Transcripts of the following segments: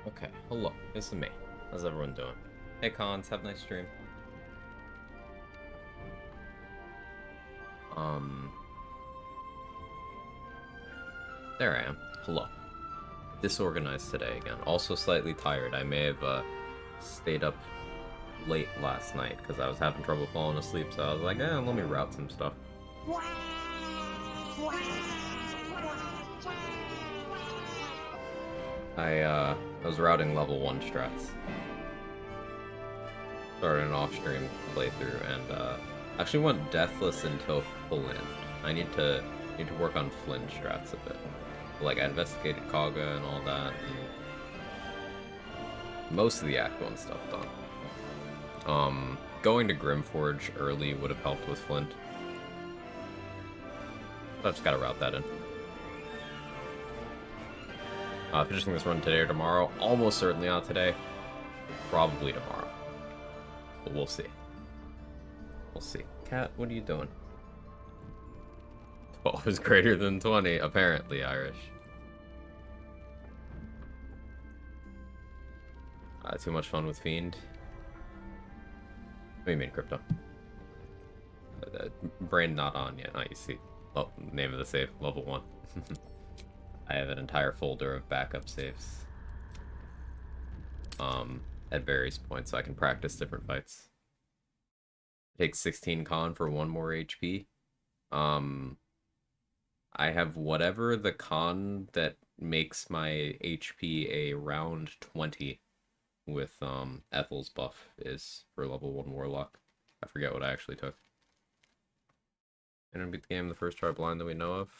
Okay, hello, this is me. How's everyone doing? Hey Cons, have a nice stream. Um, there I am. Hello. Disorganized today again. Also slightly tired. I may have stayed up late last night because I was having trouble falling asleep, so I was like, let me route some stuff. I was routing level 1 strats. Started an off-stream playthrough and actually went deathless until Flint. I need to work on Flint strats a bit. Like I investigated Kaga and all that, and most of the Act 1 stuff done. Going to Grimforge early would have helped with Flint. But I just gotta route that in. Finishing this run today or tomorrow. Almost certainly not today. Probably tomorrow. But we'll see. We'll see. Cat, what are you doing? 12 is greater than 20, apparently, Irish. Too much fun with Fiend. What do you mean, Crypto? Brain not on yet. Oh, you see. Oh, name of the save, level 1. I have an entire folder of backup saves. At various points, so I can practice different fights. Take 16 con for 1 more HP. I have whatever the con that makes my HP around 20 with Ethel's buff is for level 1 Warlock. I forget what I actually took. And beat the game the first try blind that we know of.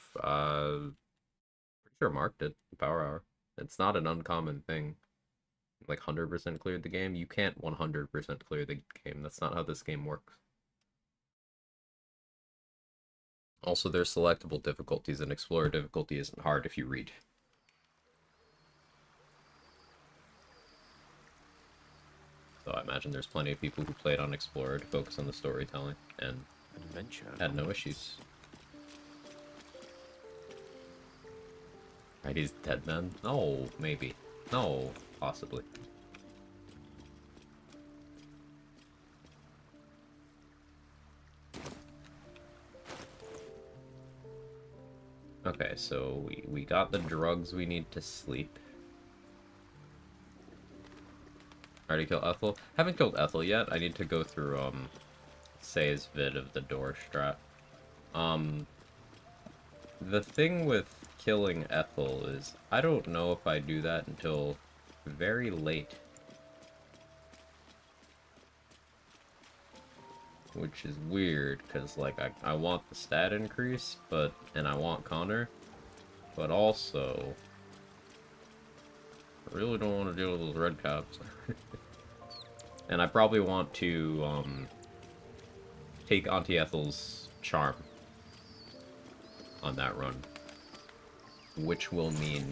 Pretty sure Mark did. Power Hour. It's not an uncommon thing. Like 100% cleared the game. You can't 100% clear the game. That's not how this game works. Also, there's selectable difficulties, and Explorer difficulty isn't hard if you read. So I imagine there's plenty of people who played on Explorer to focus on the storytelling, and had no issues. Right, he's dead then? No, maybe. No, possibly. Okay, so we got the drugs we need to sleep. Already killed Ethel? Haven't killed Ethel yet. I need to go through, Say's vid of the door strat. The thing with killing Ethel is, I don't know if I do that until very late. Which is weird, because, like, I want the stat increase, and I want Connor, but also, I really don't want to deal with those red caps. And I probably want to, take Auntie Ethel's charm on that run, which will mean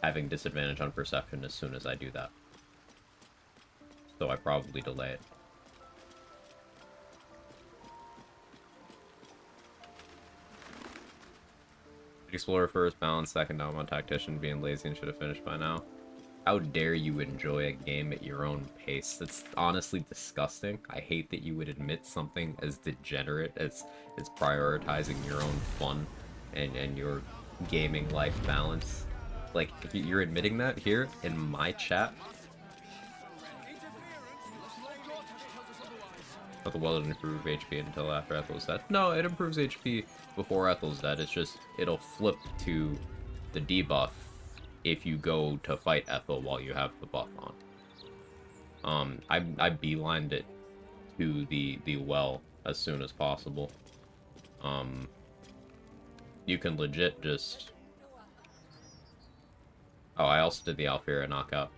having disadvantage on perception as soon as I do that. So I probably delay it. Explorer first, balance second, now I'm on Tactician, being lazy and should have finished by now. How dare you enjoy a game at your own pace? That's honestly disgusting. I hate that you would admit something as degenerate as prioritizing your own fun and your gaming life balance. Like, you're admitting that here in my chat? But the well didn't improve HP until after Ethel's dead. No, it improves HP before Ethel's dead. It's just, it'll flip to the debuff if you go to fight Ethel while you have the buff on. I beelined it to the well as soon as possible. You can legit just... Oh, I also did the Alfira knockout.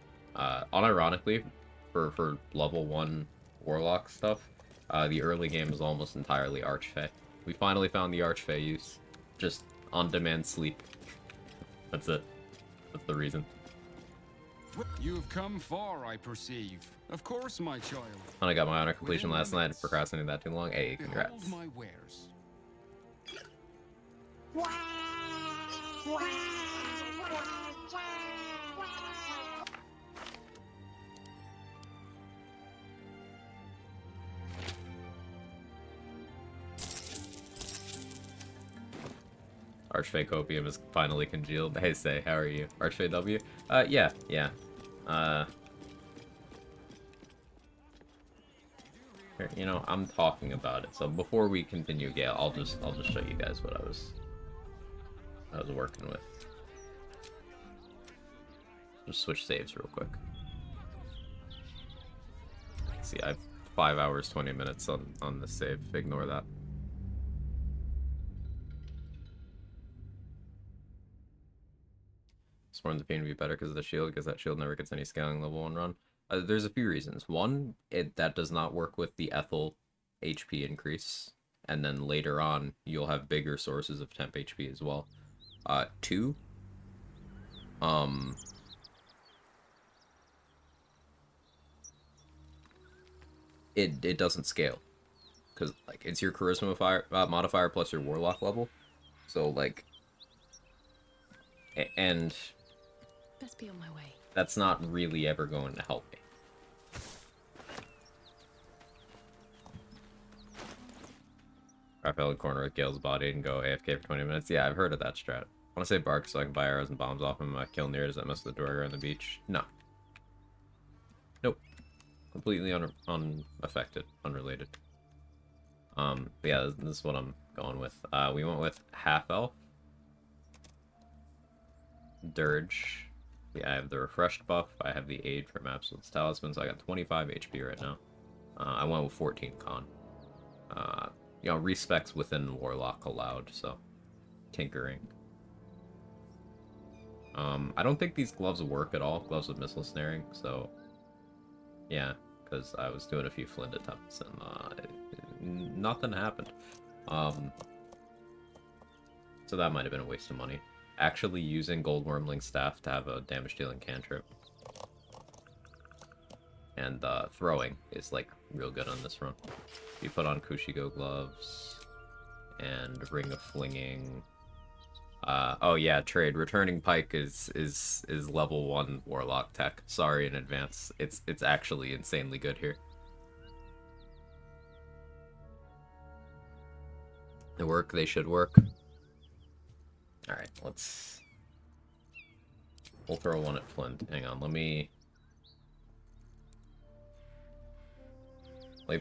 Unironically, for level 1 Warlock stuff, the early game is almost entirely Archfey. We finally found the Archfey use. Just on-demand sleep. That's it. That's the reason. You've come far, I perceive. Of course, my child. And I got my honor completion last night. Procrastinating that too long. Hey, congrats. Behold my wares. Archfey Copium is finally congealed. Hey, say, how are you? Archfey W? Yeah. Here, you know, I'm talking about it. So before we continue, Gale, I'll just show you guys what I was working with. Just switch saves real quick. See, I have 5 hours, 20 minutes on the save. Ignore that. Sworn the Fiend would be better because of the shield, because that shield never gets any scaling level 1 run. There's a few reasons. One, that does not work with the Ethel HP increase, and then later on, you'll have bigger sources of temp HP as well. Two, it doesn't scale, because like it's your charisma modifier plus your warlock level, so like, and best be on my way. That's not really ever going to help me. Raphael corner with Gale's body and go AFK for 20 minutes. Yeah, I've heard of that strat. I want to say bark so I can buy arrows and bombs off him. Kill near. Does that mess with the Dwarger on the beach? No. Nope. Completely unaffected. Unrelated. But yeah, this is what I'm going with. We went with half elf. Dirge. Yeah, I have the refreshed buff. I have the aid from Absolute's Talisman, so I got 25 HP right now. I went with 14 con. You know, respecs within Warlock allowed, so tinkering. I don't think these gloves work at all, gloves with missile snaring, so yeah, because I was doing a few flint attempts and nothing happened. So that might have been a waste of money. Actually using Gold Wormling Staff to have a damage dealing cantrip. And throwing is like real good on this run. You put on Kushigo gloves and Ring of Flinging. Oh yeah, trade. Returning Pike is level 1 Warlock tech. Sorry in advance. It's actually insanely good here. They work, they should work. Alright, we'll throw one at Flint. Hang on, let me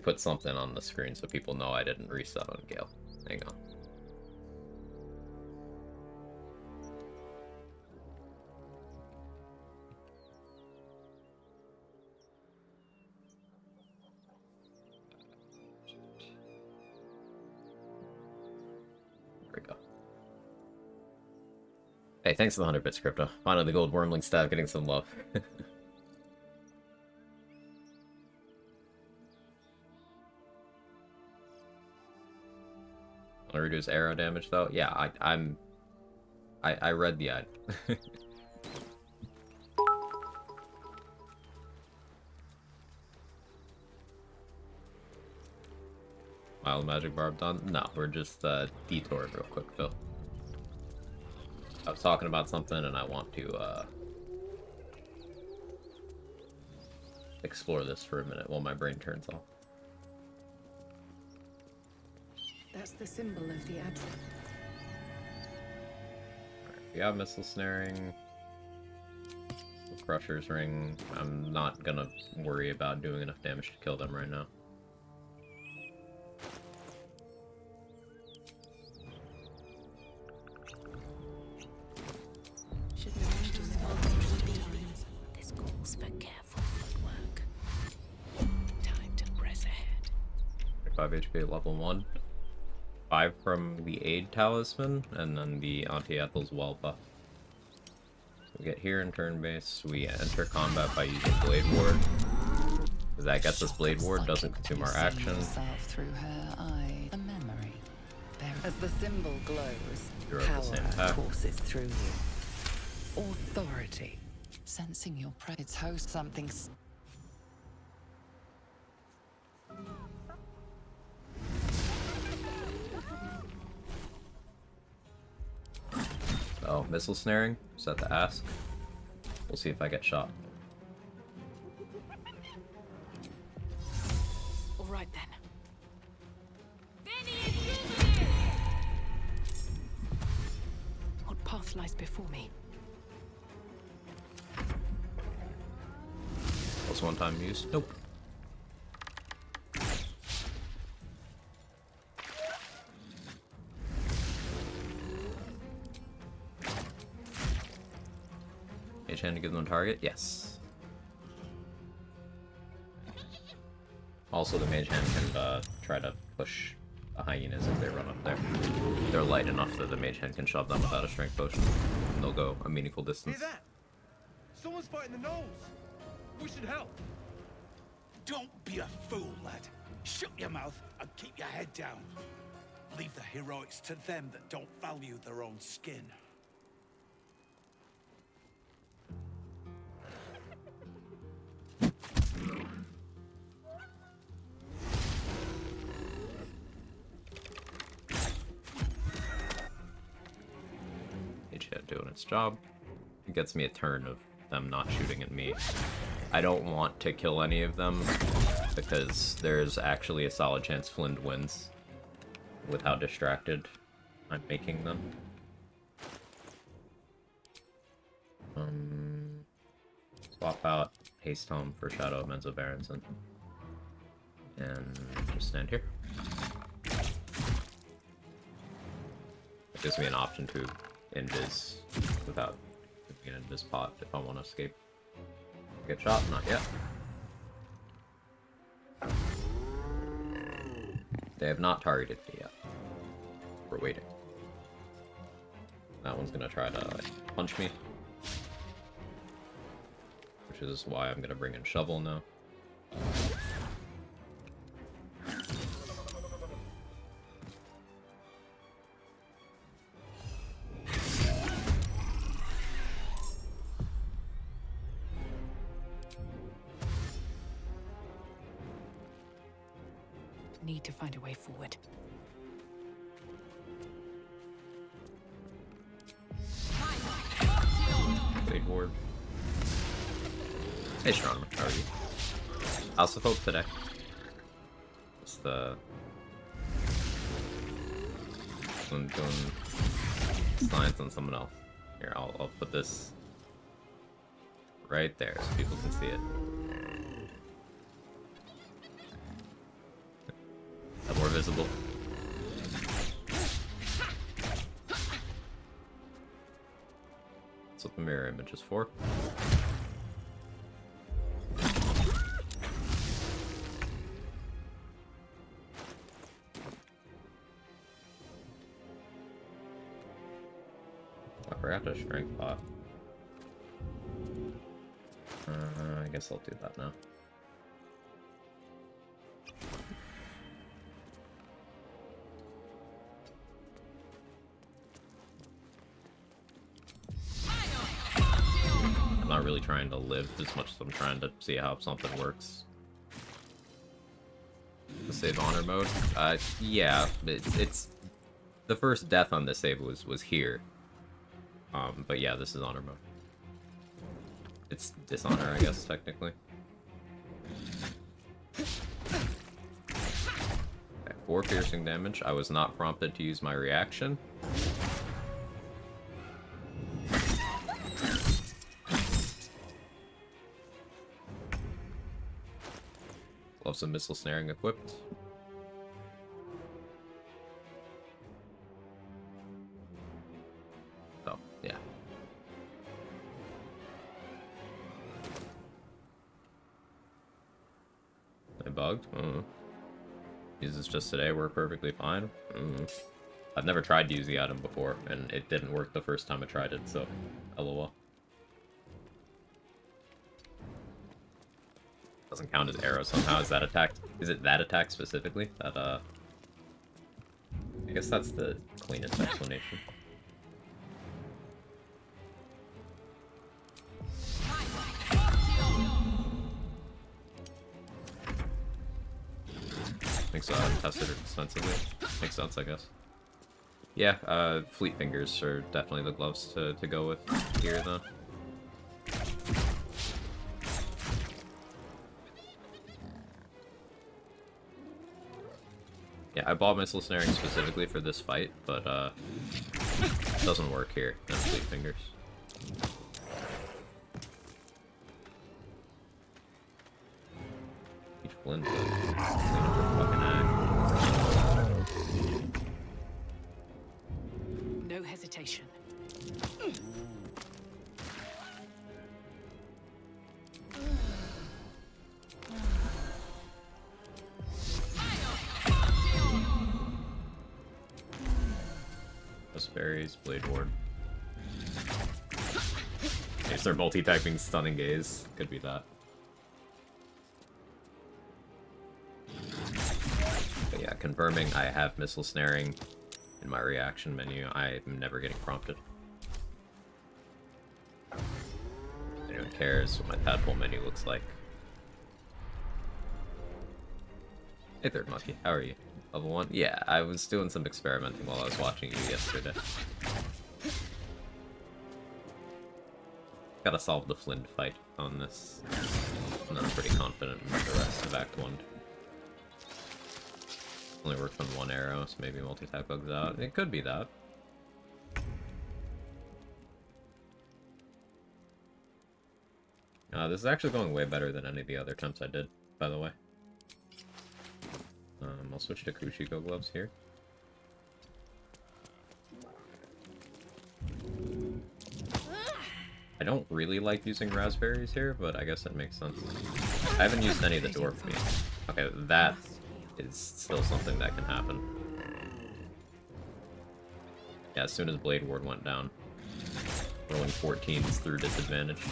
put something on the screen so people know I didn't reset on Gale. Hang on. There we go. Hey, thanks for the 100 bits, Crypto. Finally, the Gold Wormling Staff getting some love. Want to reduce arrow damage though? Yeah, I read the ad. Wild Magic Barb done? No, we're just detoured real quick, Phil. I was talking about something and I want to explore this for a minute while my brain turns off. That's the symbol of the absent. Alright, we have missile snaring. The Crusher's Ring. I'm not gonna worry about doing enough damage to kill them right now. This calls for careful footwork. Time to press ahead. 5 HP level 1. 5 from the Aid Talisman, and then the Auntie Ethel's Well buff. So we get here in turn base, we enter combat by using Blade Ward. Because that gets us Blade Ward, doesn't consume our action. Through her eye, a memory. As the symbol glows, You're at the same power pack. courses through you. Authority. Sensing your presence host something. Oh, missile snaring? Is that the ask? We'll see if I get shot. All right then. lies before me. Was one time used? Nope. Mage hand to give them a target? Yes. Also, the mage hand can try to push the hyenas if they run up there. They're light enough that the mage hand can shove them without a strength potion, and they'll go a meaningful distance. Hear that? Someone's fighting the gnolls. We should help. Don't be a fool, lad. Shut your mouth and keep your head down. Leave the heroics to them that don't value their own skin. Mage hand doing its job. It gets me a turn of them not shooting at me. I don't want to kill any of them because there's actually a solid chance Flint wins with how distracted I'm making them. Swap out Haste Home for Shadow of Menzo Berenson. And just stand here. It gives me an option to invis without giving an invis pot if I want to escape. Get shot? Not yet. They have not targeted me yet. We're waiting. That one's gonna try to punch me. Which is why I'm gonna bring in Shovel now. Need to find a way forward. Blade Ward. Hey, Astronomer, how are you? House of Hope today. It's the... I'm doing science on someone else. Here, I'll put this right there so people can see it. More visible. That's what the mirror image is for. I forgot to strength pot. I guess I'll do that now. I'm not really trying to live as much as I'm trying to see how something works. The save honor mode? Yeah, it's the first death on this save was here. But yeah, this is honor mode. It's dishonor, I guess, technically. Okay, 4 piercing damage. I was not prompted to use my reaction. Gloves of Missile Snaring equipped. Oh, yeah. I bugged? Uses just today, work perfectly fine. I've never tried to use the item before, and it didn't work the first time I tried it, so LOL. Doesn't count as arrow somehow. Is that attack? Is it that attack specifically? That I guess that's the cleanest explanation. Makes tested it extensively. Makes sense, I guess. Yeah, Fleet Fingers are definitely the gloves to go with here, though. Yeah, I bought Missile Snaring specifically for this fight, but Doesn't work here. No Fleet Fingers. Each blend fucking act. No hesitation. Berries, Blade Ward. If they're multi-typing Stunning Gaze, could be that. But yeah, confirming I have Missile Snaring in my reaction menu. I'm never getting prompted. If anyone cares what my tadpole menu looks like. Hey Third Monkey, how are you? Level 1? Yeah, I was doing some experimenting while I was watching you yesterday. Gotta solve the Flint fight on this. And I'm pretty confident in the rest of Act 1. Only works on one arrow, so maybe multi-type bugs out. It could be that. This is actually going way better than any of the other attempts I did, by the way. I'll switch to Kushiko gloves here. I don't really like using raspberries here, but I guess that makes sense. I haven't used any of the dwarf meat. Okay, that is still something that can happen. Yeah, as soon as Blade Ward went down. Rolling 14s through disadvantage.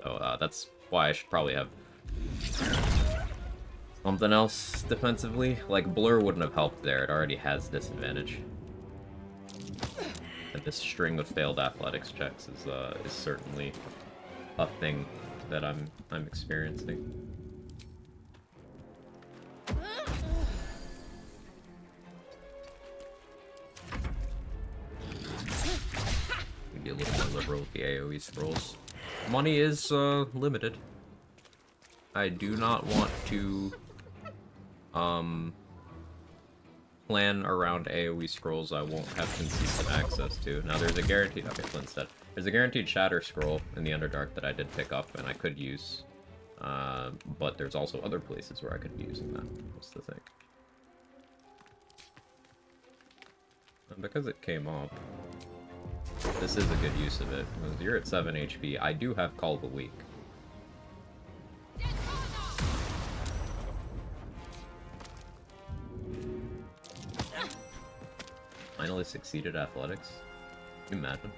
So that's why I should probably have something else defensively. Like, Blur wouldn't have helped there, it already has disadvantage. And this string of failed athletics checks is certainly a thing that I'm experiencing. Be a little more liberal with the AoE scrolls. Money is limited. I do not want to plan around AoE scrolls I won't have consistent access to. Now there's a guaranteed, okay, Flint said. There's a guaranteed Shatter scroll in the Underdark that I did pick up and I could use. But there's also other places where I could be using that. What's the thing? And because it came up, this is a good use of it. Because you're at 7 HP. I do have Call of the Week. Finally succeeded athletics. Can you imagine?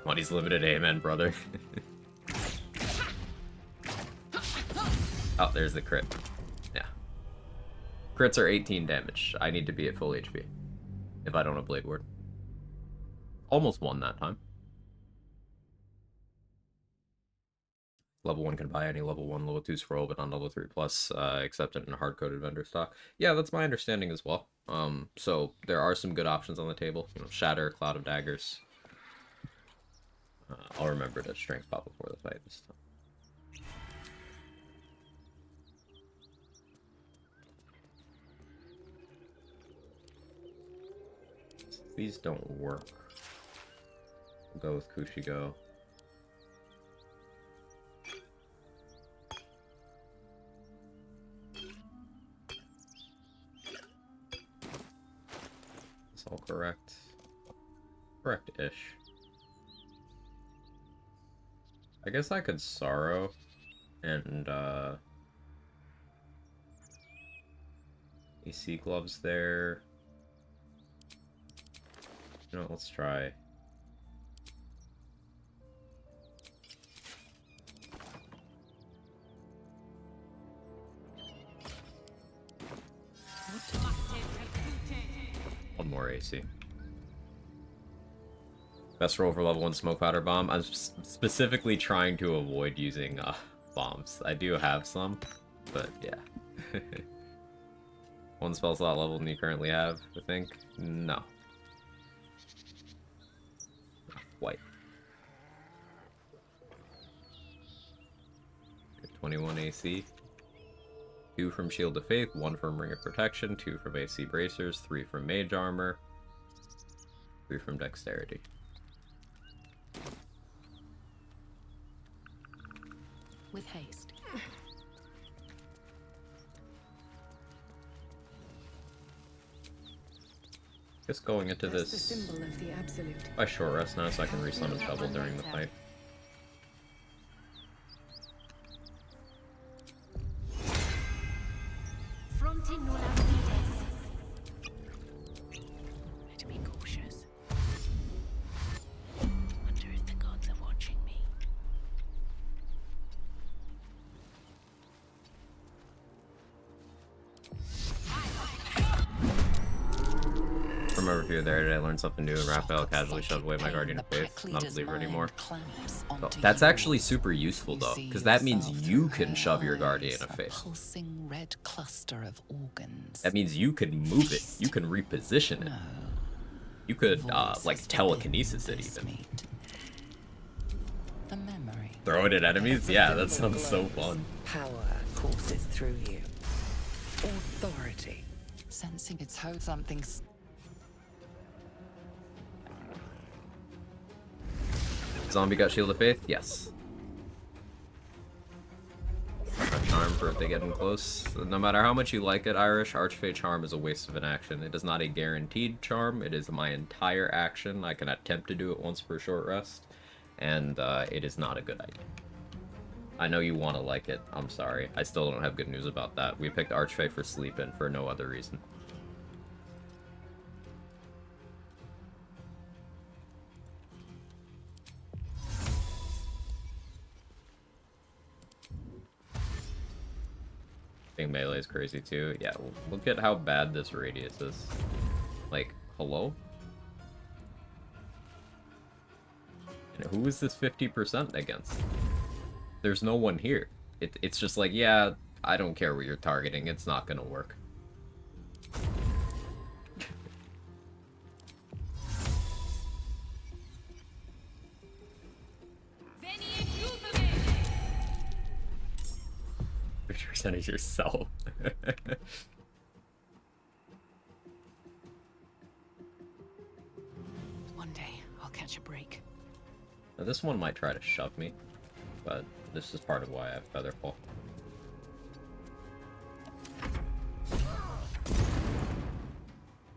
Money's limited, amen, brother. Oh, there's the crit. Yeah. Crits are 18 damage. I need to be at full HP. If I don't have Blade Ward. Almost won that time. Level 1 can buy any level 1, level 2 scroll, but not level 3 plus, except in hard-coded vendor stock. Yeah, that's my understanding as well. So there are some good options on the table. You know, Shatter, Cloud of Daggers. I'll remember to strength pop before the fight this time. These don't work. We'll go with Kushigo. It's all correct. Correct-ish. I guess I could Sorrow and AC gloves there. You know, let's try. One more AC. Best roll for level 1 smoke powder bomb. I'm specifically trying to avoid using bombs. I do have some, but yeah. One spell slot level than you currently have, I think? No. White. 21 AC. 2 from Shield of Faith, 1 from Ring of Protection, 2 from AC Bracers, 3 from Mage Armor, 3 from Dexterity. With haste. Just going into That's the this symbol of the absolute. by short rest now so I can resummon Shovel during the fight. To be cautious. Wonder if the gods are watching me. From over here there today, I learned something new, and Raphael casually shoved away my Guardian of The Faith. pack Not a leader's believer mind anymore. clamps So onto that's you. actually super useful You though, see because that means yourself you through can her shove your Guardian eyes, of a Faith. pulsing red cluster of organs. That means you can move it. You can reposition it. No. You could, Voices like, within telekinesis it this even. meat. A memory. Throw it at enemies? Yeah, that Symbol sounds so glows. fun. Power courses through you. Authority. Sensing its host something's Zombie got Shield of Faith? Yes. A charm for if they get in close. No matter how much you like it, Irish, Archfey Charm is a waste of an action. It is not a guaranteed charm. It is my entire action. I can attempt to do it once per short rest. And it is not a good idea. I know you want to like it. I'm sorry. I still don't have good news about that. We picked Archfey for sleep in for no other reason. I think melee is crazy too. Yeah, look at how bad this radius is. Like, hello? And who is this 50% against? There's no one here. It's just like, yeah, I don't care what you're targeting. It's not gonna work. Percentage yourself. One day, I'll catch a break. Now, this one might try to shove me, but this is part of why I have Featherfall.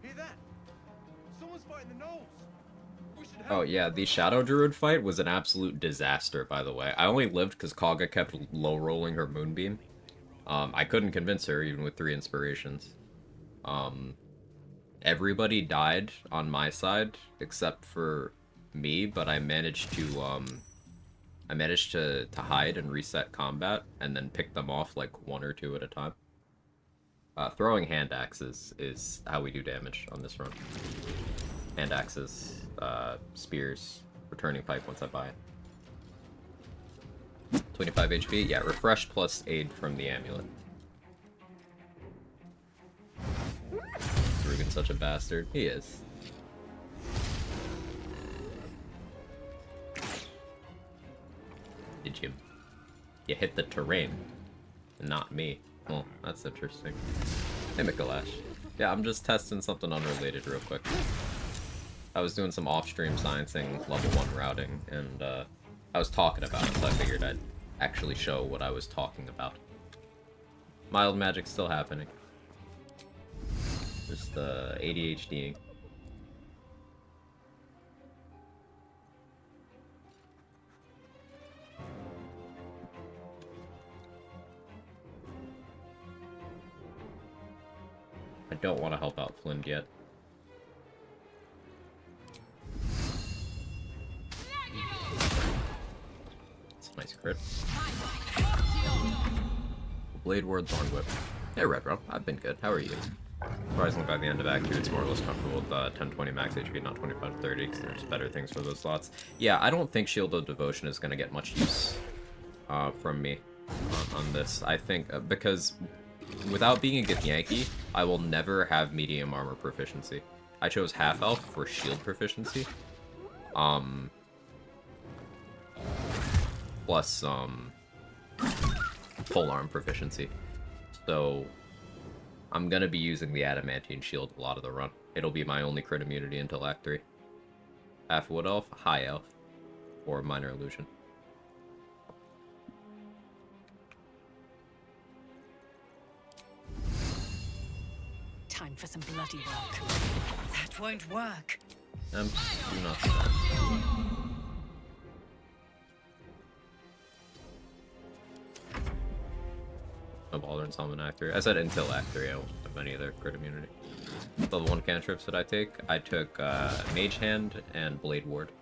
Hear that? Someone's fighting the gnolls. We should help. Oh yeah, the Shadow Druid fight was an absolute disaster, by the way. I only lived because Quag kept low-rolling her Moonbeam. I couldn't convince her, even with 3 inspirations. Everybody died on my side, except for me, but I managed to hide and reset combat, and then pick them off like 1 or 2 at a time. Throwing hand axes is how we do damage on this run. Hand axes, spears, returning pipe once I buy it. 25 HP, yeah, refresh plus aid from the amulet. Rugen's such a bastard. He is. Did you? You hit the terrain, not me. Well, that's interesting. Hey, Mikalash. Yeah, I'm just testing something unrelated real quick. I was doing some off-stream sciencing level 1 routing, and I was talking about it, so I figured I'd actually show what I was talking about. Mild magic's still happening. Just ADHDing. I don't want to help out Flynn yet. It's a nice crit. Blade Ward, Thorn Whip. Hey Redro, I've been good. How are you? Surprisingly, by the end of Act 2, it's more or less comfortable with 10-20 max HP, not 25-30, because there's better things for those slots. Yeah, I don't think Shield of Devotion is going to get much use from me on this. I think, because without being a good Yankee, I will never have medium armor proficiency. I chose half elf for shield proficiency. Plus, pole arm proficiency. So I'm gonna be using the Adamantine Shield a lot of the run. It'll be my only crit immunity until Act 3. Half Wood Elf, High Elf, or Minor Illusion. Time for some bloody work. That won't work. Do not start. No Baldur's Summon Act 3. I said until Act 3, I won't have any other crit immunity. Level 1 cantrips that I take. I took Mage Hand and Blade Ward.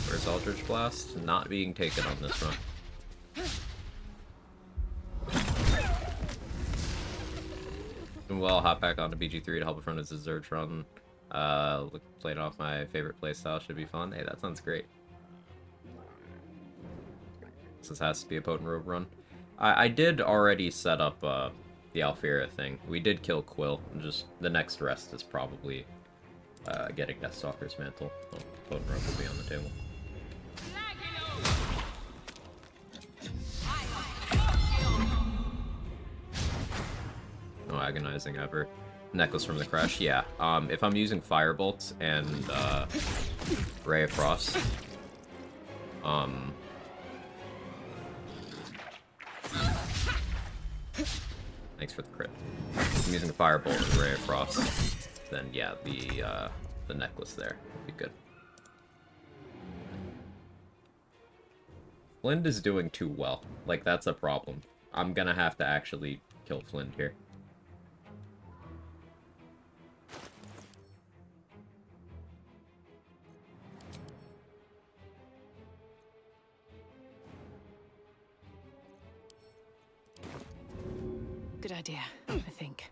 Where's Eldritch Blast? Not being taken on this run. Well, hop back onto BG3 to help in front of the Zerge run. Playing off my favorite playstyle should be fun. Hey, that sounds great. This has to be a Potent Robe run. I did already set up the Alfira thing. We did kill Quill. Just the next rest is probably getting Deathstalker's Mantle. So Potent Robe will be on the table. No agonizing ever. Necklace from the Crash, yeah. If I'm using Firebolt and Ray of Frost, thanks for the crit. If I'm using Firebolt and Ray of Frost, then yeah, the necklace there would be good. Flint is doing too well. Like, that's a problem. I'm gonna have to actually kill Flint here. Good idea, I think.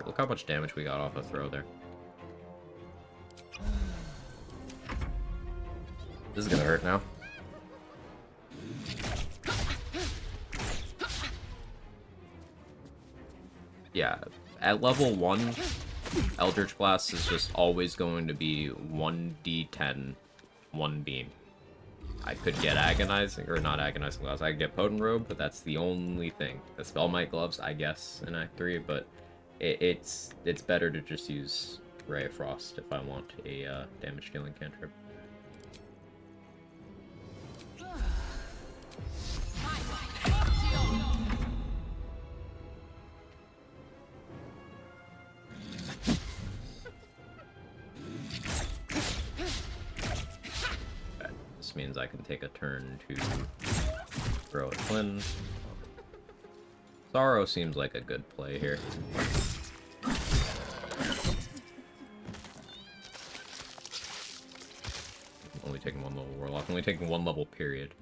Look how much damage we got off a throw there. This is gonna hurt now. Yeah, at level 1, Eldritch Blast is just always going to be 1d10, 1 beam. I could get Agonizing, or not Agonizing Gloves, I could get Potent Robe, but that's the only thing. The Spellmite Gloves, I guess, in Act 3, but it's better to just use Ray of Frost if I want a damage-dealing cantrip. Means I can take a turn to throw at Flynn. Sorrow seems like a good play here. Only taking 1 level Warlock, only taking 1 level period.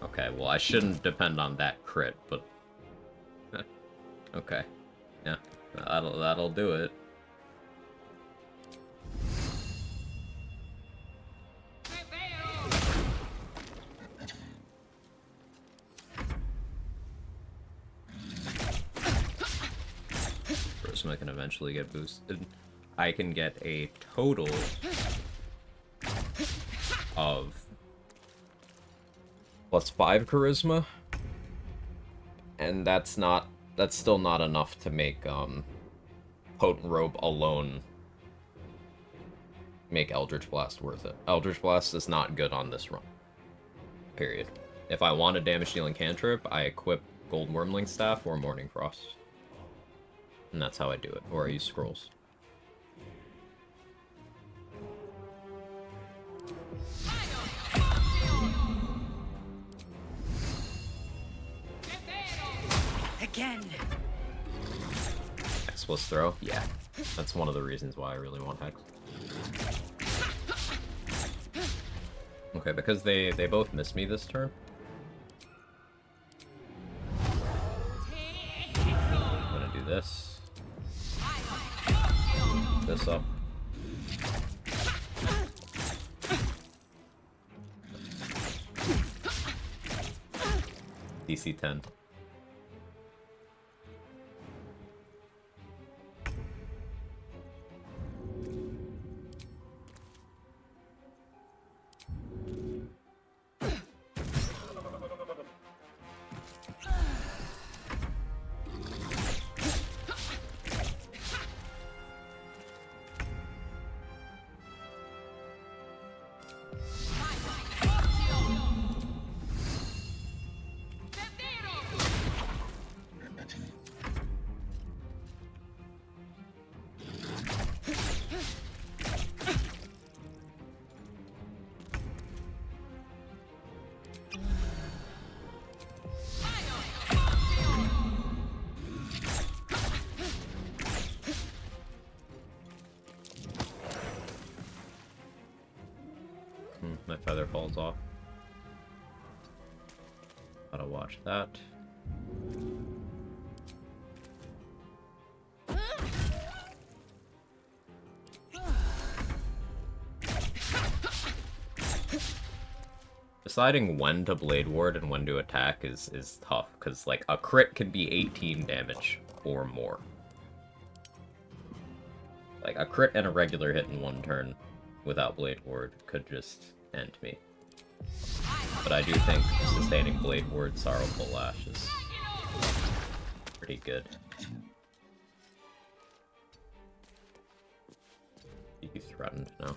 Okay, well I shouldn't depend on that crit, but okay. Yeah, that'll do it. Charisma can eventually get boosted. I can get a total of +5 charisma, and that's still not enough to make Potent Robe alone make Eldritch Blast worth it. Eldritch Blast is not good on this run. Period. If I want a damage dealing cantrip, I equip Gold Wormling Staff or Morning Frost. And that's how I do it. Or I use scrolls. Again. Hex plus throw? Yeah. That's one of the reasons why I really want Hex. Okay, because they both miss me this turn. I'm gonna do this. This up. DC 10. My feather falls off. Gotta watch that. Deciding when to Blade Ward and when to attack is tough, because like a crit can be 18 damage or more. Like a crit and a regular hit in one turn without Blade Ward could just end me. But I do think sustaining Blade Ward Sorrowful Lash is pretty good. He's threatened now.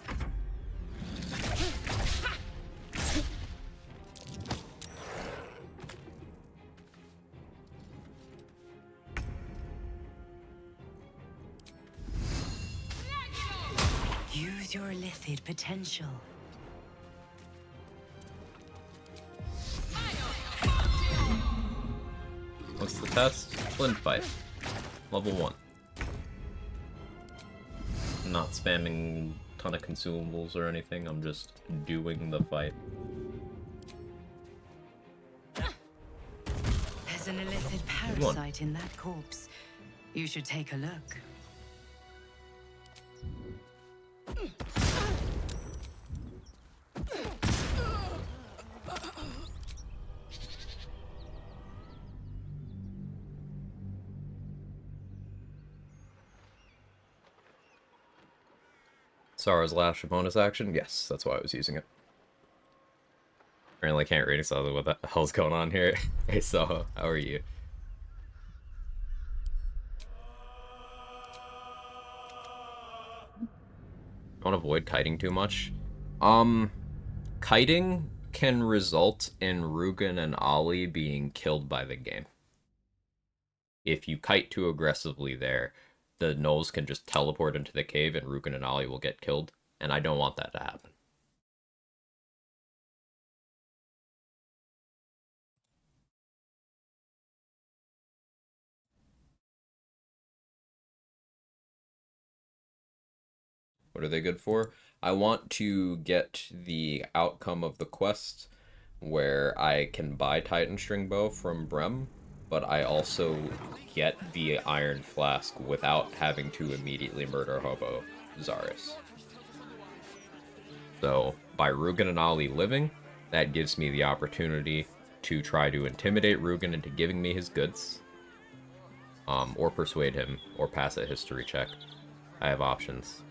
Use your illithid potential. What's the test? Flint fight. Level 1. Not spamming a ton of consumables or anything, I'm just doing the fight. There's an illithid parasite in that corpse. You should take a look. Sarah's Lash bonus action? Yes, that's why I was using it. Apparently I can't read it, so what the hell's going on here? Hey, so how are you? I want to avoid kiting too much. Kiting can result in Rugen and Ollie being killed by the game. If you kite too aggressively there, the gnolls can just teleport into the cave and Rugen and Ollie will get killed, and I don't want that to happen. What are they good for? I want to get the outcome of the quest where I can buy Titan String Bow from Brem, but I also get the Iron Flask without having to immediately murder Hobo Zarus. So, by Rugen and Ollie living, that gives me the opportunity to try to intimidate Rugen into giving me his goods, or persuade him, or pass a history check. I have options.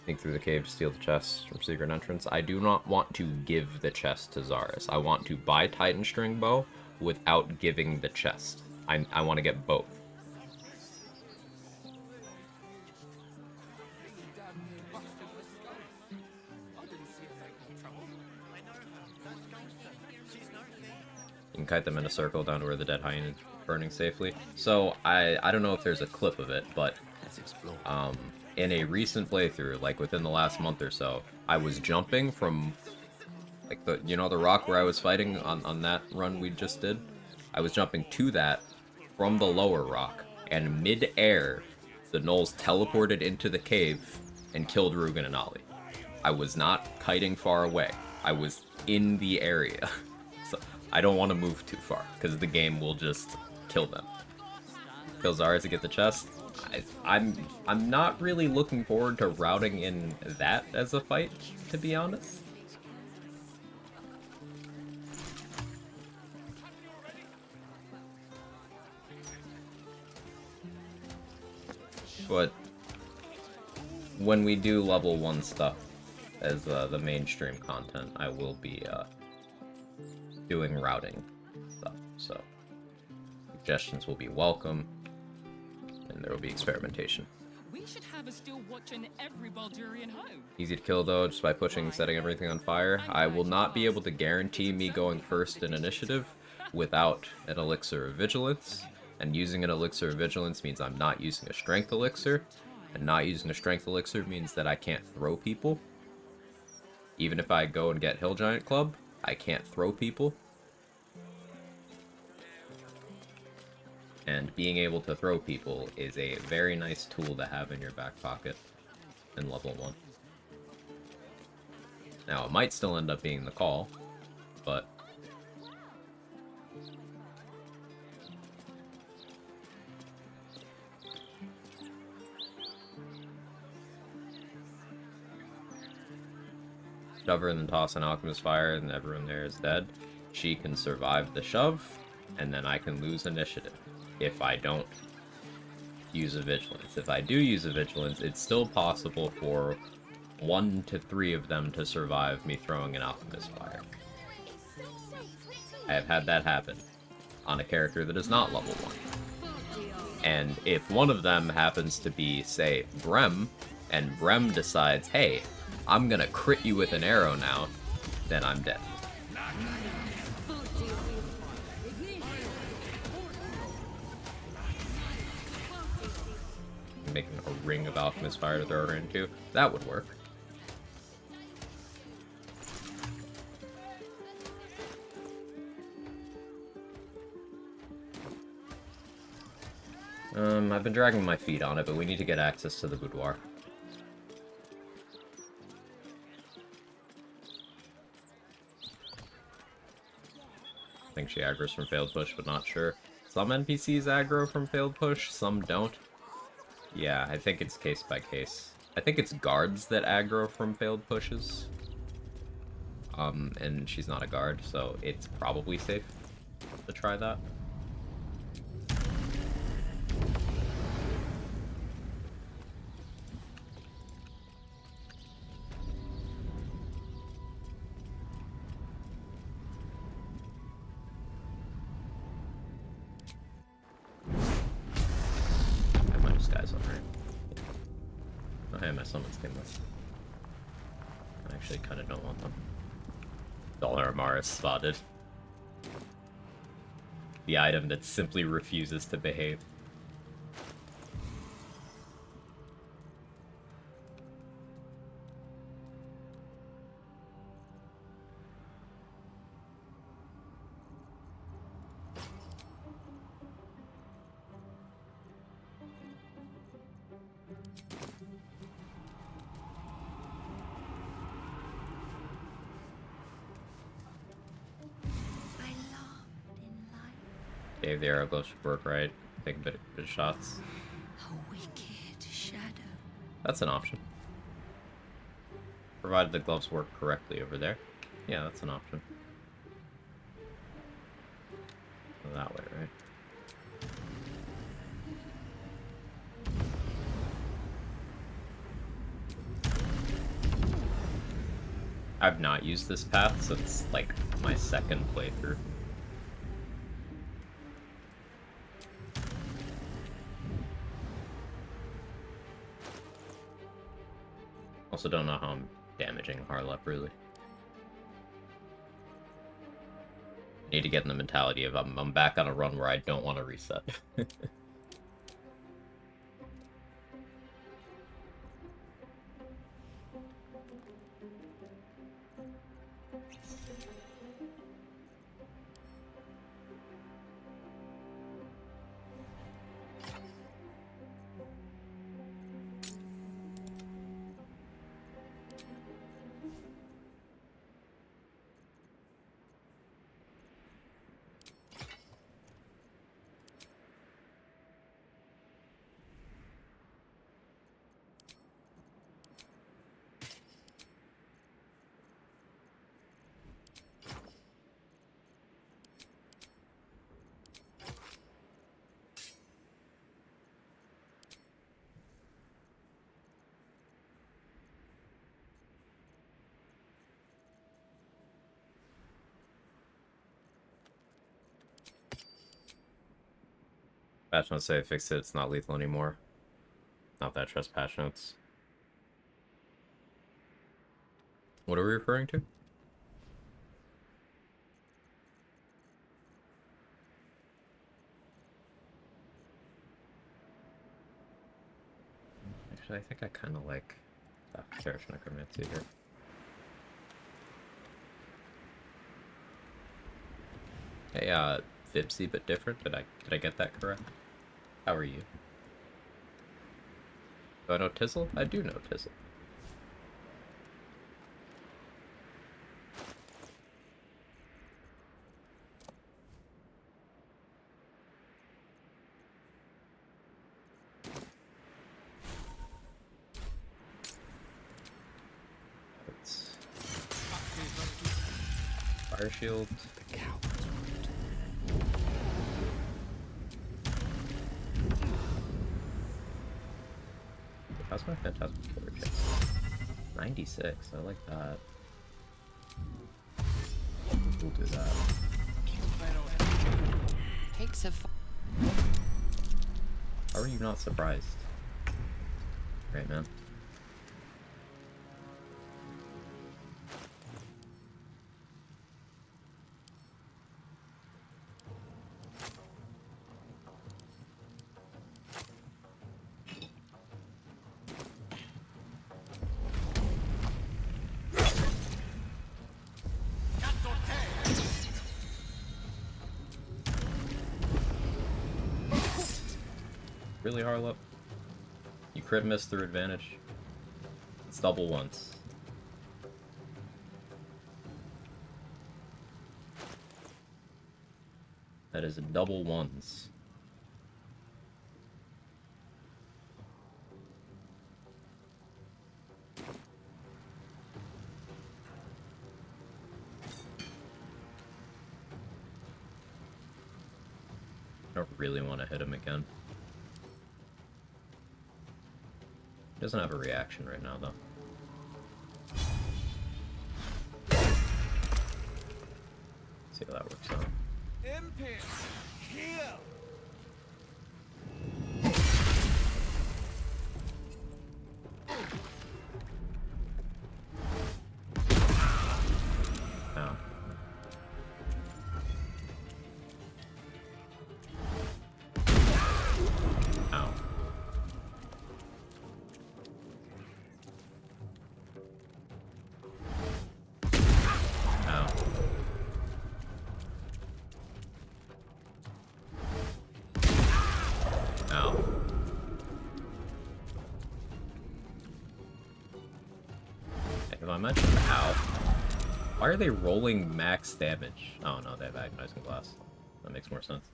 Sneak through the cave to steal the chest from secret entrance. I do not want to give the chest to Zarus. I want to buy Titan String Bow without giving the chest. I want to get both. You can kite them in a circle down to where the dead hyena is burning safely. So I don't know if there's a clip of it, but in a recent playthrough, like within the last month or so, I was jumping from, like, the, you know, the rock where I was fighting on that run we just did? I was jumping to that from the lower rock, and mid-air, the gnolls teleported into the cave and killed Rugen and Ollie. I was not kiting far away. I was in the area. So I don't want to move too far, because the game will just kill them. Kill Zarus to get the chest. I'm not really looking forward to routing in that as a fight, to be honest. But when we do level 1 stuff as the mainstream content, I will be doing routing stuff, so suggestions will be welcome, and there will be experimentation. We should have a still watching every Barbarian home. Easy to kill though, just by pushing and setting everything on fire. I will not be able to guarantee me going first in initiative without an elixir of vigilance, and using an elixir of vigilance means I'm not using a strength elixir, and not using a strength elixir means that I can't throw people. Even if I go and get Hill Giant Club, I can't throw people. And being able to throw people is a very nice tool to have in your back pocket in level 1. Now, it might still end up being the call, but... shove her and then toss an Alchemist Fire and everyone there is dead. She can survive the shove, and then I can lose initiative if I don't use a Vigilance. If I do use a Vigilance, it's still possible for 1 to 3 of them to survive me throwing an Alchemist Fire. I have had that happen on a character that is not level 1. And if one of them happens to be, say, Brem, and Brem decides, hey, I'm gonna crit you with an arrow now, then I'm dead. Making a ring of Alchemist Fire to throw her into, that would work. I've been dragging my feet on it, but we need to get access to the boudoir. I think she aggroes from failed push, but not sure. Some NPCs aggro from failed push, some don't. Yeah, I think it's case by case. I think it's guards that aggro from failed pushes. And she's not a guard, so it's probably safe to try that. My summons came with. I actually kind of don't want them. Dollar Amara is spotted. The item that simply refuses to behave. Gave the arrow gloves should work right. Take a bit of shots. A wicked shadow. That's an option. Provided the gloves work correctly over there. Yeah, that's an option. Go that way, right? I've not used this path since, like, my second playthrough. Also don't know how I'm damaging Harlep, really. Need to get in the mentality of I'm back on a run where I don't want to reset. Patch notes say I fixed it, it's not lethal anymore. Not that I trust patch notes. What are we referring to? Actually, I think I kind of like Cherish Necromancy here. Hey, Vipsy but different. Did I get that correct? How are you? Do I know Tizzle? I do know Tizzle. Fire shield. The coward's root. How's my Phantasmal Killer chance? 96. I like that. We'll do that. Takes a How are you not surprised? Great, man. Really, Harlow? You crit miss through advantage. It's double once. That is a double ones. I don't really want to hit him again. He doesn't have a reaction right now, though. See how that works out. Impish! Heal! Ow. Ow. Ow. Ow. If I mentioned ow, why are they rolling max damage? Oh no, they have agonizing glass. That makes more sense.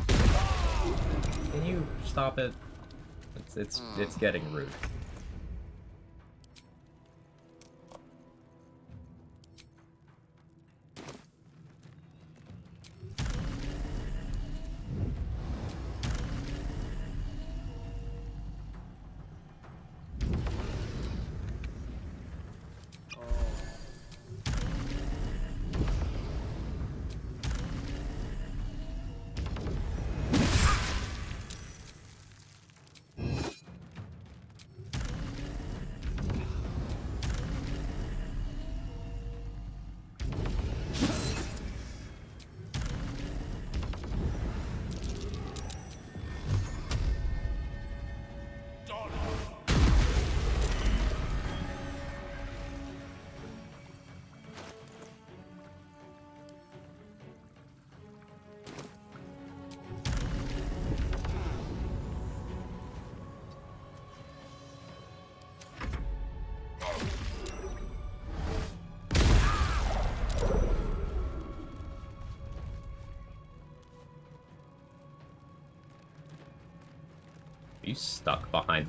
Can you stop it? It's getting rude. Are you stuck behind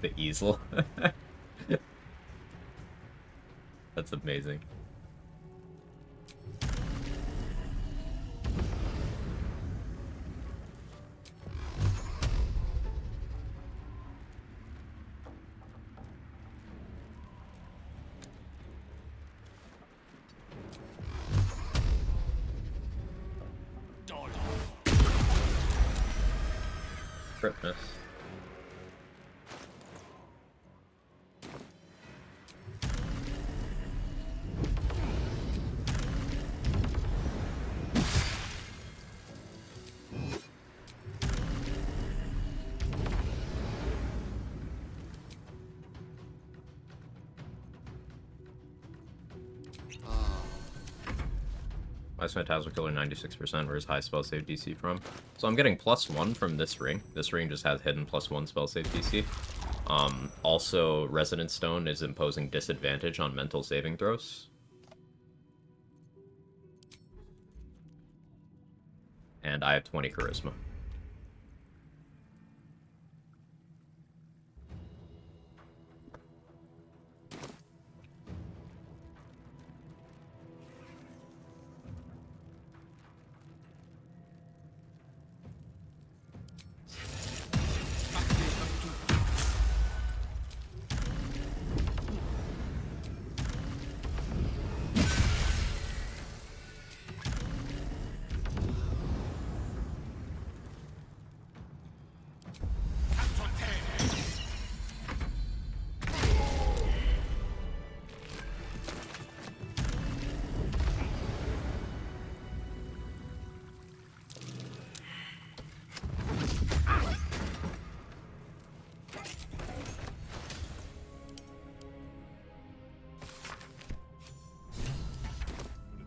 the easel? That's amazing. Crit miss. Why is Phantasmal Killer 96%? Where's high spell save DC from? So I'm getting +1 from this ring. This ring just has hidden +1 spell save DC. Also, Resonant Stone is imposing disadvantage on mental saving throws. And I have 20 Charisma.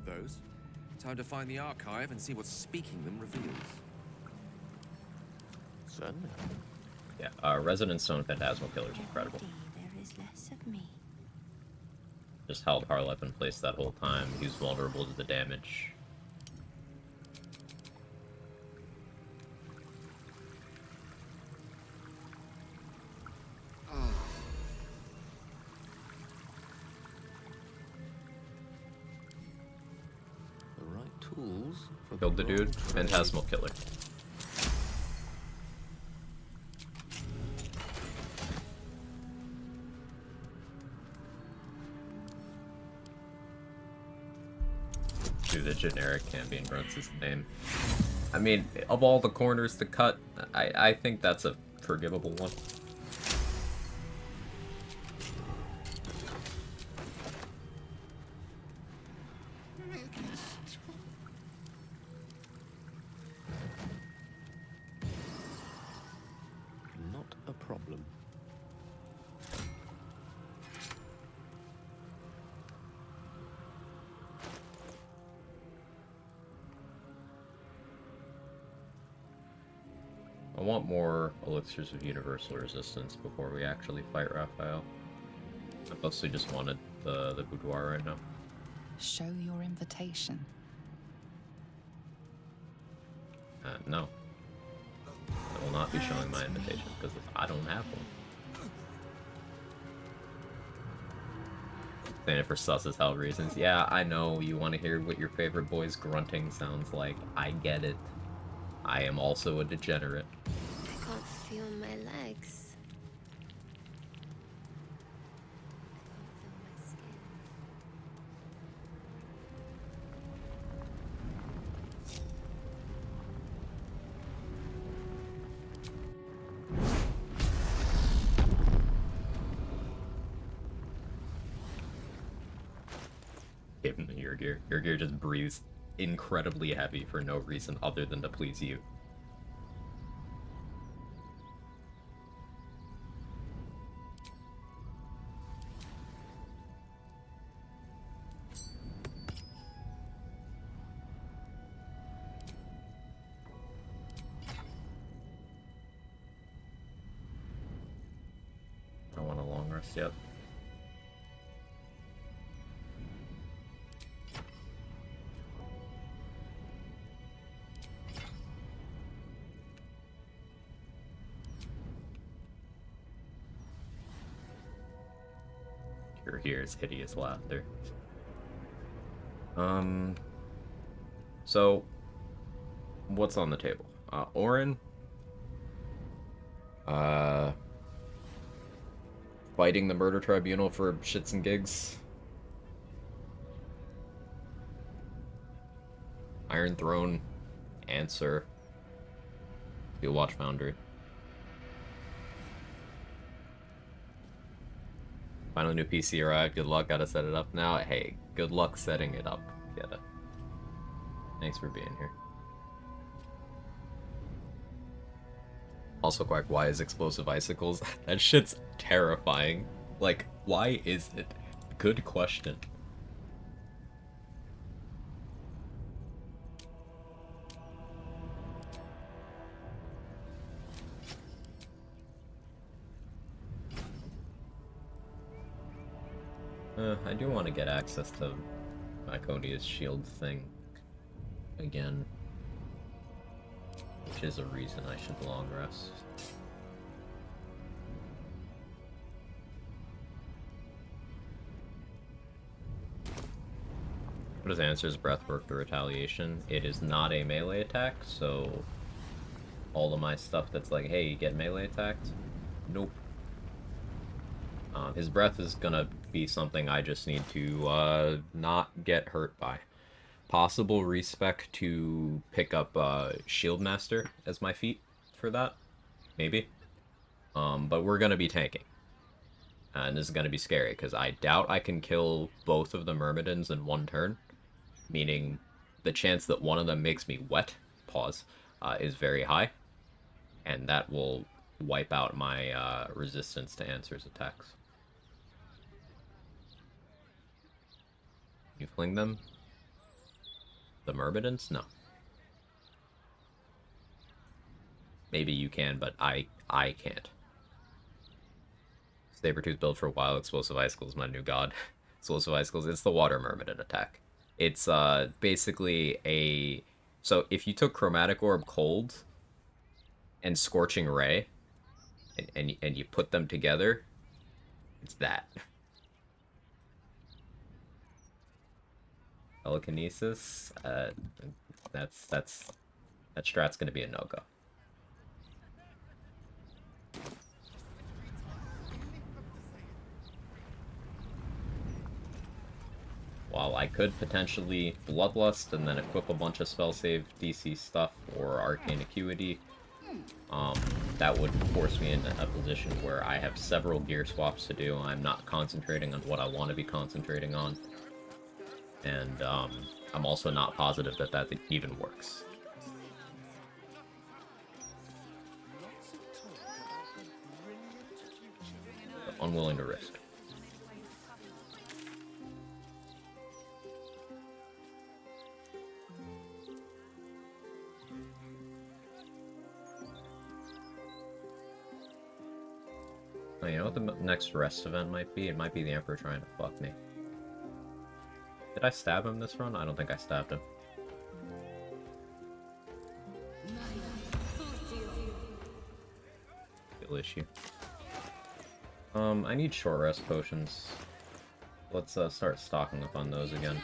Those. Time to find the archive and see what speaking them reveals. Certainly. Yeah, Resonant Stone Phantasmal Killer is incredible. There is less of me. Just held Harlep in place that whole time. He was vulnerable to the damage. The right tools for Killed the dude. wrong trade. Phantasmal Killer. Dude, the generic Cambion Grunts is the name. I mean, of all the corners to cut, I think that's a forgivable one. Not a problem. I want more elixirs of universal resistance before we actually fight Raphael. I mostly just wanted the boudoir right now. Show your invitation. No. I will not be showing my invitation because I don't have one. Saying it for sus as hell reasons. Yeah, I know you want to hear what your favorite boy's grunting sounds like. I get it. I am also a degenerate. I can't feel my legs. I can't feel my skin. Give him your gear. Your gear just breathes incredibly heavy for no reason other than to please you. I want a long rest yet. Your hears hideous laughter. So what's on the table? Orin. Fighting the murder tribunal for shits and gigs. Iron Throne. Answer. You'll watch Foundry. Finally, new PC arrived. Good luck. Gotta set it up now. Hey, good luck setting it up. Get it. Thanks for being here. Also, Quack, why is explosive icicles? That shit's terrifying. Like, why is it? Good question. I do want to get access to Iconia's shield thing again, which is a reason I should long rest. What does Answer's Breath work for retaliation? It is not a melee attack, so all of my stuff that's like, hey, you get melee attacked? Nope. His breath is gonna be something I just need to not get hurt by. Possible respec to pick up Shield Master as my feat for that, maybe. But we're gonna be tanking, and this is gonna be scary because I doubt I can kill both of the Myrmidons in one turn, meaning the chance that one of them makes me wet, is very high, and that will wipe out my resistance to Answer's attacks. You fling them? The Myrmidons? No. Maybe you can, but I can't. Sabertooth build for a while. Explosive Icicles, my new god. Explosive Icicles, it's the Water Myrmidon attack. It's basically a... So if you took Chromatic Orb Cold and Scorching Ray, and you put them together, it's that. Telekinesis, that strat's gonna be a no-go. While I could potentially Bloodlust and then equip a bunch of spell save DC stuff or Arcane Acuity, that would force me into a position where I have several gear swaps to do. I'm not concentrating on what I want to be concentrating on. And I'm also not positive that that even works. But unwilling to risk. Oh, you know what the next rest event might be? It might be the Emperor trying to fuck me. Did I stab him this run? I don't think I stabbed him. Skill issue. I need short rest potions. Let's start stocking up on those again.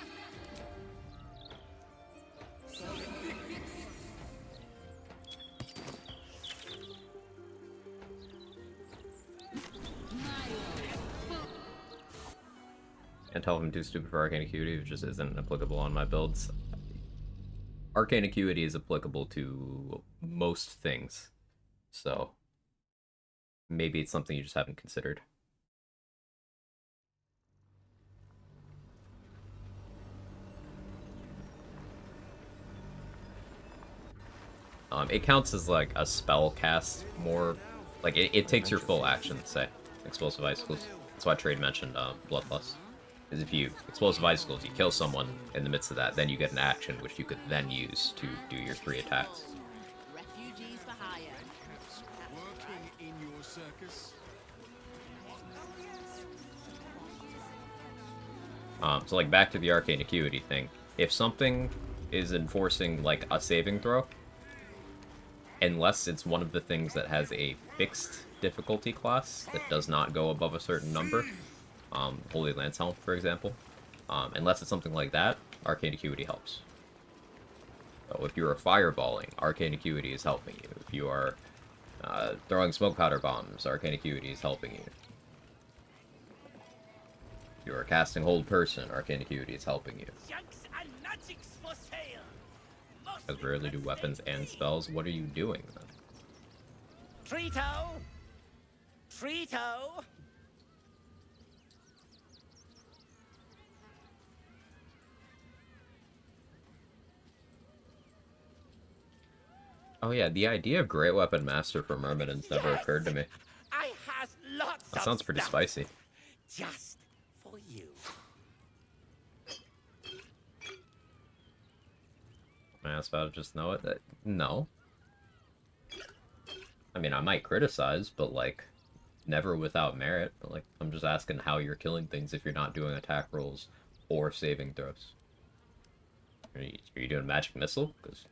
Can't tell if I'm too stupid for Arcane Acuity, it just isn't applicable on my builds. Arcane Acuity is applicable to most things, so maybe it's something you just haven't considered. It counts as like a spell cast more, like it takes your full action, say, Explosive Icicles. That's why Trade mentioned Bloodlust. Because if you Explosive Icicles, you kill someone in the midst of that, then you get an action which you could then use to do your 3 attacks. Refugees for hire. Working in your circus? So like back to the Arcane Acuity thing. If something is enforcing like a saving throw, unless it's one of the things that has a fixed difficulty class that does not go above a certain number, Holy Lance Helm, for example. Unless it's something like that, Arcane Acuity helps. So if you're fireballing, Arcane Acuity is helping you. If you are throwing smoke powder bombs, Arcane Acuity is helping you. If you are casting Hold Person, Arcane Acuity is helping you. Because rarely do weapons and spells. What are you doing then? Trito! Trito! Oh yeah, the idea of Great Weapon Master for Myrmidons never occurred to me. I has lots That of sounds pretty stuff spicy. just for you. I asked about it, just know it. No. I mean, I might criticize, but like, never without merit. But, like, I'm just asking how you're killing things if you're not doing attack rolls or saving throws. Are you doing Magic Missile? Because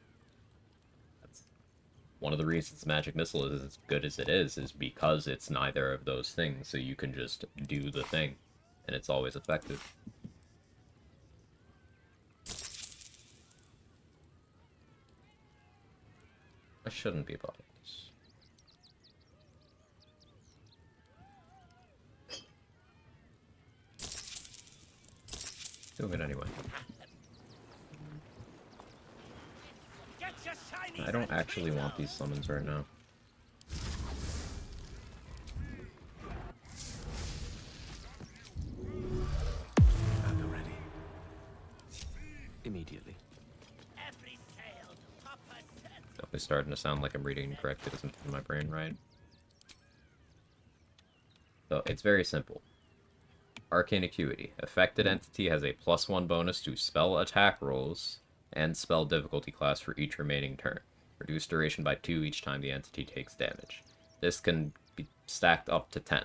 that's one of the reasons Magic Missile is as good as it is because it's neither of those things. So you can just do the thing, and it's always effective. I shouldn't be buying this. Doing it anyway. I don't actually want these summons right now. I'll go ready. Immediately. Definitely starting to sound like I'm reading incorrect. It isn't in my brain right. So it's very simple. Arcane Acuity. Affected entity has a +1 bonus to spell attack rolls and spell difficulty class for each remaining turn. Reduce duration by 2 each time the entity takes damage. This can be stacked up to 10.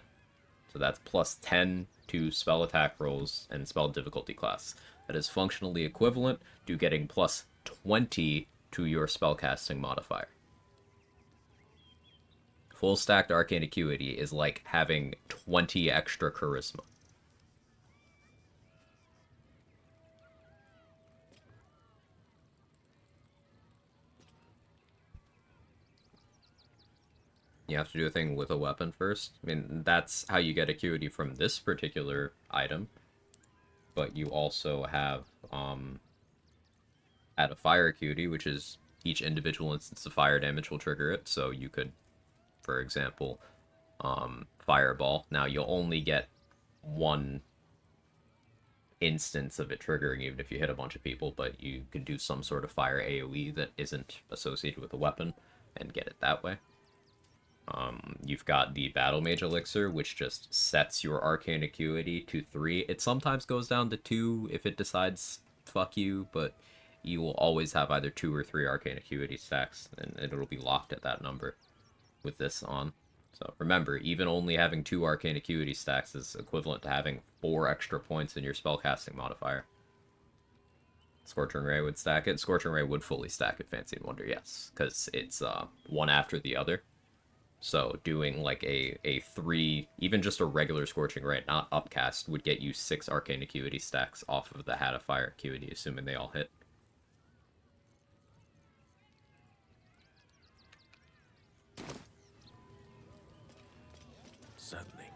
So that's +10 to spell attack rolls and spell difficulty class. That is functionally equivalent to getting +20 to your spellcasting modifier. Full stacked Arcane Acuity is like having 20 extra charisma. You have to do a thing with a weapon first. I mean, that's how you get Acuity from this particular item. But you also have, add a Fire Acuity, which is each individual instance of fire damage will trigger it. So you could, for example, Fireball. Now, you'll only get one instance of it triggering, even if you hit a bunch of people, but you could do some sort of fire AoE that isn't associated with a weapon and get it that way. You've got the Battle Mage Elixir, which just sets your Arcane Acuity to 3. It sometimes goes down to 2 if it decides fuck you, but you will always have either 2 or 3 Arcane Acuity stacks, and it'll be locked at that number with this on. So remember, even only having 2 Arcane Acuity stacks is equivalent to having 4 extra points in your spellcasting modifier. Scorching Ray would stack it. Scorching Ray would fully stack it, Fancy and Wonder, yes, because it's one after the other. So doing like a 3, even just a regular Scorching Ray, not upcast, would get you 6 Arcane Acuity stacks off of the Hat of Fire Acuity, assuming they all hit. Certainly.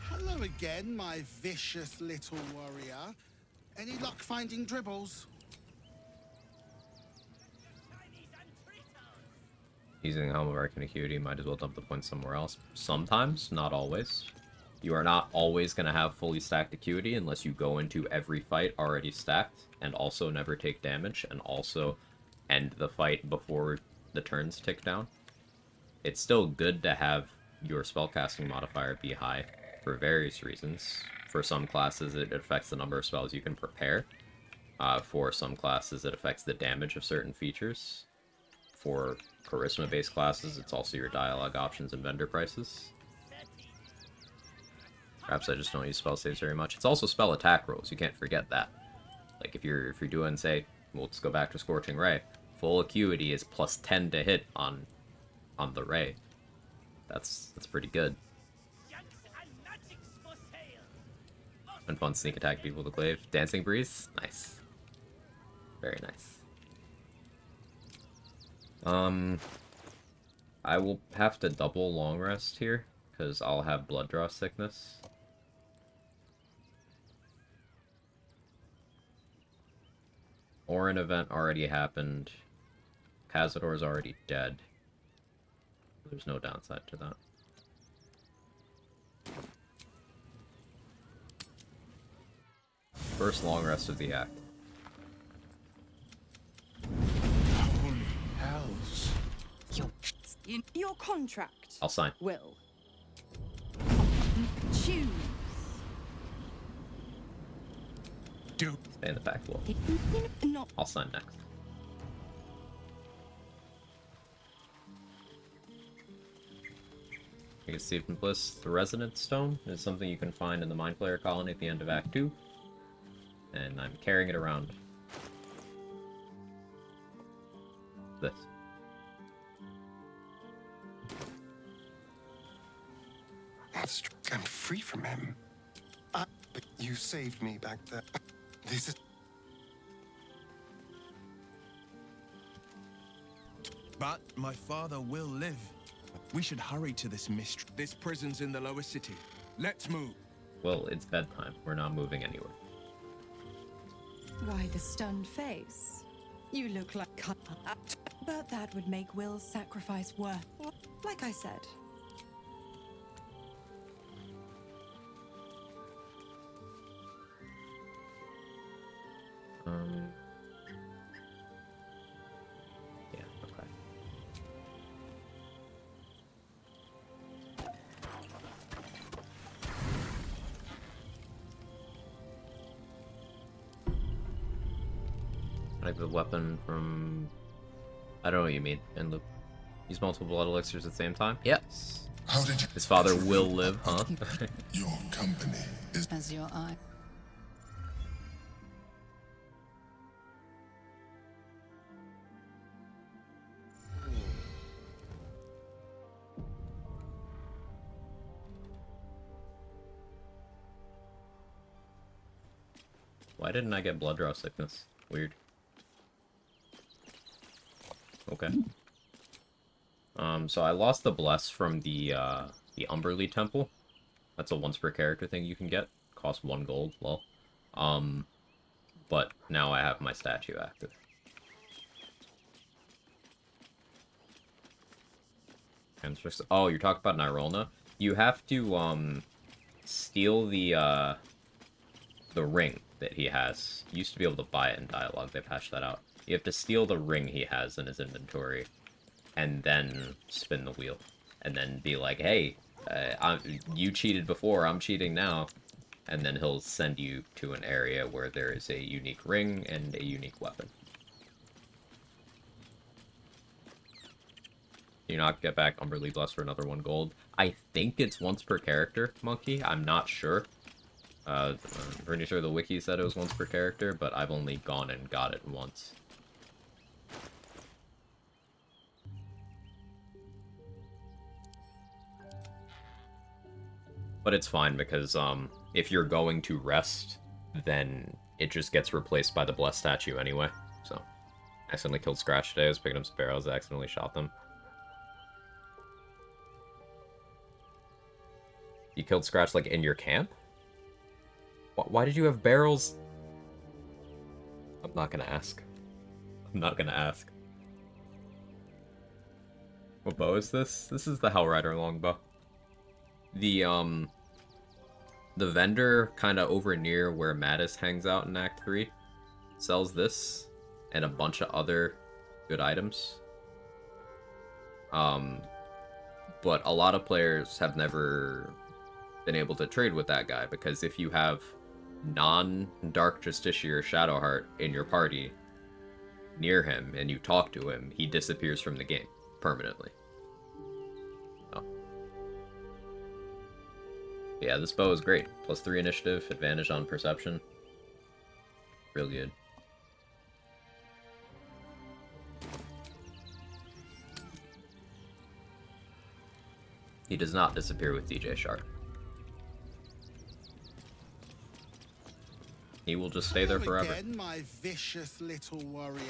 Hello again, my vicious little warrior. Any luck finding dribbles? Using Helm of Arcane Acuity, might as well dump the points somewhere else. Sometimes, not always. You are not always going to have fully stacked Acuity unless you go into every fight already stacked, and also never take damage, and also end the fight before the turns tick down. It's still good to have your spellcasting modifier be high for various reasons. For some classes, it affects the number of spells you can prepare. For some classes, it affects the damage of certain features. For charisma-based classes, it's also your dialogue options and vendor prices. Perhaps I just don't use spell saves very much. It's also spell attack rolls, you can't forget that. Like if you're doing, say, well, let's go back to Scorching Ray. Full Acuity is +10 to hit on the Ray. That's pretty good. And fun sneak attack people with the glaive. Dancing Breeze? Nice. Very nice. I will have to double long rest here, because I'll have blood draw sickness. Orin event already happened. Cazador's already dead. There's no downside to that. First long rest of the act. Holy hells. Your contract. I'll sign. Will. Choose. Do. Stay in the back wall. Not. I'll sign next. You can see from Bliss, the Resonance Stone is something you can find in the Mind Flayer colony at the end of Act 2. And I'm carrying it around. This. I'm free from him. But you saved me back there. This is... But my father will live. We should hurry to this mystery. This prison's in the lower city. Let's move. Well, it's bedtime. We're not moving anywhere. Why the stunned face? You look like... But that would make Will's sacrifice worth... Like I said. Yeah, okay. Like the weapon from... I don't know what you mean. And look, use multiple blood elixirs at the same time? Yes. How did you... His father will live, huh? Your company is... As your eye. Why didn't I get blood draw sickness? Weird. Okay. So I lost the bless from the Umberly Temple. That's a once per character thing you can get. Costs 1 gold, lol. But now I have my statue active. Oh, you're talking about Nirolna? You have to, steal the ring that he has. You used to be able to buy it in dialogue. They patched that out. You have to steal the ring he has in his inventory, and then spin the wheel, and then be like, "Hey, you cheated before. I'm cheating now," and then he'll send you to an area where there is a unique ring and a unique weapon. You not get back Umberly Bless for another 1 gold. I think it's once per character, Monkey. I'm not sure. I'm pretty sure the wiki said it was once per character, but I've only gone and got it once. But it's fine because if you're going to rest, then it just gets replaced by the blessed statue anyway. So, I accidentally killed Scratch today. I was picking up some barrels. I accidentally shot them. You killed Scratch like in your camp? Why did you have barrels? I'm not gonna ask. I'm not gonna ask. What bow is this? This is the Hellrider longbow. The vendor kind of over near where Mattis hangs out in Act 3 sells this and a bunch of other good items. But a lot of players have never been able to trade with that guy because if you have non-Dark Justicia or Shadowheart in your party near him and you talk to him, he disappears from the game permanently. Oh. Yeah, this bow is great. +3 initiative, advantage on perception. Real good. He does not disappear with DJ Shark. He will just stay there forever. Again, my vicious little warrior.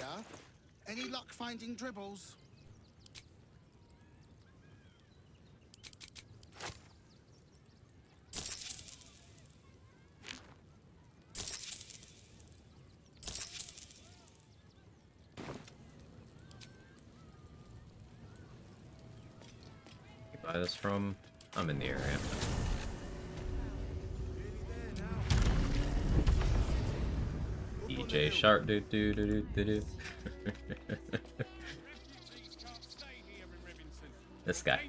Any luck finding dribbles? You buy this from? I'm in the area. DJ Shark do do do do do do. This guy.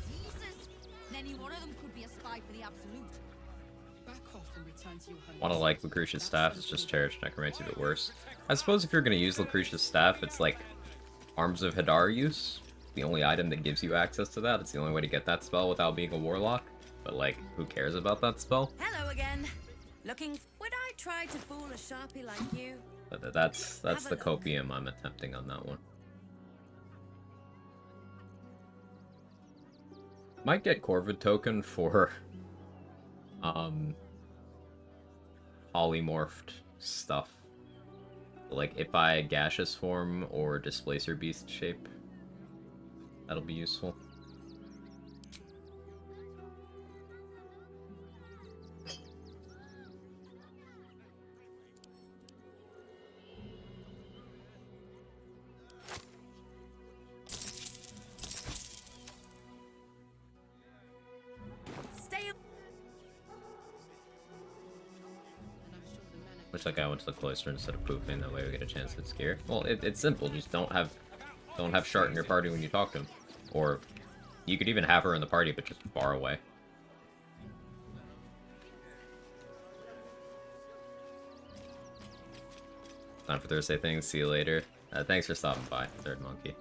Jesus! Any one of them could be a spy for the Absolute. Back off and return to your home. Wanna like Lucretia's staff? It's just cherished necromancy, but worse. I suppose if you're gonna use Lucretia's staff, it's like Arms of Hadar use. The only item that gives you access to that. It's the only way to get that spell without being a warlock. But like, who cares about that spell? Hello again. Looking. Would I try to fool a sharpie like you? But that's the copium I'm attempting on that one. Might get Corvid token for polymorphed stuff. Like if I gaseous form or displacer beast shape, that'll be useful. Wish that guy went to the cloister instead of poofing, that way we get a chance to scare. Well, it's simple, just don't have Shart in your party when you talk to him. Or you could even have her in the party, but just far away. Time for Thursday things, see you later. Thanks for stopping by, Third Monkey.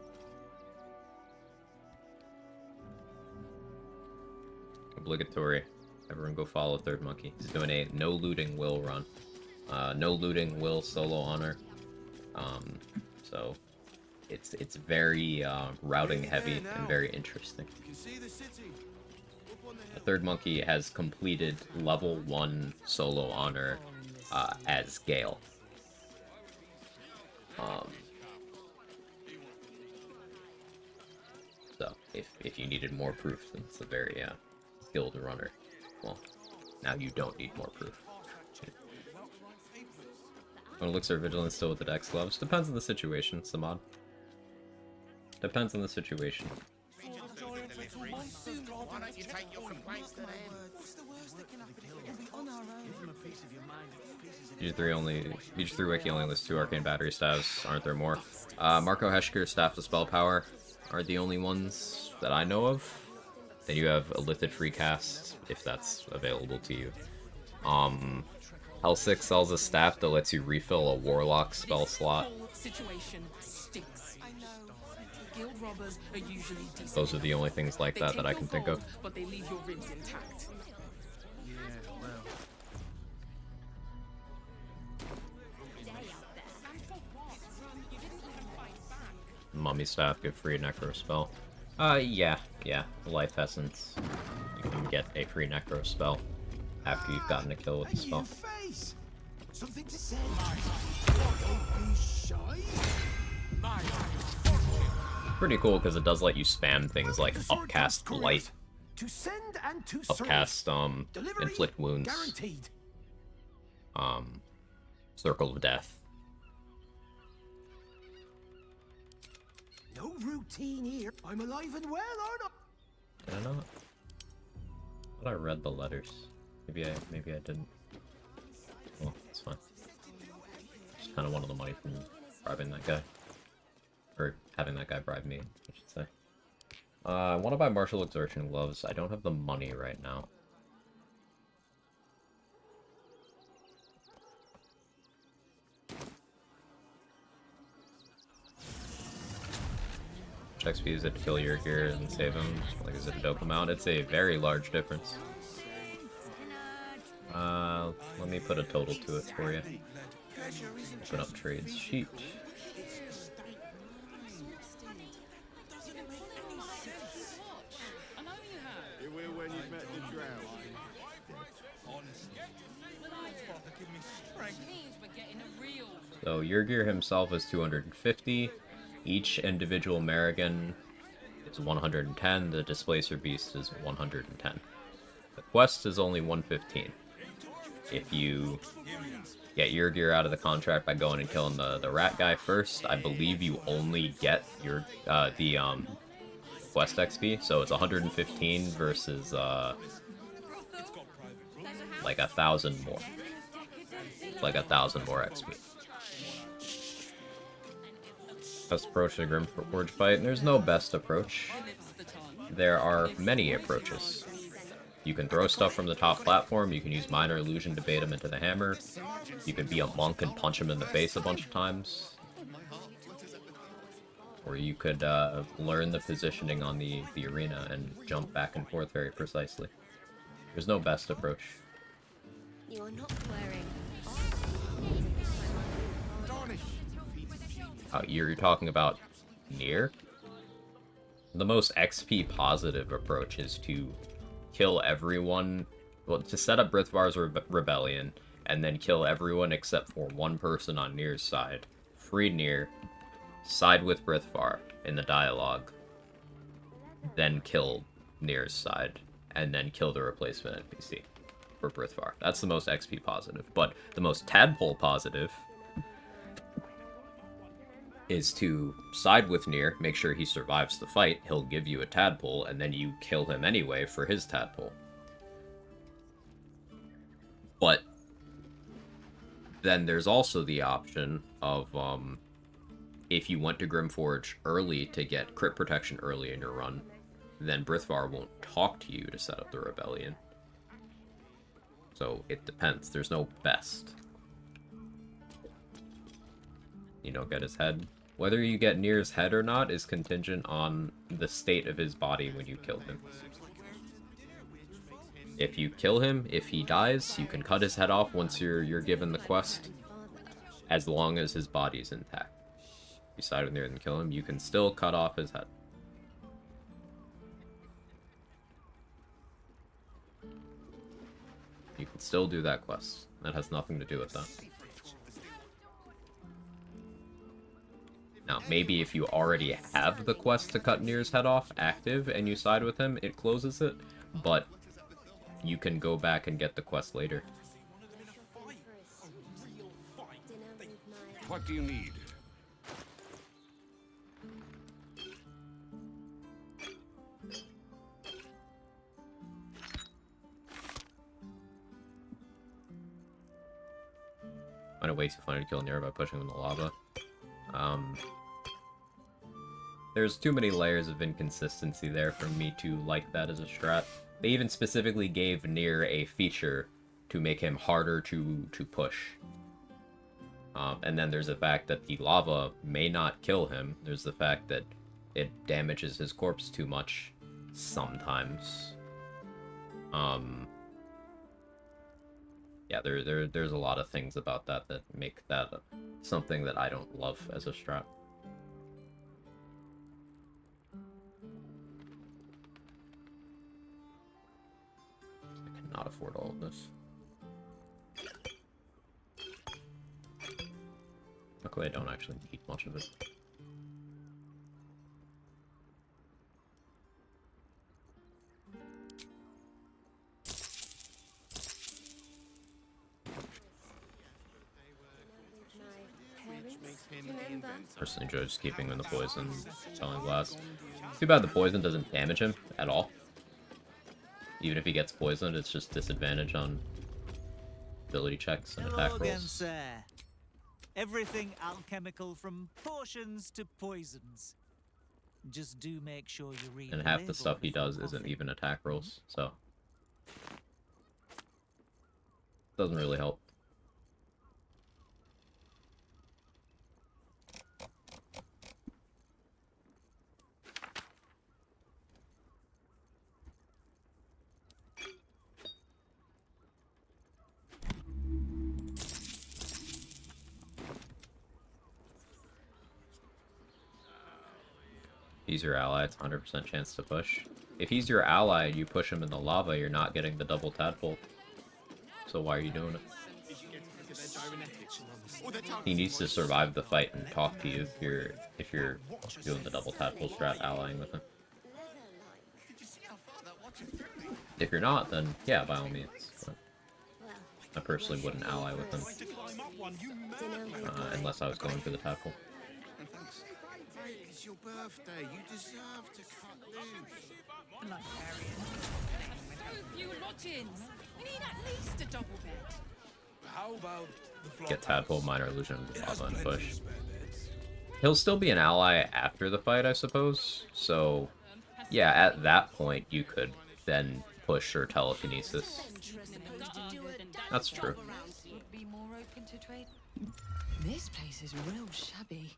Obligatory. Everyone go follow Third Monkey. He's doing a no looting will run. No looting will solo honor. So it's very routing heavy and very interesting. The Third Monkey has completed level 1 solo honor as Gale. So if you needed more proof, then it's a very skilled runner. Well, now you don't need more proof. Elixir Vigilance still with the Dex gloves? Depends on the situation, Samad. Depends on the situation. VG3 Wiki only lists 2 Arcane Battery staves, aren't there more? Marco Heschker's Staff of Spell Power are the only ones that I know of. Then you have a Lithid Free Cast, if that's available to you. L6 sells a staff that lets you refill a Warlock spell slot. Those are the only things like that I can think of. But they leave your ribs intact. Mummy staff give free necro spell. Yeah. Life essence. You can get a free necro spell after you've gotten a kill with the spell. Something to say. Pretty cool because it does let you spam things like upcast blight, upcast inflict wounds, circle of death. No routine here. I'm alive and well, aren't I? Did I not? I thought I read the letters. Maybe I didn't. Well, it's fine. Just kind of wanted the money from bribing that guy. Or having that guy bribe me, I should say. I want to buy Martial Exertion Gloves. I don't have the money right now. XP is it to kill your gear and save him? Like, is it a dope amount? It's a very large difference. Let me put a total to it for you. Open up trades sheet. So your gear himself is 250. Each individual Merrigan is 110. The Displacer Beast is 110. The quest is only 115. If you get your gear out of the contract by going and killing the rat guy first, I believe you only get your the quest XP. So it's 115 versus like 1,000 more. Like 1,000 more XP. Best approach to a Grimforge fight, and there's no best approach. There are many approaches. You can throw stuff from the top platform, you can use Minor Illusion to bait him into the hammer, you can be a monk and punch him in the face a bunch of times, or you could learn the positioning on the arena and jump back and forth very precisely. There's no best approach. You are not wearing. You're talking about Nier? The most XP positive approach is to kill everyone, well, to set up Brithvar's rebellion, and then kill everyone except for one person on Nier's side. Free Nier, side with Brithvar in the dialogue, then kill Nier's side, and then kill the replacement NPC for Brithvar. That's the most XP positive. But the most tadpole positive is to side with Nier, make sure he survives the fight, he'll give you a tadpole, and then you kill him anyway for his tadpole. But then there's also the option of, if you went to Grimforge early to get crit protection early in your run, then Brithvar won't talk to you to set up the rebellion. So it depends. There's no best. You don't get his head. Whether you get Nier's head or not is contingent on the state of his body when you kill him. If you kill him, if he dies, you can cut his head off once you're given the quest, as long as his body is intact. If you side with Nier and kill him, you can still cut off his head. You can still do that quest. That has nothing to do with that. Now, maybe if you already have the quest to cut Nier's head off active and you side with him, it closes it, but you can go back and get the quest later. What do you need? Find a way too funny to kill Nier by pushing him in the lava. There's too many layers of inconsistency there for me to like that as a strat. They even specifically gave Nier a feature to make him harder to push. And then there's the fact that the lava may not kill him. There's the fact that it damages his corpse too much sometimes. Yeah, there's a lot of things about that that make that something that I don't love as a strat. I cannot afford all of this. Luckily, I don't actually need much of it. Personally enjoy just keeping him in the poison, selling glass. Too bad the poison doesn't damage him at all. Even if he gets poisoned, it's just disadvantage on ability checks and attack Hello again, rolls. sir. Everything alchemical from potions to poisons. Just do make sure you read. And half the stuff he does isn't even attack rolls, so doesn't really help. He's your ally, it's 100% chance to push. If he's your ally and you push him in the lava, you're not getting the double tadpole. So why are you doing it? He needs to survive the fight and talk to you if you're doing the double tadpole strat allying with him. If you're not, then yeah, by all means. But I personally wouldn't ally with him unless I was going for the tadpole. It's your birthday. You deserve to cut loose. So few lodgings. You need at least a double bed. How about the floor? Get tadpole, minor illusion, lava, and push. He'll still be an ally after the fight, I suppose. So, yeah, at that point, you could then push or telekinesis. That's true. This place is real shabby.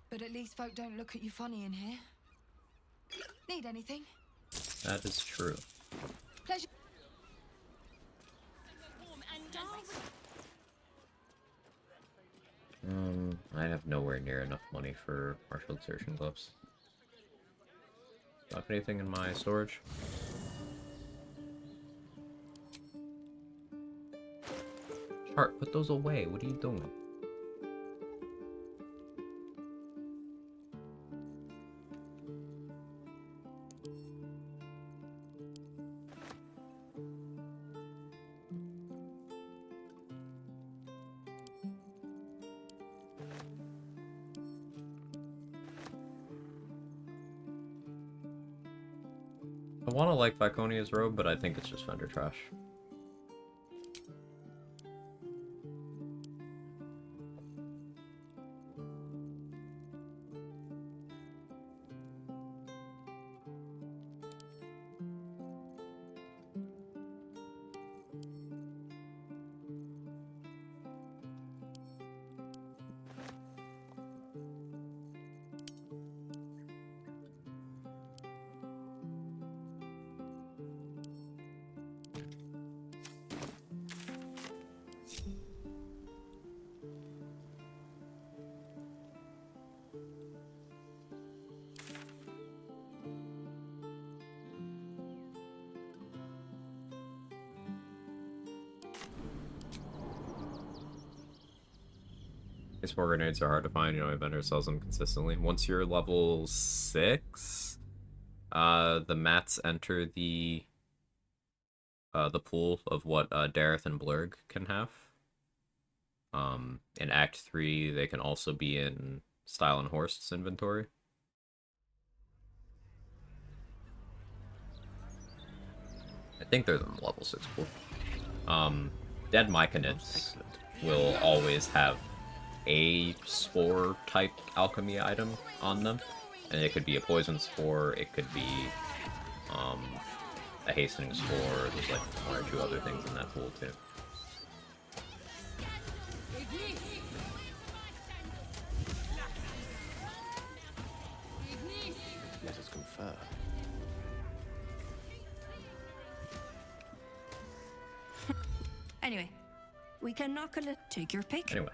But at least folk don't look at you funny in here. Need anything? That is true. Pleasure. I have nowhere near enough money for martial insertion gloves. Do I have anything in my storage? Chart, put those away. What are you doing? I want to like Viconia's robe, but I think it's just vendor trash. Spore grenades are hard to find, you know, a vendor sells them consistently. Once you're level 6, the mats enter the pool of what Dareth and Blurg can have. In Act 3, they can also be in Style and Horst's inventory. I think they're the level 6 pool. Dead Myconids will always have a spore type alchemy item on them, and it could be a poison spore, it could be a hastening spore. There's like 1 or 2 other things in that pool too. Let us confer. Anyway, we can knock a little. Take your pick. Anyway.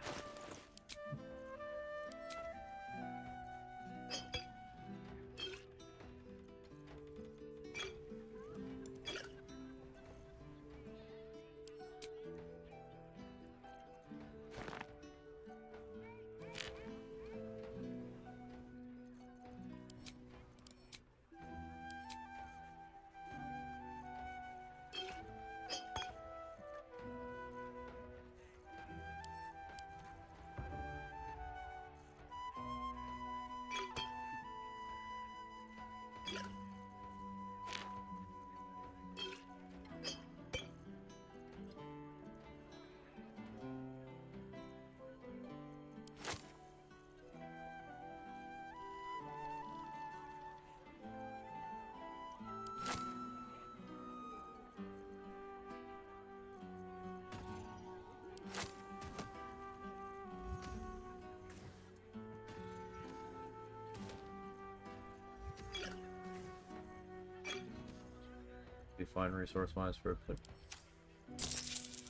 Be fine resource-wise for it, but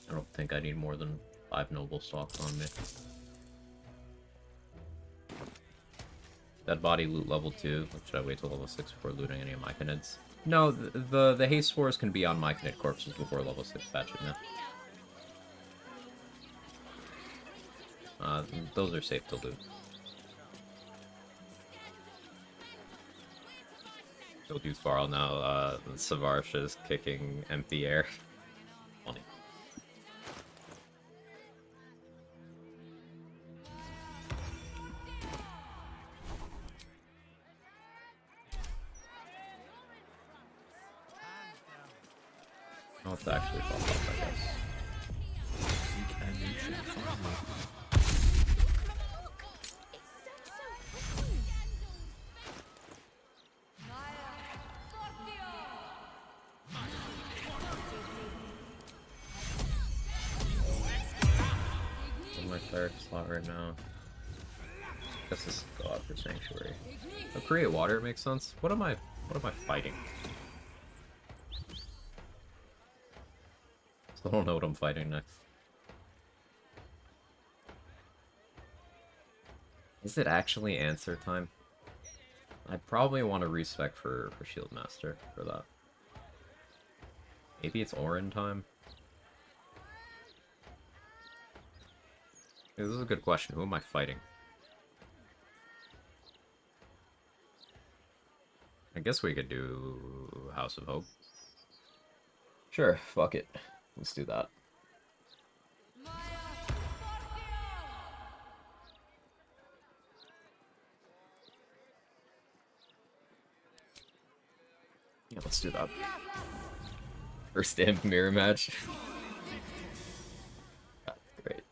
I don't think I need more than 5 noble stalks on me. Dead body loot level 2. Should I wait till level 6 before looting any of Myconids? No, the haste spores can be on Myconid corpses before level 6 patching now. Those are safe to loot. Go do Farl now. Savarsha is kicking empty air. Funny. I'll have to actually fall off, I guess. cleric slot right now. Guess this go out for sanctuary. Oh, create water makes sense. What am I fighting? Still don't know what I'm fighting next. Is it actually answer time? I probably want to respec for Shield Master for that. Maybe it's Orin time? This is a good question. Who am I fighting? I guess we could do House of Hope. Sure, fuck it. Let's do that. Yeah, let's do that. First damn mirror match. Great.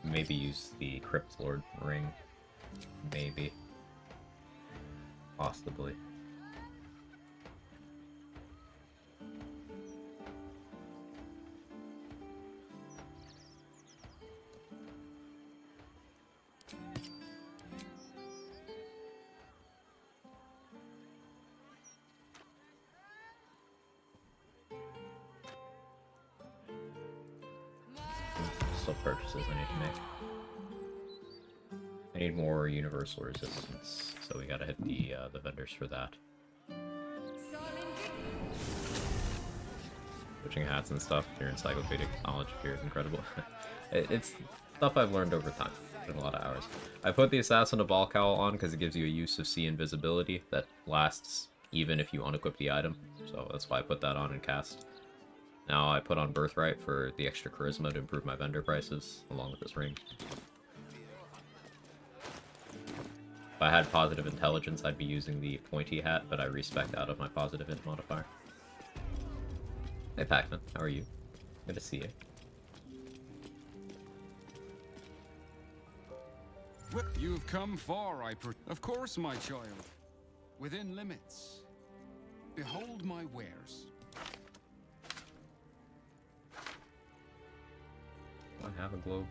Maybe use the Crypt Lord ring. Maybe. Possibly. Still purchases I need to make. I need more universal resistance, so we gotta hit the vendors for that. Switching hats and stuff, your encyclopedic knowledge here is incredible. It's stuff I've learned over time, in a lot of hours. I put the Assassin of Ball Cowl on because it gives you a use of sea invisibility that lasts even if you unequip the item, so that's why I put that on and cast. Now I put on Birthright for the extra charisma to improve my vendor prices, along with this ring. If I had positive intelligence, I'd be using the pointy hat, but I respect out of my positive int modifier. Hey Pac-Man, how are you? Good to see you. You've come far, of course, my child. Within limits. Behold my wares. Do I have a globe?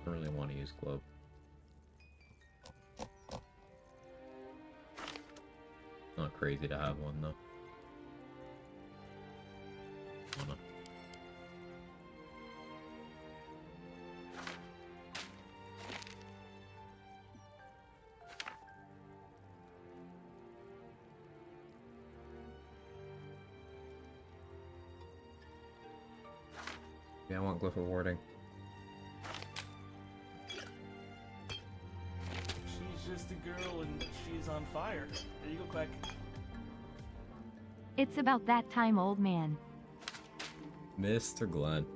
I don't really want to use globe. Not crazy to have one though. Wanna. Yeah, I want glyph rewarding. She's just a girl and she's on fire. There you go, Quag. It's about that time, old man. Mr. Glenn.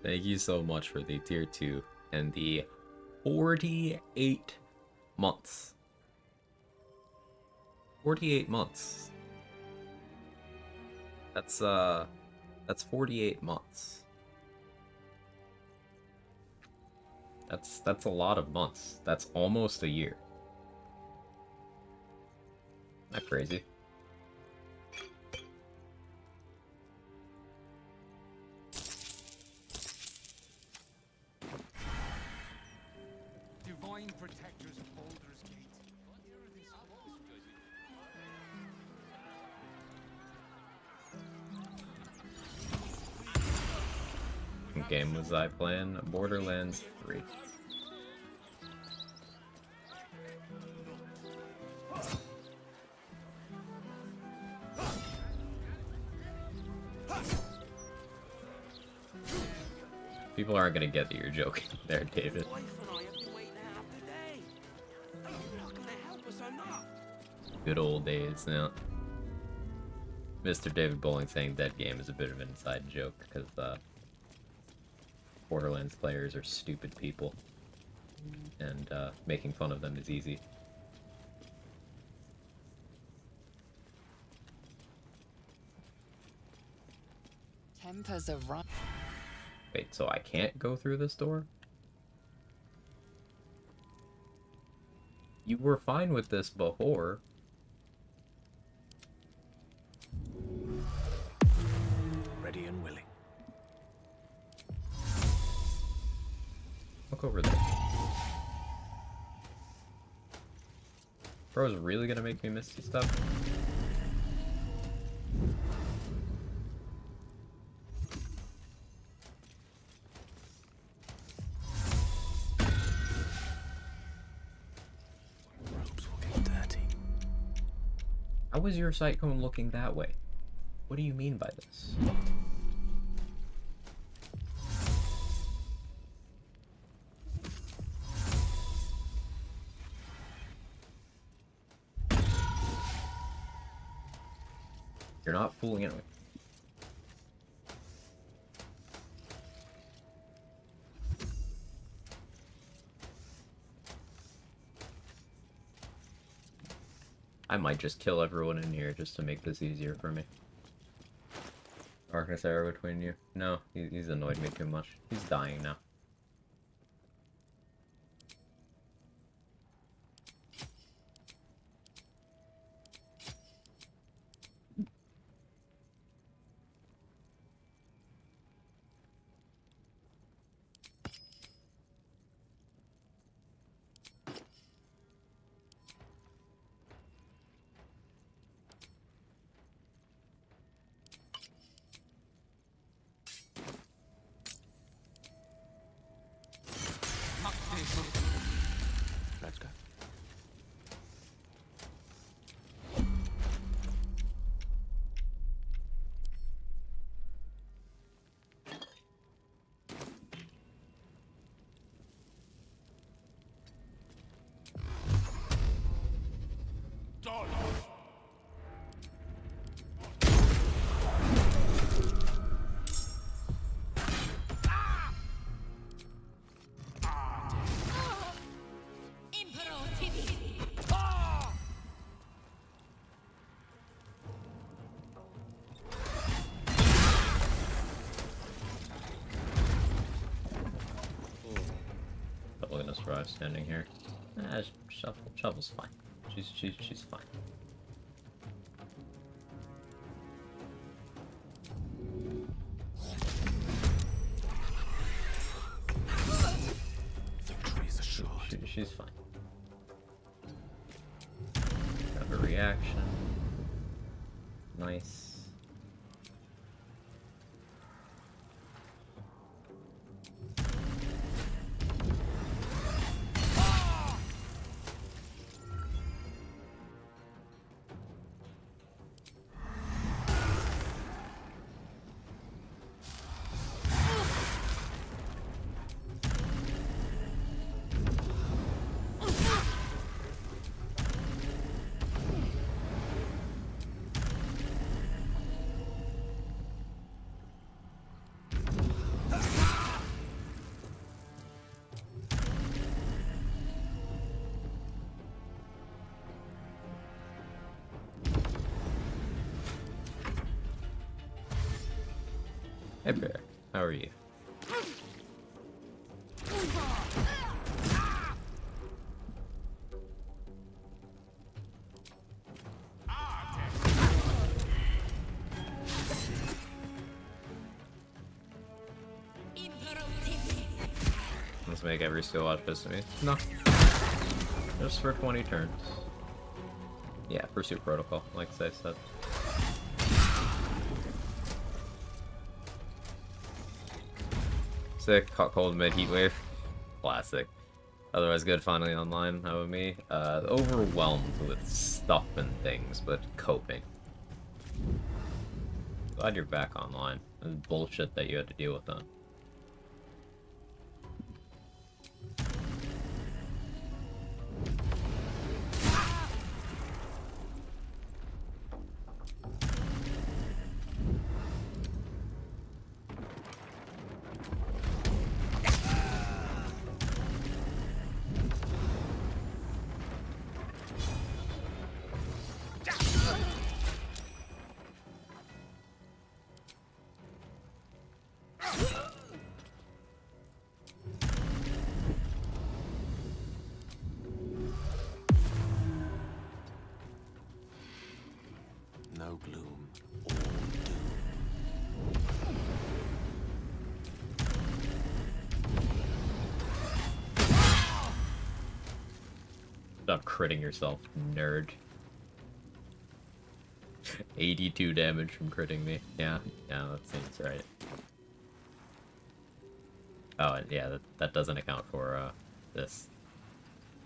Thank you so much for the tier 2 and the 48 months. 48 months. That's 48 months. That's a lot of months. That's almost a year. Isn't that crazy? Divine protectors of Baldur's Gate. What game was I playing? Borderlands 3. People aren't gonna get that you're joking there, David. Good old days now. Mr. David Bowling saying dead game is a bit of an inside joke, because Borderlands players are stupid people, and making fun of them is easy. Tempers are right. Wait, so I can't go through this door? You were fine with this before. Ready and willing. Look over there. Bro's really gonna make me miss some stuff? How was your sight cone looking that way? What do you mean by this? You're not fooling anyone. I might just kill everyone in here just to make this easier for me. Darkness arrow between you. No, he's annoyed me too much. He's dying now. Let's go. Probably gonna survive standing here. Shovel's fine. She's fine. Victory's assured. She's fine. Have a reaction. Nice. Hey Bear, how are you? Let's make every skill watch piss to me. No. Just for 20 turns. Yeah, Pursuit Protocol, like I said. Sick, hot, cold, mid, heat wave. Classic. Otherwise good, finally online. How about me? Overwhelmed with stuff and things, but coping. Glad you're back online. This bullshit that you had to deal with then. no gloom. Stop critting yourself, nerd. 82 damage from critting me. Yeah, that seems right. Oh, and yeah, that doesn't account for this.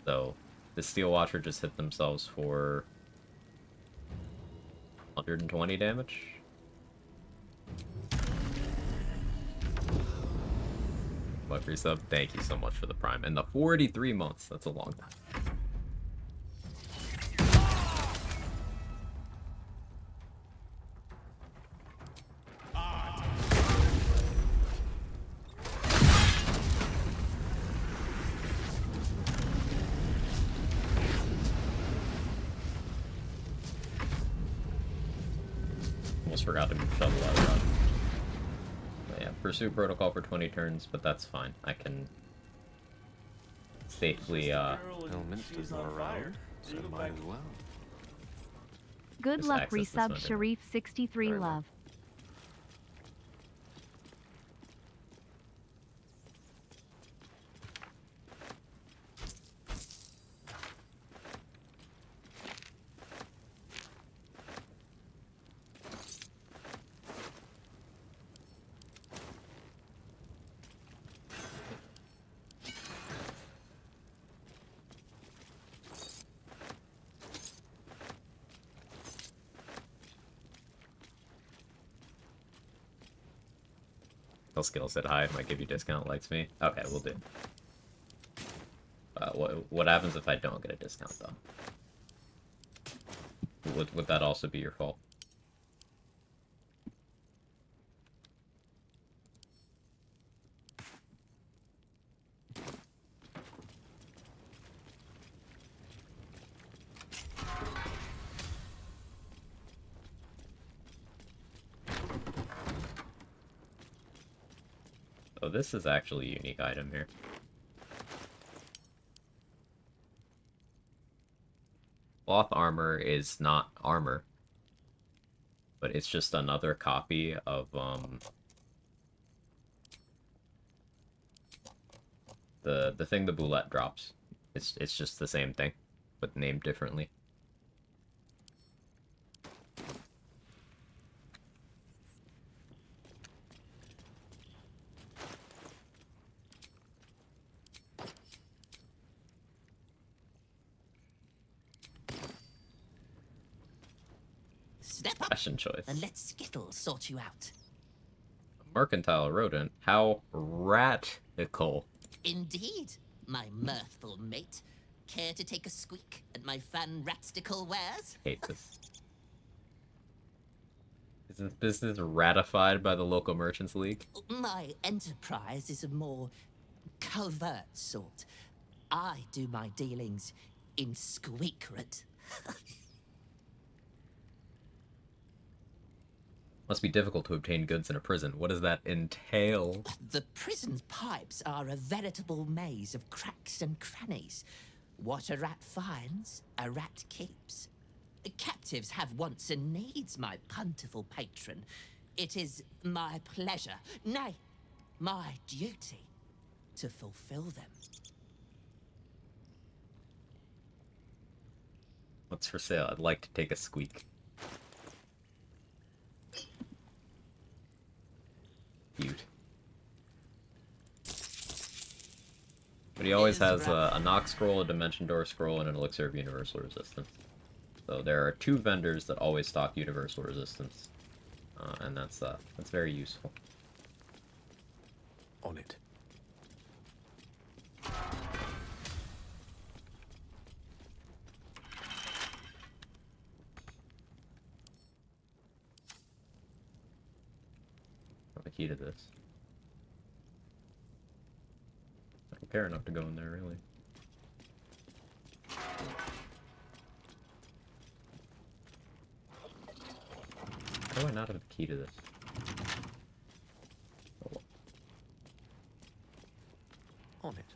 So, the Steel Watcher just hit themselves for 120 damage. What for sub? Thank you so much for the prime. And the 43 months, that's a long time. Almost forgot to move Shovel out of run. But yeah, pursue protocol for 20 turns, but that's fine. I can safely Elminster's not around, so might as well. Good Just luck, access this resub vendor. Sharif 63 love. Skill set high might give you discount, likes me. Okay, we'll do. What happens if I don't get a discount though? Would that also be your fault? Oh, this is actually a unique item here. Cloth armor is not armor, but it's just another copy of the thing the Boulette drops. It's just the same thing, but named differently. Step up Fashion choice. and let Skittles sort you out. Mercantile rodent. How radical. Indeed, my mirthful mate. Care to take a squeak at my fan ratstical wares? Hate this. Is this business ratified by the local merchants league? My enterprise is a more covert sort. I do my dealings in squeakret. Must be difficult to obtain goods in a prison. What does that entail? The prison's pipes are a veritable maze of cracks and crannies. What a rat finds, a rat keeps. Captives have wants and needs, my plentiful patron. It is my pleasure, nay, my duty, to fulfill them. What's for sale? I'd like to take a squeak. Cute. But he always has a knock scroll, a dimension door scroll, and an elixir of universal resistance. So there are 2 vendors that always stock universal resistance, and that's very useful. On it. Not the key to this. I don't care enough to go in there, really. How do I not have the key to this? Oh. On it.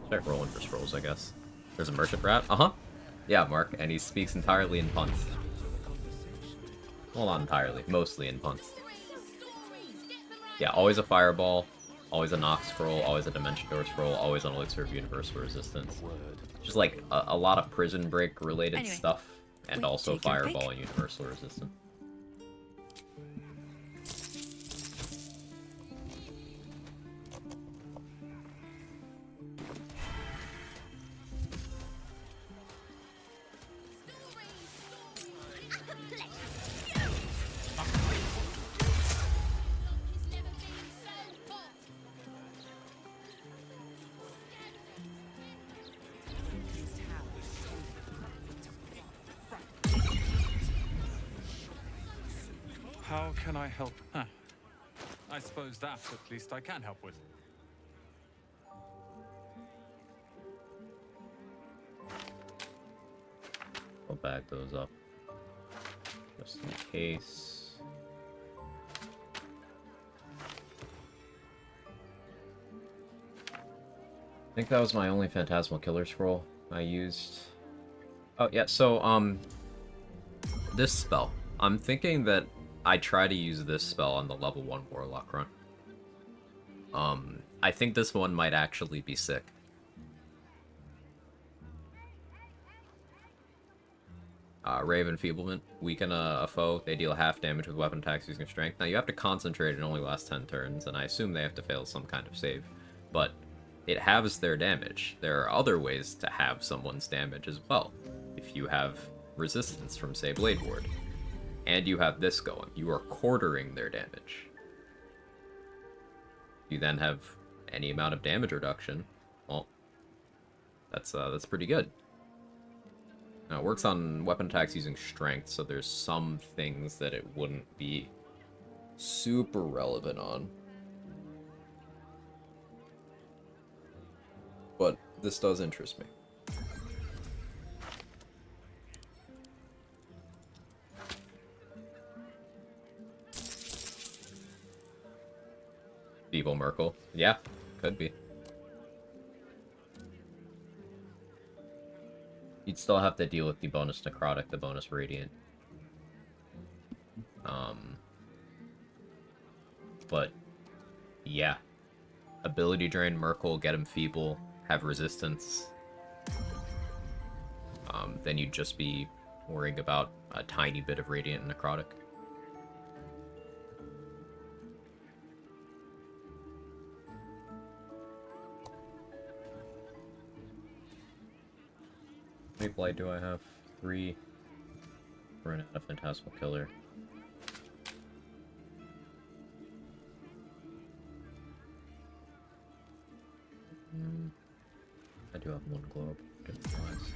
Start rolling for scrolls, I guess. There's a merchant rat. Uh-huh. Yeah, Mark, and he speaks entirely in puns. Well, not entirely. Mostly in puns. Yeah, always a fireball, always a knock scroll, always a dimension door scroll, always an elixir of universal resistance. Just like a lot of prison break related stuff, and also fireball and universal resistance. How can I help? Huh. I suppose that at least I can help with. I'll bag those up. Just in case. I think that was my only Phantasmal Killer Scroll I used. Oh, yeah, so, this spell. I'm thinking that I try to use this spell on the level 1 Warlock run. I think this one might actually be sick. Rave Enfeeblement. Weaken a foe. They deal half damage with weapon attacks using strength. Now, you have to concentrate. It only lasts 10 turns, and I assume they have to fail some kind of save. But it halves their damage. There are other ways to halve someone's damage as well. If you have resistance from, say, Blade Ward. And you have this going. You are quartering their damage. You then have any amount of damage reduction. Well, that's pretty good. Now, it works on weapon attacks using strength, so there's some things that it wouldn't be super relevant on. But this does interest me. Feeble Merkle. Yeah, could be. You'd still have to deal with the bonus Necrotic, the bonus Radiant. But, yeah. Ability Drain Merkle, get him Feeble, have Resistance. Then you'd just be worrying about a tiny bit of Radiant and Necrotic. How many Blight do I have? 3. Run out of Phantasmal Killer. I do have 1 globe. Didn't realize.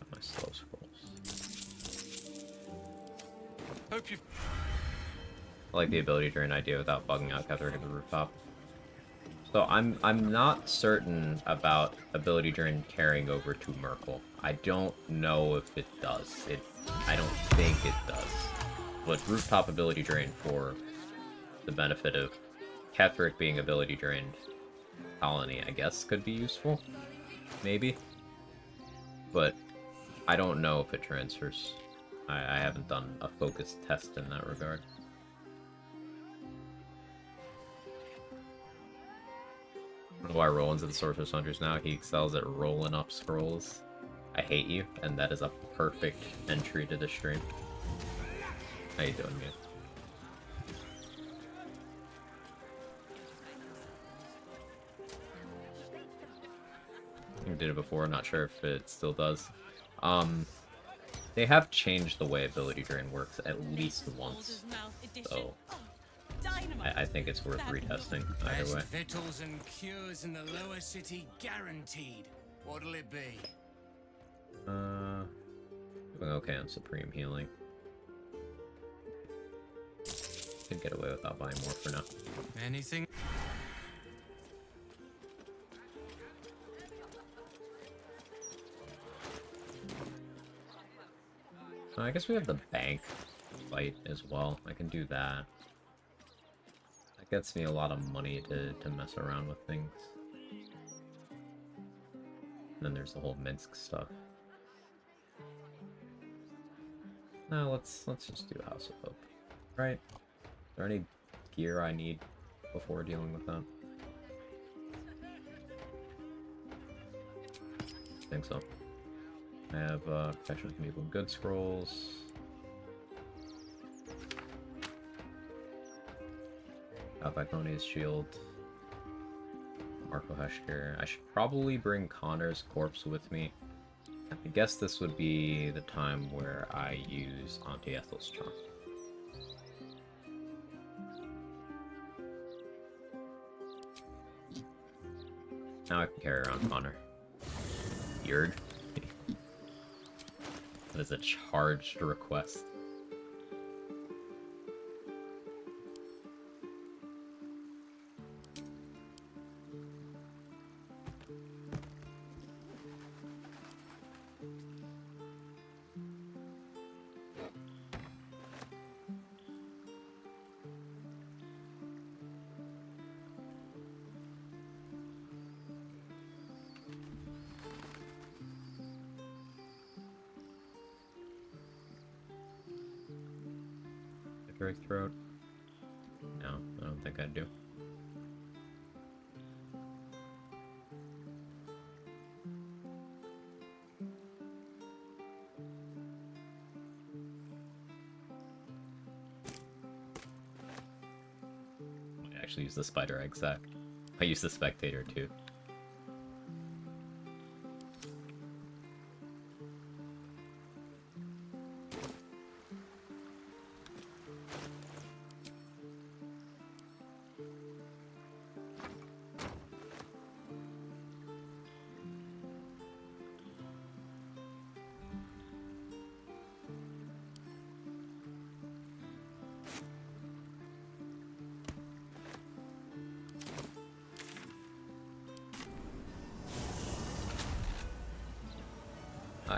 Got my slow scrolls. Hope you. I like the ability drain idea without bugging out Catherine at the rooftop. So I'm not certain about ability drain carrying over to Merkle. I don't know if it does. I don't think it does. But rooftop ability drain for the benefit of Ketheric being ability drained colony, I guess, could be useful. Maybe. But I don't know if it transfers. I haven't done a focused test in that regard. I don't know why Roland's at the Sorceress Hunters now. He excels at rolling up scrolls. I hate you, and that is a perfect entry to the stream. How you doing, man? I think I did it before, not sure if it still does. They have changed the way ability drain works at least once, so I think it's worth retesting either way. Victuals and cures in the lower city guaranteed. What'll it be? Doing okay on Supreme Healing. Can get away without buying more for now. Anything? I guess we have the bank fight as well. I can do that. Gets me a lot of money to mess around with things. And then there's the whole Minsk stuff. No, let's just do House of Hope. Right? Is there any gear I need before dealing with that? I think so. I have Protection from Evil and Good scrolls. Alpaconi's shield. Marco Heschker. I should probably bring Connor's corpse with me. I guess this would be the time where I use Auntie Ethel's charm. Now I can carry around Connor. Weird. That is a charged request. Drake throat? No, I don't think I do. I actually use the spider egg sack. I use the spectator too.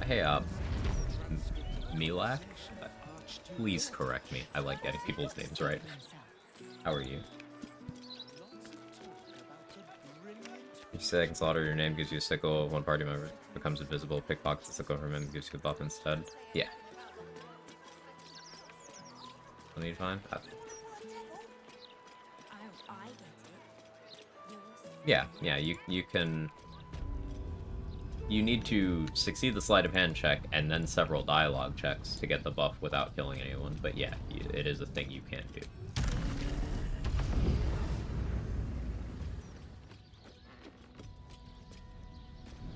Hey, Milak? Please correct me. I like getting people's names right. How are you? Each second slaughter your name gives you a sickle. One party member becomes invisible. Pickpockets the sickle from him and gives you a buff instead. Yeah. I need to find? Yeah, you can... You need to succeed the sleight of hand check and then several dialogue checks to get the buff without killing anyone. But yeah, it is a thing you can do.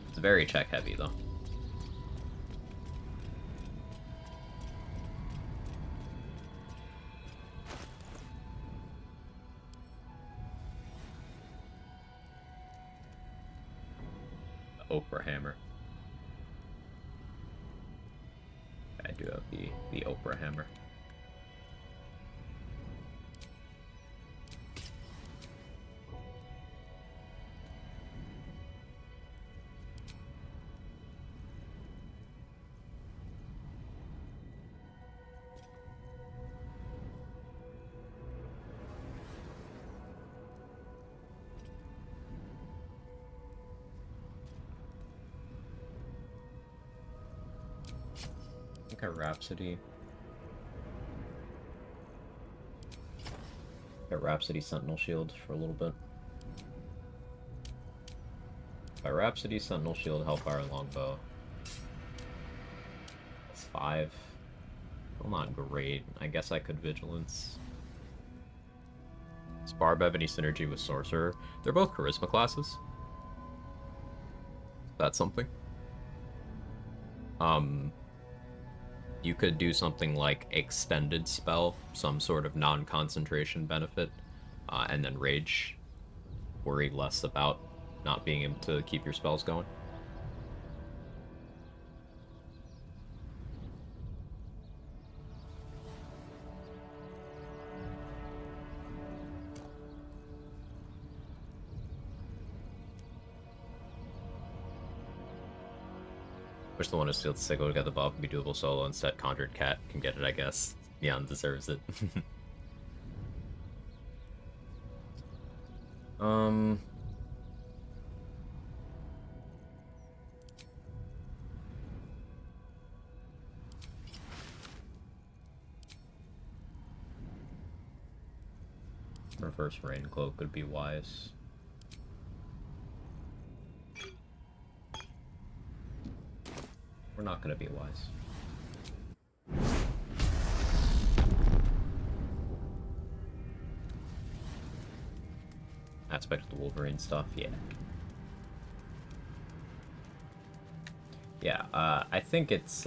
It's very check heavy though. Oprah hammer. I do have the Oprah hammer. Rhapsody. Got Rhapsody Sentinel Shield for a little bit. By Rhapsody Sentinel Shield, Hellfire Longbow. It's 5. Well, not great. I guess I could Vigilance. Does Barb have any synergy with Sorcerer? They're both Charisma classes. That's something. You could do something like Extended Spell, some sort of non-concentration benefit, and then Rage. Worry less about not being able to keep your spells going. Wish the one who steals the sickle to get the buff and be doable solo. Instead, Conjured Cat can get it, I guess. Neon deserves it. Um... Reverse Rain Cloak could be wise. We're not gonna be wise. Aspect of the Wolverine stuff, yeah. Yeah, I think it's,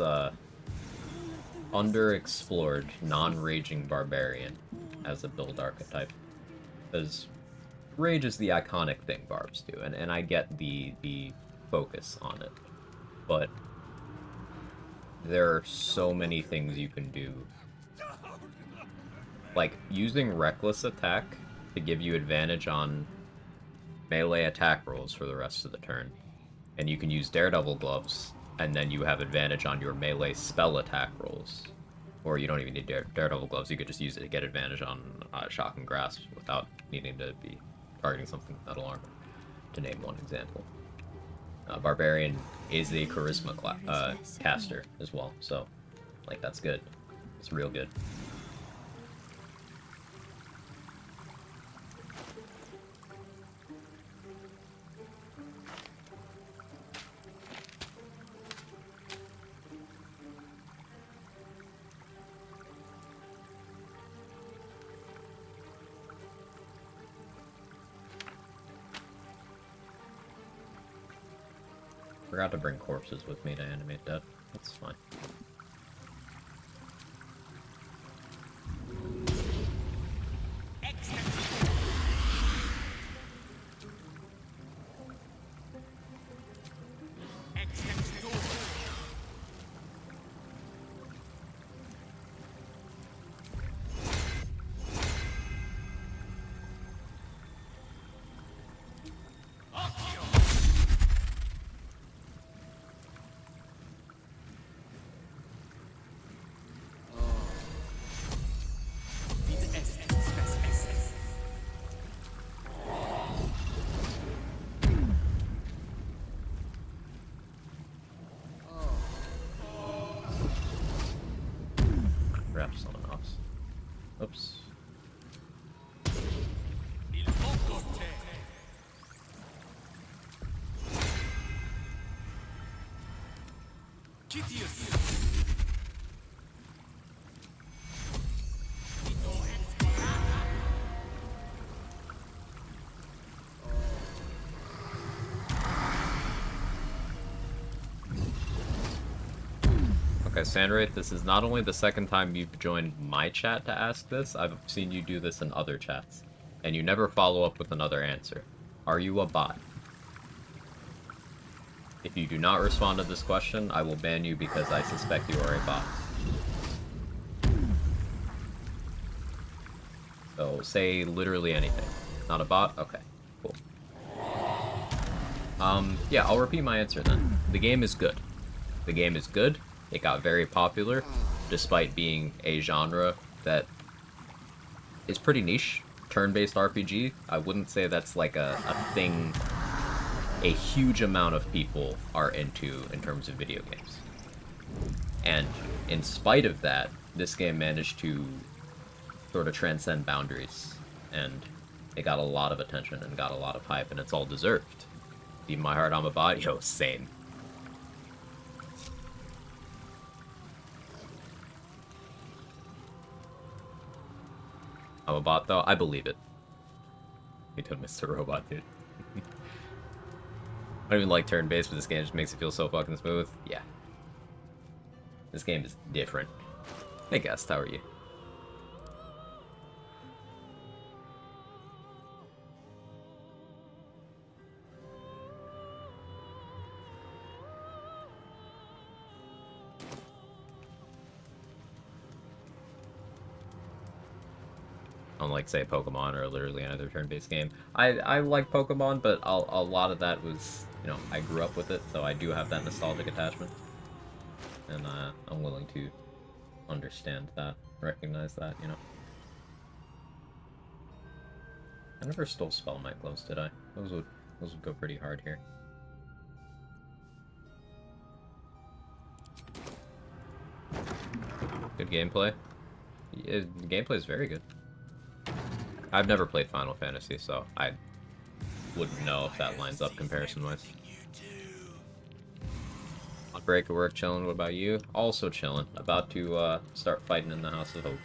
underexplored, non-raging Barbarian as a build archetype. Because Rage is the iconic thing Barbs do, and I get the focus on it. But there are so many things you can do. Like, using Reckless Attack to give you advantage on melee attack rolls for the rest of the turn. And you can use Daredevil Gloves, and then you have advantage on your melee spell attack rolls. Or you don't even need Daredevil Gloves, you could just use it to get advantage on Shock and Grasp without needing to be targeting something with Metal Armor, to name one example. Barbarian is a Charisma caster as well, so, like, that's good. It's real good. Forgot to bring corpses with me to animate that. That's fine. Perhaps someone else. Oops. Okay, Sandwraith, this is not only the second time you've joined my chat to ask this, I've seen you do this in other chats. And you never follow up with another answer. Are you a bot? If you do not respond to this question, I will ban you because I suspect you are a bot. So, say literally anything. Not a bot? Okay, cool. Yeah, I'll repeat my answer then. The game is good. The game is good. It got very popular, despite being a genre that is pretty niche. Turn-based RPG, I wouldn't say that's like a thing a huge amount of people are into in terms of video games. And in spite of that, this game managed to sort of transcend boundaries, and it got a lot of attention and got a lot of hype, and it's all deserved. Even my heart, I'm a bot. Yo, same. I'm a bot, though? I believe it. You told Mr. Robot, dude. I don't even like turn-based, but this game just makes it feel so fucking smooth. Yeah. This game is different. Hey, guest, how are you? Unlike, say, Pokemon or literally another turn-based game. I like Pokemon, but a lot of that was, you know, I grew up with it, so I do have that nostalgic attachment. And I'm willing to understand that, recognize that, you know. I never stole spell might gloves, did I? Those would go pretty hard here. Good gameplay. Yeah, the gameplay is very good. I've never played Final Fantasy, so I wouldn't know if that lines up comparison-wise. On break at work, chilling. What about you? Also chilling. About to start fighting in the House of Hope.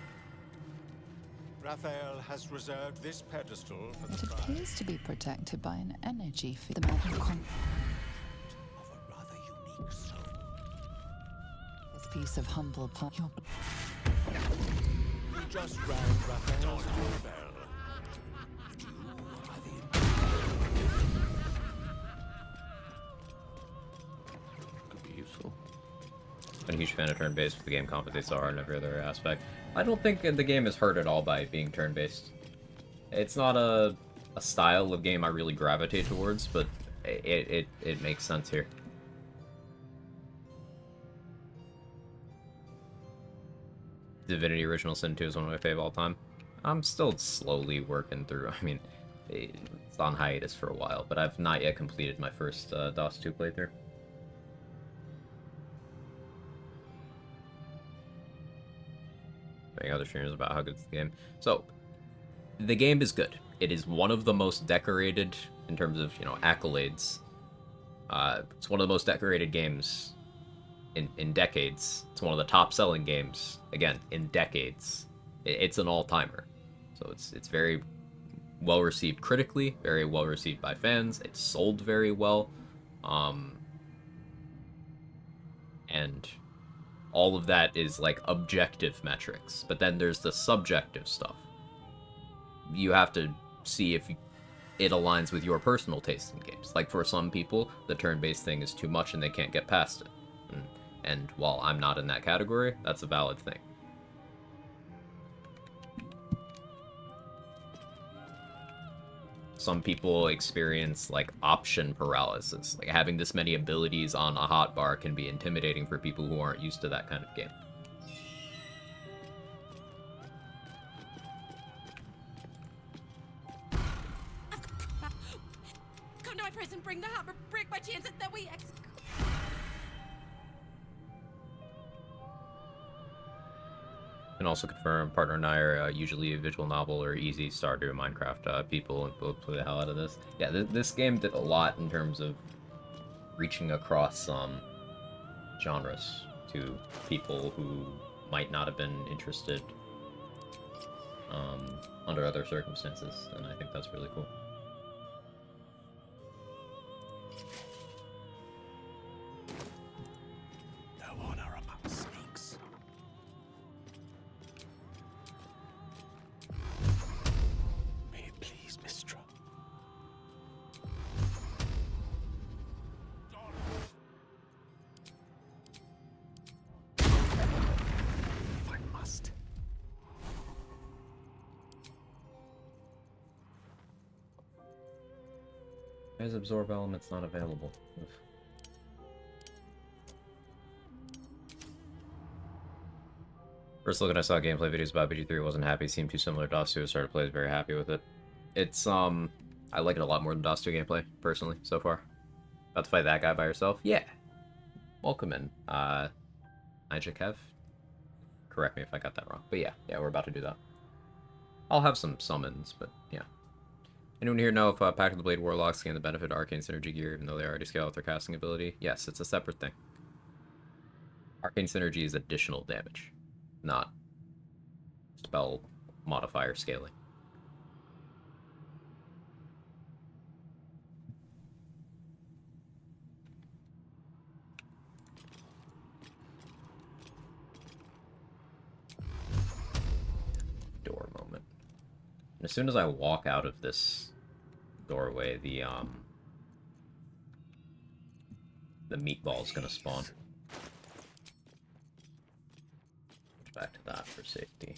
Raphael has reserved this pedestal for the It tribe. appears to be protected by an energy field. The magic Of a rather unique soul. This piece of humble pot. You just rang Raphael's doorbell. Could be useful. I'm a huge fan of turn-based, but the game compensates so hard in every other aspect. I don't think the game is hurt at all by being turn-based. It's not a style of game I really gravitate towards, but it makes sense here. Divinity Original Sin 2 is one of my favorite all time. I'm still slowly working through. I mean, it's on hiatus for a while, but I've not yet completed my first DOS 2 playthrough. Other streamers about how good the game. So, the game is good. It is one of the most decorated in terms of, you know, accolades. It's one of the most decorated games in decades. It's one of the top-selling games, again, in decades. It's an all-timer. So it's very well received critically, very well received by fans. It's sold very well, and all of that is like objective metrics. But then there's the subjective stuff. You have to see if it aligns with your personal taste in games. Like for some people, the turn-based thing is too much and they can't get past it. And while I'm not in that category, that's a valid thing. Some people experience like option paralysis. Like having this many abilities on a hotbar can be intimidating for people who aren't used to that kind of game. Come to my prison, bring the hammer, break my chains, and then we And also confirm, partner and I are usually a visual novel or easy Stardew Minecraft people, and we'll play the hell out of this. Yeah, this game did a lot in terms of reaching across genres to people who might not have been interested under other circumstances, and I think that's really cool. No honor among snakes. May it please, Mistra. If I must. As absorb elements not available. Oof. First look, I saw gameplay videos about BG3, wasn't happy, seemed too similar to DOS 2, started to play, very happy with it. It's, I like it a lot more than DOS 2 gameplay, personally, so far. About to fight that guy by yourself? Yeah. Welcome in, Kev. Correct me if I got that wrong. But yeah, we're about to do that. I'll have some summons, but yeah. Anyone here know if Pact of the Blade Warlocks gain the benefit of Arcane Synergy gear, even though they already scale with their casting ability? Yes, it's a separate thing. Arcane Synergy is additional damage, not spell modifier scaling. Door moment. And as soon as I walk out of this doorway, the meatball is gonna spawn. Back to that for safety.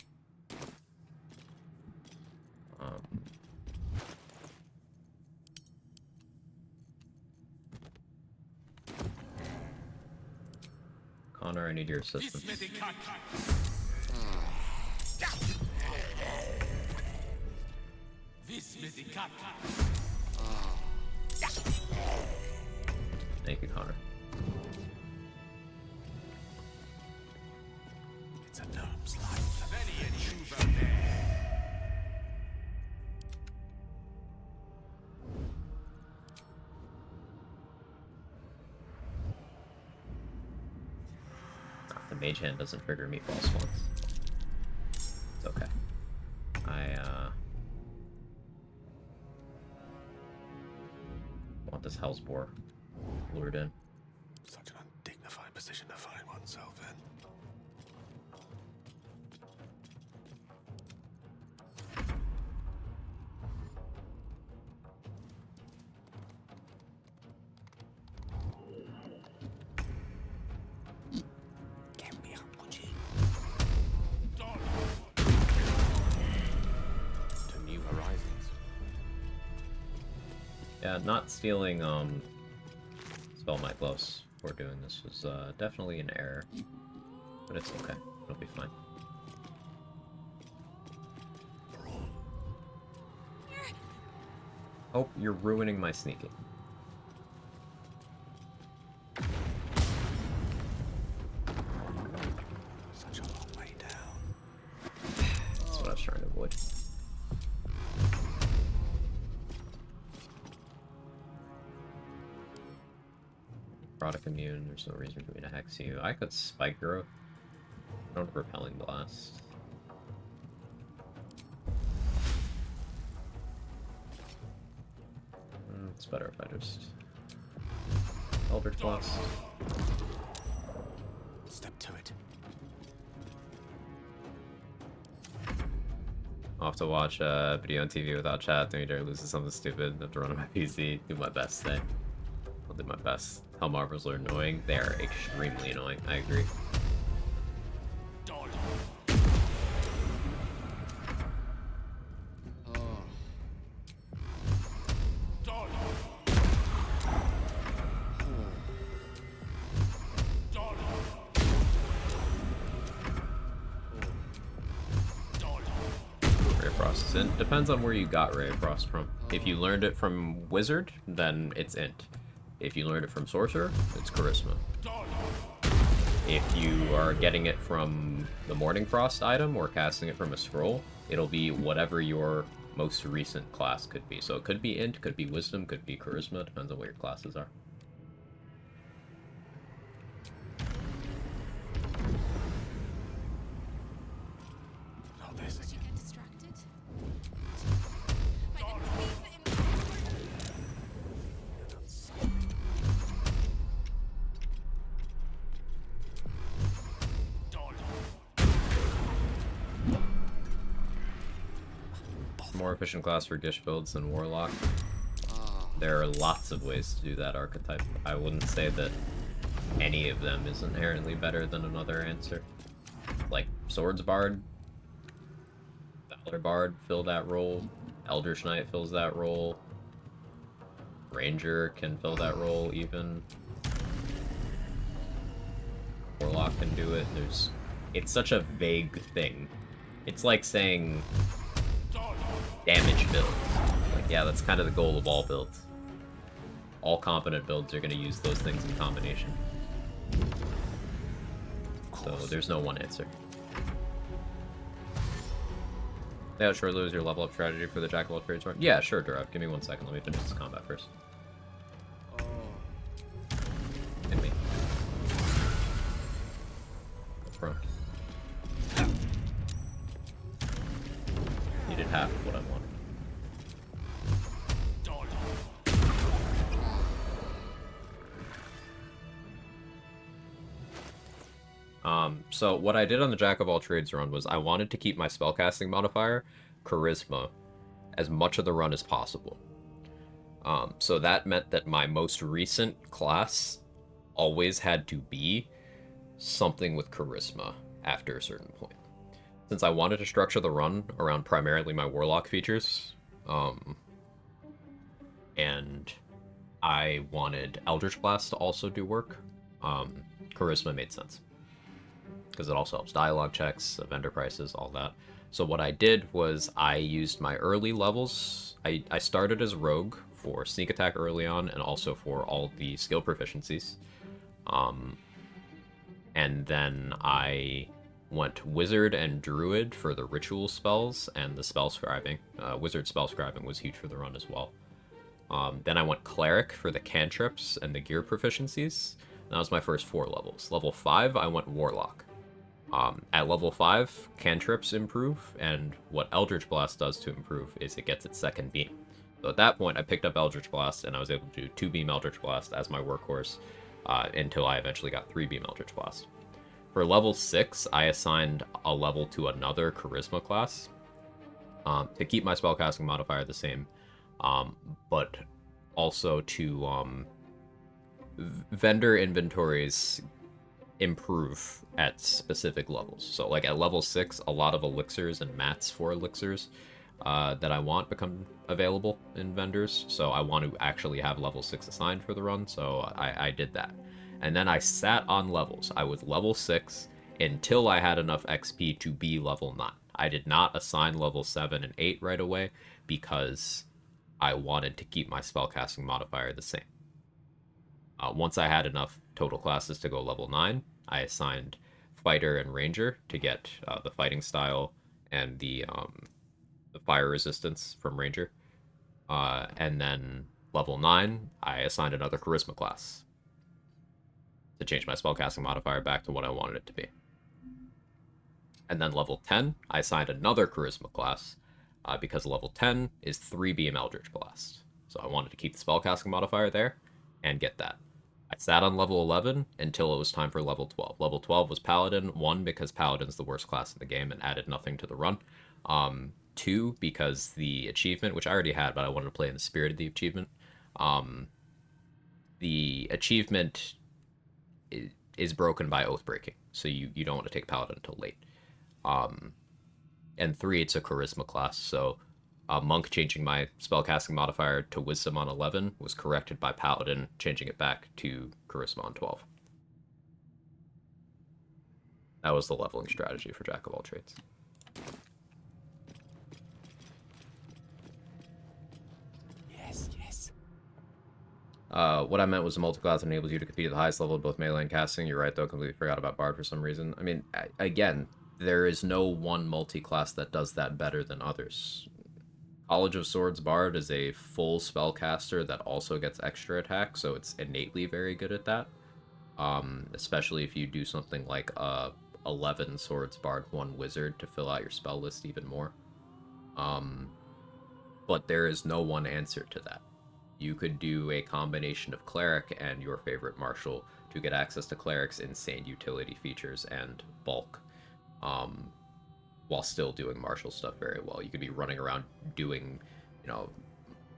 Connor, I need your assistance. Thank you, Connor. It's a gnome's life. The mage hand doesn't trigger me false once. It's okay. I want this Hellsboar lured in. Such an undignified position to find oneself in. To new horizons. Yeah, not stealing spell my gloves for doing this was definitely an error, but it's okay. It'll be fine. Oh, you're ruining my sneaking. Such a long way down. That's what I was trying to avoid. Product immune, there's no reason for me to hex you. I could spike growth. I don't have repelling blast. It's better if I just Eldritch Blast. Step to it. I'll have to watch a video on TV without chat. Don't dare lose to something stupid. Have to run on my PC. Do my best today. I'll do my best. Hellmarvels are annoying. They are extremely annoying. I agree. Ray of Frost is int. Depends on where you got Ray of Frost from. If you learned it from Wizard, then it's int. If you learned it from Sorcerer, it's Charisma. If you are getting it from the Morning Frost item or casting it from a scroll, it'll be whatever your most recent class could be. So it could be int, could be Wisdom, could be Charisma, depends on what your classes are. Not this again. Get distracted? More efficient class for Gish builds than Warlock. There are lots of ways to do that archetype. I wouldn't say that any of them is inherently better than another answer. Like, Swords Bard, Valor Bard fill that role, Eldritch Knight fills that role, Ranger can fill that role even. Warlock can do it. It's such a vague thing. It's like saying damage builds. Like, yeah, that's kind of the goal of all builds. All competent builds are going to use those things in combination. So there's no one answer. Yeah, sure, lose your level up strategy for the Jack of all trades run. Yeah, sure, Durav. Give me 1 second. Let me finish this combat first. Hit me. Prone. You did half of what I wanted. So what I did on the Jack of all trades run was I wanted to keep my spellcasting modifier, Charisma, as much of the run as possible. So that meant that my most recent class always had to be something with Charisma after a certain point. Since I wanted to structure the run around primarily my Warlock features, and I wanted Eldritch Blast to also do work, Charisma made sense. Because it also helps dialogue checks, vendor prices, all that. So what I did was I used my early levels. I started as rogue for sneak attack early on and also for all the skill proficiencies. And then I went wizard and druid for the ritual spells and the spell scribing. Wizard spell scribing was huge for the run as well. Then I went cleric for the cantrips and the gear proficiencies. That was my first 4 levels. Level 5, I went warlock. At level 5, cantrips improve, and what Eldritch Blast does to improve is it gets its second beam. So at that point, I picked up Eldritch Blast, and I was able to do 2-beam Eldritch Blast as my workhorse until I eventually got 3-beam Eldritch Blast. For level 6, I assigned a level to another Charisma class to keep my spellcasting modifier the same, but also to vendor inventories improve at specific levels. So like at level 6, a lot of elixirs and mats for elixirs that I want become available in vendors. So I want to actually have level 6 assigned for the run, so I did that. And then I sat on levels. I was level 6 until I had enough XP to be level 9. I did not assign level 7 and 8 right away because I wanted to keep my spellcasting modifier the same. Once I had enough total classes to go level 9, I assigned fighter and ranger to get the fighting style and the fire resistance from ranger. And then level 9, I assigned another charisma class to change my spellcasting modifier back to what I wanted it to be. And then level 10, I assigned another charisma class because level 10 is 3-beam Eldritch Blast. So I wanted to keep the spellcasting modifier there and get that. I sat on level 11 until it was time for level 12. Level 12 was Paladin. 1, because Paladin's the worst class in the game and added nothing to the run. 2, because the achievement, which I already had, but I wanted to play in the spirit of the achievement. The achievement is broken by oath breaking, so you don't want to take Paladin until late. And 3, it's a charisma class, so monk changing my spellcasting modifier to wisdom on 11 was corrected by Paladin changing it back to charisma on 12. That was the leveling strategy for Jack of all trades. Yes. What I meant was the multi-class enables you to compete at the highest level of both melee and casting. You're right, though. Completely forgot about Bard for some reason. I mean, again, there is no one multi-class that does that better than others. College of Swords Bard is a full spellcaster that also gets extra attack, so it's innately very good at that. Especially if you do something like 11 Swords Bard, 1 Wizard to fill out your spell list even more. But there is no one answer to that. You could do a combination of Cleric and your favorite Martial to get access to Cleric's insane utility features and bulk, while still doing Martial stuff very well. You could be running around doing,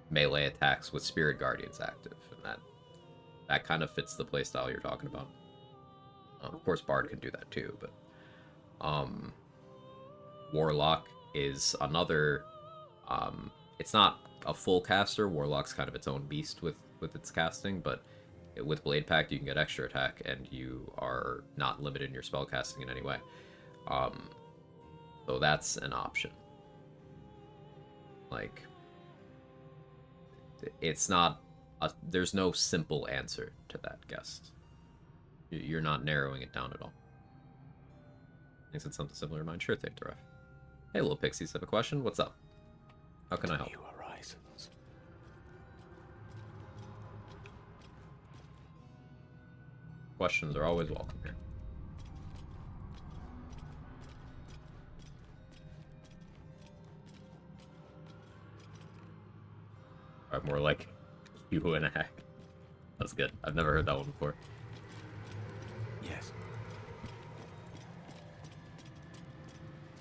melee attacks with Spirit Guardians active, and that kind of fits the playstyle you're talking about. Of course, Bard can do that too, but Warlock is another. It's not a full caster. Warlock's kind of its own beast with its casting, but with Blade Pact you can get extra attack, and you are not limited in your spell casting in any way. So that's an option. Like, it's not there's no simple answer to that, guest. You're not narrowing it down at all. Thinks it's something similar to mine. Sure thing, Taref. Hey, little pixies, have a question? What's up? How can I help? New horizons. Questions are always welcome here. Or more like you and a hack. That's good. I've never heard that one before. Yes.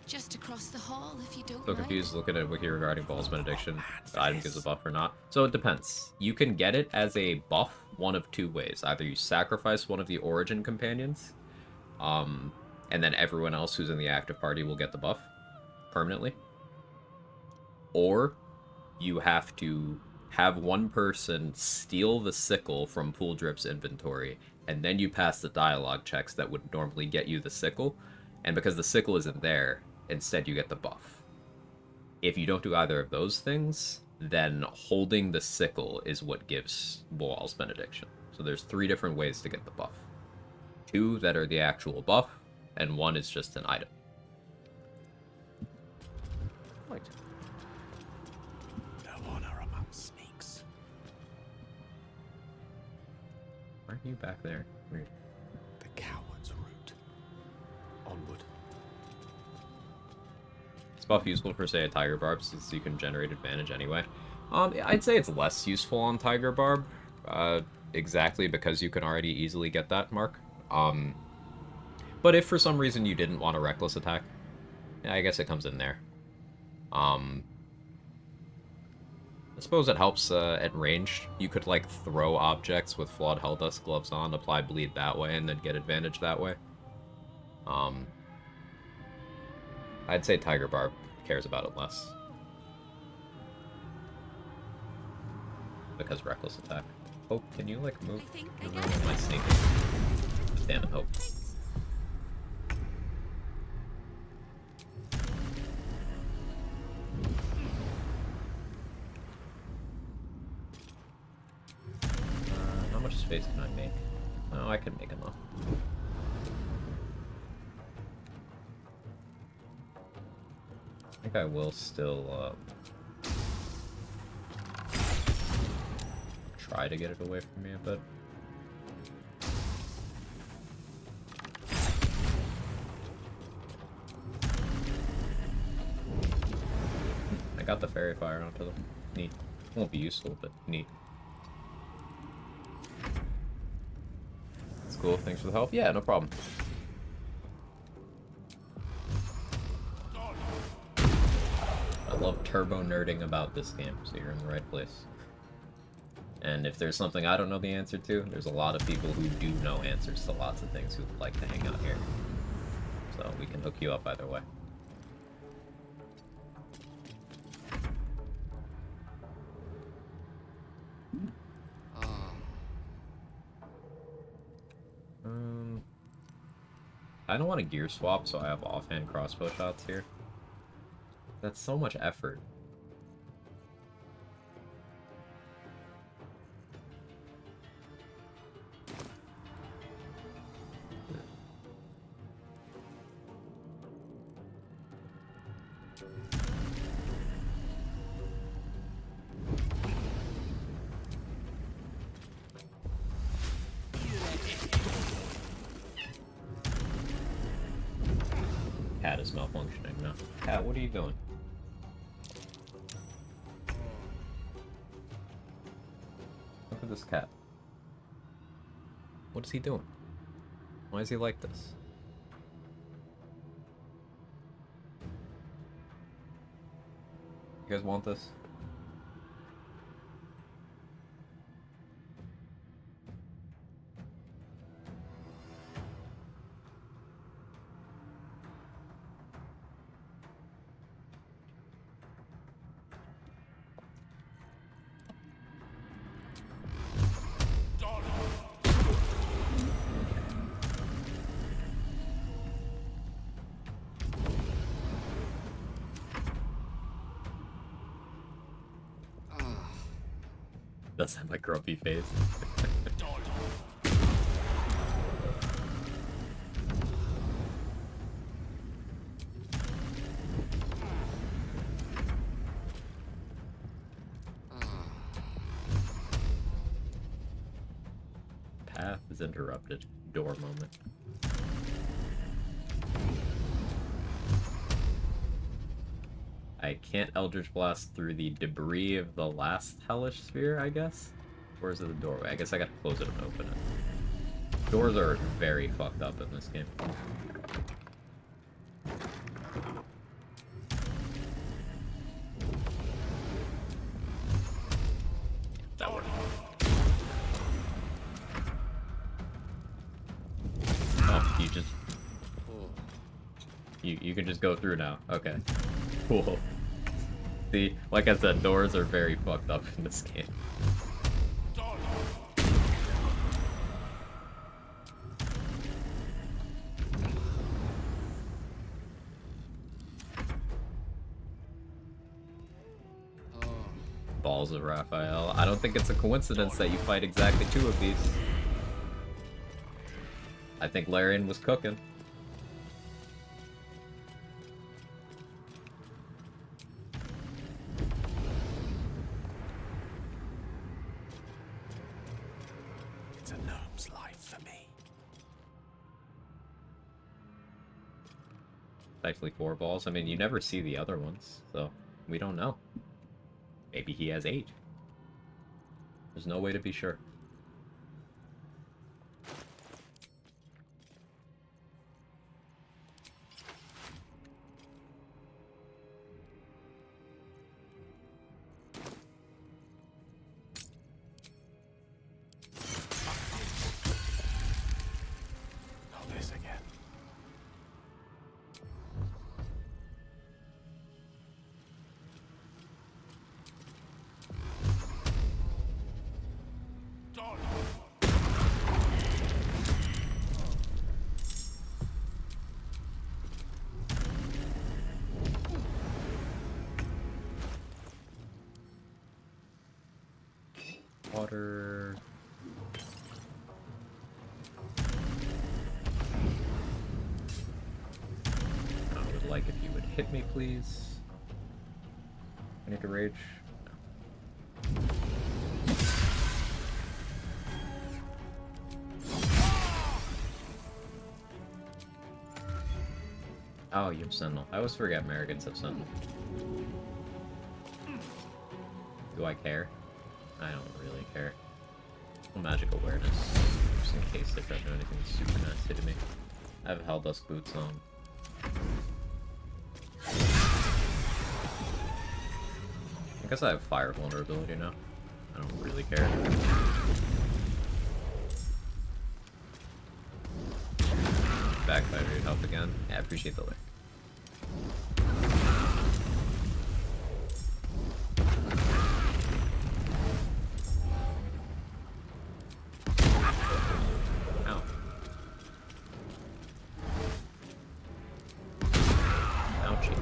Just across the hall, if you don't So mind. confused looking at Wiki regarding Ball's Benediction. The item gives a buff or not. So it depends. You can get it as a buff one of 2 ways. Either you sacrifice one of the Origin Companions, and then everyone else who's in the active party will get the buff permanently. Or you have to have one person steal the sickle from Pool Drip's inventory, and then you pass the dialogue checks that would normally get you the sickle. And because the sickle isn't there, instead you get the buff. If you don't do either of those things, then holding the sickle is what gives Boal's benediction. So there's 3 different ways to get the buff. 2 that are the actual buff, and 1 is just an item. Right. No honor among snakes. Aren't you back there? Weird. The coward's route. Onward. Is buff useful for, say, a Tiger Barb, since you can generate advantage anyway? I'd say it's less useful on Tiger Barb, exactly because you can already easily get that mark. But if for some reason you didn't want a Reckless attack, yeah, I guess it comes in there. I suppose it helps at range. You could, like, throw objects with Flawed Helldust gloves on, apply bleed that way, and then get advantage that way. I'd say Tiger Barb cares about it less. Because Reckless attack. Hope, can you, like, move? My snake. Damn it, Hope. How much space can I make? Oh, I can make enough. I think I will still, try to get it away from me a bit. I got the fairy fire onto them. Neat. Won't be useful, but neat. That's cool. Thanks for the help. Yeah, no problem. I love turbo nerding about this game, so you're in the right place. And if there's something I don't know the answer to, there's a lot of people who do know answers to lots of things who would like to hang out here. So we can hook you up either way. I don't want to gear swap, so I have offhand crossbow shots here. That's so much effort. Cat is malfunctioning now. Cat, what are you doing? Look at this cat. What is he doing? Why is he like this? You guys want this? Does have my grumpy face. Path is interrupted. Door moment. I can't Eldritch Blast through the debris of the last Hellish Sphere, I guess? Or is it the doorway? I guess I gotta close it and open it. Doors are very fucked up in this game. That worked. Oh, you just... You can just go through now. Okay. Cool. See, like I said, doors are very fucked up in this game. balls of Raphael. I don't think it's a coincidence that you fight exactly 2 of these. I think Larian was cooking. It's a gnome's life for me. Actually 4 balls. I mean, you never see the other ones, so we don't know. Maybe he has 8. There's no way to be sure. Not this again. Water. I would like if you would hit me, please. I need to rage. Oh, you have Sentinel. I always forget Americans have Sentinel. Do I care? I don't really care. Magic awareness, just in case they try to do anything super nasty to me. I have Helldusk boots on. I guess I have fire vulnerability now. I don't really care. Backfire your help again. Yeah, I appreciate the link. Ow. Ouchie.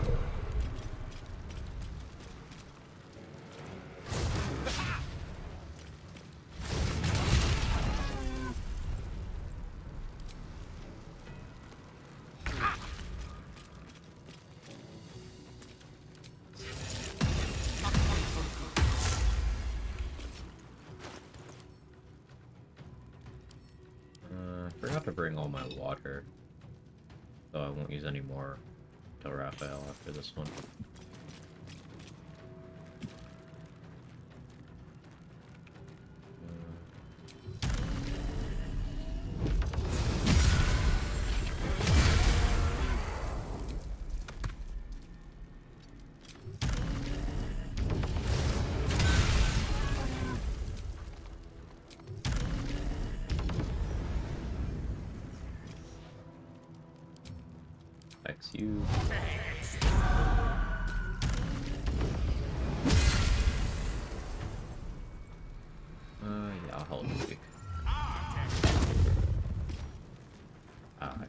I forgot to bring all my water, so I won't use any more till Raphael after this one. X you. Yeah, I'll hold this week. I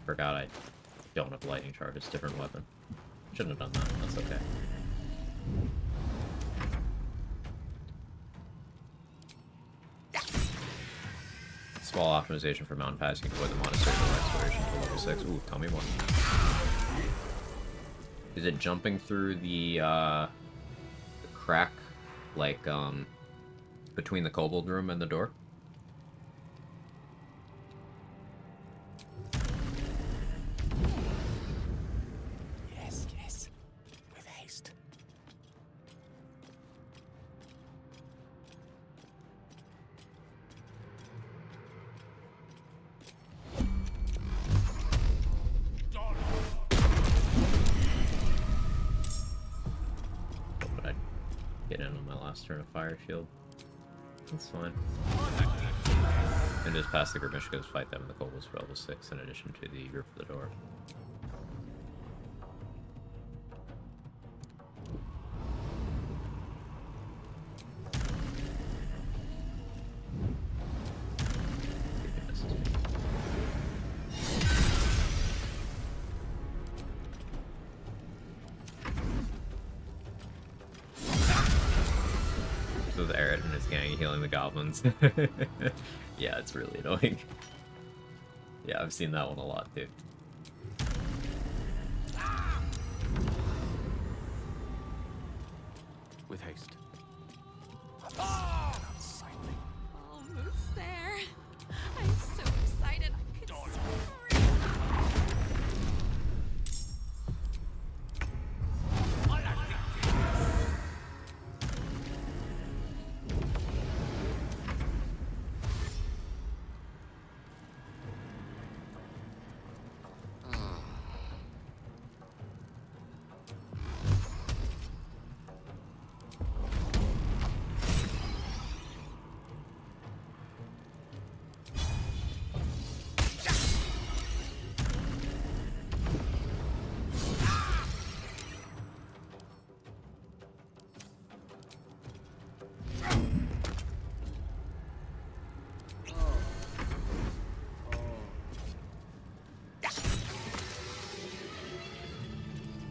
forgot I don't have lightning charge, it's a different weapon. Shouldn't have done that, that's okay. Small optimization for mountain pass, you can avoid the monastery exploration to level 6. Ooh, tell me more. Is it jumping through the crack, like, between the kobold room and the door? Yes, yes. With haste. But I get in on my last turn of fire shield. That's fine. And just pass the Grimishkas, fight them in the kobolds for level 6 in addition to the group of the door. with Aerith and his gang healing the goblins. Yeah, it's really annoying. Yeah, I've seen that one a lot too. With haste. Almost there. I'm so excited I could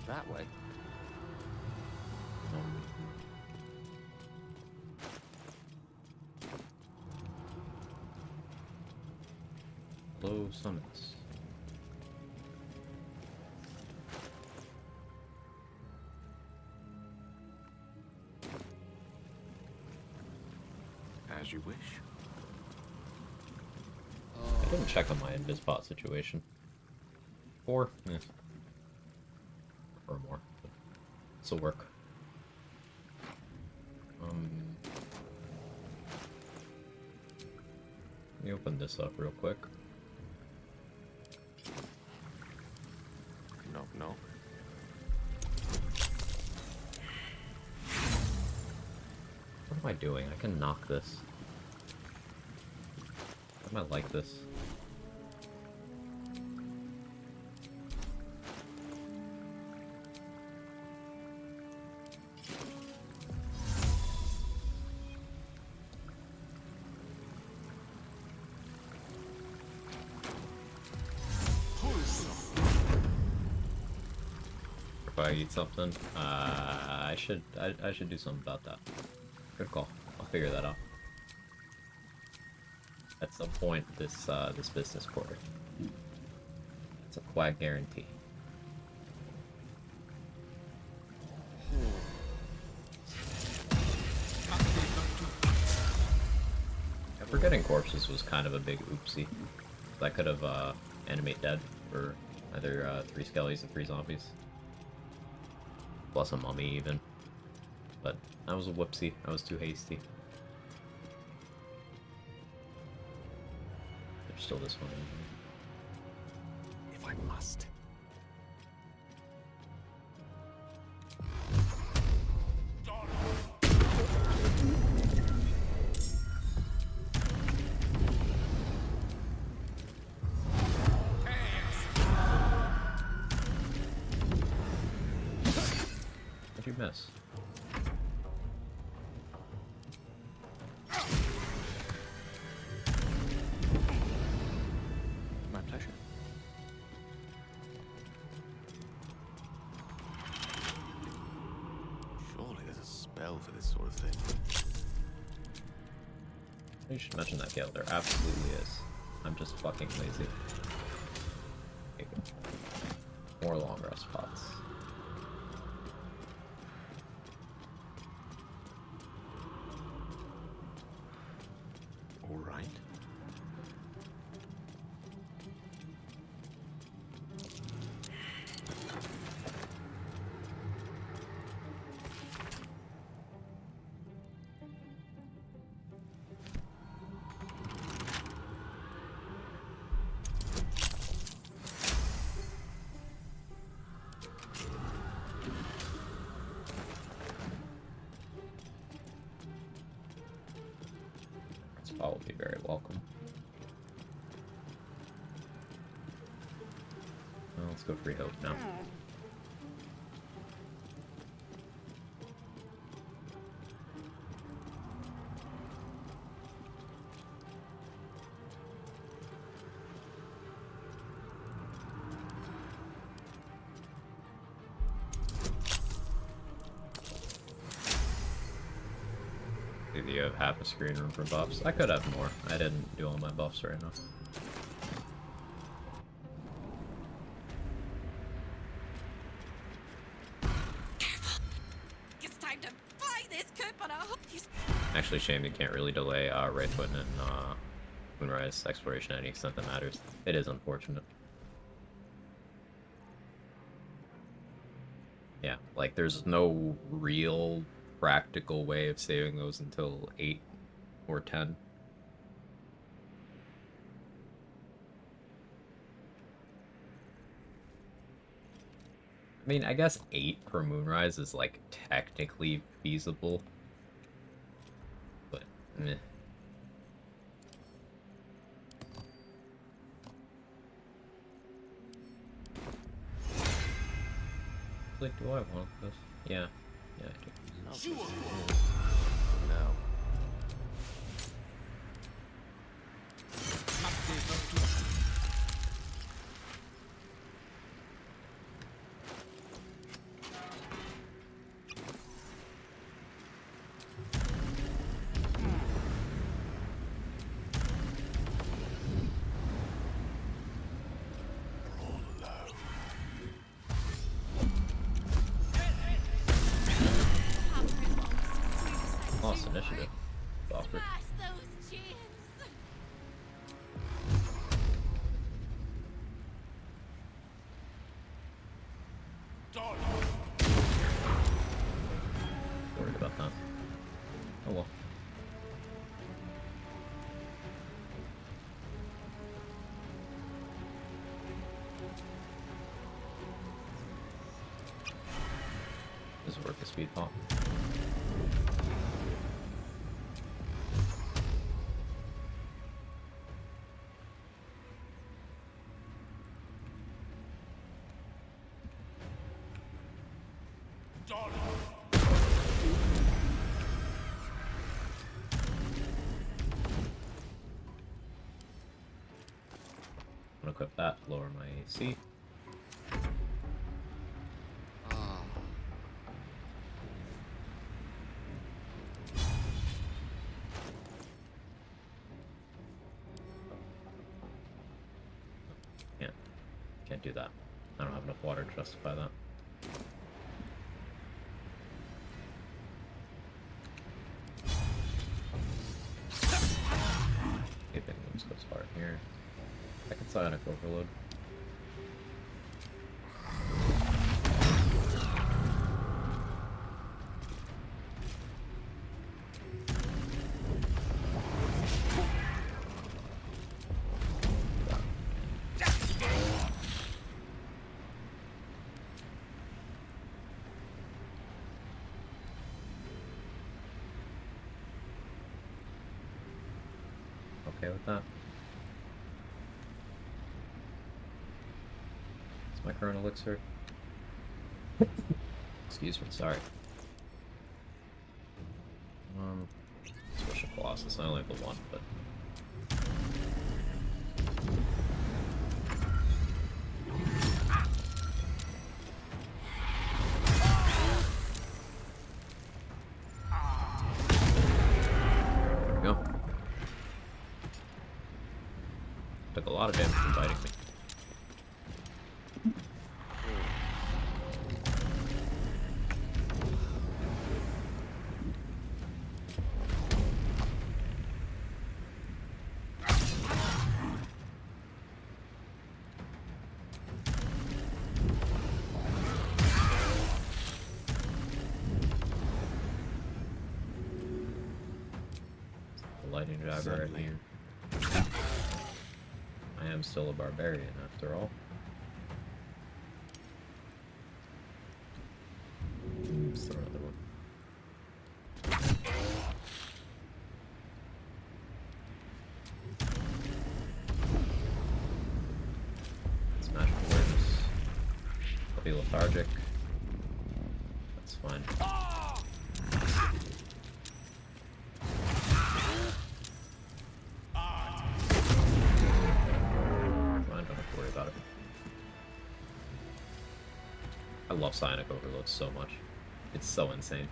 That way. Low summits. As you wish. I didn't check on my Invispot situation. 4? Yeah. Or more. This'll work. Let me open this up real quick. Knock, knock. What am I doing? I can knock this. Why am I like this? If I eat something, I should do something about that. Good call. I'll figure that out. At some point, this business quarter. It's a Quag guarantee. Forgetting corpses was kind of a big oopsie. I could have animate dead for either 3 skellies or 3 zombies. Plus a mummy even. But that was a whoopsie. I was too hasty. There's still this one in here. If I must. What'd you miss? My pleasure. Surely there's a spell for this sort of thing. You should mention that, Gale. There absolutely is. I'm just fucking lazy. Okay, good. More long rest spots. All right. Spot will be very welcome. Well, let's go free hope now. Maybe you have half a screen room for buffs. I could have more. I didn't do all my buffs right now. It's time to fly this coupon out. Actually, shame you can't really delay right foot and Moonrise exploration to any extent that matters. It is unfortunate. Yeah, like there's no real practical way of saving those until 8 or 10. I mean, I guess 8 for Moonrise is like technically feasible. But meh. Like, do I want this? Yeah. Yeah, I do. No. Lost initiative. Awkward. Worried about that. Oh well. This is worth the speed pop. I'm gonna equip that, lower my AC. Can't do that. I don't have enough water to justify that. If it moves goes far here. I can psionic overload. Okay with that. It's my current elixir. Excuse me, sorry. Switch to Colossus. I only have the one, but there we go. Took a lot of damage from biting me. Lightning jabber right here. I am still a barbarian after all. Let's throw another one. It's magic awareness. I'll be lethargic. That's fine. I love Psionic Overload so much. It's so insane.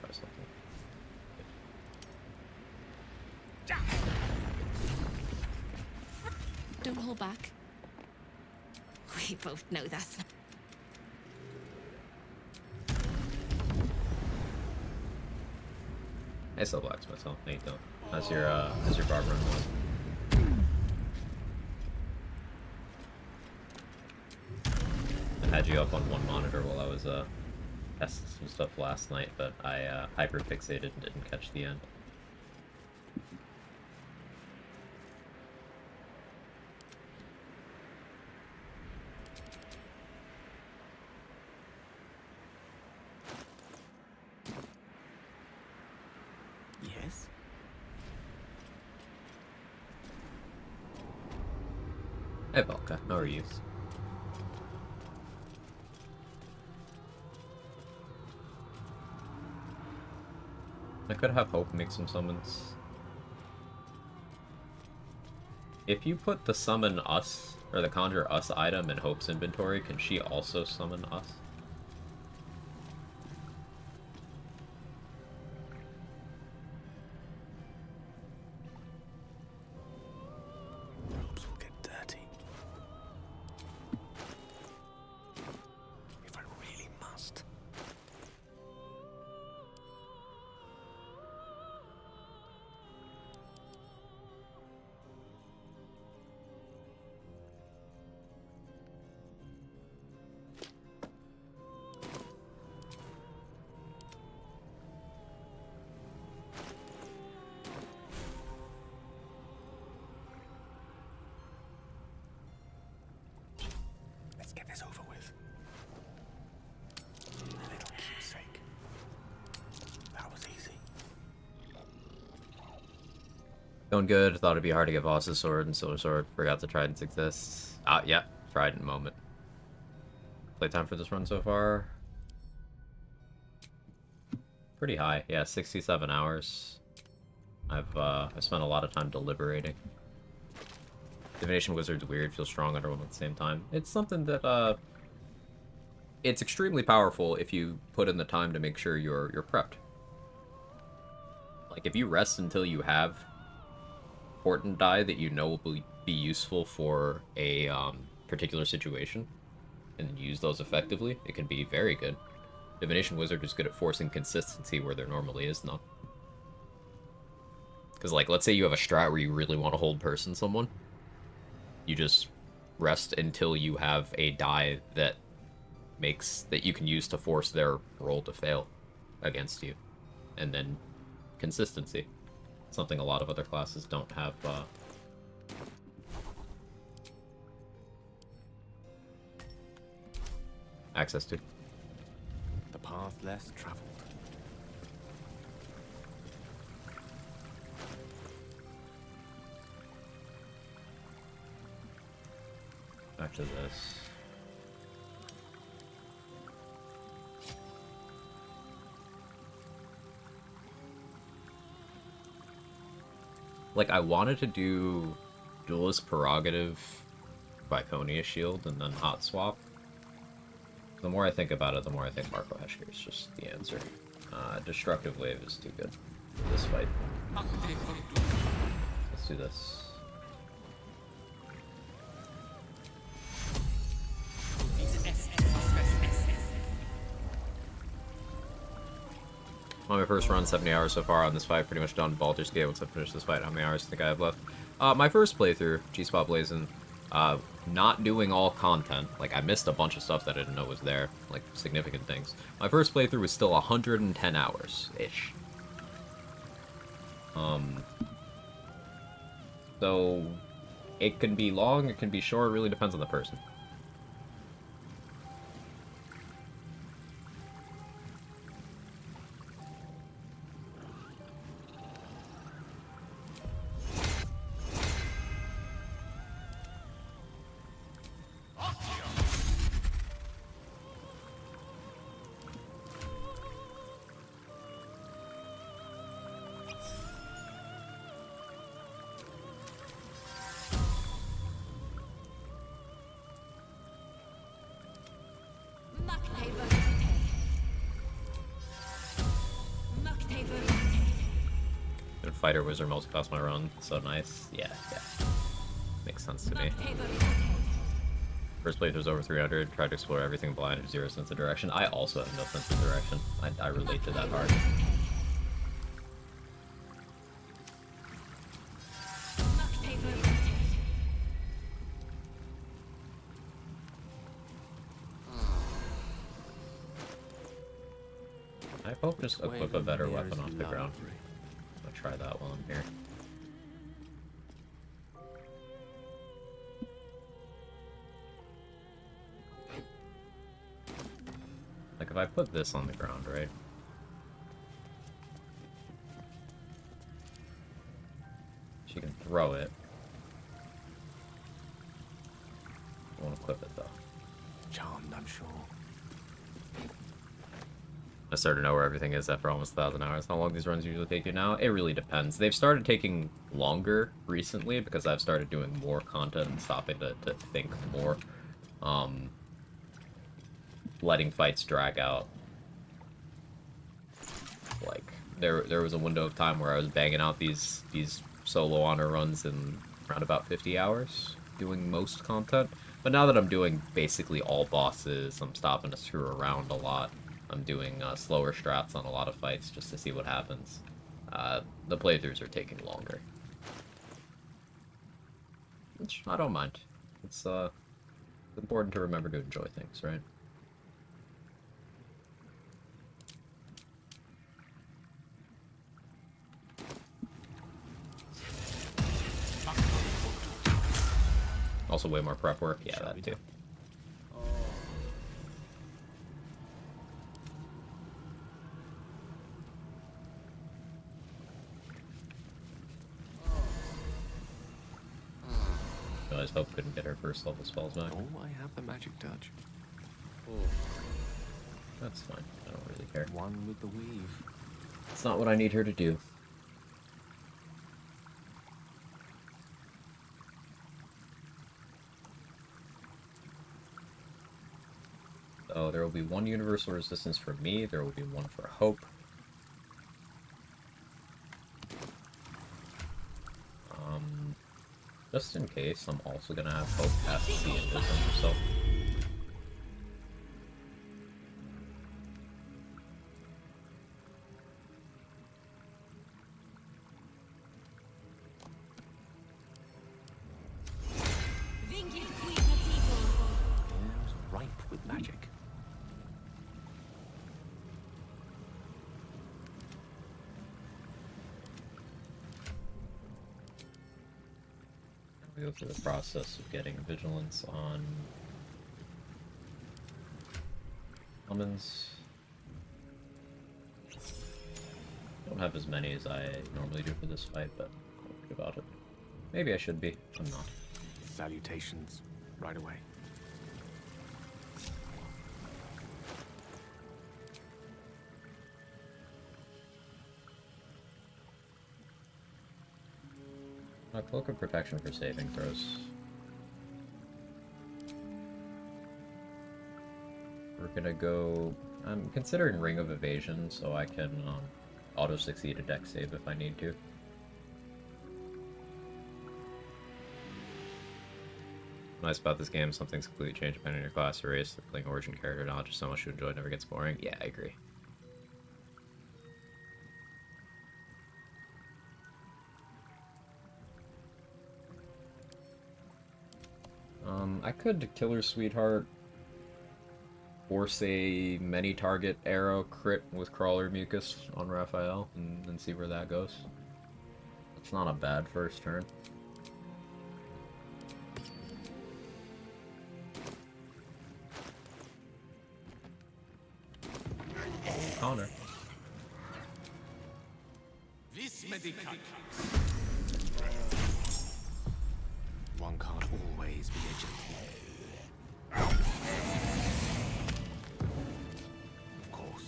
try something. Don't hold back. We both know that's not. I still blacksmith, so Nate don't. How's your Barbarian one? I had you up on one monitor while I was testing some stuff last night, but I hyperfixated and didn't catch the end. Yes? Hey Velka, how are you? I could have Hope make some summons. If you put the summon us, or the conjure us item in Hope's inventory, can she also summon us? Robes will get dirty. If I really must. Let's get this over with. A little keepsake. That was easy. Going good. Thought it'd be hard to get boss's sword and silver sword. Forgot the tridents exist. Ah, yeah. Trident moment. Playtime for this run so far? Pretty high. Yeah, 67 hours. I've spent a lot of time deliberating. Divination Wizard's weird, feels strong under one at the same time. It's something that, it's extremely powerful if you put in the time to make sure you're prepped. Like, if you rest until you have Portent die that you know will be useful for a particular situation, and then use those effectively, it can be very good. Divination Wizard is good at forcing consistency where there normally is none. Because, like, let's say you have a strat where you really want to hold person someone. You just rest until you have a die that you can use to force their roll to fail against you. And then consistency. Something a lot of other classes don't have access to. The path less traveled. Back to this. Like, I wanted to do Duelist Prerogative, Viconia Shield, and then Hot Swap. The more I think about it, the more I think Marco Heshker is just the answer. Destructive Wave is too good for this fight. Let's do this. On my first run, 70 hours so far on this fight, pretty much done. Baldur's Gate, once I finish this fight, how many hours do you think I have left? My first playthrough, G-Spot Blazing, not doing all content. Like, I missed a bunch of stuff that I didn't know was there, like, significant things. My first playthrough was still 110 hours-ish. So, it can be long, it can be short, it really depends on the person. fighter wizard most cost my run. So nice. Yeah, yeah. Makes sense to me. First playthrough's over 300. Tried to explore everything blind with zero sense of direction. I also have no sense of direction. I relate to that hard. I hope just equip a better weapon off the ground. I'll try that while I'm here. Like, if I put this on the ground, right? She can throw it. I won't equip it, though. Charmed, I'm sure. I started to know where everything is after almost 1,000 hours. How long these runs usually take you now? It really depends. They've started taking longer recently because I've started doing more content and stopping to think more. Letting fights drag out. Like, there was a window of time where I was banging out these solo honor runs in around about 50 hours, doing most content. But now that I'm doing basically all bosses, I'm stopping to screw around a lot. I'm doing slower strats on a lot of fights just to see what happens. The playthroughs are taking longer. Which I don't mind. It's important to remember to enjoy things, right? Also way more prep work. Yeah, that too. Realized Hope couldn't get her first level spells back. Oh, I have the magic touch. That's fine. I don't really care. One with the weave. It's not what I need her to do. So there will be one universal resistance for me, there will be one for Hope. Just in case, I'm also gonna have Hope cast the Invis on herself. Air's ripe with magic. We go through the process of getting vigilance on summons. Don't have as many as I normally do for this fight, but I'm good about it. Maybe I should be. I'm not. Salutations, right away. A cloak of protection for saving throws. We're gonna go. I'm considering Ring of Evasion, so I can auto succeed a deck save if I need to. Nice about this game, some things completely change depending on your class or race. The playing origin character knowledge is so much to enjoy, it never gets boring. Yeah, I agree. I could Killer Sweetheart force a many target arrow crit with Crawler Mucus on Raphael and see where that goes. It's not a bad first turn. Connor. One can't always be a gentleman. Of course.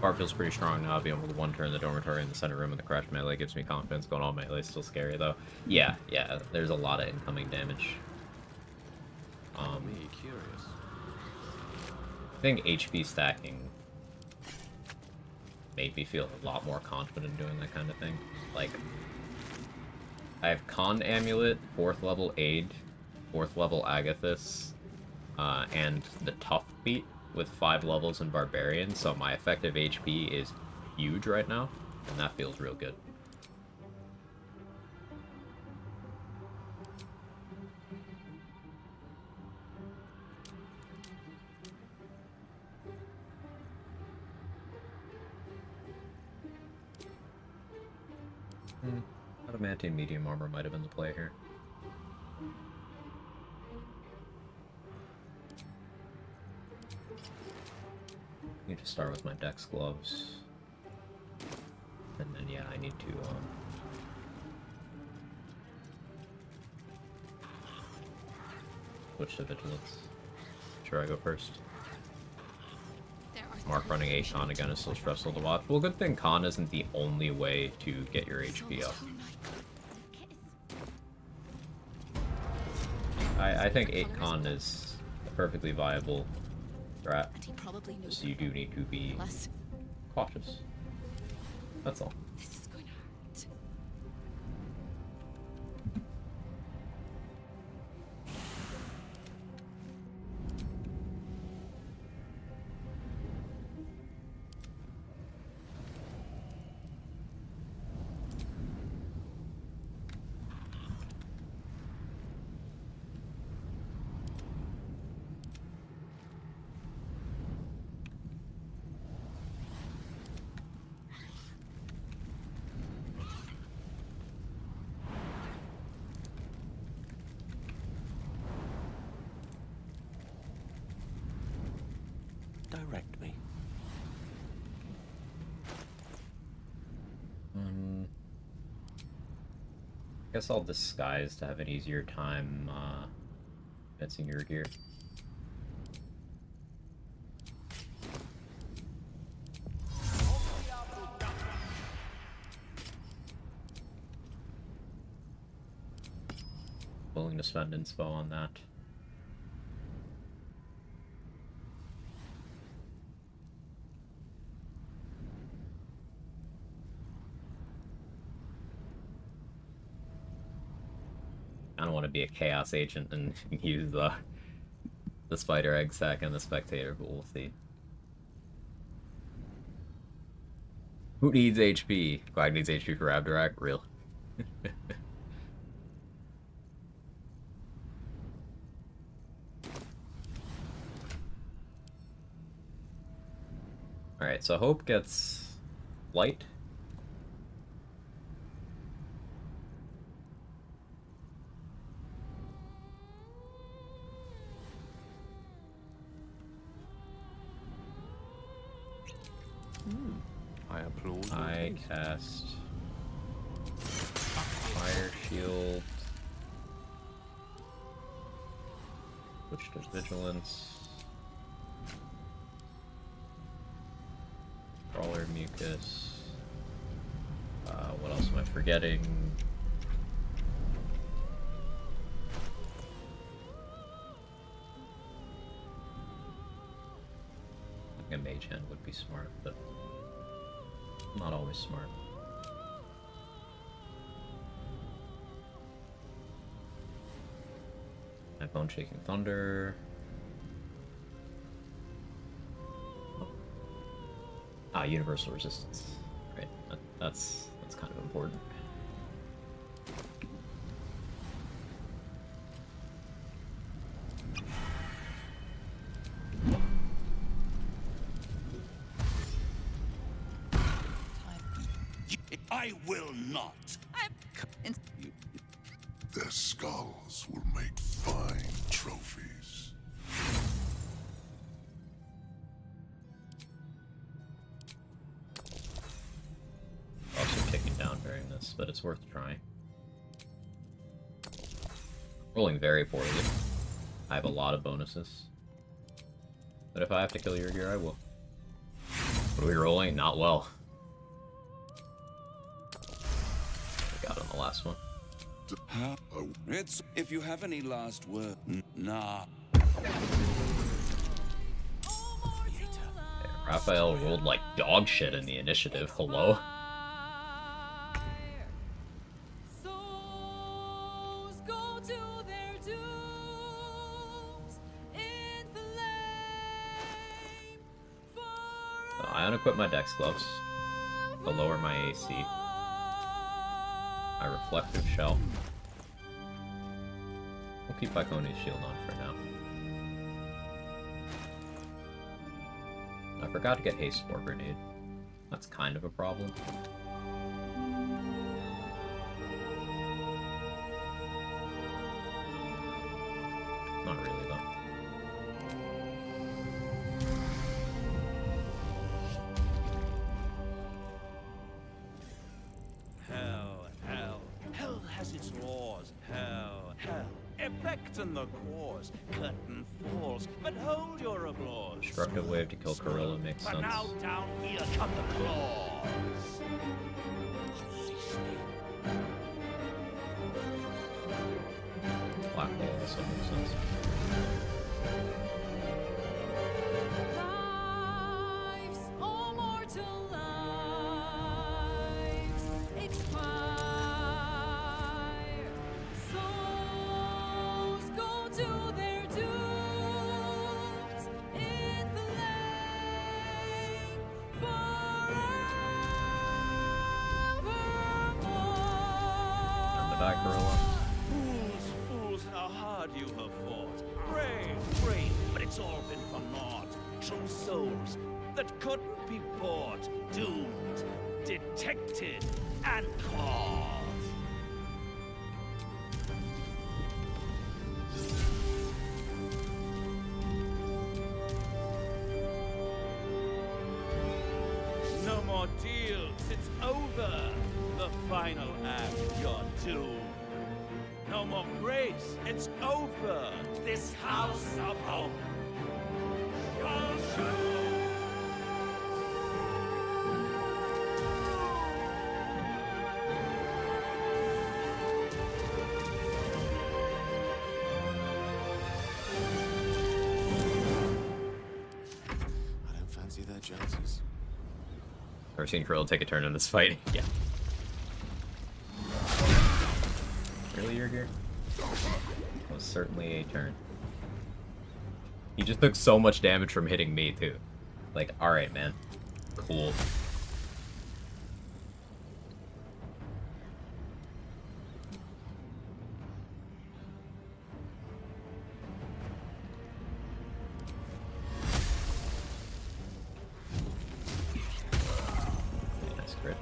Bar feels pretty strong now, being able to one turn the dormitory in the center room and the crash melee gives me confidence. Going all melee is still scary though. Yeah, there's a lot of incoming damage. Me curious. I think HP stacking made me feel a lot more confident doing that kind of thing. Like, I have Con Amulet, 4th level Aid, 4th level Agathis, and the Tough Beat with 5 levels in Barbarian, so my effective HP is huge right now, and that feels real good. Adamantine medium armor might have been the play here. Need to start with my Dex gloves. And then, yeah, I need to, switch to Vigilance. Sure, I go first. Mark running 8 Con again is so stressful to watch. Well, good thing Con isn't the only way to get your HP up. I think 8 Con is a perfectly viable strat. Just you do need to be cautious. That's all. Direct me. I guess I'll disguise to have an easier time, fencing your gear. Willing to spend inspo on that. I don't want to be a Chaos Agent and use the Spider Egg sack and the Spectator, but we'll see. Who needs HP? Quag needs HP for Abdurak? Real. Alright, so Hope gets Light. I applaud. I cast Fire Shield. Switch to Vigilance. Crawler Mucus. What else am I forgetting? I think a Mage Hand would be smart, but not always smart. My Bone Shaking Thunder. Ah, Universal Resistance. Right, that's kind of important. I will not. Their skulls will make fine trophies. Also taking down during this, but it's worth trying. Rolling very poorly. I have a lot of bonuses. But if I have to kill your gear, I will. What are we rolling? Not well. I got on the last one. It's if you have any last word. Nah. Raphael rolled like dog shit in the initiative. Hello? I unequip my dex gloves to lower my AC. My reflective shell. We'll keep Iconia's shield on for now. I forgot to get haste spore grenade. That's kind of a problem. Not really though. Hell has its laws. Hell. Effect and the cause. Curtain falls, but hold your applause. Destructive wave to kill Corilla makes sense. But now down here come the claws. Black hole also makes sense. Fools, how hard you have fought. Brave, but it's all been for naught. True souls that couldn't be bought. Doomed, detected, and caught. No more deals, it's over. The final act, you're doomed. No more grace, it's over. This house of hope. I don't fancy their chances. Ever seen Krill take a turn in this fight? Yeah. Really, you're here? Was certainly a turn. He just took so much damage from hitting me, too. Like, alright, man. Cool. Nice crit.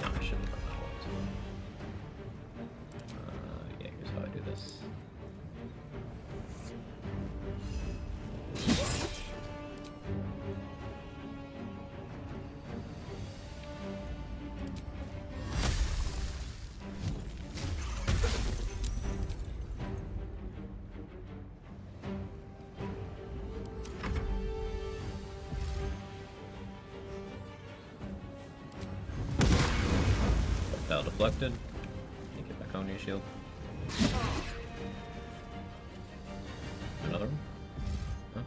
No, I shouldn't have done that. Yeah, here's how I do this. Battle deflected. You get back on your shield. Another one? Huh?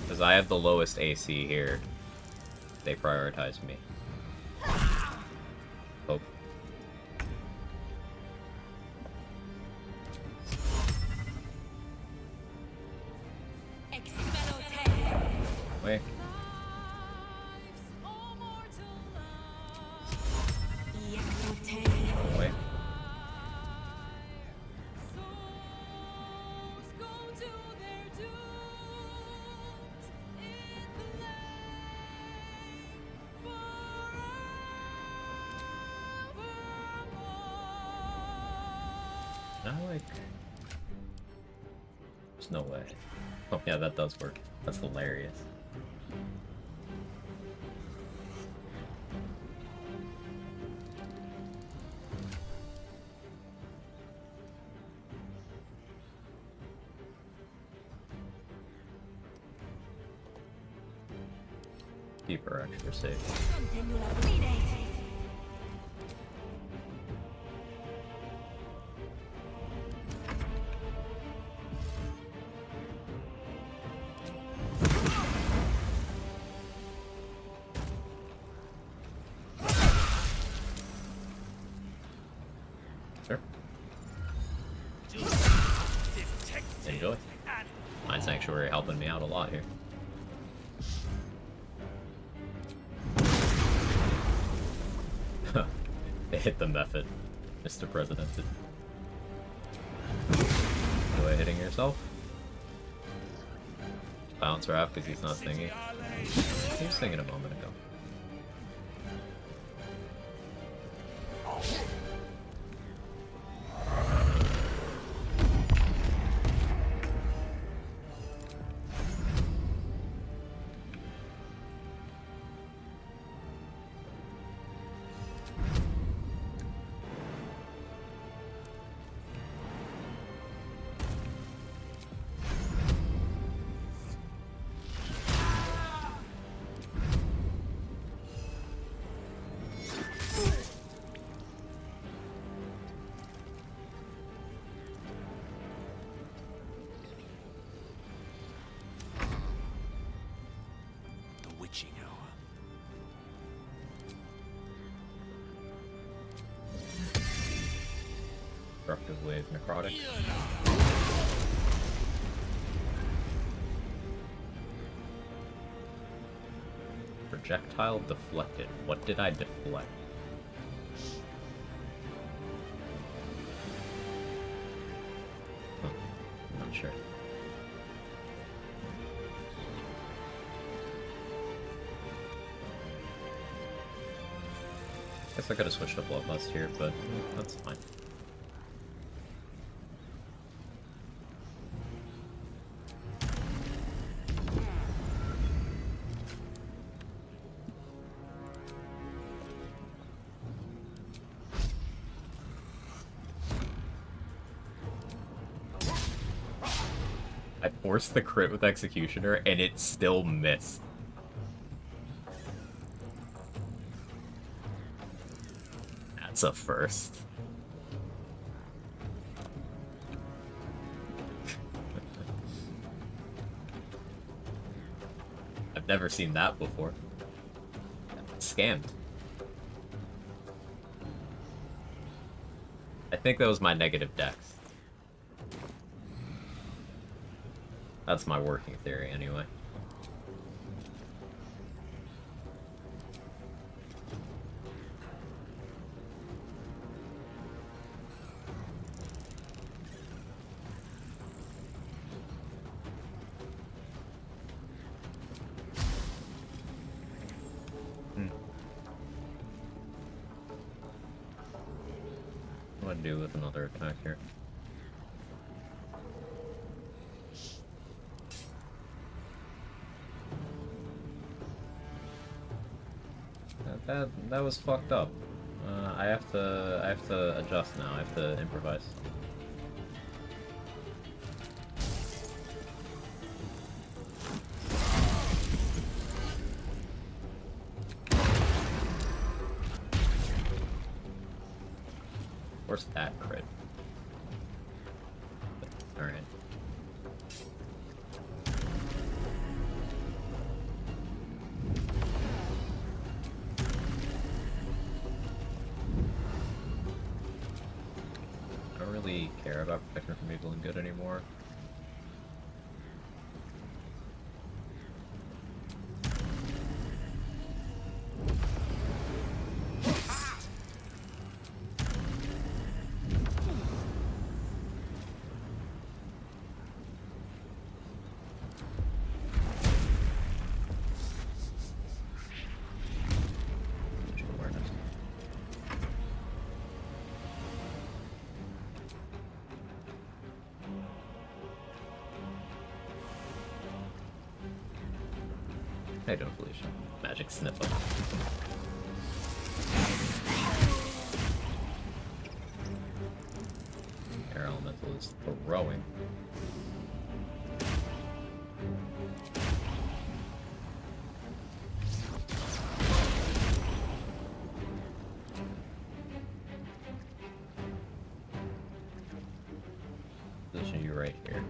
Because I have the lowest AC here, they prioritize me. Hope. Wait. Wait. Now, like... There's no way. Oh, yeah, that does work. That's hilarious. Keep her extra safe. Enjoy. Mind Sanctuary helping me out a lot here. They hit the method, Mr. President. Enjoy hitting yourself. Bounce Wrap because he's not singing. He was singing a moment ago. Witching hour. Destructive Wave Necrotic. Projectile deflected. What did I deflect? Huh. I'm not sure. Guess I could have switched to Bloodlust here, but that's fine. I forced the crit with Executioner and it still missed. That's a first. I've never seen that before. Scammed. I think that was my negative dex. That's my working theory, anyway. What do I do with another attack here? That was fucked up. I have to adjust now. I have to improvise. Where's that crit? Alright. I don't really care about protection from evil and good anymore. I don't believe so. Magic Sniffer. Air Elemental is throwing. Position you right here.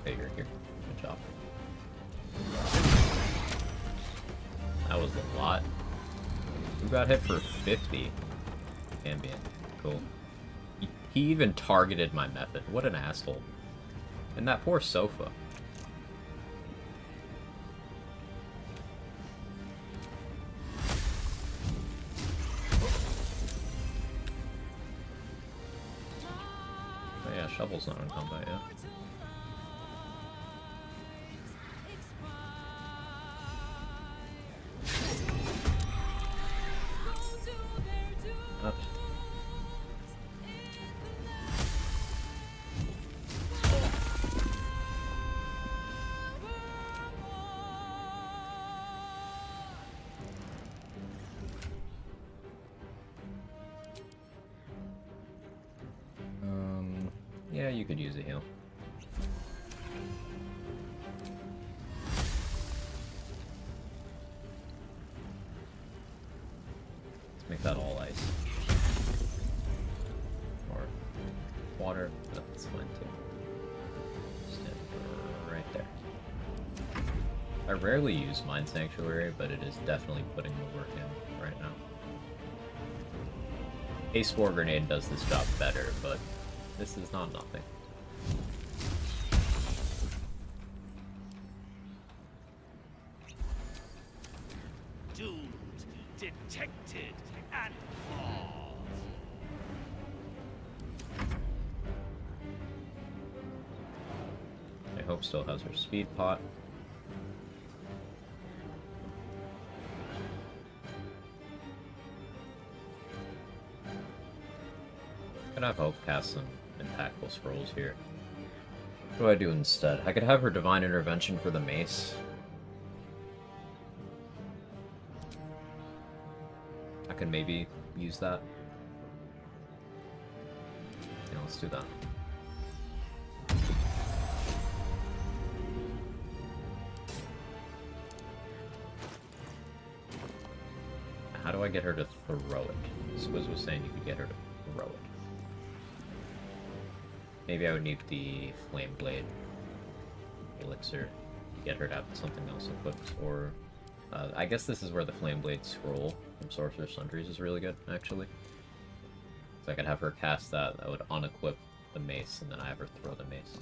Okay, you're here. Good job. That was a lot. got hit for 50? Ambient. Cool. He even targeted my method. What an asshole. And that poor sofa. Oh yeah, Shovel's not in combat yet. Up. Yeah, you could use a heal. Let's make that all ice. Or water, that's fine too. Stand right there. I rarely use Mind Sanctuary, but it is definitely putting the work in right now. A Spore Grenade does this job better, but this is not nothing. Doomed, detected, and caught. I hope still has her speed pot. Could have Hope cast some impactful scrolls here. What do I do instead? I could have her Divine Intervention for the mace. I could maybe use that. Yeah, let's do that. How do I get her to throw it? Squiz was saying you could get her to throw it. Maybe I would need the Flame Blade elixir to get her to have something else equipped, or I guess this is where the Flame Blade scroll from Sorcerer's Sundries is really good, actually. So I could have her cast that, that would unequip the mace, and then I have her throw the mace.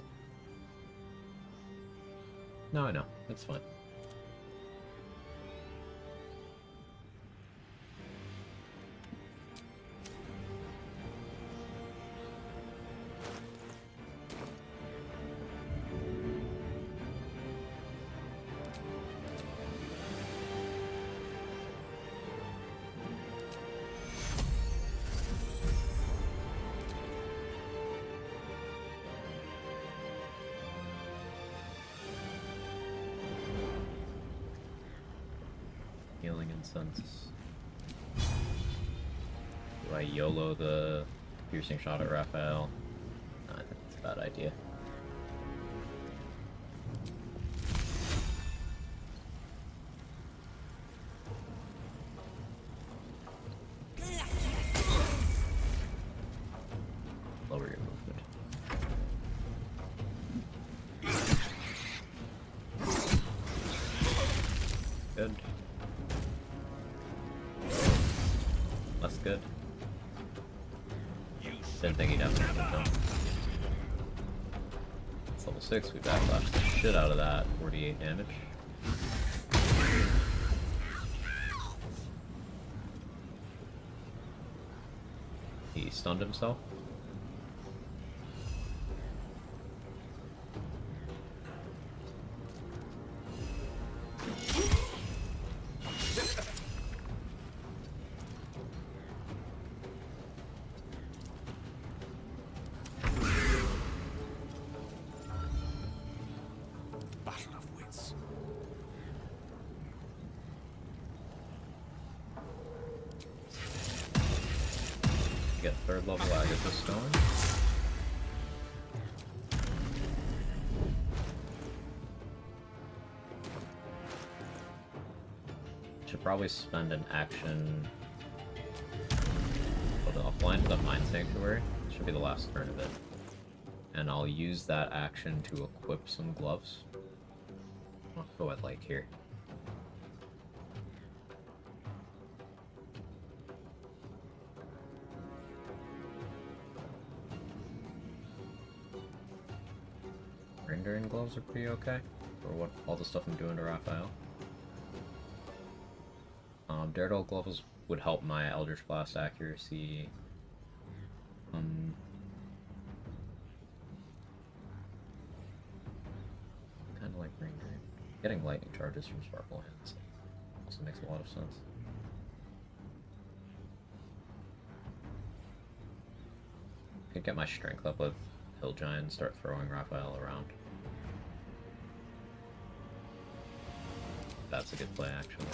No, I know, it's fine. Healing Incense. Do I YOLO the piercing shot at Raphael? No, I think it's a bad idea. Lower your movement. Good. That's good. Didn't think he'd have to jump. It's level 6, we backlashed the shit out of that. 48 damage. He stunned himself. Battle of wits. Get third level Agatha Stone. Should probably spend an action. I'll fly into the Mind Sanctuary. Should be the last turn of it. And I'll use that action to equip some gloves. What do I like here? Rendering gloves are pretty okay for what all the stuff I'm doing to Raphael. Daredevil gloves would help my Eldritch Blast accuracy. Kind of like rendering. Getting lightning charges from Sparkle Hands also makes a lot of sense. Could get my strength up with Hill Giant and start throwing Raphael around. That's a good play, actually.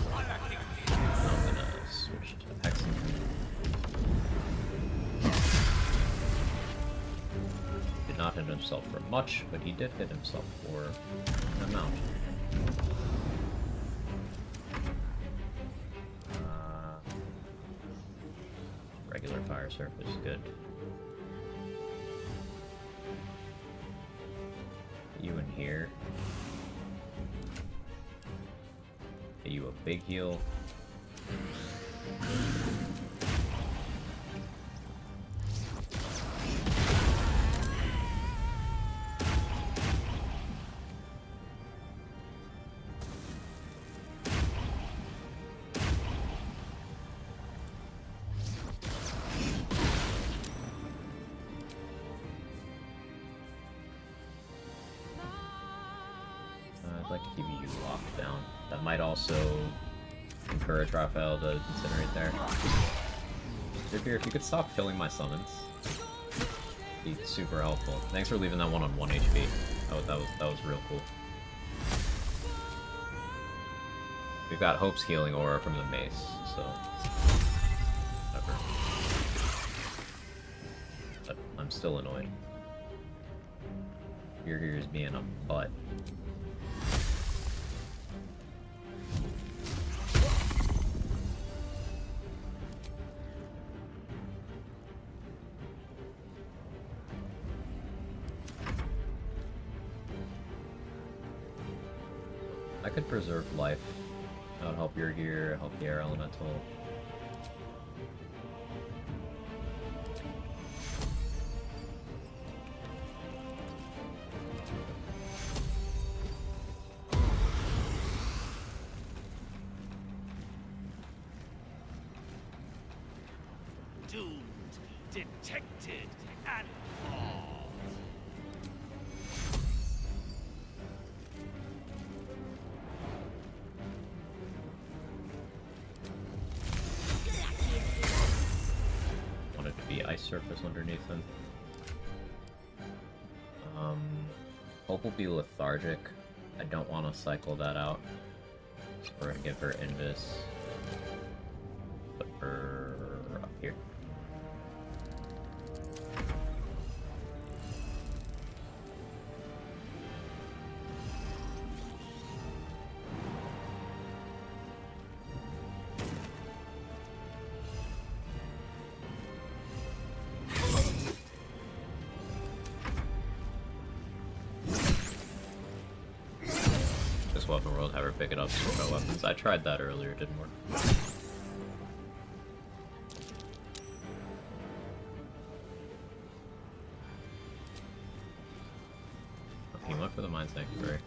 I'm gonna switch to Hexing. Did not hit himself for much, but he did hit himself for an amount. Regular fire surface, good. You in here. Get you a big heal. I'd like to keep you locked down. That might also encourage Raphael to incinerate there. Zipir, if you could stop killing my summons, it'd be super helpful. Thanks for leaving that one on 1 HP. That was real cool. We've got Hope's healing aura from the mace, so whatever. But I'm still annoyed. You're here as being a butt. I could preserve life. That would help your gear, help the air elemental. Doomed, detected, and caught. Want it to be ice surface underneath him. Hope will be lethargic. I don't want to cycle that out. So we're gonna give her Invis. Put her up here. This weapon world, have her pick it up, switch out weapons. I tried that earlier, it didn't work. He went for the Mind Sanctuary.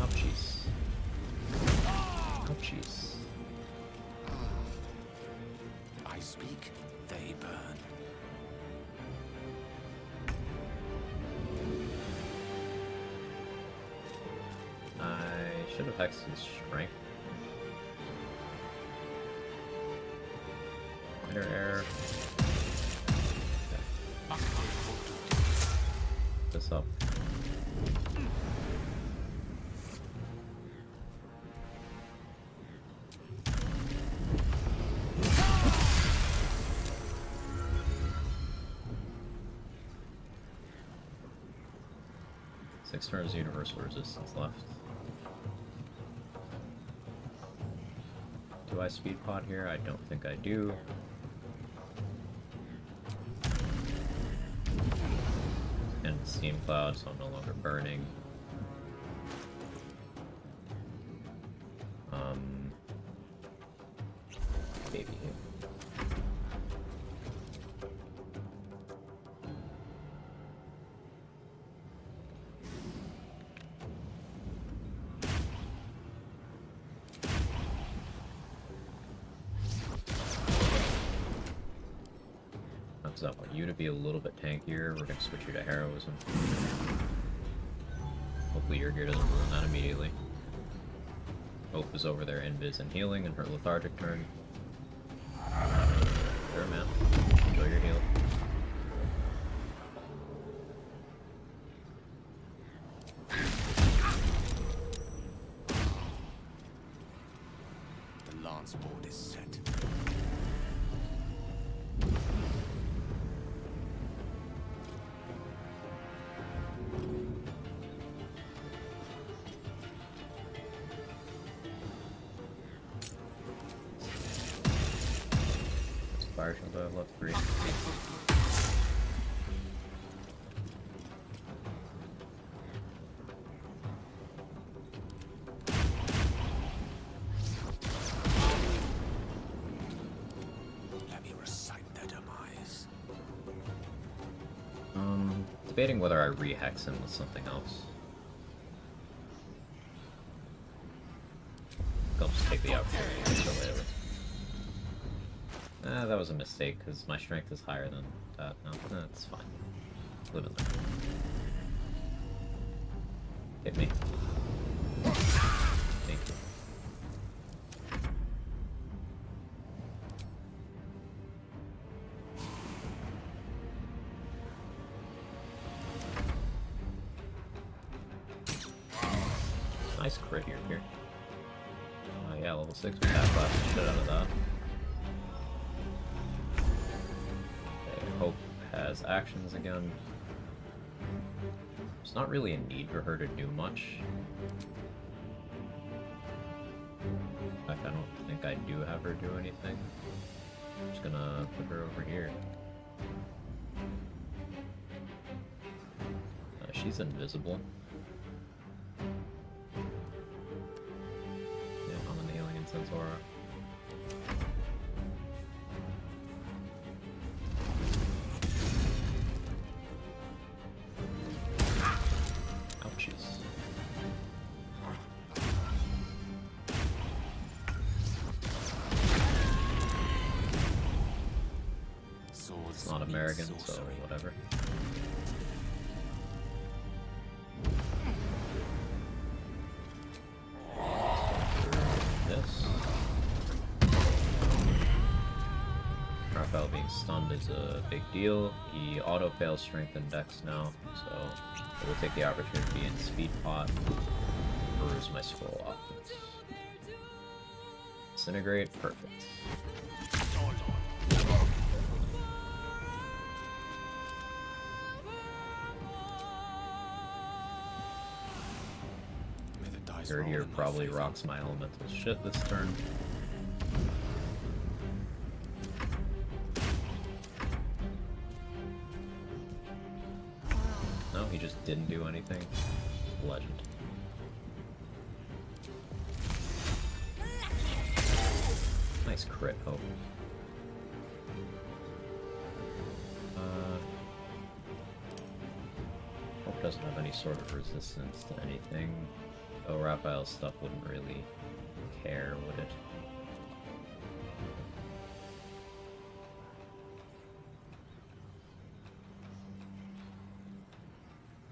Ouchies. Ouchies. I speak, they burn. I should have hexed his strength. Minor error. Okay. This up. Six turns universal resistance left. Do I speed pod here? I don't think I do. Steam cloud, so I'm no longer burning. Baby. Comes up. I want you to be a little bit tankier. We're gonna switch you to heroism. Hopefully your gear doesn't ruin that immediately. Hope is over there invis and healing in her lethargic turn. Sure, man. Enjoy your heal. The lance board is set. Fire shield I have left 3. Let me recite their demise. Debating whether I re-hex him with something else. I'll just take the opportunity to kill later. That was a mistake, because my strength is higher than that. No, that's fine. Live and learn. Hit me. Thank you. Nice crit here. Yeah, level 6, we have blasted the shit out of that. Hope has actions again. There's not really a need for her to do much. In fact, I don't think I do have her do anything. I'm just gonna put her over here. She's invisible. Yeah, I'm in the healing incense aura. It's not American, so whatever. This. Raphael being stunned is a big deal. He auto-fails strength and dex now, so I will take the opportunity in speed pot. Peruse my scroll options. Disintegrate, perfect. Gertier probably rocks my elemental shit this turn. No, he just didn't do anything. Legend. Nice crit, Hope. Hope doesn't have any sort of resistance to anything. Oh, Raphael's stuff wouldn't really care, would it?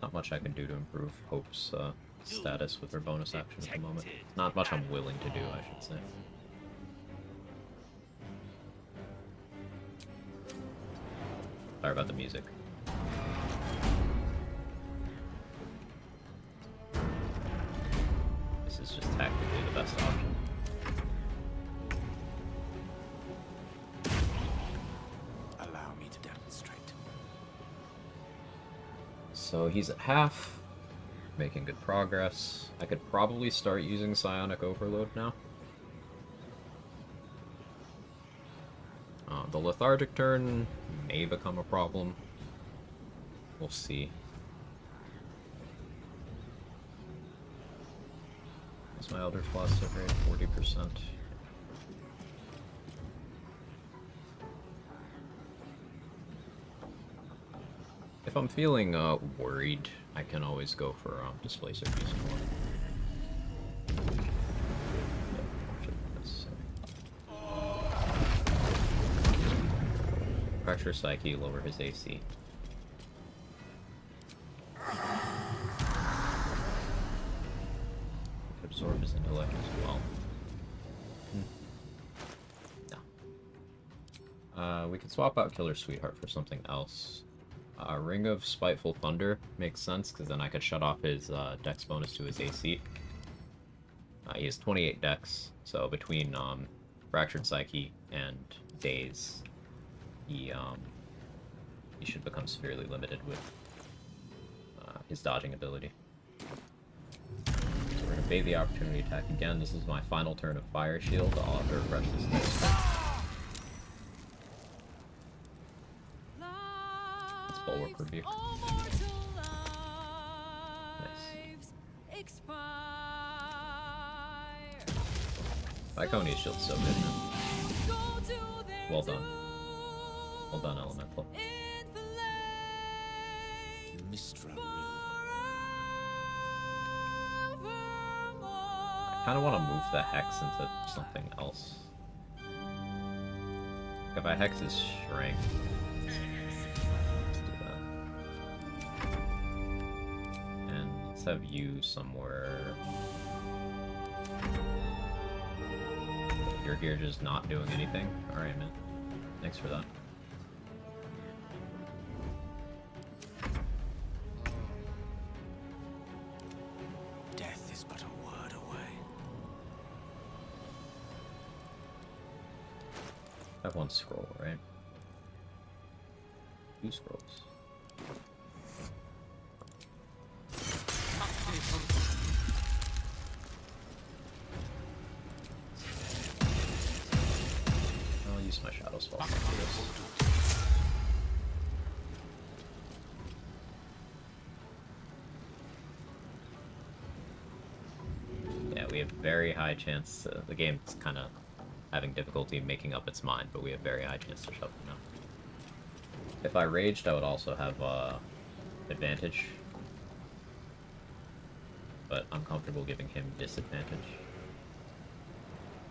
Not much I can do to improve Hope's status with her bonus action at the moment. Not much I'm willing to do, I should say. Sorry about the music. This is just tactically the best option. Allow me to demonstrate. So he's at half, making good progress. I could probably start using Psionic Overload now. The lethargic turn may become a problem. We'll see. Is my Elder Class rate 40%? If I'm feeling worried, I can always go for Displacer Beast more. Fracture Psyche, lower his AC. Absorb his intellect as well. No. We could swap out Killer Sweetheart for something else. Ring of Spiteful Thunder makes sense, because then I could shut off his dex bonus to his AC. He has 28 dex, so between Fractured Psyche and Daze, he should become severely limited with his dodging ability. So we're going to bait the opportunity attack again. This is my final turn of Fire Shield. I'll have to refresh this next turn. It's Bulwark Rebuke. Nice. Viconia's Shield's so good, man. Well done. Well done, Elemental. I kind of want to move the Hex into something else. If I Hex his Strength, let's do that. And let's have you somewhere. You're here just not doing anything? Alright, man. Thanks for that. Death is but a word away. I have one scroll, right? 2 scrolls. I'll use my Shadow Spell for this. Yeah, we have very high chance. The game's kind of having difficulty making up its mind, but we have very high chance to shove it now. If I raged, I would also have advantage, but I'm comfortable giving him disadvantage.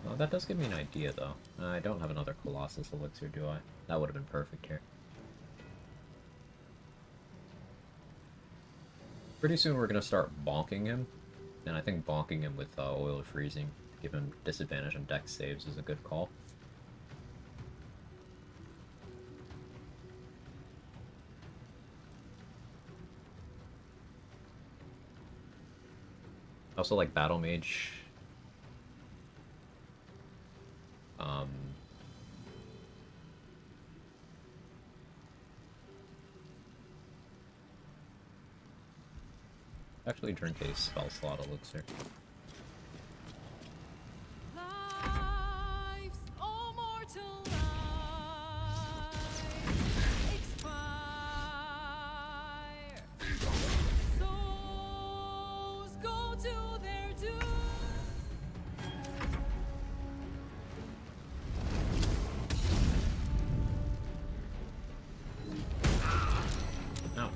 Well, that does give me an idea, though. I don't have another Colossus Elixir, do I? That would have been perfect here. Pretty soon we're going to start bonking him, and I think bonking him with Oil of Freezing, give him disadvantage on dex saves, is a good call. I also like Battle Mage. Actually drink a spell slot elixir. Ouch.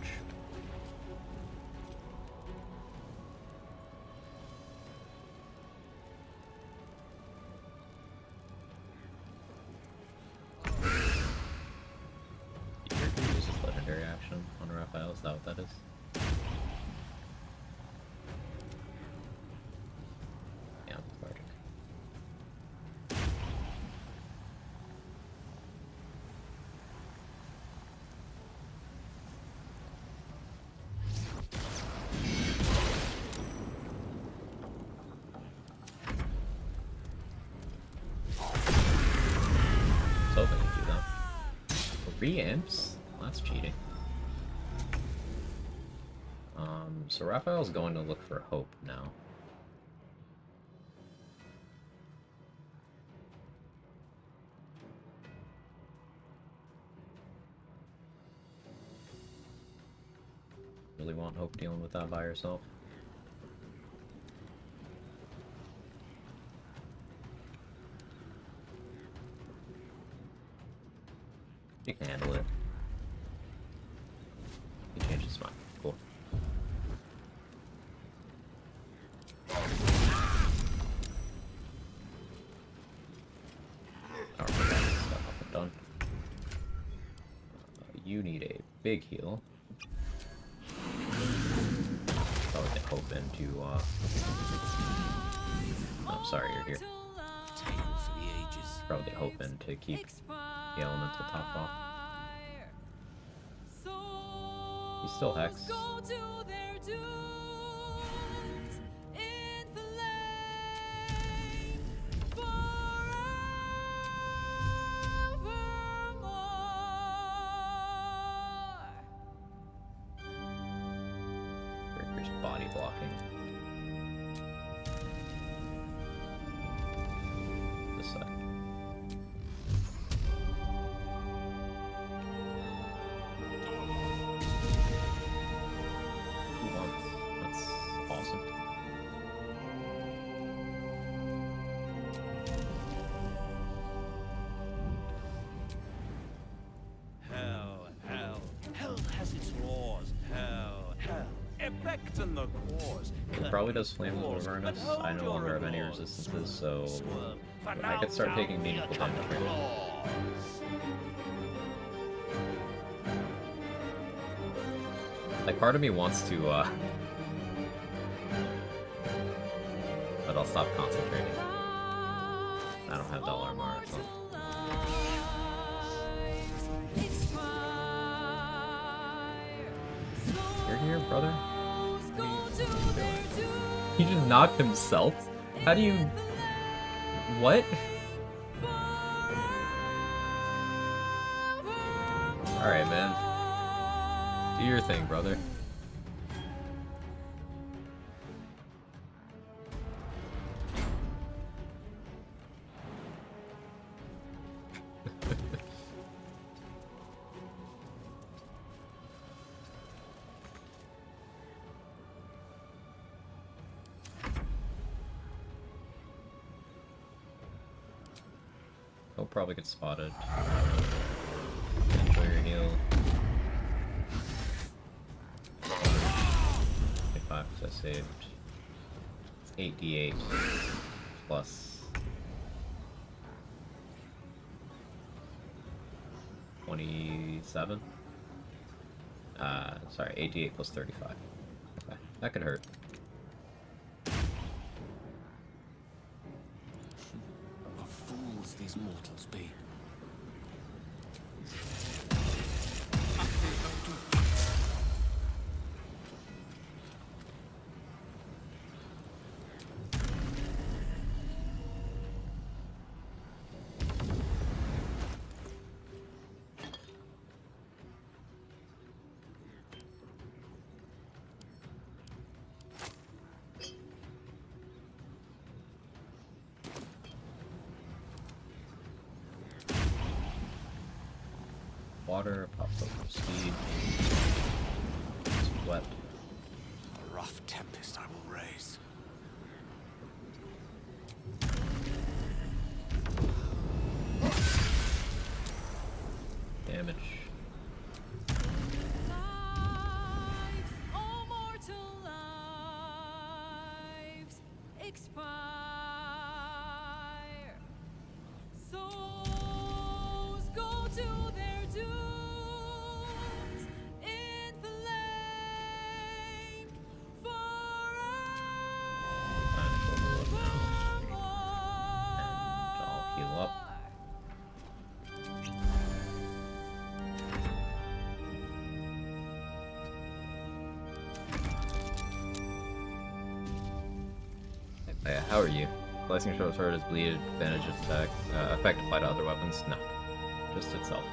Uses legendary action on Raphael, is that what that is? Yeah, lethargic. I was hoping to do that. 3 imps? Well, that's cheating. So Raphael's going to look for hope now. Really want hope dealing with that by herself? You can handle it. You change his mind. Cool. Done. You need a big heal. Probably hoping to, I'm sorry, you're here. Tale for the ages. Probably hoping to keep the elemental topped off. He's still Hex. Breaker's body blocking. This side. That's awesome. Hell has its laws. Hell. Effect and the cause. It probably does Flames of Avernus. I no longer have any resistances, so I could start taking meaningful damage right now. Like, part of me wants to, but I'll stop concentrating. I don't have Dollar Armor, so. You're here, brother? What are you doing? He just knocked himself? How do you... What? Alright, man. Do your thing, brother. He'll probably get spotted. Enjoy your heal. 25 because I saved 8d8 plus 27. Sorry, 8d8 plus 35. Okay, that could hurt. What fools these mortals be. Water, pops up for speed. It's wet. A rough tempest I will raise. Damage. Yeah, how are you? Blessing Short Sword is bleed, advantage attack, effect applied to other weapons? No. Just itself.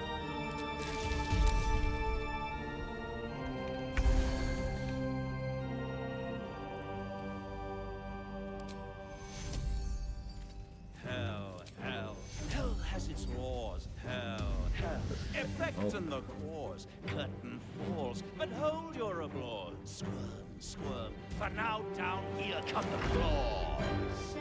Hell has its laws. Hell. Effect and the cause. Curtain falls, but hold your applause. Squirm. For now down here come the claws.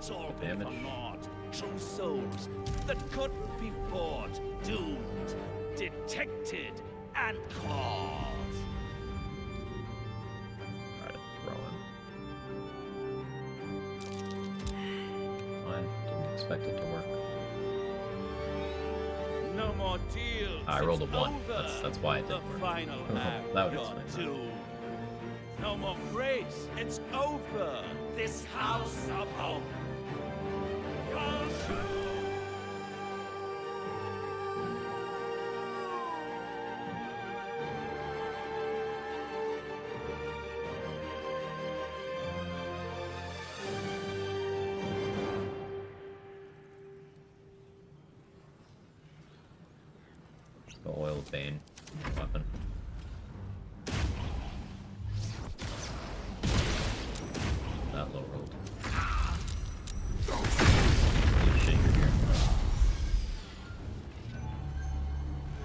it's all been Damage. for naught. True souls that couldn't be bought, doomed, detected, and caught. Try to throw him. Fine. Didn't expect it to work. No more deals. I rolled a It's 1. over. That's why it The didn't work. final act. That would You're explain that. doomed. No more grace. It's over. This house of hope. You're doomed. The oil bane weapon. That low rolled. Shaker here.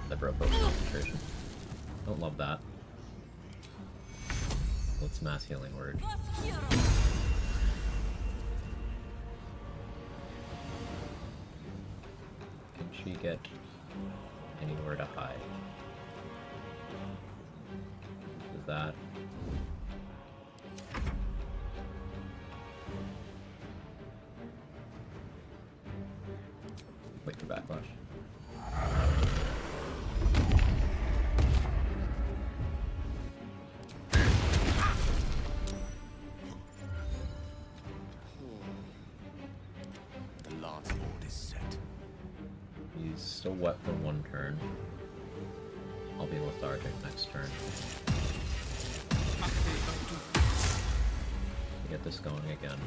That broke over concentration. Don't love that. What's mass healing word? Can she get anywhere to hide? Is that wait for backlash? The lance board is set. He's still wet for 1 turn. I'll be lethargic next turn. Get this going again.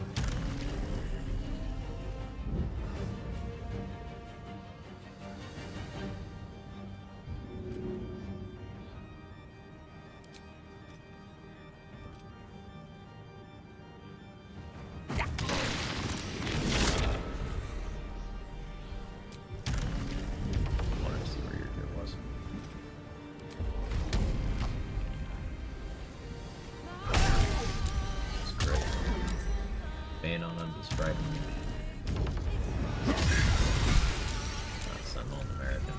Wanted to see where your gear was. That's great. Bane on him, he's frightened. Not Sentinel American.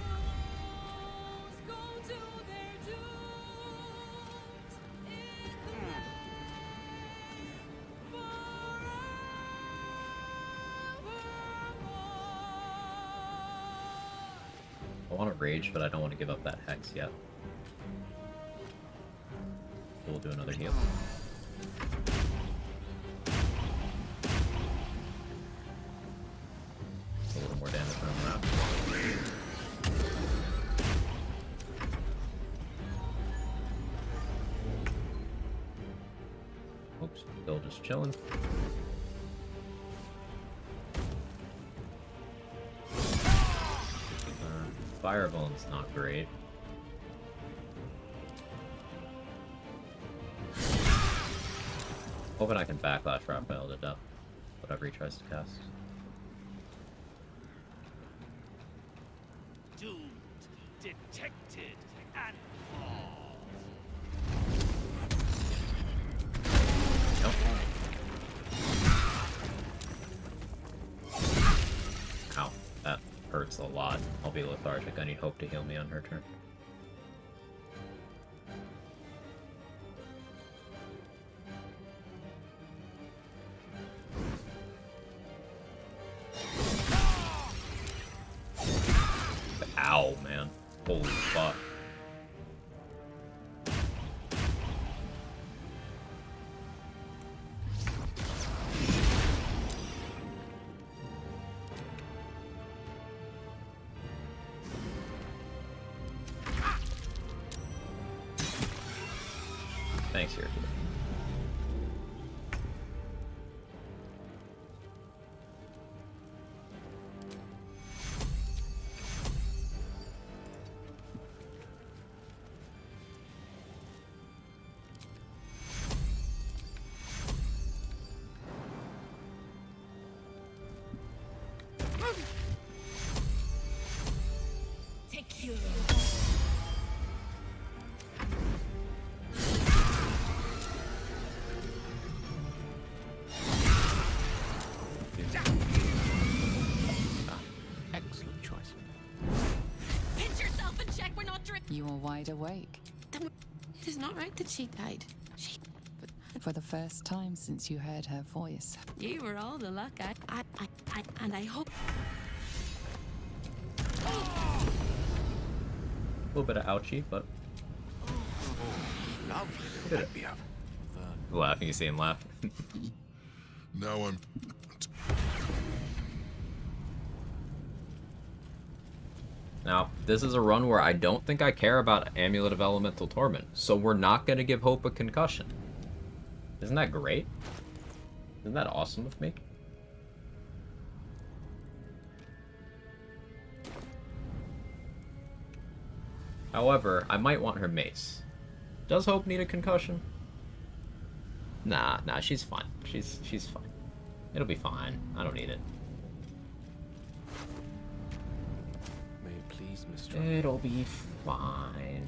I want to rage, but I don't want to give up that hex yet. So we'll do another heal. A little more damage on that. Oops, still just chilling. Fireball's not great. Hoping I can backlash Raphael to death. Whatever he tries to cast. Doomed, detected, and caught. Ow, that hurts a lot. I'll be lethargic. I need Hope to heal me on her turn. Ow, man. Holy fuck. Thanks, here. Take you. You were wide awake. It is not right that she died. For the first time since you heard her voice. You were all the luck and I hope. A little bit of ouchie, but. Lovely little baby of. Laughing, you see him laugh. Now I'm. Now, this is a run where I don't think I care about Amulet of Elemental Torment, so we're not going to give Hope a concussion. Isn't that great? Isn't that awesome of me? However, I might want her mace. Does Hope need a concussion? Nah, she's fine. She's fine. It'll be fine. I don't need it. May it please, Mr. It'll be fine.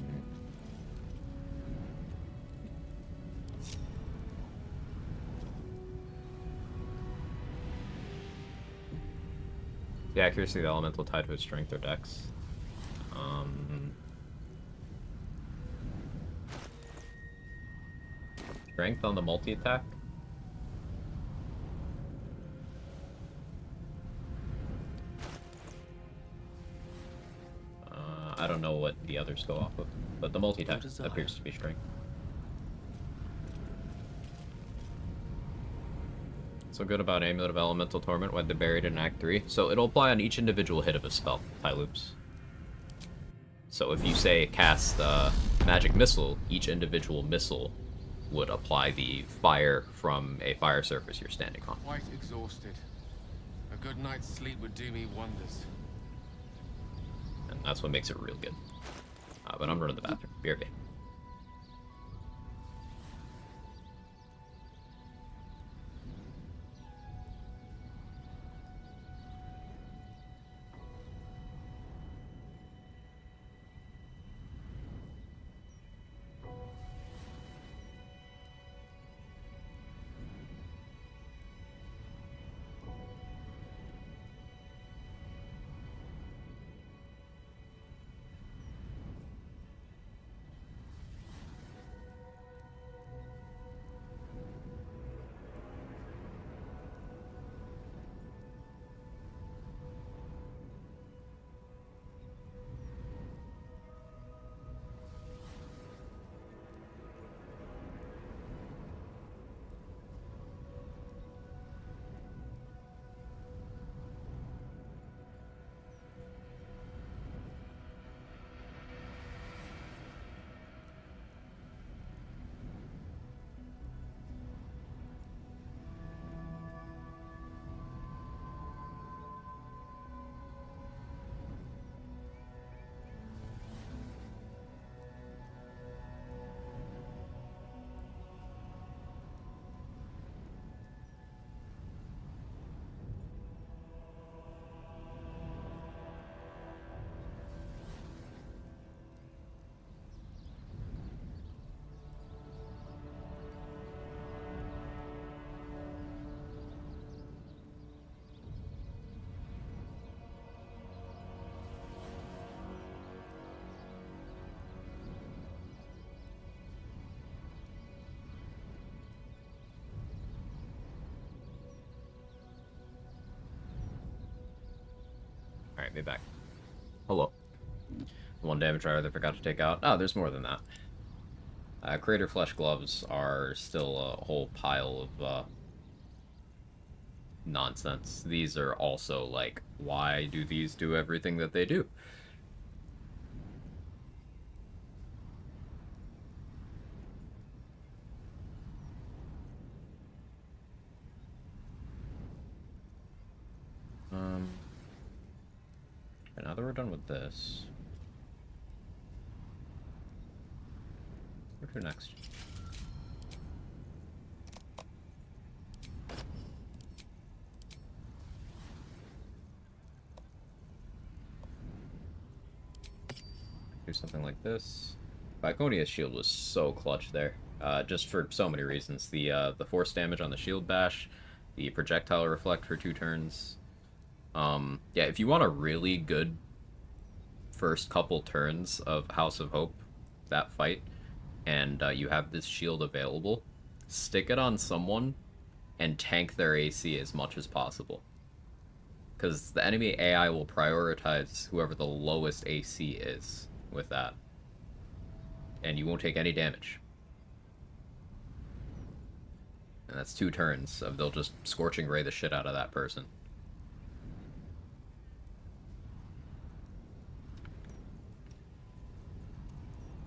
The accuracy of the elemental tied to its strength or dex. Strength on the multi-attack. I don't know what the others go off of, but the multi-attack appears to be strength. So good about Amulet of Elemental Torment when they're buried in Act 3. So it'll apply on each individual hit of a spell, tie loops. So if you say cast Magic Missile, each individual missile would apply the fire from a fire surface you're standing on. Quite exhausted. A good night's sleep would do me wonders. And that's what makes it real good. But I'm running to the bathroom. BRB. Alright, be back. Hello. One damage rider that I forgot to take out. Oh, there's more than that. Crater Flesh Gloves are still a whole pile of nonsense. These are also like, why do these do everything that they do? Now that we're done with this, what do next? Do something like this. Biconia's shield was so clutch there, just for so many reasons. The force damage on the shield bash, the projectile reflect for 2 turns. Yeah, if you want a really good first couple turns of House of Hope, that fight, and you have this shield available, stick it on someone and tank their AC as much as possible. Because the enemy AI will prioritize whoever the lowest AC is with that. And you won't take any damage. And that's 2 turns of they'll just Scorching Ray the shit out of that person.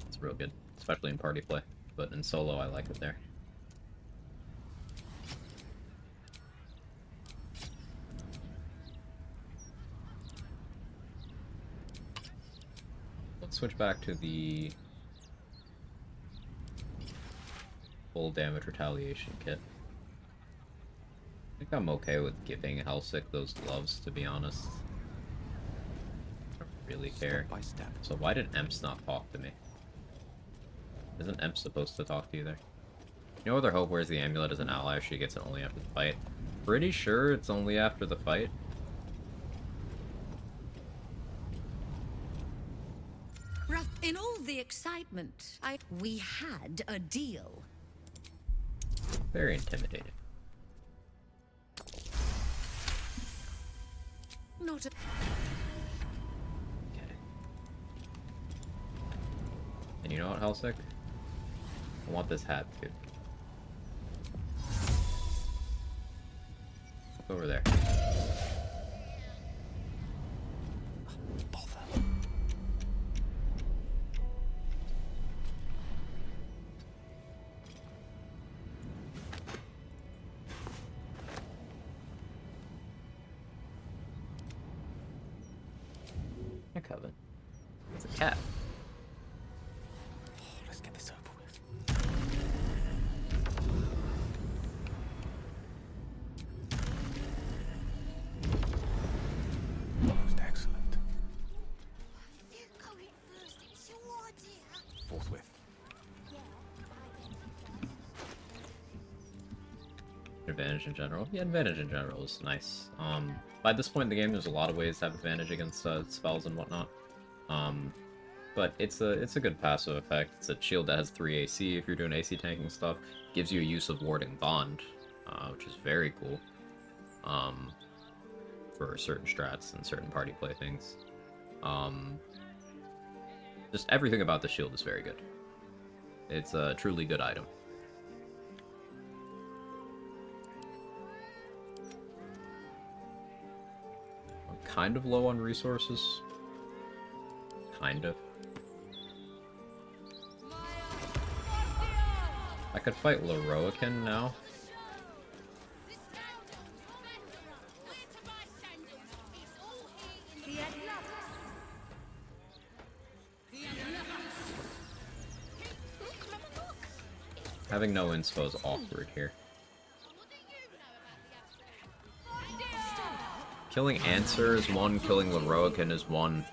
It's real good, especially in party play. But in solo, I like it there. Let's switch back to the full damage retaliation kit. I think I'm okay with giving Hellsick those gloves, to be honest. I don't really care. Step by step. So why did Emps not talk to me? Isn't Emps supposed to talk to you there? You know whether Hope wears the amulet as an ally if she gets it only after the fight? Pretty sure it's only after the fight. In all the excitement, we had a deal. Very intimidating. Not a... Okay. And you know what, Hellsick? I want this hat, too. Look over there. Coven. It's a cat. Let's get this over with. Most excellent. Forthwith. Advantage in general. Yeah, advantage in general is nice. By this point in the game, there's a lot of ways to have advantage against spells and whatnot. But it's a good passive effect. It's a shield that has 3 AC if you're doing AC tanking stuff. Gives you a use of Warding Bond, which is very cool. For certain strats and certain party play things. Just everything about the shield is very good. It's a truly good item. Kind of low on resources. Kind of. I could fight Leroican now. Having no inspo is awkward here. Killing Answer is one, killing Leroican is one.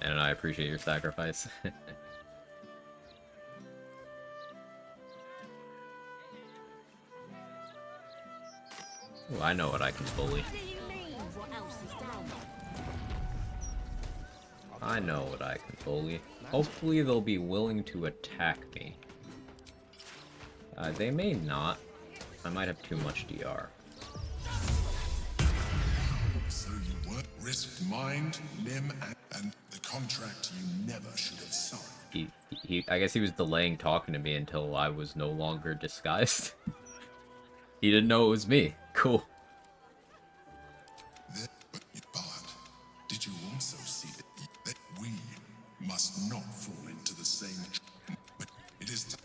And I appreciate your sacrifice. Ooh, I know what I can bully. I know what I can bully. Hopefully they'll be willing to attack me. They may not. I might have too much DR. So you risked mind, limb, and the contract you never should have signed. I guess he was delaying talking to me until I was no longer disguised. He didn't know it was me. Cool. But did you also see that we must not fall into the same trap? It is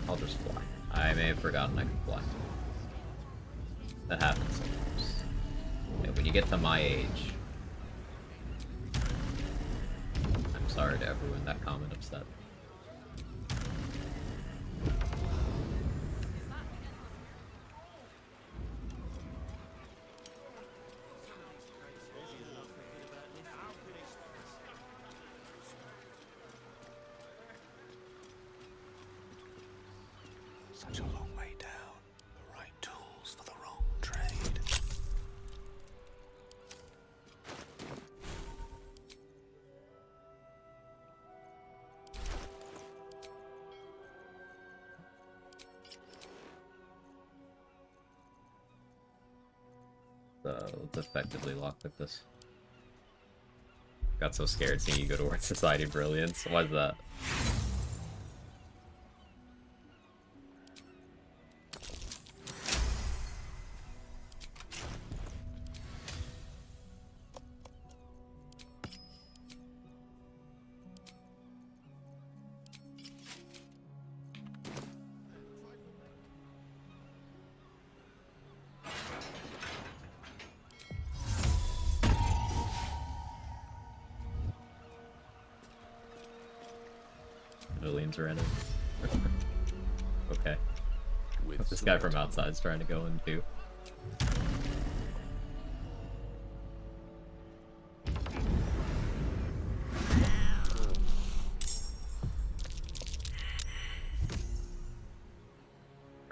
I'll just fly. I may have forgotten I could fly. That happens sometimes. And when you get to my age... I'm sorry to everyone that comment upset. Such a long way down. The right tools for the wrong trade. Let's effectively lockpick this. Got so scared seeing you go towards Society of Brilliance. Why's that? Millions are in it. Okay. This guy from outside's trying to go in too.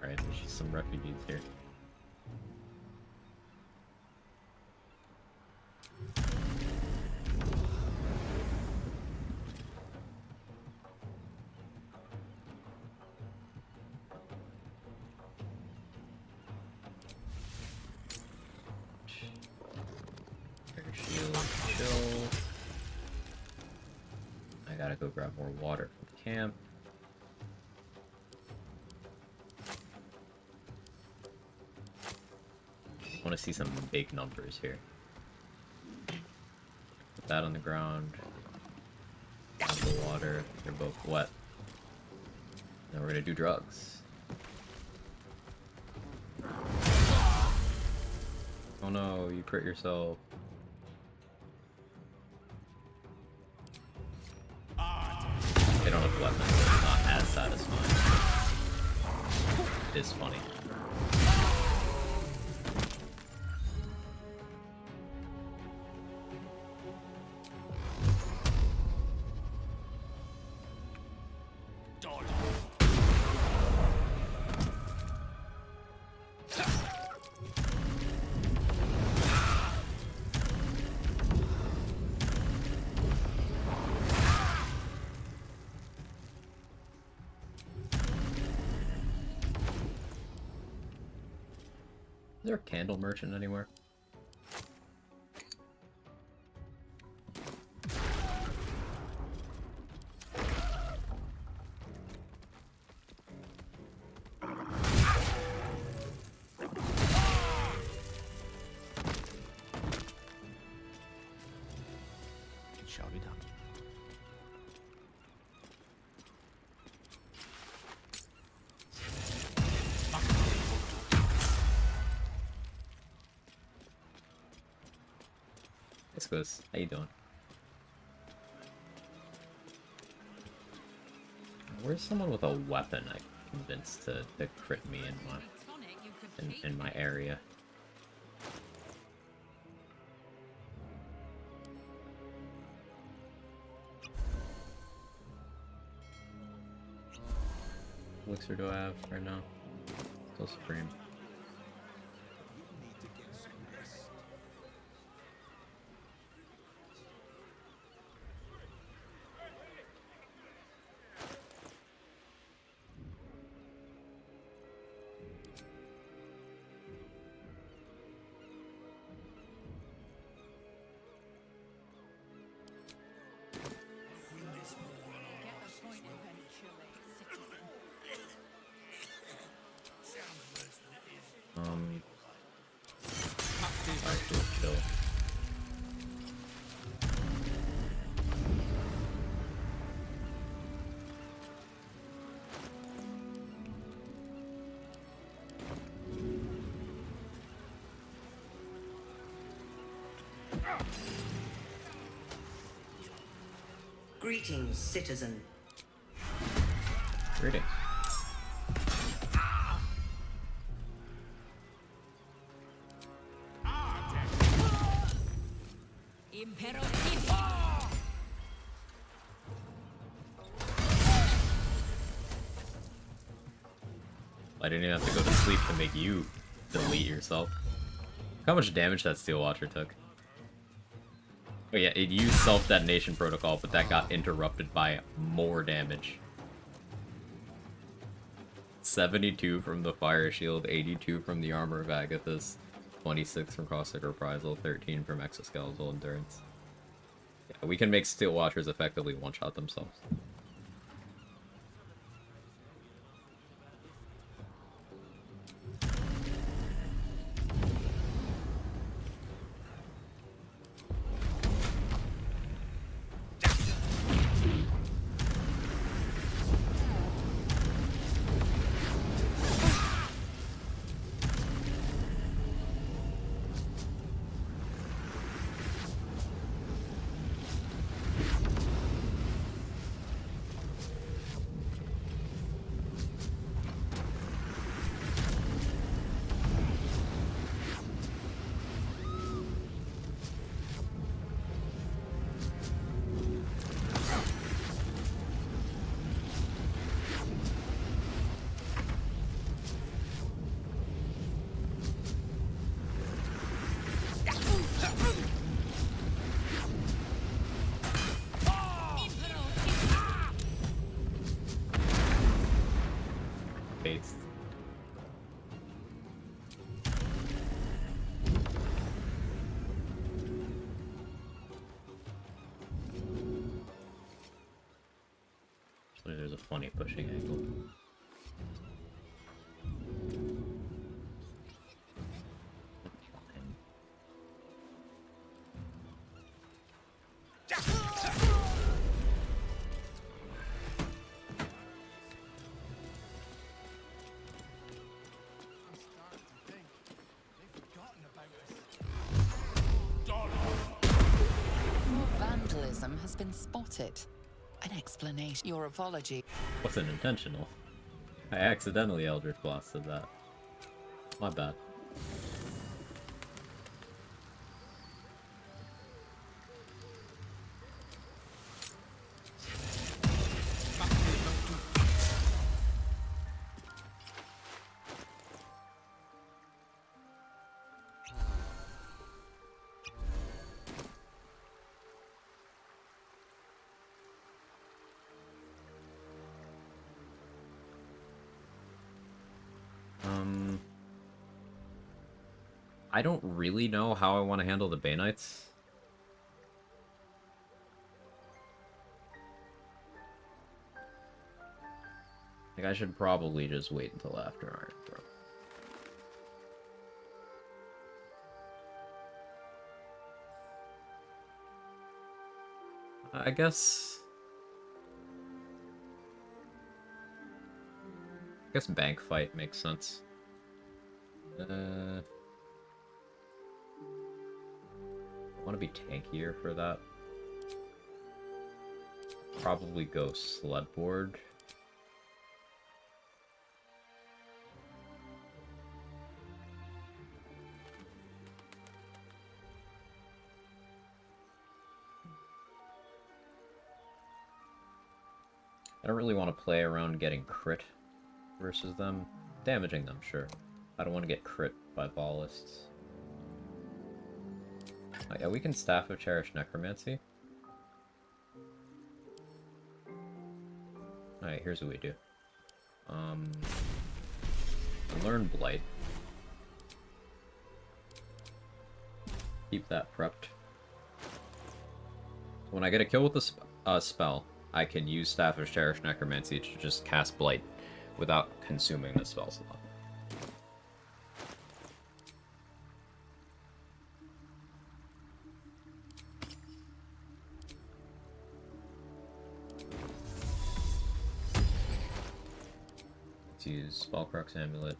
Alright, there's just some refugees here. Gotta go grab more water from camp. I want to see some big numbers here. Put that on the ground. Grab the water. They're both wet. Now we're gonna do drugs. Oh no, you crit yourself. They don't have weapons, so it's not as satisfying. It is funny. Is there a candle merchant anywhere? It shall be done. Squiz, how you doing? Where's someone with a weapon I convinced to crit me in my area? Elixir do I have right now? Still Supreme. Chill. Greetings, citizen. Greetings. I didn't even have to go to sleep to make you delete yourself. Look how much damage that Steel Watcher took. Oh yeah, it used self-detonation protocol, but that got interrupted by more damage. 72 from the Fire Shield, 82 from the Armor of Agathis, 26 from Caustic Reprisal, 13 from Exoskeletal Endurance. Yeah, we can make Steel Watchers effectively one-shot themselves. Based. Actually, there's a funny pushing angle. More vandalism has been spotted. An explanation. Your apology. Wasn't intentional. I accidentally Eldritch Blasted that. My bad. I don't really know how I want to handle the Bay Knights. Like, I should probably just wait until after Iron Throne. I guess bank fight makes sense. I want to be tankier for that. Probably go Sledboard. I don't really want to play around getting crit versus them. Damaging them, sure. I don't want to get crit by Ballists. Oh, yeah, we can Staff of Cherished Necromancy. Alright, here's what we do. Learn Blight. Keep that prepped. When I get a kill with the spell, I can use Staff of Cherished Necromancy to just cast Blight without consuming the spell slot. Let's use Spellcrux Amulet.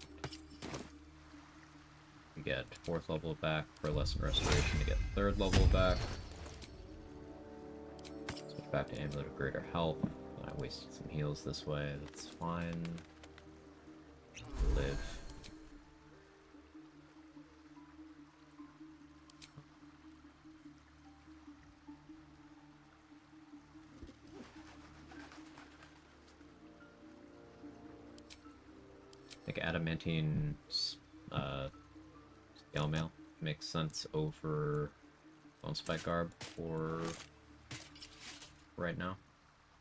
We get 4th level back for Lesson Restoration to get 3rd level back. Switch Back to Amulet of Greater Health. I wasted some heals this way. That's fine. Live. I think adamantine scale mail makes sense over Bone Spike Garb for right now.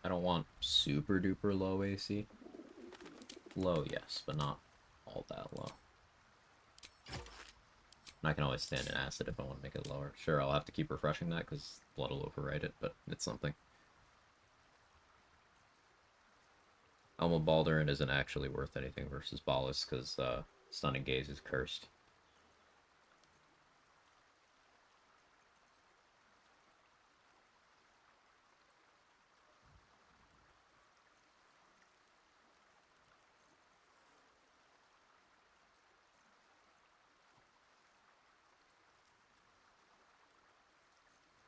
I don't want super duper low AC. Low, yes, but not all that low. And I can always stand an acid if I want to make it lower. Sure, I'll have to keep refreshing that because blood will override it, but it's something. Elmo Baldurin isn't actually worth anything versus Ballas because Stunning Gaze is cursed.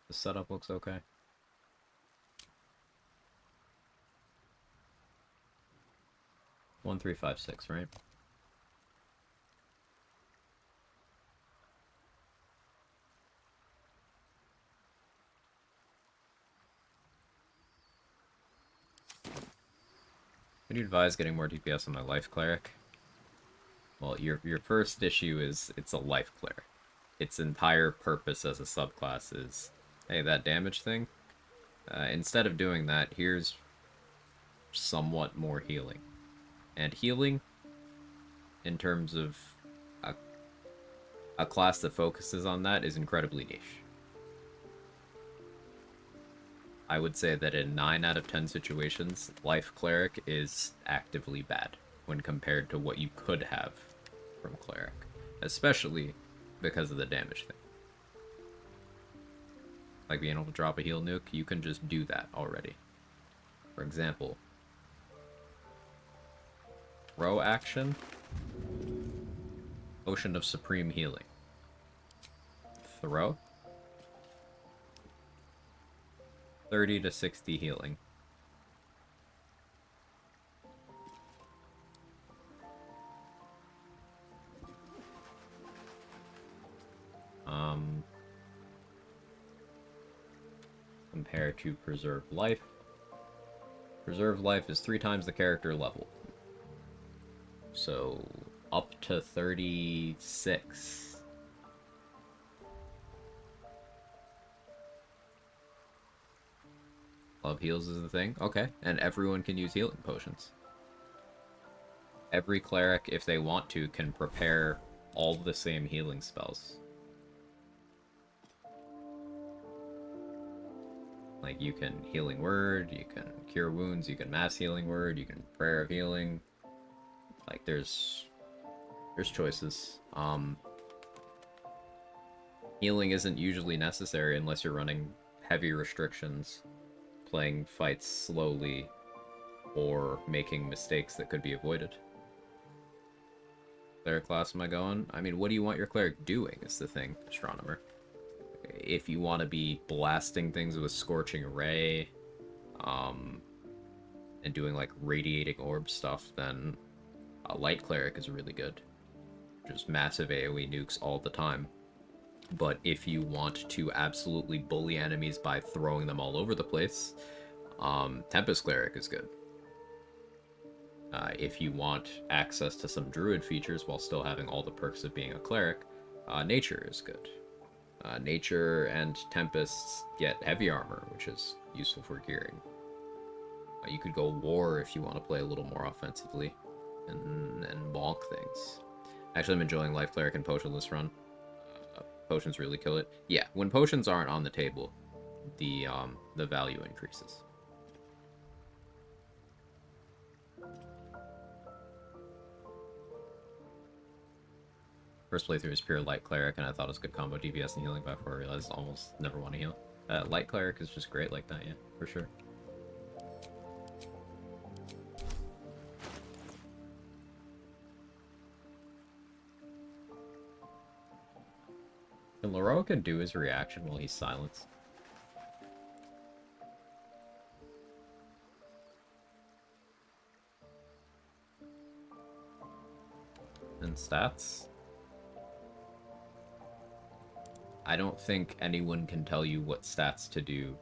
The setup looks okay. One, 3, 5, 6, right? Would you advise getting more DPS on my Life Cleric? Well, your first issue is it's a Life Cleric. Its entire purpose as a subclass is, hey, that damage thing, instead of doing that, here's somewhat more healing. And healing, in terms of a class that focuses on that, is incredibly niche. I would say that in 9 out of 10 situations, Life Cleric is actively bad when compared to what you could have from Cleric. Especially because of the damage thing. Like being able to drop a heal nuke, you can just do that already. For example, throw action, Ocean of Supreme Healing. Throw. 30 to 60 healing. Compared to Preserve Life. Preserve Life is 3 times the character level. So, up to 36. Love heals is the thing? Okay. And everyone can use healing potions. Every cleric, if they want to, can prepare all the same healing spells. Like, you can Healing Word, you can Cure Wounds, you can Mass Healing Word, you can Prayer of Healing. Like, there's choices. Healing isn't usually necessary unless you're running heavy restrictions, playing fights slowly, or making mistakes that could be avoided. Cleric class am I going? I mean, what do you want your cleric doing is the thing, Astronomer. If you want to be blasting things with Scorching Ray, and doing like Radiating Orb stuff, then a Light Cleric is really good. Just massive AoE nukes all the time. But if you want to absolutely bully enemies by throwing them all over the place, Tempest Cleric is good. If you want access to some Druid features while still having all the perks of being a Cleric, Nature is good. Nature and Tempests get heavy armor, which is useful for gearing. You could go War if you want to play a little more offensively, and bonk things. Actually, I'm enjoying Life Cleric and Potion this run. Potions really kill it. Yeah, when potions aren't on the table, the value increases. First playthrough is pure Light Cleric, and I thought it was good combo DPS and healing before I realized I almost never want to heal. Light Cleric is just great like that, yeah, for sure. And Leroa can do his reaction while he's silenced. in stats. I don't think anyone can tell you what stats to do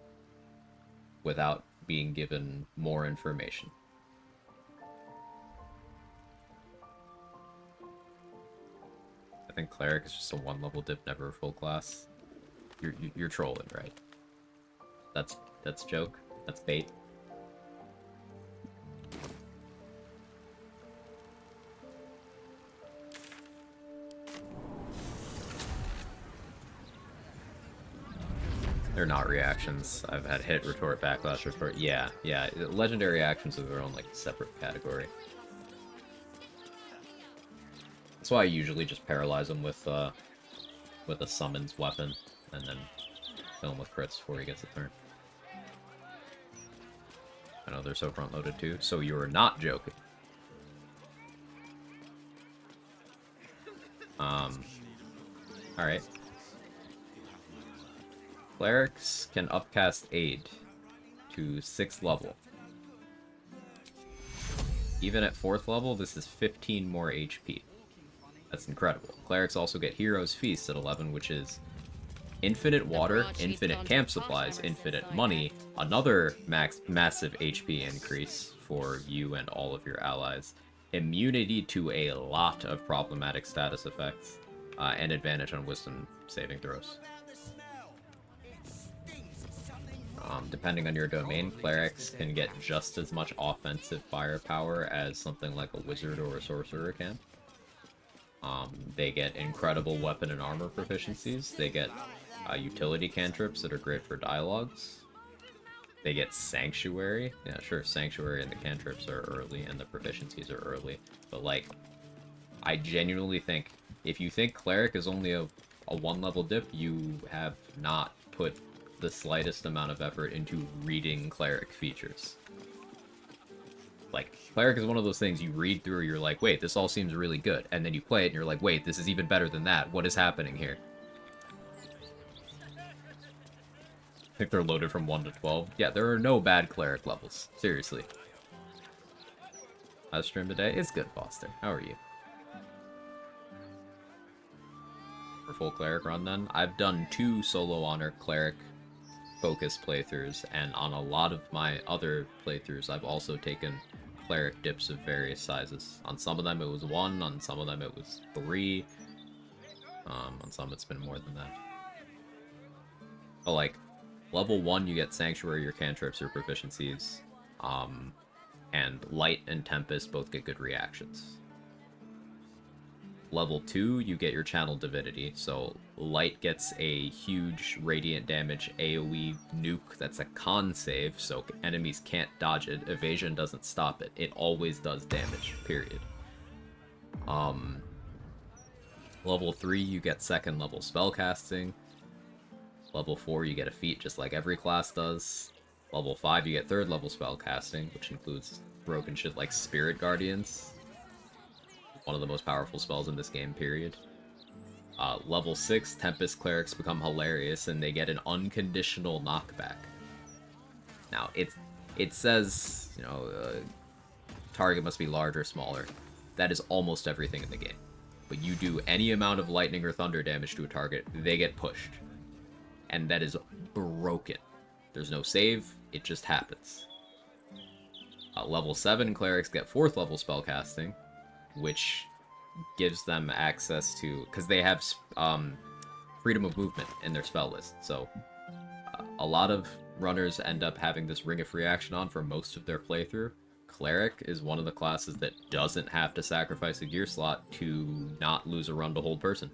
without being given more information. I think Cleric is just a 1-level dip, never a full class. You're trolling, right? That's joke. That's bait. They're not reactions. I've had hit, retort, backlash, retort. Yeah. Legendary actions are their own, like, separate category. That's why I usually just paralyze them with a summons weapon, and then kill him with crits before he gets a turn. I know they're so front-loaded too, so you're not joking. Alright. Clerics can upcast Aid to 6th level. Even at 4th level, this is 15 more HP. That's incredible. Clerics also get Hero's Feast at 11, which is infinite water, infinite camp supplies, infinite money, another massive HP increase for you and all of your allies, immunity to a lot of problematic status effects, and advantage on wisdom saving throws. Depending on your domain, clerics can get just as much offensive firepower as something like a wizard or a sorcerer can. They get incredible weapon and armor proficiencies. They get utility cantrips that are great for dialogues. They get Sanctuary. Yeah, sure, Sanctuary and the cantrips are early and the proficiencies are early. But, like, I genuinely think, if you think Cleric is only a 1-level dip, you have not put the slightest amount of effort into reading Cleric features. Like, Cleric is one of those things you read through, you're like, wait, this all seems really good. And then you play it, and you're like, wait, this is even better than that. What is happening here? I think they're loaded from 1 to 12. Yeah, there are no bad Cleric levels. Seriously. How's stream today? It's good, Foster. How are you? For full Cleric run, then? I've done 2 solo honor Cleric focus playthroughs, and on a lot of my other playthroughs, I've also taken Cleric dips of various sizes. On some of them it was 1, on some of them it was 3, on some it's been more than that. But, like, level 1 you get Sanctuary or cantrips or proficiencies, and Light and Tempest both get good reactions. Level 2, you get your Channel Divinity, so Light gets a huge radiant damage AoE nuke that's a con save, so enemies can't dodge it. Evasion doesn't stop it. It always does damage, period. Level 3, you get 2nd level spellcasting. Level 4, you get a feat just like every class does. Level 5, you get 3rd level spellcasting, which includes broken shit like Spirit Guardians. One of the most powerful spells in this game, period. Level 6, Tempest Clerics become hilarious, and they get an unconditional knockback. Now, it says, you know, target must be large or smaller. That is almost everything in the game. But you do any amount of lightning or thunder damage to a target, they get pushed. And that is broken. There's no save, it just happens. Level 7, Clerics get 4th level spellcasting, which gives them access to, because they have freedom of movement in their spell list, so a lot of runners end up having this Ring of Free Action on for most of their playthrough. Cleric is one of the classes that doesn't have to sacrifice a gear slot to not lose a run to hold person,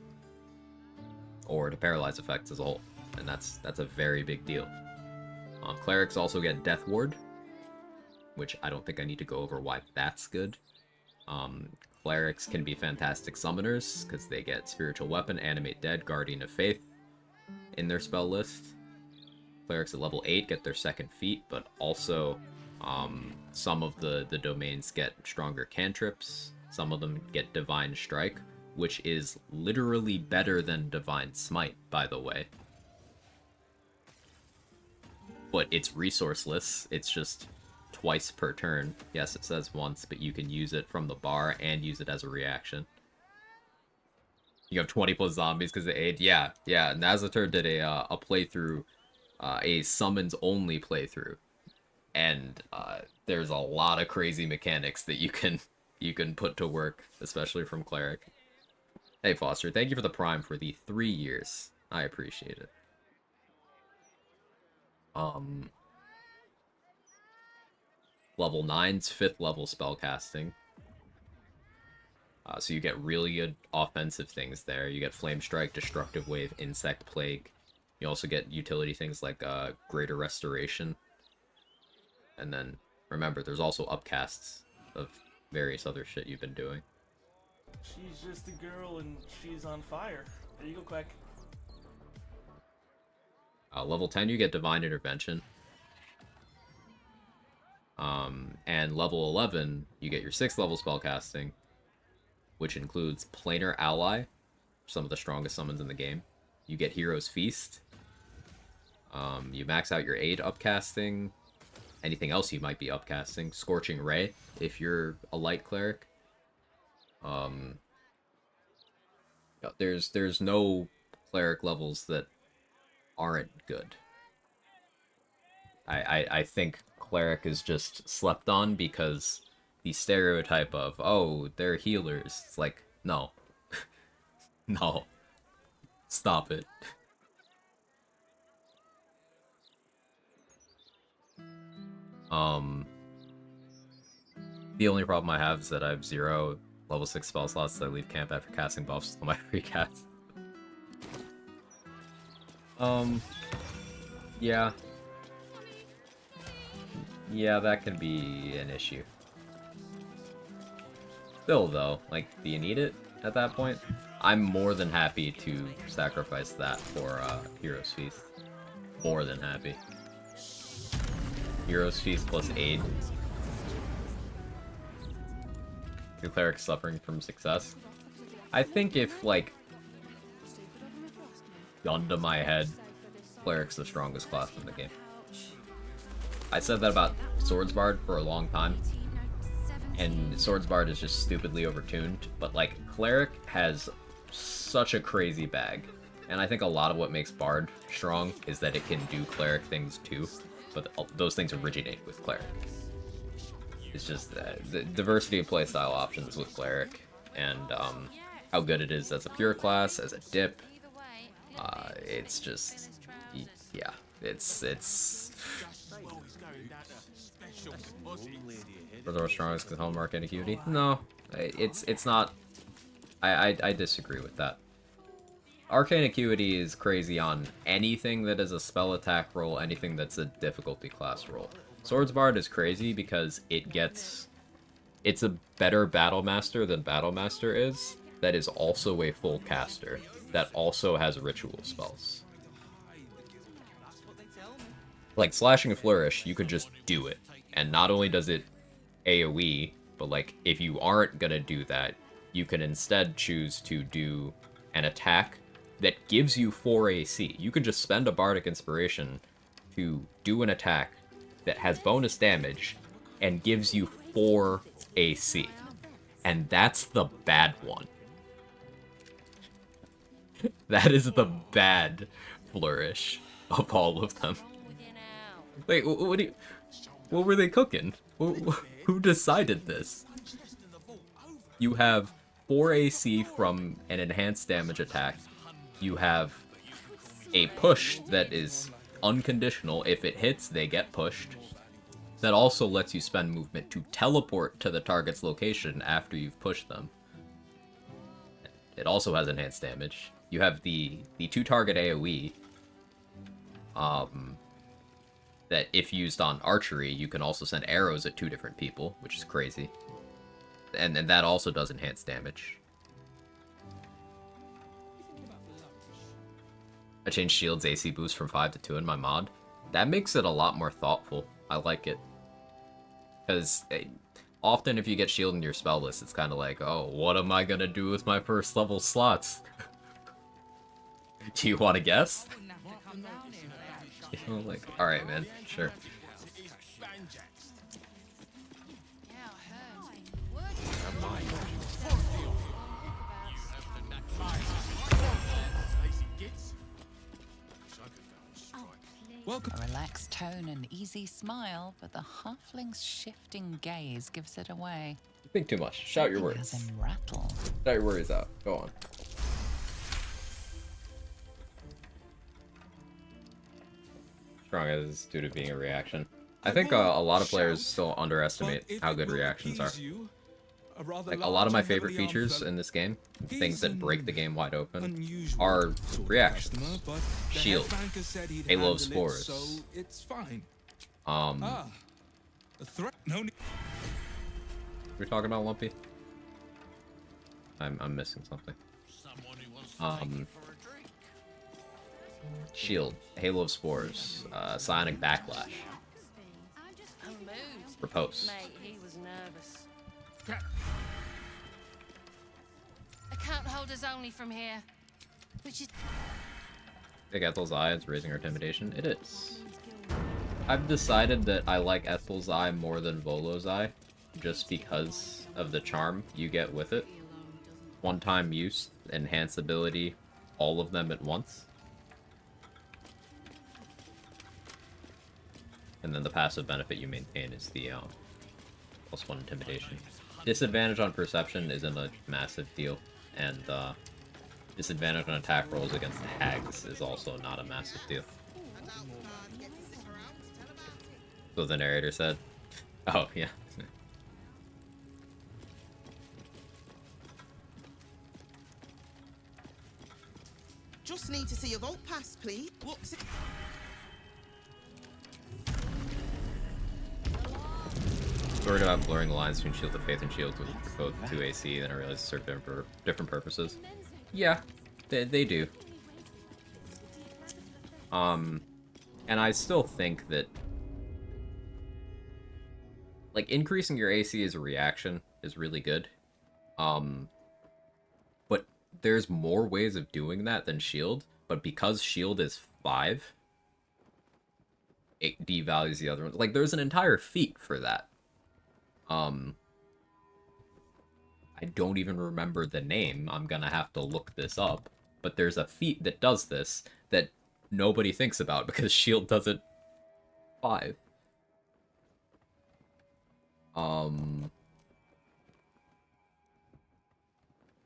or to paralyze effects as a whole, and that's a very big deal. Clerics also get Death Ward, which I don't think I need to go over why that's good. Clerics can be fantastic summoners, because they get Spiritual Weapon, Animate Dead, Guardian of Faith in their spell list. Clerics at level 8 get their 2nd feat, but also some of the domains get stronger cantrips. Some of them get Divine Strike, which is literally better than Divine Smite, by the way. But it's resourceless, it's just twice per turn. Yes, it says once, but you can use it from the bar and use it as a reaction. You have 20 plus zombies because of aid. Yeah, yeah. Nazatur did a playthrough, a summons only playthrough, and there's a lot of crazy mechanics that you can put to work, especially from cleric. Hey Foster, thank you for the prime for the 3 years. I appreciate it. Level 9's 5th level spellcasting. So you get really good offensive things there. You get Flame Strike, Destructive Wave, Insect Plague. You also get utility things like Greater Restoration. And then, remember, there's also upcasts of various other shit you've been doing. She's just a girl and she's on fire. There you go, Quag. Level 10, you get Divine Intervention. And level 11, you get your 6th level spellcasting, which includes Planar Ally, some of the strongest summons in the game. You get Hero's Feast. You max out your aid upcasting. Anything else you might be upcasting. Scorching Ray, if you're a light cleric. There's no cleric levels that aren't good. I think cleric is just slept on because the stereotype of, oh, they're healers. It's like, no. No. Stop it. The only problem I have is that I have 0 level 6 spell slots that I leave camp after casting buffs on my free cast. Yeah. Yeah, that can be an issue. Still, though, like, do you need it at that point? I'm more than happy to sacrifice that for Hero's Feast. More than happy. Hero's Feast plus aid. Two clerics suffering from success. I think if, like, gun to my head, cleric's the strongest class in the game. I said that about Swordsbard for a long time, and Swordsbard is just stupidly overtuned, but like Cleric has such a crazy bag, and I think a lot of what makes Bard strong is that it can do Cleric things too, but those things originate with Cleric. It's just the diversity of playstyle options with Cleric, and how good it is as a pure class, as a dip. It's just, yeah, it's. For the strongest because home Arcane Acuity? No, it's not. I disagree with that. Arcane Acuity is crazy on anything that is a spell attack roll, anything that's a difficulty class roll. Swordsbard is crazy because it's a better Battlemaster than Battlemaster is, that is also a full caster, that also has ritual spells. Like, Slashing and Flourish, you could just do it. And not only does it AoE, but like, if you aren't gonna do that, you can instead choose to do an attack that gives you 4 AC. You can just spend a Bardic Inspiration to do an attack that has bonus damage and gives you 4 AC. And that's the bad one. That is the bad Flourish of all of them. Wait, what were they cooking? Who decided this? You have 4 AC from an enhanced damage attack. You have a push that is unconditional. If it hits, they get pushed. That also lets you spend movement to teleport to the target's location after you've pushed them. It also has enhanced damage. You have the 2-target AoE. That if used on archery, you can also send arrows at 2 different people, which is crazy. And that also does enhanced damage. I changed Shield's AC boost from 5 to 2 in my mod. That makes it a lot more thoughtful. I like it. Because often if you get Shield in your spell list, it's kind of like, oh, what am I going to do with my first level slots? Do you want to guess? Like, alright, man, sure. Welcome. A relaxed tone and easy smile, but the halfling's shifting gaze gives it away. You think too much. Shout your Something words. has him rattled. Shout your words out. Go on. Strong as due to being a reaction. I think a lot of players still underestimate how good reactions are. Like, a lot of my favorite features in this game, things that break the game wide open, are reactions. Shield, Halo of Spores. So it's fine. We're talking about Lumpy? I'm missing something. Shield, Halo of Spores, Sonic Backlash. Repose. Mate, he was nervous. Account holders only from here. Which is... Think Ethel's Eye is raising her intimidation? It is. I've decided that I like Ethel's Eye more than Volo's Eye, just because of the charm you get with it. One-time use, enhance ability, all of them at once. And then the passive benefit you maintain is the +1 intimidation. Disadvantage on perception isn't a massive deal, and disadvantage on attack rolls against hags is also not a massive deal. So the narrator said, oh yeah. Just need to see your vault pass, please. What's it? Worried about blurring the lines between Shield of Faith and Shield with both 2 AC, then I realized it served for different purposes. Yeah, they do. And I still think that, like, increasing your AC as a reaction is really good. But there's more ways of doing that than Shield, but because Shield is 5, it devalues the other ones. Like, there's an entire feat for that. I don't even remember the name. I'm gonna have to look this up. But there's a feat that does this that nobody thinks about because Shield does it 5.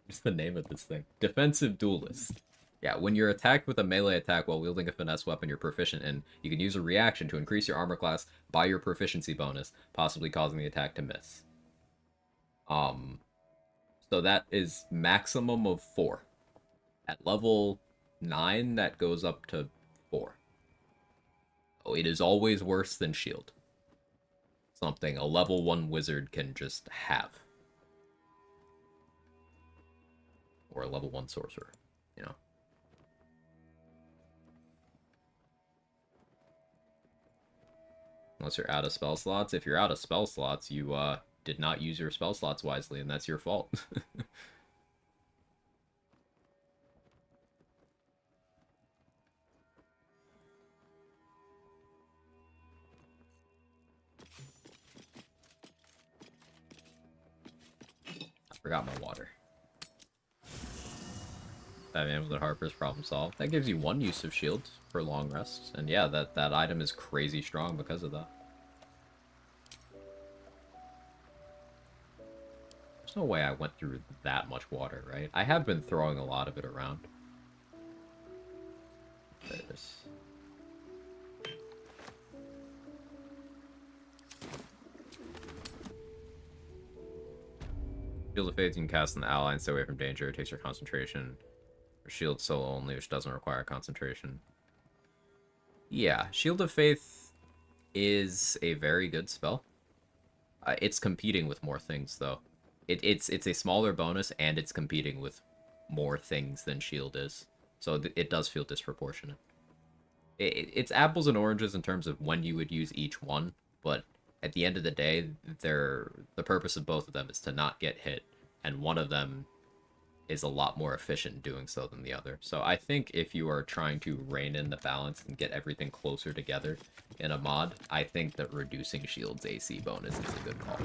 What's the name of this thing? Defensive Duelist. Yeah, when you're attacked with a melee attack while wielding a finesse weapon you're proficient in, you can use a reaction to increase your armor class by your proficiency bonus, possibly causing the attack to miss. So that is maximum of 4. At level 9, that goes up to 4. Oh, it is always worse than Shield. Something a level 1 wizard can just have. Or a level 1 sorcerer, you know. Unless you're out of spell slots. If you're out of spell slots, you did not use your spell slots wisely, and that's your fault. I forgot my water. That man was at Harper's problem solved. That gives you 1 use of shield for long rests. And yeah, that item is crazy strong because of that. There's no way I went through that much water, right? I have been throwing a lot of it around. There it is. Shield of Faith you can cast on the ally and stay away from danger. It takes your concentration. Shield solo only, which doesn't require concentration. Yeah, Shield of Faith is a very good spell. It's competing with more things, though. It's a smaller bonus, and it's competing with more things than Shield is. So it does feel disproportionate. It's apples and oranges in terms of when you would use each one, but at the end of the day, the purpose of both of them is to not get hit, and one of them is a lot more efficient in doing so than the other. So I think if you are trying to rein in the balance and get everything closer together in a mod, I think that reducing Shield's AC bonus is a good call.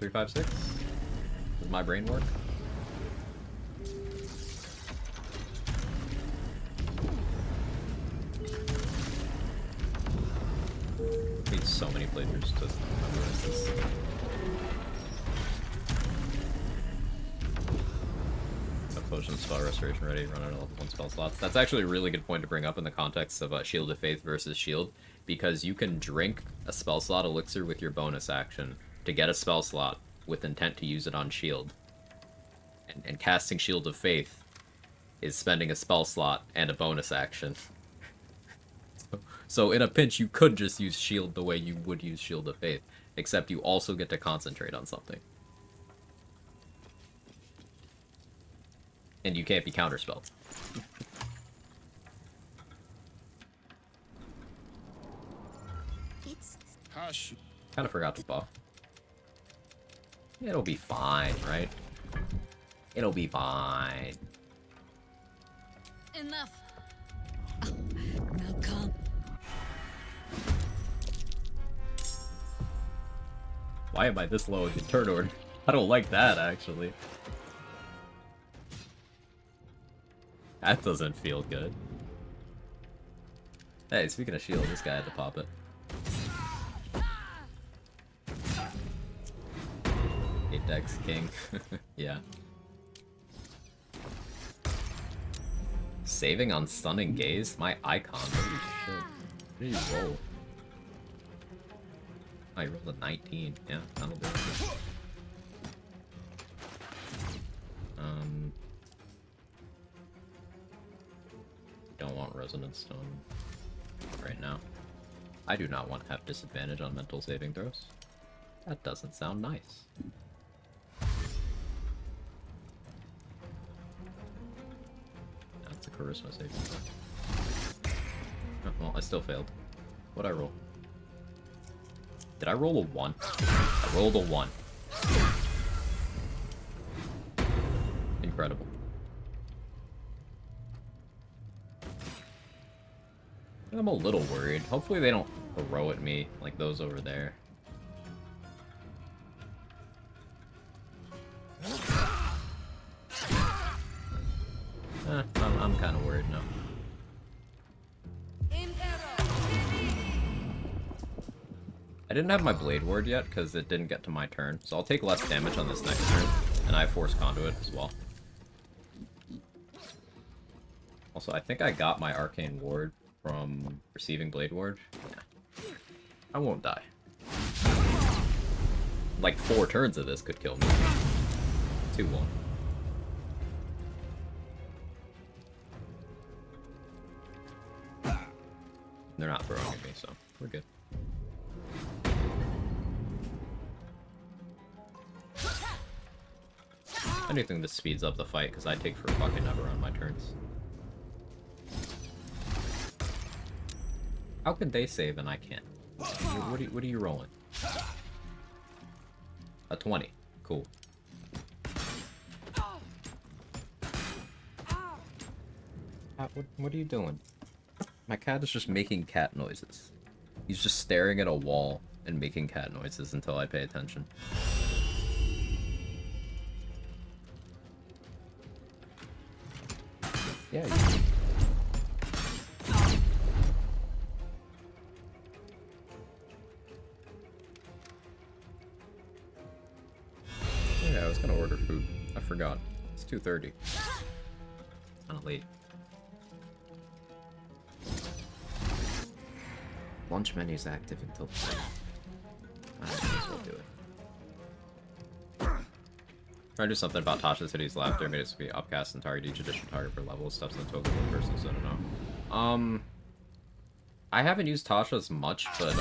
3, 5, 6. Does my brain work? Need so many playthroughs to memorize this. A potion, spell restoration ready, run out of level 1 spell slots. That's actually a really good point to bring up in the context of Shield of Faith versus Shield, because you can drink a spell slot elixir with your bonus action to get a spell slot with intent to use it on Shield. And casting Shield of Faith is spending a spell slot and a bonus action. So in a pinch, you could just use Shield the way you would use Shield of Faith, except you also get to concentrate on something. And you can't be counterspelled. Hush. Kind of forgot to buff. It'll be fine, right? It'll be fine. Enough. Now come. Why am I this low in the turn order? I don't like that, actually. That doesn't feel good. Hey, speaking of shield, this guy had to pop it. Dex King. Yeah. Saving on Stunning Gaze? My icon. Holy shit. What did you roll? Oh, you rolled a 19. Yeah, that'll do it. Don't want Resonance Stone right now. I do not want to have disadvantage on mental saving throws. That doesn't sound nice. That's a charisma saving throw. Oh, well, I still failed. What'd I roll? Did I roll a 1? I rolled a 1. Incredible. I'm a little worried. Hopefully they don't throw at me like those over there. I'm kind of worried now. I didn't have my Blade Ward yet because it didn't get to my turn, so I'll take less damage on this next turn, and I have Force Conduit as well. Also, I think I got my Arcane Ward from receiving Blade Ward. Yeah. I won't die. Like 4 turns of this could kill me. 2-1. They're not throwing at me, so we're good. Anything that speeds up the fight, because I take for fucking ever on my turns. How can they save and I can't? What are you rolling? A 20. Cool. What are you doing? My cat is just making cat noises. He's just staring at a wall and making cat noises until I pay attention. Yeah. Yeah, I was gonna order food. I forgot. It's 2:30. Kinda late. Lunch menu's active until 3. I might as well do it. Try to do something about Tasha City's laughter. Made it to be upcast and target each additional target per level. Stuff's in the total one person, so I don't know. I haven't used Tasha's much, but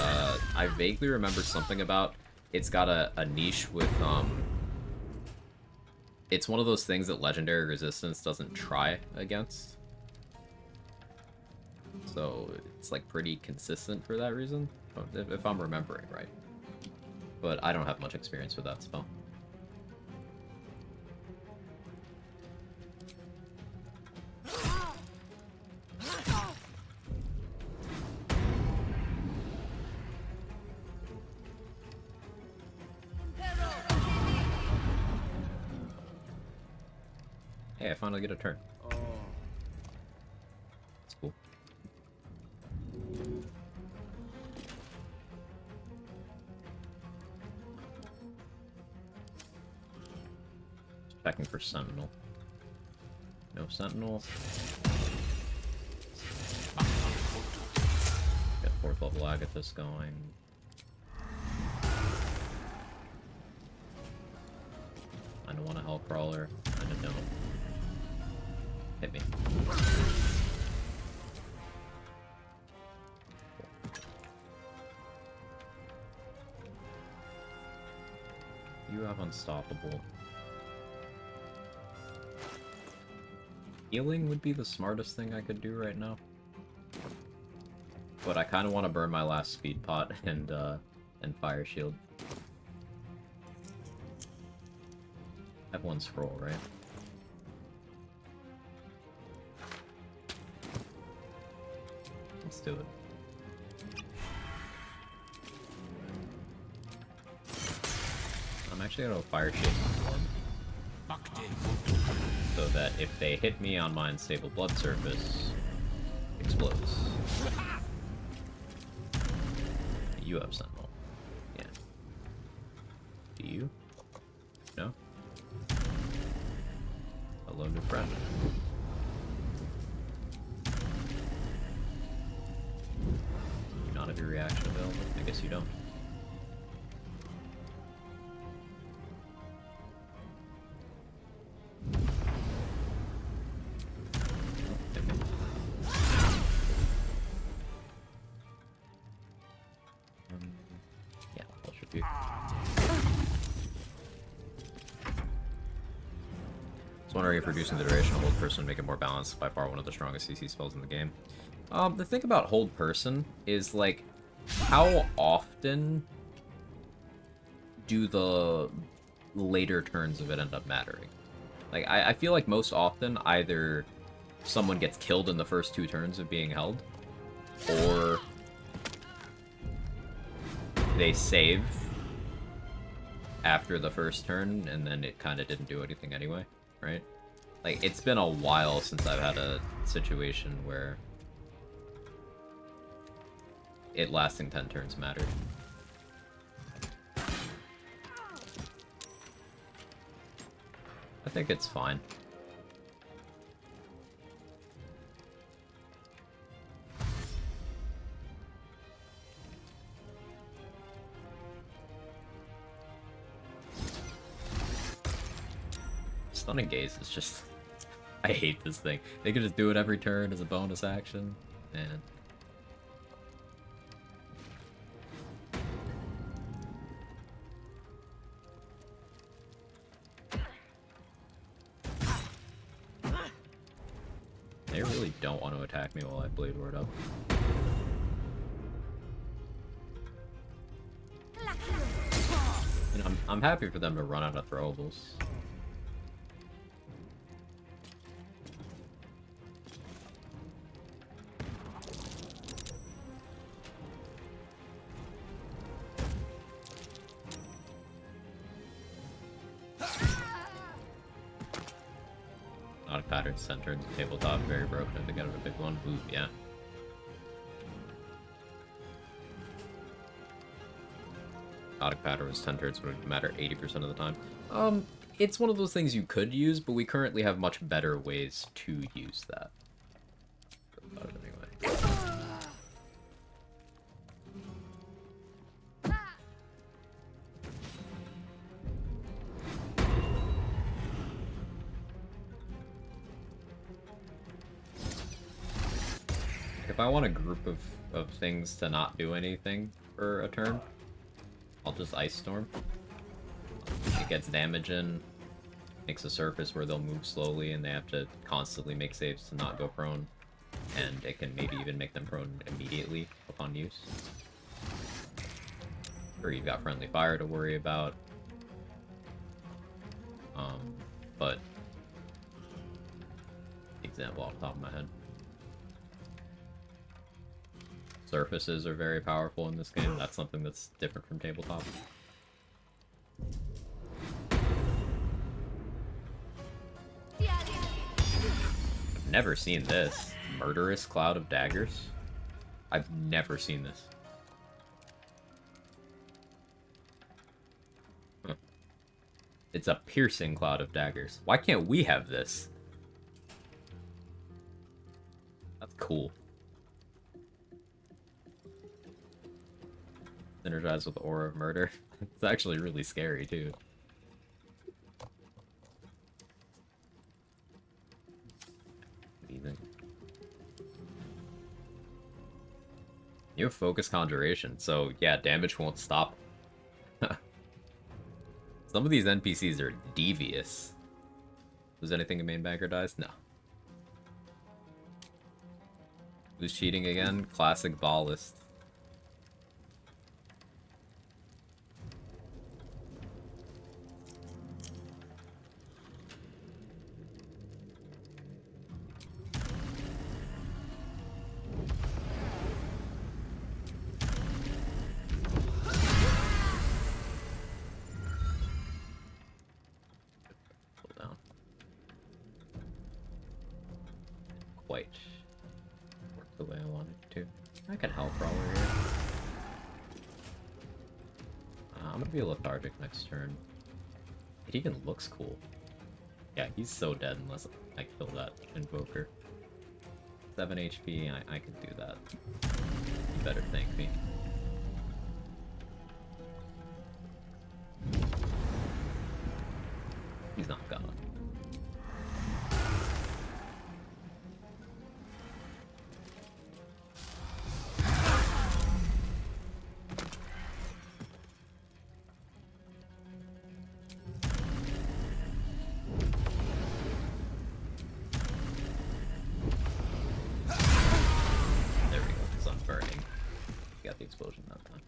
I vaguely remember something about it's got a niche with it's one of those things that Legendary Resistance doesn't try against. So it's like pretty consistent for that reason, if I'm remembering right. But I don't have much experience with that spell. I finally get a turn. Oh. That's cool. Checking for Sentinel. No Sentinel. Get 4th level Agathis going. I don't want a Hellcrawler. I don't. Hit me. You have Unstoppable. Healing would be the smartest thing I could do right now. But I kind of want to burn my last speed pot and fire shield. I have 1 scroll, right? Let's do it. I'm actually gonna go fire shield on 1. So that if they hit me on my unstable blood surface, it explodes. You have Sentinel. Yeah. Do you? No? Hello, new friend. You not have your reaction available? I guess you don't. Yeah, I'll shoot you. I was wondering if reducing the duration of Hold Person would make it more balanced. By far one of the strongest CC spells in the game. The thing about Hold Person is, like, how often do the later turns of it end up mattering? Like, I feel like most often either someone gets killed in the first 2 turns of being held, or they save after the first turn, and then it kind of didn't do anything anyway, right? Like, it's been a while since I've had a situation where it lasting 10 turns mattered. I think it's fine. Stunning Gaze is just... I hate this thing. They could just do it every turn as a bonus action, and... They really don't want to attack me while I Blade Ward up. You know, I'm happy for them to run out of throwables. Not a pattern centered tabletop, very broken if they get a big one. Ooh, yeah. Chaotic pattern was 10 turns would matter 80% of the time. It's one of those things you could use, but we currently have much better ways to use that. Anyway. If I want a group of things to not do anything for a turn, I'll just Ice Storm. It gets damage in, makes a surface where they'll move slowly and they have to constantly make saves to not go prone, and it can maybe even make them prone immediately upon use. Or you've got friendly fire to worry about. But example off the top of my head. Surfaces are very powerful in this game. That's something that's different from tabletop. never seen this. Murderous cloud of daggers? I've never seen this. Huh. It's a piercing cloud of daggers. Why can't we have this? That's cool. Synergized with Aura of Murder. It's actually really scary, too. Amazing. You have Focus Conjuration, so yeah, damage won't stop. Some of these NPCs are devious. Was anything a main banker dies? No. Who's cheating again? Classic ballist. Quite work the way I wanted to. I can help Brawler here. I'm gonna be lethargic next turn. It even looks cool. Yeah, he's so dead unless I kill that Invoker. 7 HP, I can do that. You better thank me. He's not gonna. Explosion that time.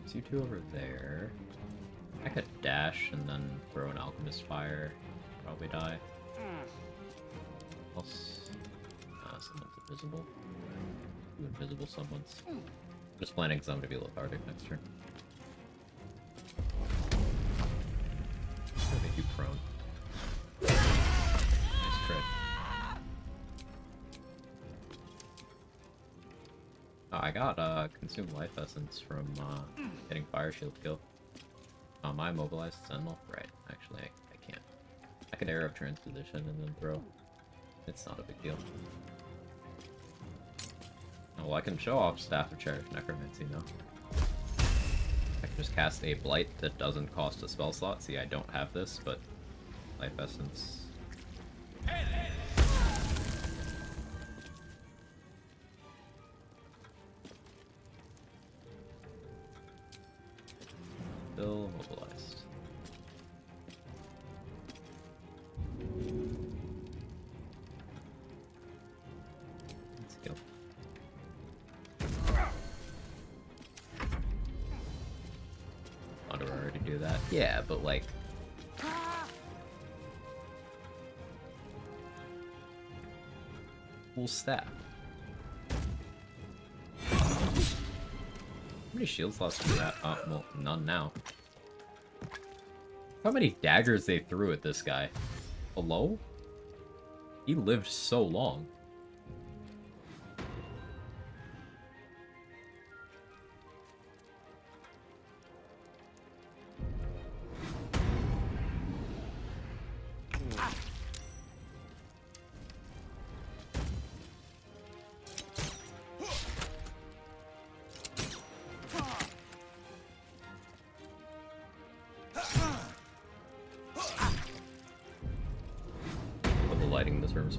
So you two over there. I could dash and then throw an Alchemist Fire. Probably die. Else, someone's invisible. Two invisible someones. Just planning because I'm gonna be lethargic next turn. I'm gonna make you prone. Nice crit. I got consumed life essence from getting fire shield kill. Am I immobilized sentinel? Right, actually I can't. I could arrow transposition and then throw. It's not a big deal. Oh, well, I can show off Staff of Cherished Necromancy now. I can just cast a Blight that doesn't cost a spell slot. See, I don't have this, but life essence. Still mobilized. Let's go. Wonder I already do that. Yeah, but like. Full staff. How many shield slots do that? Well, none now. How many daggers they threw at this guy? Hello? He lived so long.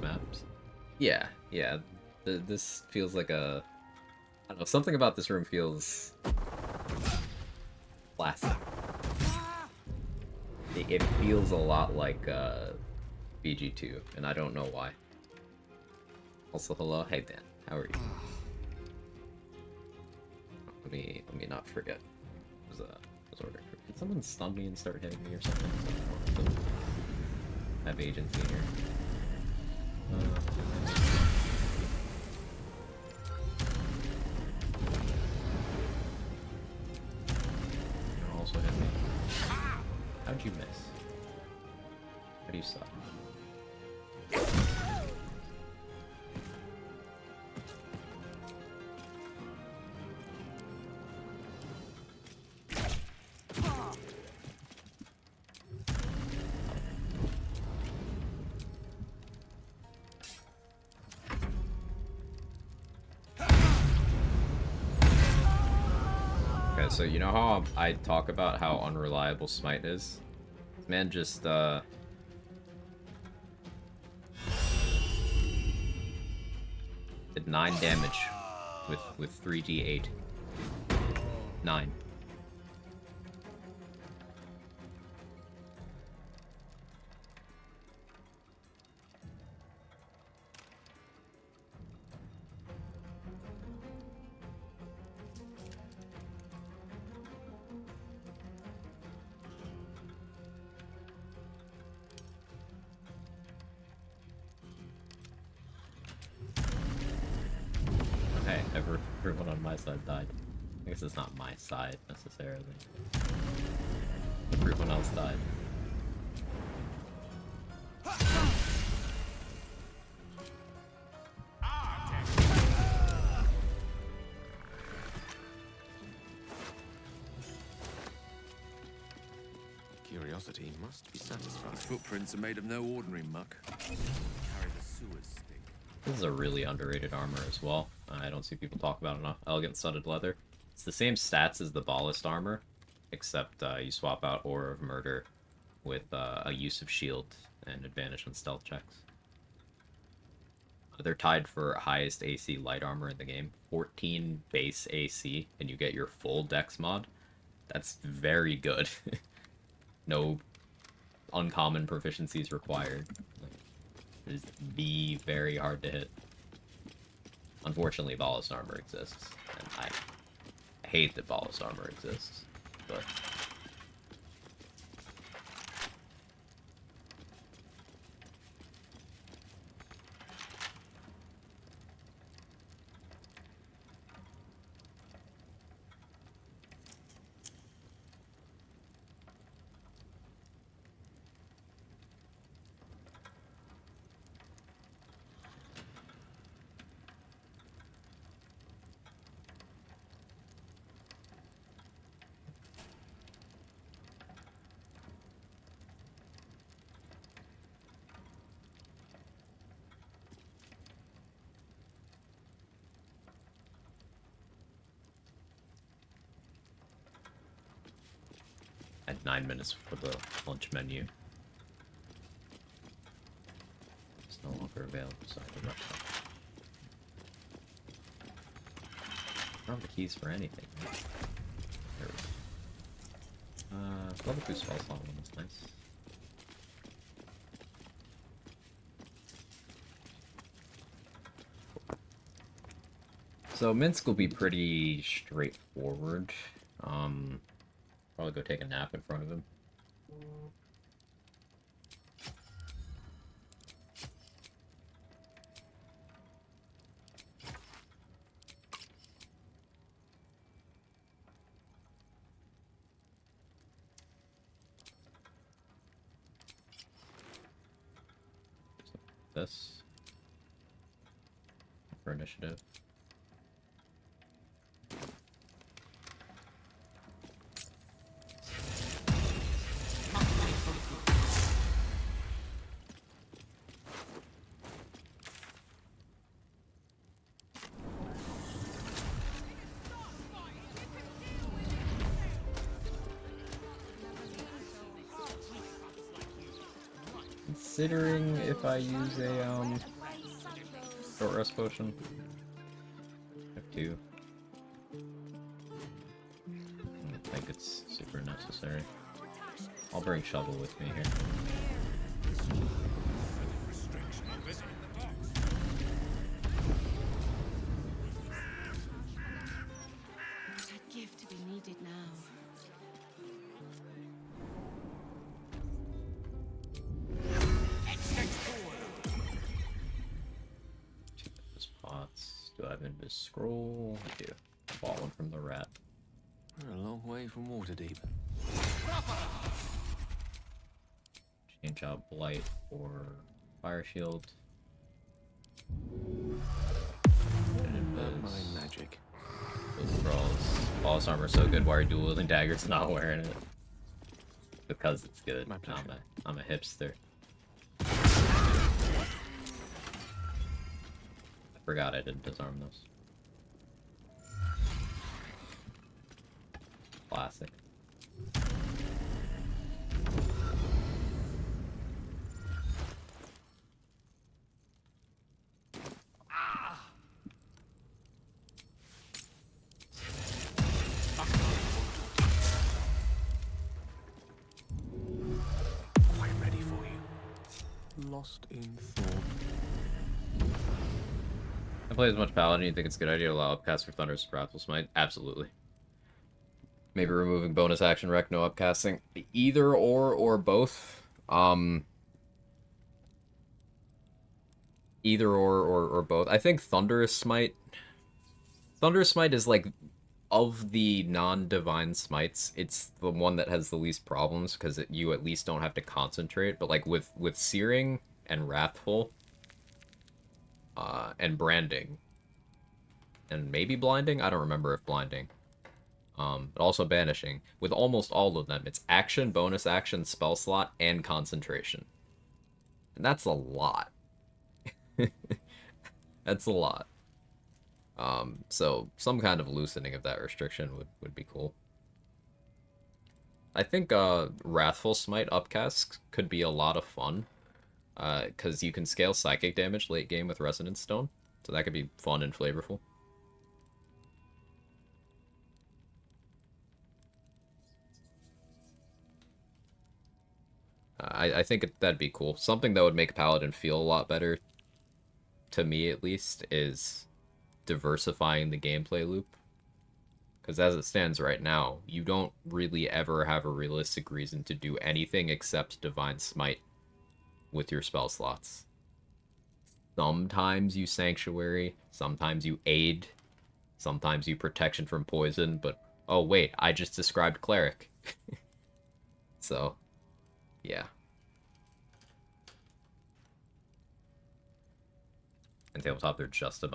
Maps. Yeah. This feels like a... I don't know, something about this room feels... classic. It feels a lot like BG2, and I don't know why. Also, hello. Hey, Dan. How are you? Let me not forget. Was order. Did someone stun me and start hitting me or something? I have agency here. Also hit me. So you know how I talk about how unreliable Smite is? This man just did 9 damage with 3d8. 9. Hey, everyone on my side died. I guess it's not my side necessarily. Everyone else died. Curiosity must be satisfied. His footprints are made of no ordinary muck. Carry the sewers stink. This is a really underrated armor as well. I don't see people talk about it enough. Elegant Studded Leather. It's the same stats as the Ballast armor, except you swap out Aura of Murder with a use of shield and advantage on stealth checks. They're tied for highest AC light armor in the game. 14 base AC, and you get your full dex mod. That's very good. No uncommon proficiencies required. It's very hard to hit. Unfortunately, Ballast armor exists, and I hate that Ballast armor exists, but... At 9 minutes for the lunch menu. It's no longer available, so I can rush off. I don't have the keys for anything. There we go. Level 2 spell slot one is nice. So Minsk will be pretty straightforward. Probably go take a nap in front of him. This for initiative. Considering if I use a short rest potion. I have to. I don't think it's super necessary. I'll bring Shovel with me here. That gift to be needed now. Do I have Invis Scroll? I do. I bought one from the rat. We're a long way from Waterdeep. Change out Blight for Fire Shield. Mind magic. Ballast armor is so good. Why are dual wielding daggers not wearing it? Because it's good. I'm a hipster. I forgot I didn't disarm those. Classic. Quite ready for you. Lost in thought. I play as much Paladin. You think it's a good idea to allow upcast for Thunderous Wrathful Smite? Absolutely. Maybe removing bonus action rec, no upcasting. Either or both. Either or both. I think Thunderous Smite is like, of the non-divine smites, it's the one that has the least problems because you at least don't have to concentrate. But like with Searing and Wrathful, and Branding, and maybe Blinding. I don't remember if Blinding. But also Banishing. With almost all of them, it's action, bonus action, spell slot, and concentration. And that's a lot. That's a lot. So some kind of loosening of that restriction would be cool. I think Wrathful Smite upcast could be a lot of fun. Because you can scale psychic damage late game with Resonance Stone. So that could be fun and flavorful. I think that'd be cool. Something that would make Paladin feel a lot better, to me at least, is diversifying the gameplay loop. Because as it stands right now, you don't really ever have a realistic reason to do anything except Divine Smite with your spell slots. Sometimes you Sanctuary, sometimes you Aid, sometimes you Protection from Poison, but oh wait, I just described Cleric. So, yeah. And tabletop, they're just a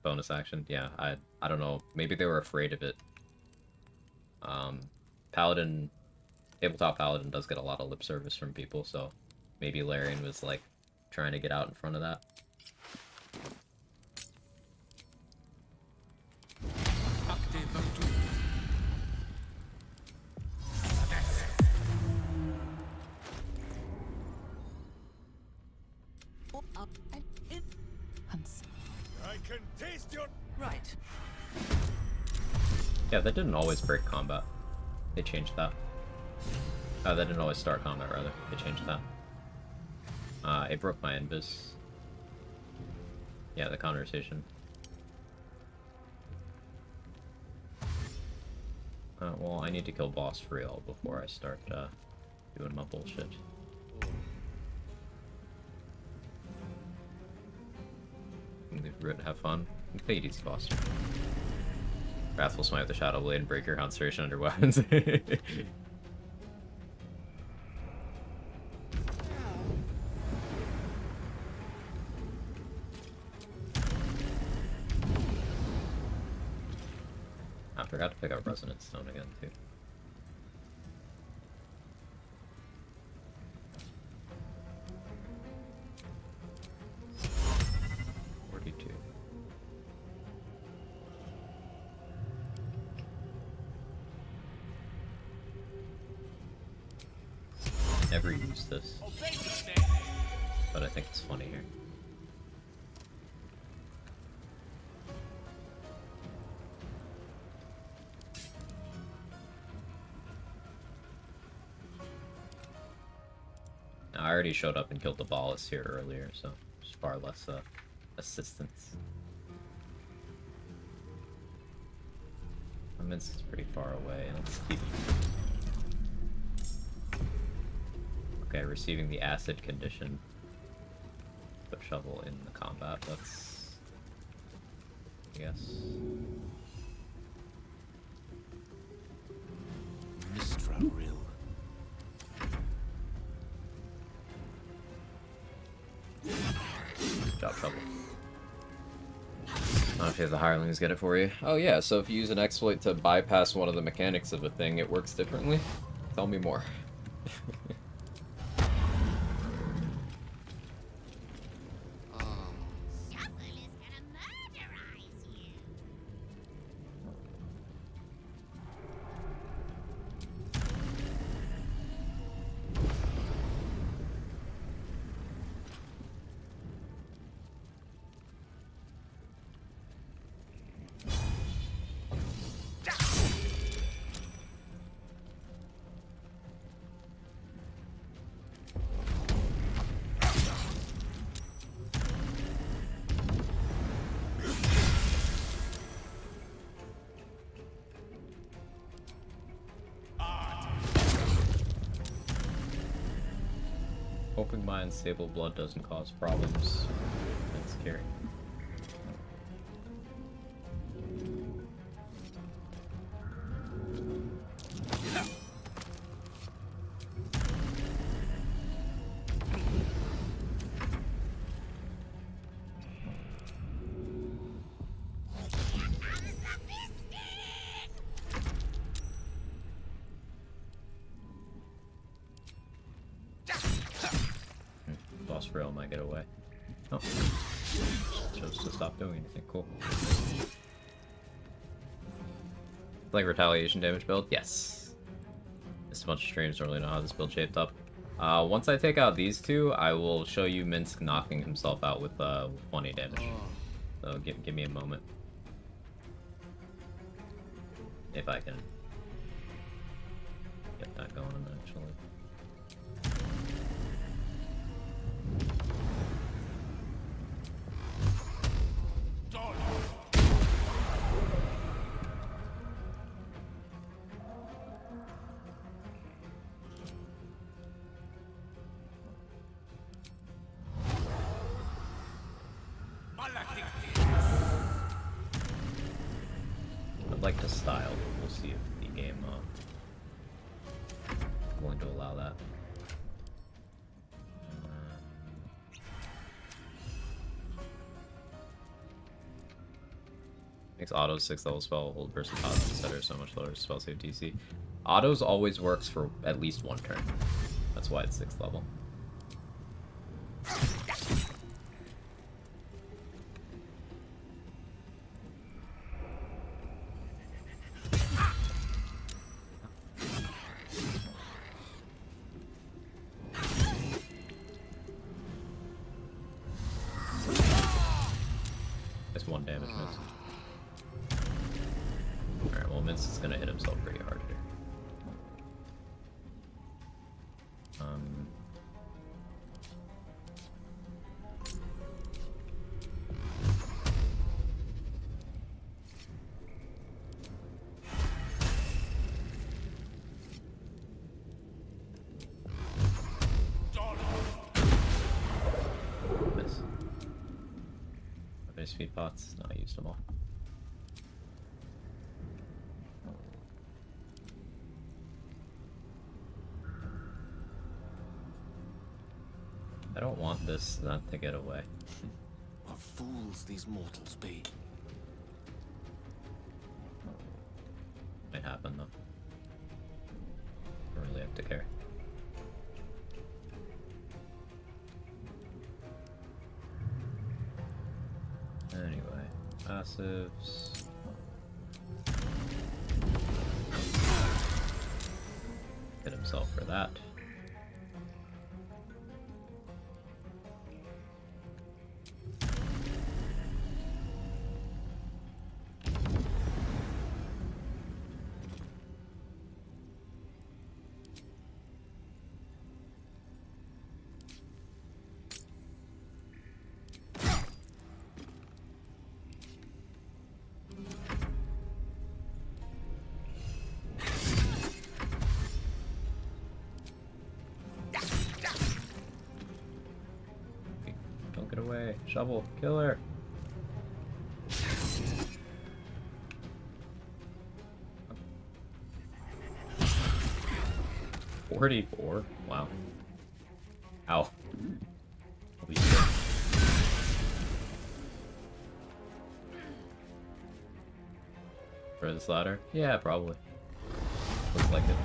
bonus action. Yeah, I don't know. Maybe they were afraid of it. Paladin, tabletop Paladin does get a lot of lip service from people, so maybe Larian was like trying to get out in front of that. I can taste your right. Yeah, that didn't always break combat. They changed that. That didn't always start combat, rather. They changed that. It broke my invis. Yeah, the conversation. Well, I need to kill boss for real before I start doing my bullshit. Have fun. Take it easy, boss. Wrathful Smite with the Shadow Blade and break your concentration under weapons. I forgot to pick up Resonance Stone again, too. Never used this, but I think it's funny here. Now, I already showed up and killed the Ballast here earlier, so there's far less assistance. Mince is pretty far away. Let's keep. Okay, receiving the acid condition. Put shovel in the combat. That's, I guess. Mistra Rill. Good job, shovel. I don't know if you have the hirelings get it for you. Oh yeah, so if you use an exploit to bypass one of the mechanics of a thing, it works differently? Tell me more. hoping my unstable blood doesn't cause problems. That's scary. Boss Frail might get away. Oh. Chose to stop doing anything. Cool. Like retaliation damage build? Yes. This bunch of streams don't really know how this build shaped up. Once I take out these two, I will show you Minsk knocking himself out with 20 damage. So give me a moment. If I can get that going, actually. I'd like to style, but we'll see if the game is willing to allow that. Makes autos 6th level spell hold versus autos instead are so much lower spell save DC. Autos always works for at least one turn. That's why it's 6th level. That's 1 damage miss. Alright, well, Mince is gonna hit himself pretty hard here. Miss. Have any speed pots? No, I used them all. I don't want this not to get away. What fools these mortals be. Might happen though. Don't really have to care. Anyway, passives. Hit himself for that. Don't get away. Shovel. Kill her. $44? Wow. Ow. Holy shit. For this ladder? Yeah, probably. Looks like it.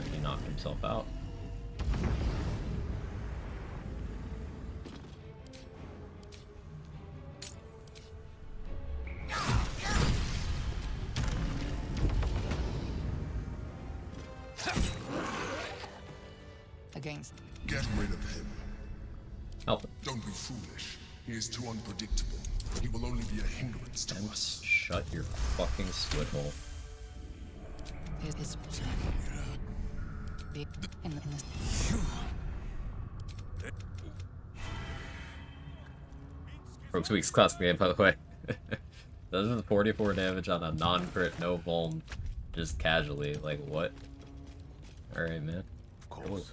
And he knocked himself out. Against. Get rid of him. Help him. Don't be foolish. He is too unpredictable. He will only be a hindrance to us. Shut your fucking squid hole. Here's his. In the. Rogue's Week's class game, by the way. Does is 44 damage on a non-crit, no vuln, just casually. Like, what? Alright, man. Of course.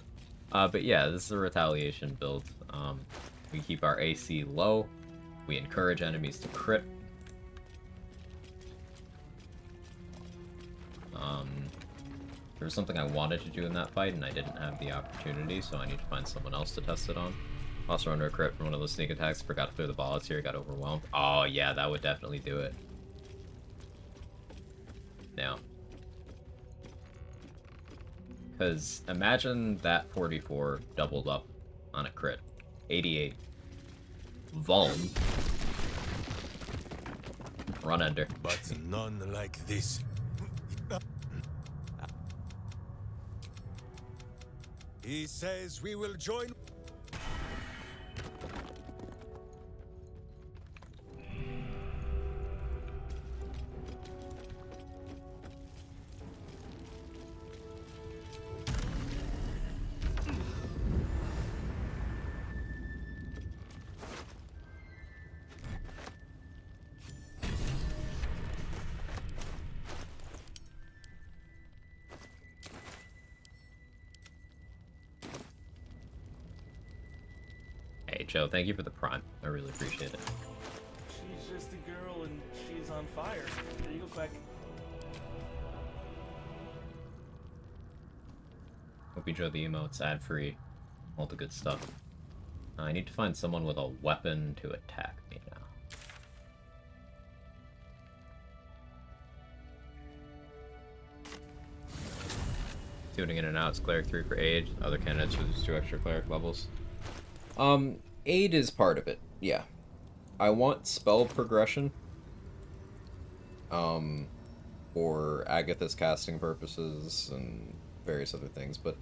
But yeah, this is a retaliation build. We keep our AC low. We encourage enemies to crit. There was something I wanted to do in that fight, and I didn't have the opportunity, so I need to find someone else to test it on. Also under a crit from one of those sneak attacks. Forgot to clear the ballots here, got overwhelmed. Oh yeah, that would definitely do it. Now. Because imagine that 44 doubled up on a crit. 88. Vuln. Run under. But none like this. He says we will join. Hey, Joe, thank you for the prime. I really appreciate it. She's just a girl and she's on fire. There you go, Quag. Hope you enjoyed the emotes, ad-free, all the good stuff. I need to find someone with a weapon to attack me now. Tuning in and out, it's Cleric 3 for Aid. Other candidates for these 2 extra Cleric levels. Aid is part of it, yeah. I want spell progression. For Agatha's casting purposes and various other things, but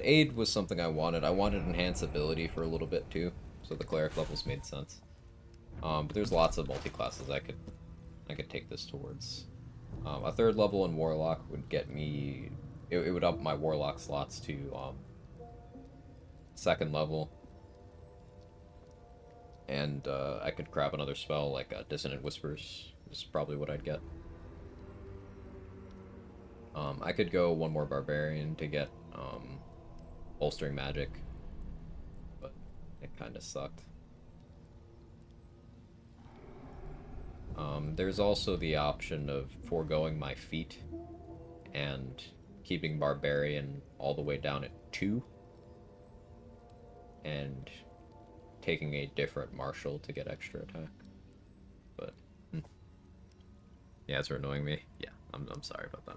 Aid was something I wanted. I wanted enhanced ability for a little bit too, so the Cleric levels made sense. But there's lots of multi-classes I could take this towards. A 3rd level in Warlock would get me... It would up my Warlock slots to 2nd level. And I could grab another spell like Dissonant Whispers. This is probably what I'd get. I could go one more Barbarian to get Bolstering Magic, but it kind of sucked. There's also the option of foregoing my feat and keeping Barbarian all the way down at 2 and taking a different Martial to get extra attack. But yeah, it's annoying me. Yeah, I'm sorry about that.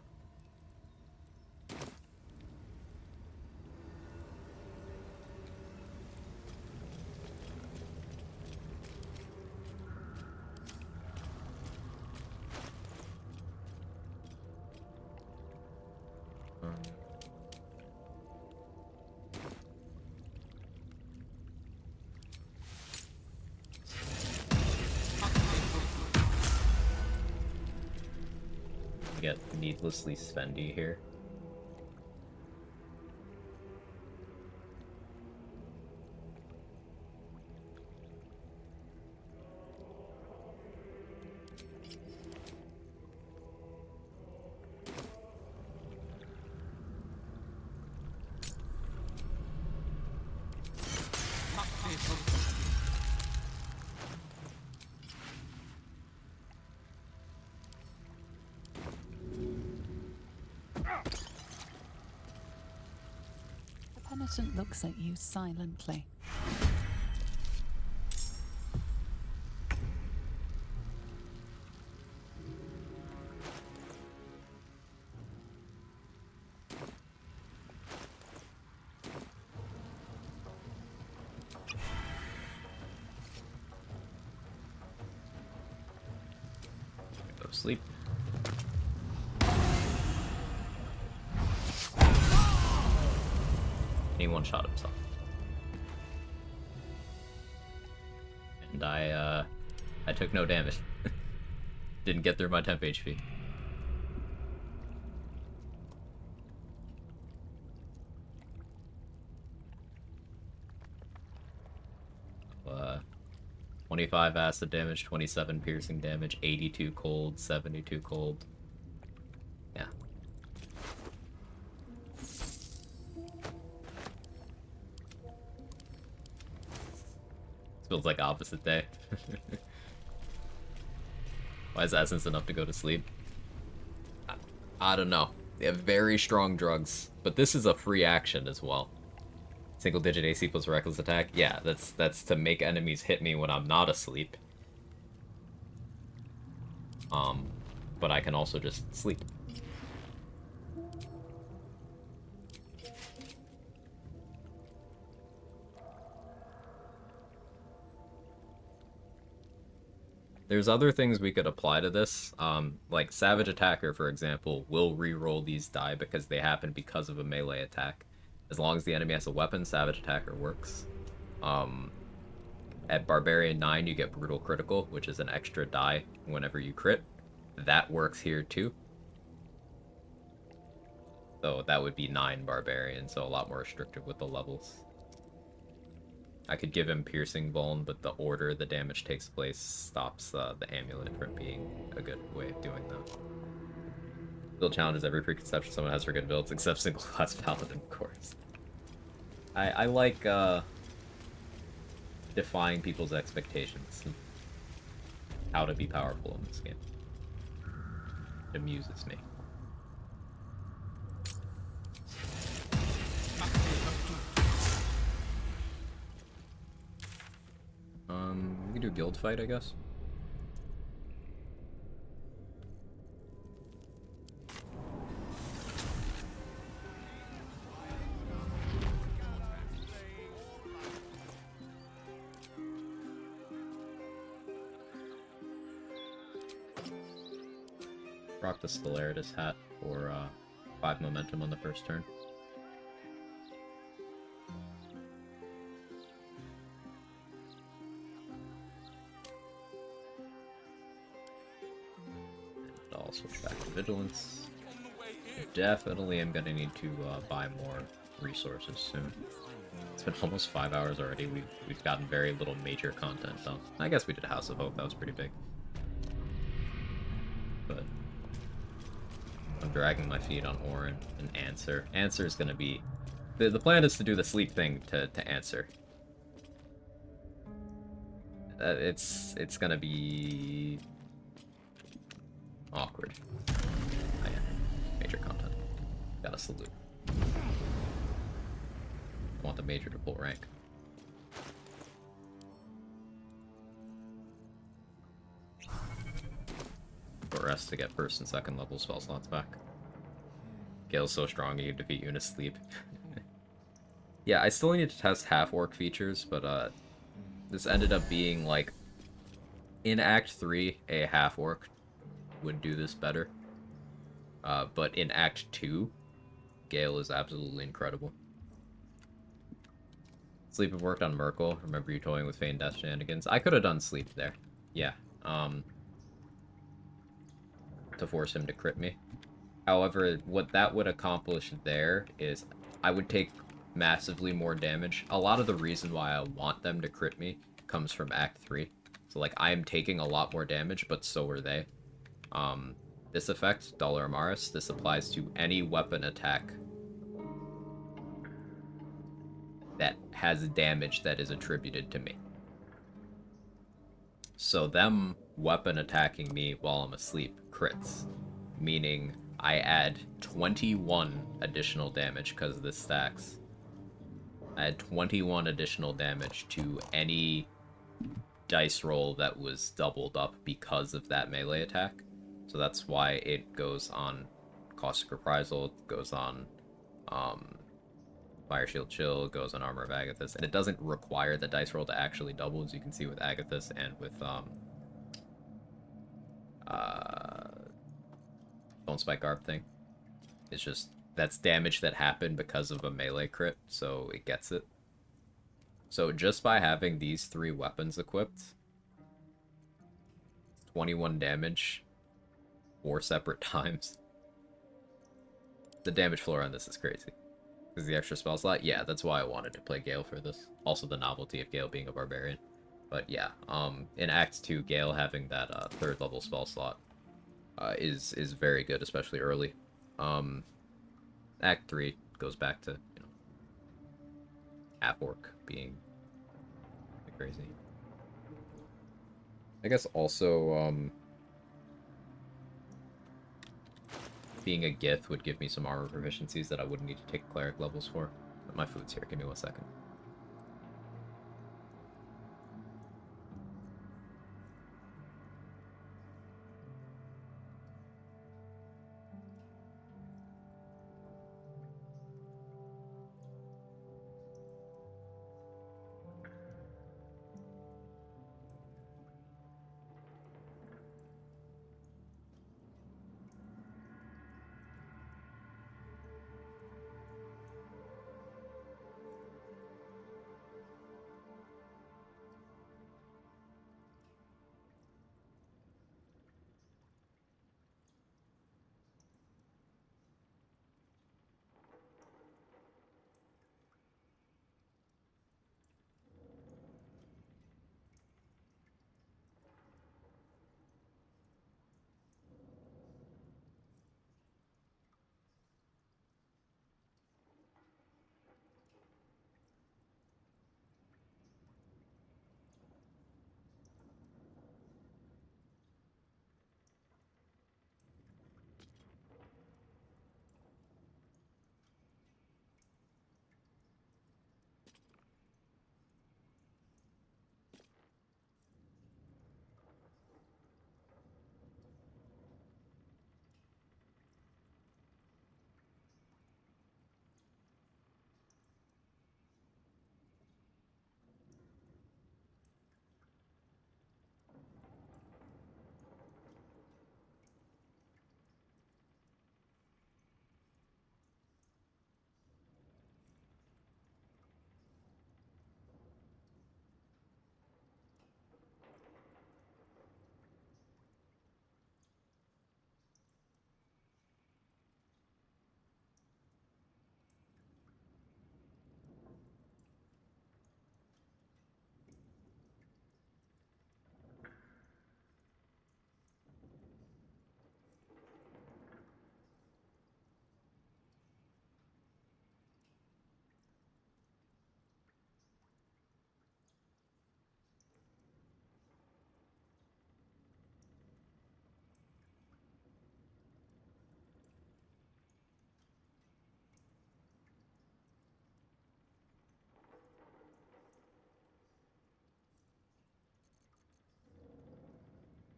Get needlessly spendy here. The penitent looks at you silently. Go to sleep. He one-shot himself. And I took no damage. Didn't get through my temp HP. 25 acid damage, 27 piercing damage, 82 cold, 72 cold. Yeah. Feels like opposite day. Why is Essence enough to go to sleep? I don't know. They have very strong drugs, but this is a free action as well. Single digit AC plus reckless attack. Yeah, that's to make enemies hit me when I'm not asleep. But I can also just sleep. There's other things we could apply to this, like Savage Attacker, for example, will re-roll these die because they happen because of a melee attack. As long as the enemy has a weapon, Savage Attacker works. At Barbarian 9, you get Brutal Critical, which is an extra die whenever you crit. That works here too. So that would be 9 Barbarian, so a lot more restrictive with the levels. I could give him Piercing Vuln, but the order the damage takes place stops the amulet from being a good way of doing that. Build challenges every preconception someone has for good builds, except single class paladin, of course. I like defying people's expectations and how to be powerful in this game. It amuses me. We can do guild fight, I guess. Rock the Stellaris hat for 5 momentum on the first turn. I'll switch back to Vigilance. Definitely am gonna need to buy more resources soon. It's been almost 5 hours already. We've gotten very little major content done. I guess we did House of Hope. That was pretty big. But I'm dragging my feet on Orin and Answer. Answer is gonna be... The plan is to do the sleep thing to Answer. It's gonna be... awkward. Oh, yeah. Major content. Gotta salute. I want the major to pull rank. Or rest to get first and second level spell slots back. Gale's so strong you can defeat Eunice Sleep. Yeah, I still need to test half-orc features, but this ended up being like... In Act 3, a half-orc would do this better. But in Act 2, Gale is absolutely incredible. Sleep have worked on Merkel. Remember you toying with Feign Death shenanigans? I could have done Sleep there. Yeah. To force him to crit me. However, what that would accomplish there is I would take massively more damage. A lot of the reason why I want them to crit me comes from Act 3. So, like, I am taking a lot more damage, but so are they. This effect, Dollar Amaris, this applies to any weapon attack that has damage that is attributed to me. So them weapon attacking me while I'm asleep crits, meaning I add 21 additional damage because this stacks. I add 21 additional damage to any dice roll that was doubled up because of that melee attack. So that's why it goes on Caustic Reprisal, it goes on Fire Shield Chill, it goes on Armor of Agathis, and it doesn't require the dice roll to actually double, as you can see with Agathis and with Bone Spike Garb thing. It's just, that's damage that happened because of a melee crit, so it gets it. So just by having these 3 weapons equipped, 21 damage 4 separate times. The damage floor on this is crazy. Is the extra spell slot? Yeah, that's why I wanted to play Gale for this. Also the novelty of Gale being a barbarian. But yeah, in Act 2, Gale having that third level spell slot is very good, especially early. Act 3 goes back to, you know, half orc being crazy. I guess also being a Gith would give me some armor proficiencies that I wouldn't need to take cleric levels for. But my food's here, give me 1 second.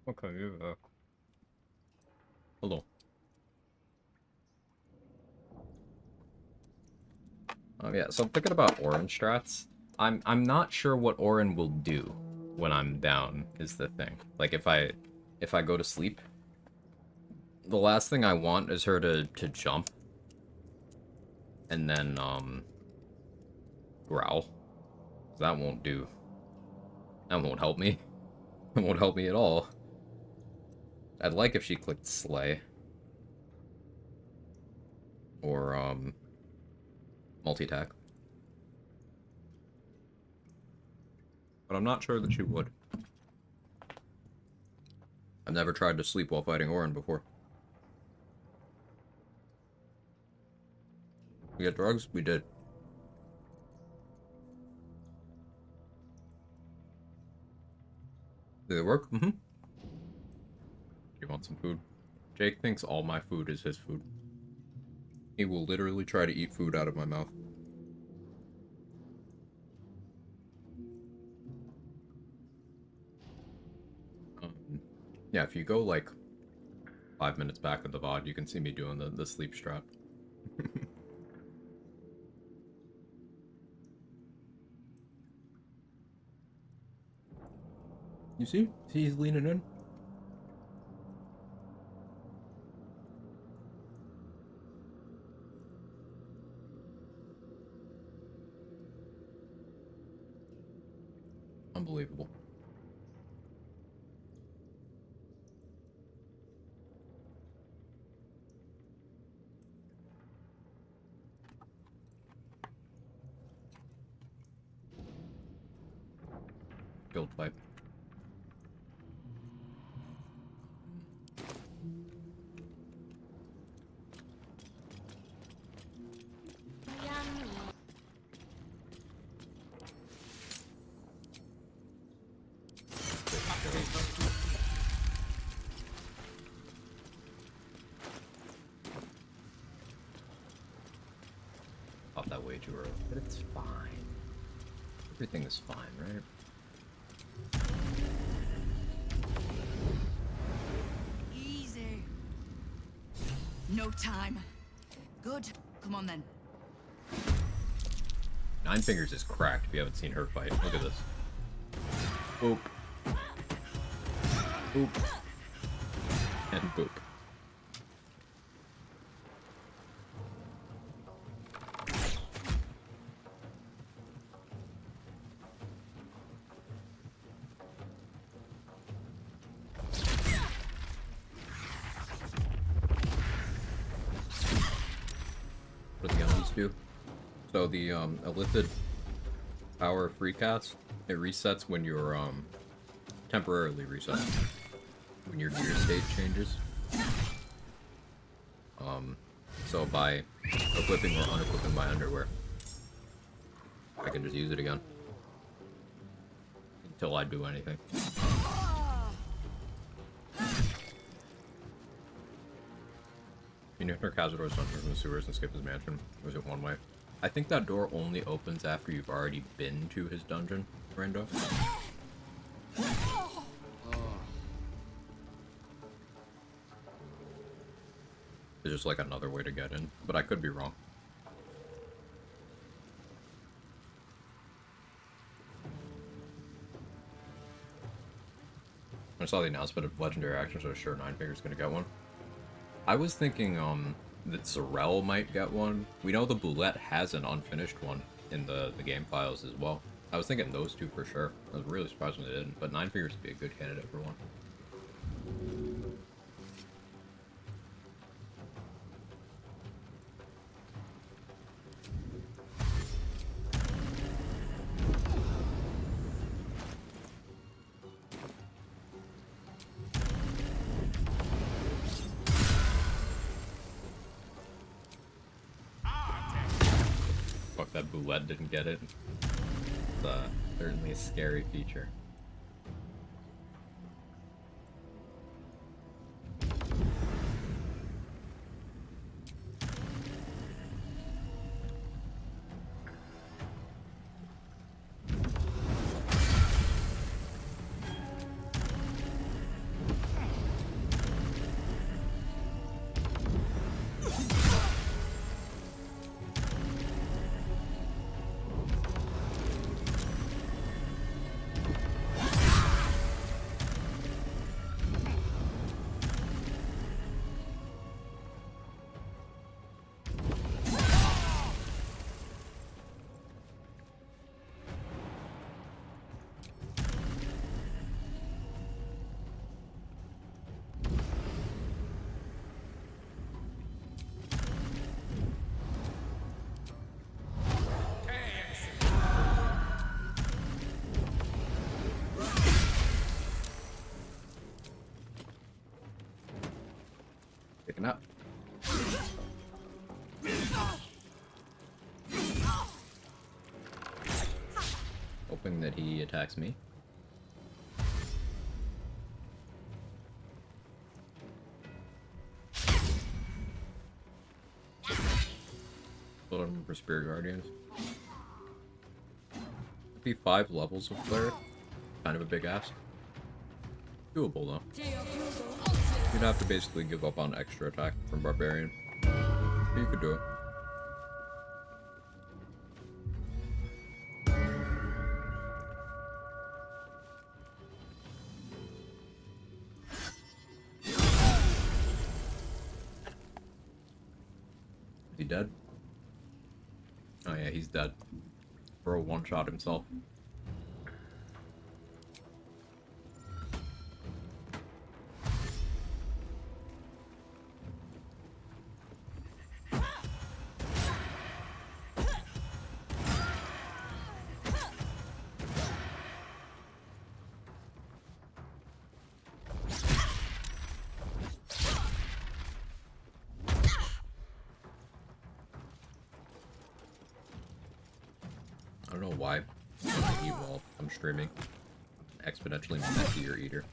Okay, hello. Yeah, so I'm thinking about Orin strats. I'm not sure what Orin will do when I'm down, is the thing. Like, if I go to sleep, the last thing I want is her to jump. And then, growl. That won't do. That won't help me. That won't help me at all. I'd like if she clicked Slay. Or, multi-attack. But I'm not sure that she would. I've never tried to sleep while fighting Orin before. We get drugs? We did. Did it work? Mm-hmm. You want some food? Jake thinks all my food is his food. He will literally try to eat food out of my mouth. Yeah, if you go like 5 minutes back of the VOD, you can see me doing the sleep strat. You see? See, he's leaning in. Unbelievable. guild fight. Off that way too early, but it's fine. Everything is fine, right? Easy. No time. Good. Come on then. Nine Fingers is cracked if you haven't seen her fight. Look at this. Boop. Boop. And boop. What do the enemies do? So the Illithid power free cast, it resets when you're temporarily resets when your gear state changes. So by equipping or unequipping my underwear, I can just use it again until I do anything. You know, Cazador's dungeon from the sewers and skip his mansion. Was it one way? I think that door only opens after you've already been to his dungeon, Rando. There's just like another way to get in, but I could be wrong. I saw the announcement of legendary actions, so I was sure Nine Fingers gonna get one. I was thinking that Sorel might get one. We know the Boulette has an unfinished one in the game files as well. I was thinking those two for sure. I was really surprised when they didn't, but Nine Fingers would be a good candidate for one. Fuck, that Boulette didn't get it. It's certainly a scary feature. Picking up. Hoping that he attacks me. Hold on for Spirit Guardians. Be 5 levels of cleric. Kind of a big ask. Doable though. You'd have to basically give up on extra attack from Barbarian. But you could do it. Is he dead? Oh yeah, he's dead. Bro one-shot himself. I don't know why. When I eat while I'm streaming. Exponentially messier eater.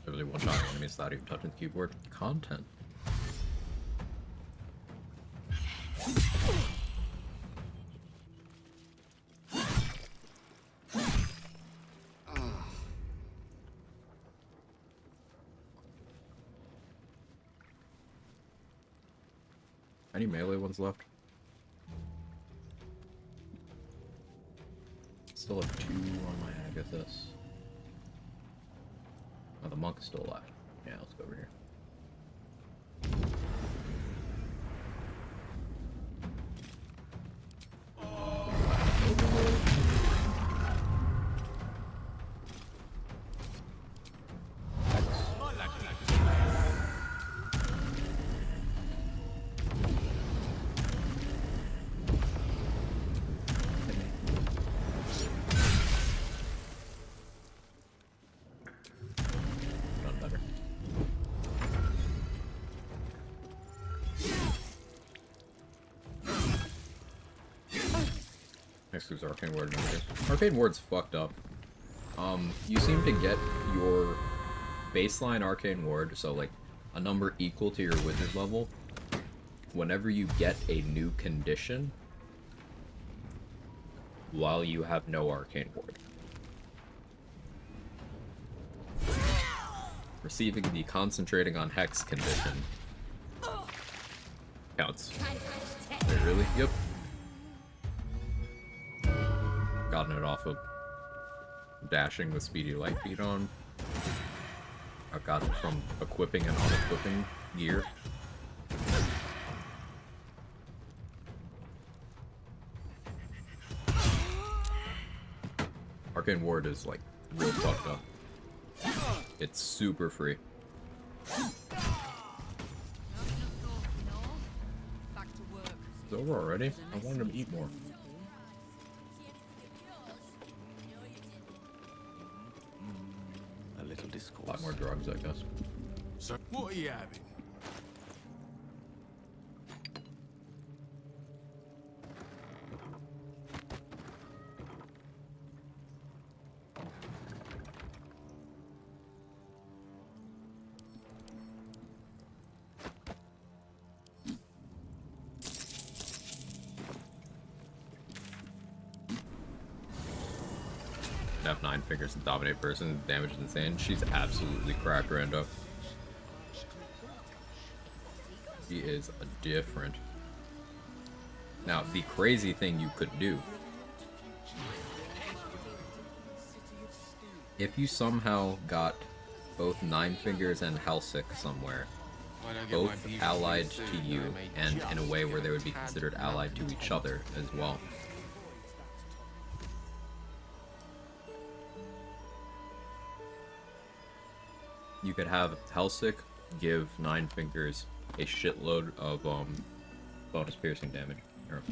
Literally one shot enemies without even touching the keyboard. Content. Any melee ones left? Still have 2 on my Agathis. Oh, the monk is still alive. Yeah, let's go over here. Next is Arcane Ward. Arcane Ward's fucked up. You seem to get your baseline Arcane Ward, so like a number equal to your wizard level, whenever you get a new condition while you have no Arcane Ward. Receiving the Concentrating on Hex condition counts. Wait, really? Yep. Gotten it off of dashing with Speedy Lightbeat on. I've got it from equipping and unequipping gear. Arcane Ward is like real fucked up. It's super free. It's over already? I wanted him to eat more. A little discourse. A lot more drugs, I guess. So, what are you having? Have 9 fingers to dominate person, damage is insane. She's absolutely cracked, Rando. She is different. Now, the crazy thing you could do, if you somehow got both 9 fingers and Helsik somewhere, both allied to you, and in a way where they would be considered allied to each other as well. You could have Helsik give 9 fingers a shitload of bonus piercing damage. Here,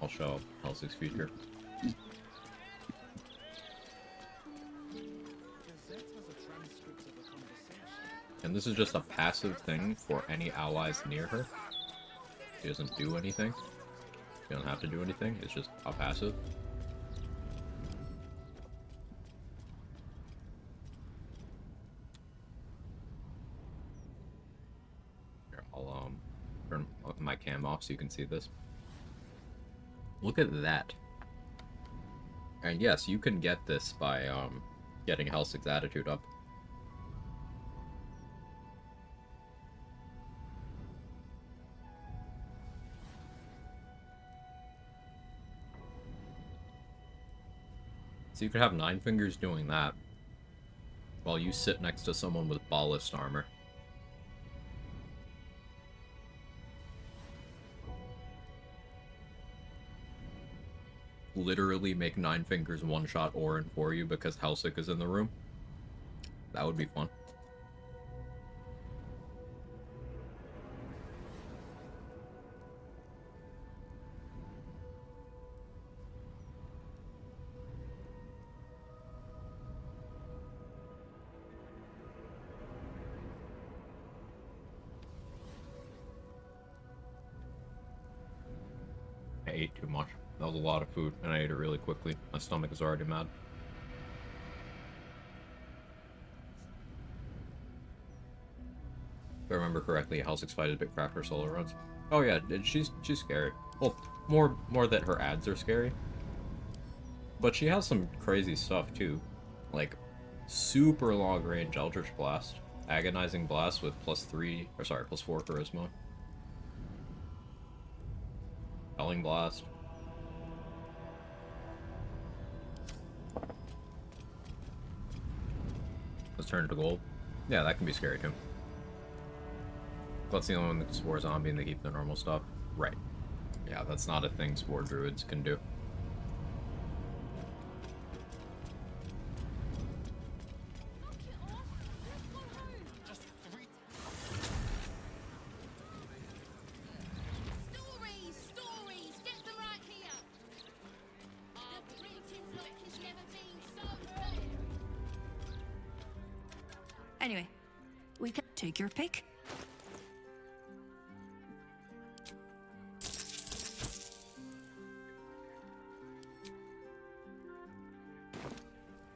I'll show Helsik's feature. And this is just a passive thing for any allies near her. She doesn't do anything. She doesn't have to do anything. It's just a passive. I'll turn my cam off so you can see this. Look at that. And yes, you can get this by getting Helsik's attitude up. So you could have 9 fingers doing that while you sit next to someone with ballast armor. Literally make 9 fingers one-shot Orin for you because Helsik is in the room. That would be fun. ate too much. That was a lot of food, and I ate it really quickly. My stomach is already mad. If I remember correctly, House 6 fight is a bit crap for solo runs. Oh yeah, she's scary. Well, more that her ads are scary. But she has some crazy stuff too. Like, super long range Eldritch Blast. Agonizing Blast with +4 charisma. Felling Blast. Let's turn it to gold. Yeah, that can be scary too. That's the only one that can Spore Zombie and they keep the normal stuff. Right. Yeah, that's not a thing Spore Druids can do. Anyway, we can take your pick.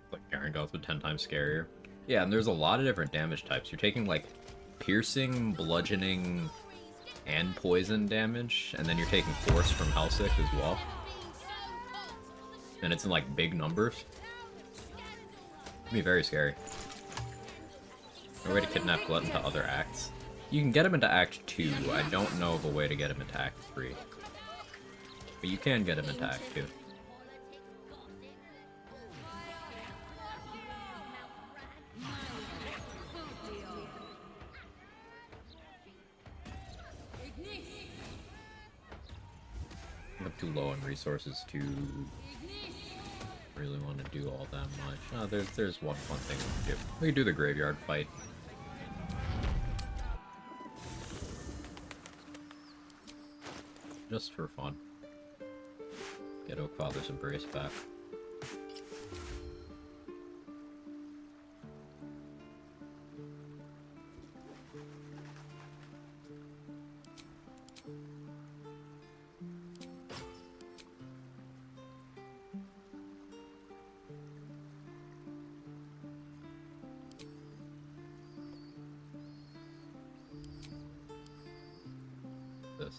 Like Garen Goth with 10 times scarier. Yeah, and there's a lot of different damage types. You're taking like piercing, bludgeoning, and poison damage, and then you're taking force from Hellsick as well. And it's in like big numbers. It'd be very scary. A way to kidnap Glutton to other acts. You can get him into Act 2. I don't know of a way to get him into Act 3. But you can get him into Act 2. I'm too low on resources to really want to do all that much. Oh, there's one fun thing we can do. We can do the graveyard fight. Just for fun. Get Oakfather's Embrace back. This.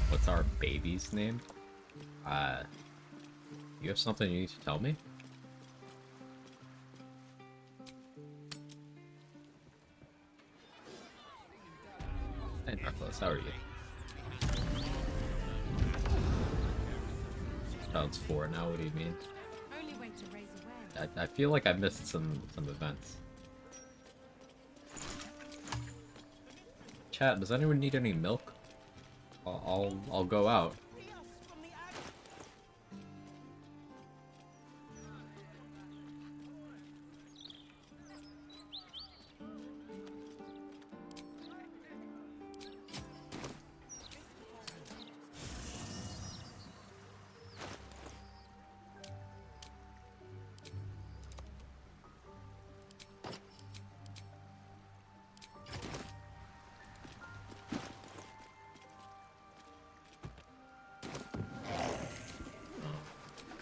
What's our baby's name? You have something you need to tell me? Hey, Narcos, how are you? Child's 4 now, what do you mean? I feel like I missed some events. Chat, does anyone need any milk? I'll go out.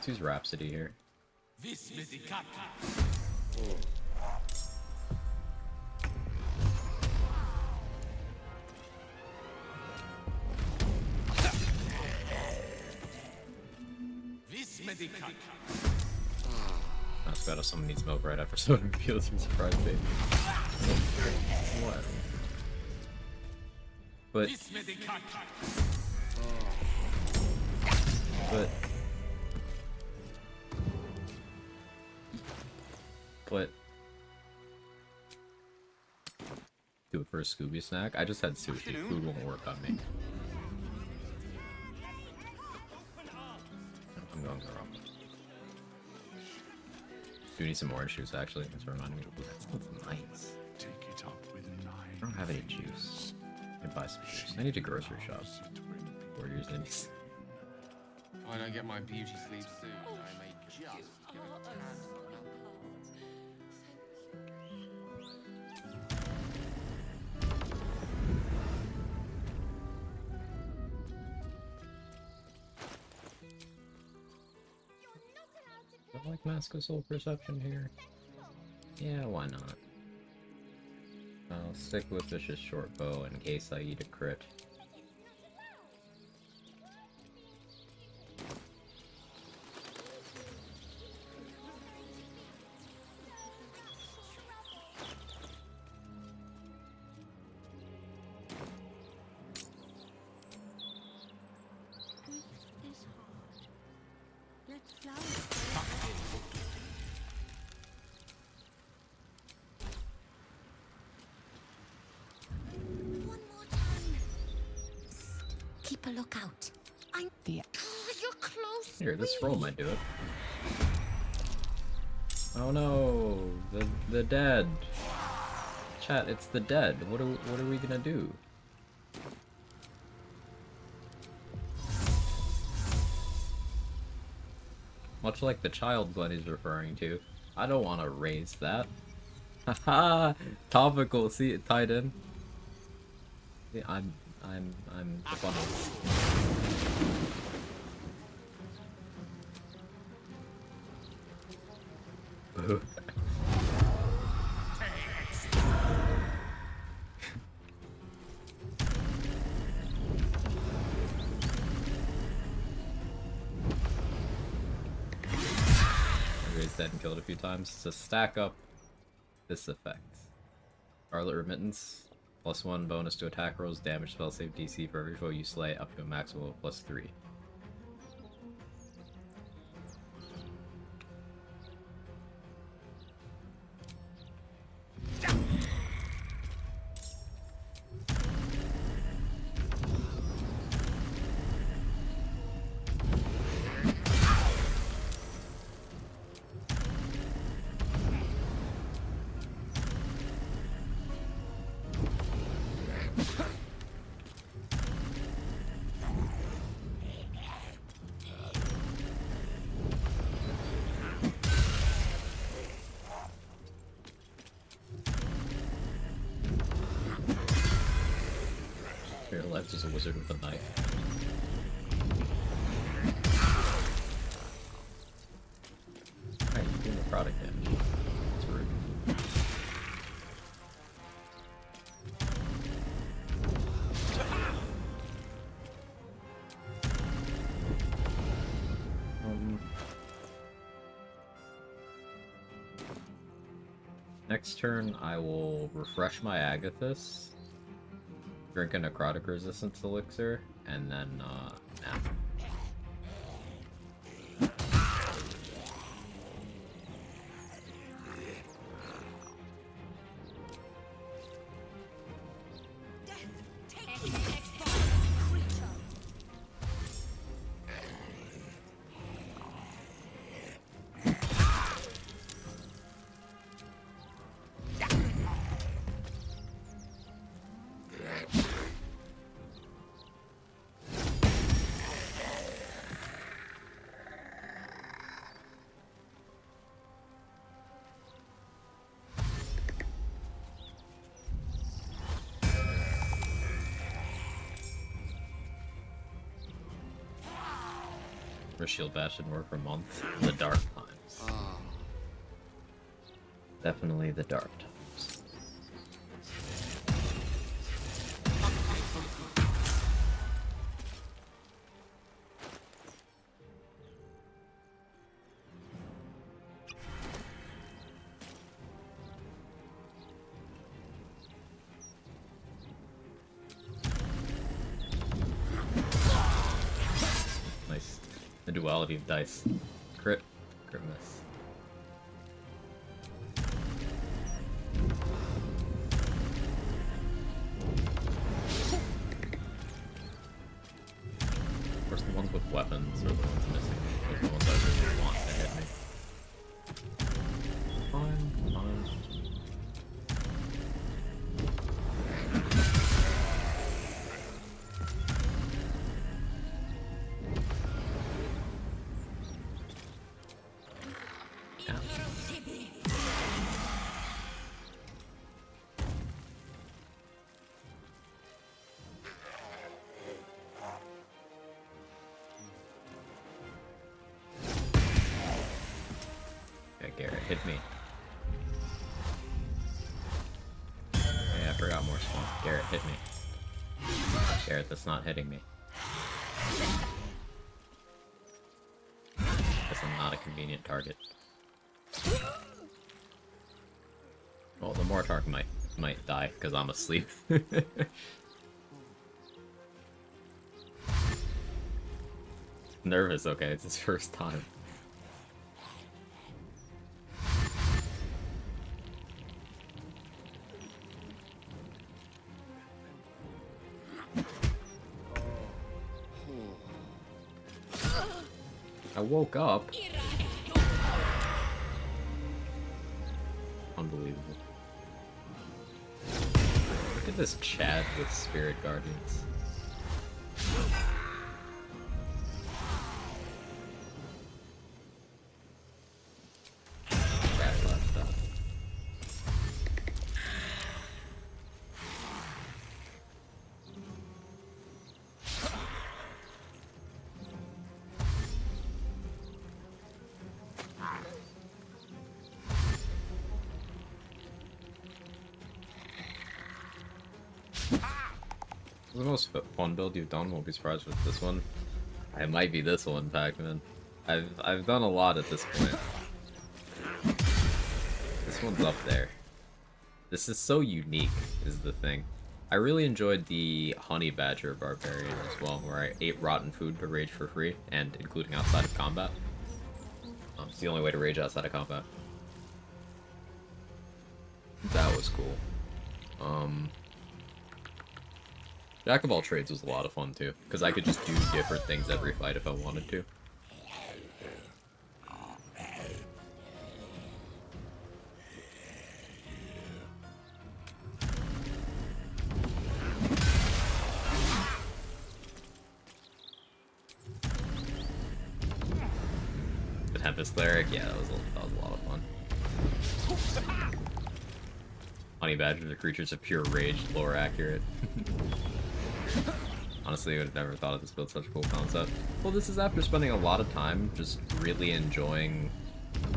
Let's use Rhapsody here. I just gotta someone needs milk right after someone feels some surprise baby. What? But do it for a Scooby snack? I just had sushi. Food won't work on me. I'm going the wrong way. Do need some orange juice actually. That's reminding me. Ooh, that smells nice. I don't have any juice. I can buy some juice. I need to grocery shop. Or use these. If I don't get my beauty sleep soon, I may just give it a tad. I like Mask of Soul Perception here. Yeah, why not? I'll stick with Vicious Short Bow in case I eat a crit. Keep a lookout. I'm the. You're close. Here, this roll might do it. Oh no, the dead. Chat, it's the dead. What are we gonna do? Much like the child Glenn is referring to. I don't want to raise that. Haha, topical. See it tied in. See, I'm the funniest. Boo. Dead and killed a few times to stack up this effect. Scarlet Remittance, +1 bonus to attack rolls, damage, spell save, DC for every foe you slay, up to a maximum of +3. Your left is a wizard with a knife. Alright, you're doing the product damage. It's rude. Next turn, I will refresh my Agathis. Drink a necrotic resistance elixir, and then nap. For shield bash didn't work for months. The dark times. Definitely the dark times. Nice. The duality of dice. Crit. Crit miss. Of course, the ones with weapons are the ones missing. Those are the ones I really want to hit me. Fine, fine. hit me. Yeah, I forgot more spawn. Garrett, hit me. Garrett, that's not hitting me. Guess I'm not a convenient target. Well, the Mortark might die because I'm asleep. Nervous, okay, it's his first time. I woke up. Unbelievable. Look at this chat with Spirit Guardians. The most fun build you've done, won't be surprised with this one. It might be this one, Pac-Man. I've done a lot at this point. This one's up there. This is so unique, is the thing. I really enjoyed the Honey Badger Barbarian as well, where I ate rotten food to rage for free, and including outside of combat. It's the only way to rage outside of combat. That was cool. Jack of all trades was a lot of fun too, because I could just do different things every fight if I wanted to. The Tempest Cleric, yeah, that was a lot of fun. Honey Badgers are creatures of pure rage, lore accurate. Honestly, I would have never thought of this build, such a cool concept. Well, this is after spending a lot of time just really enjoying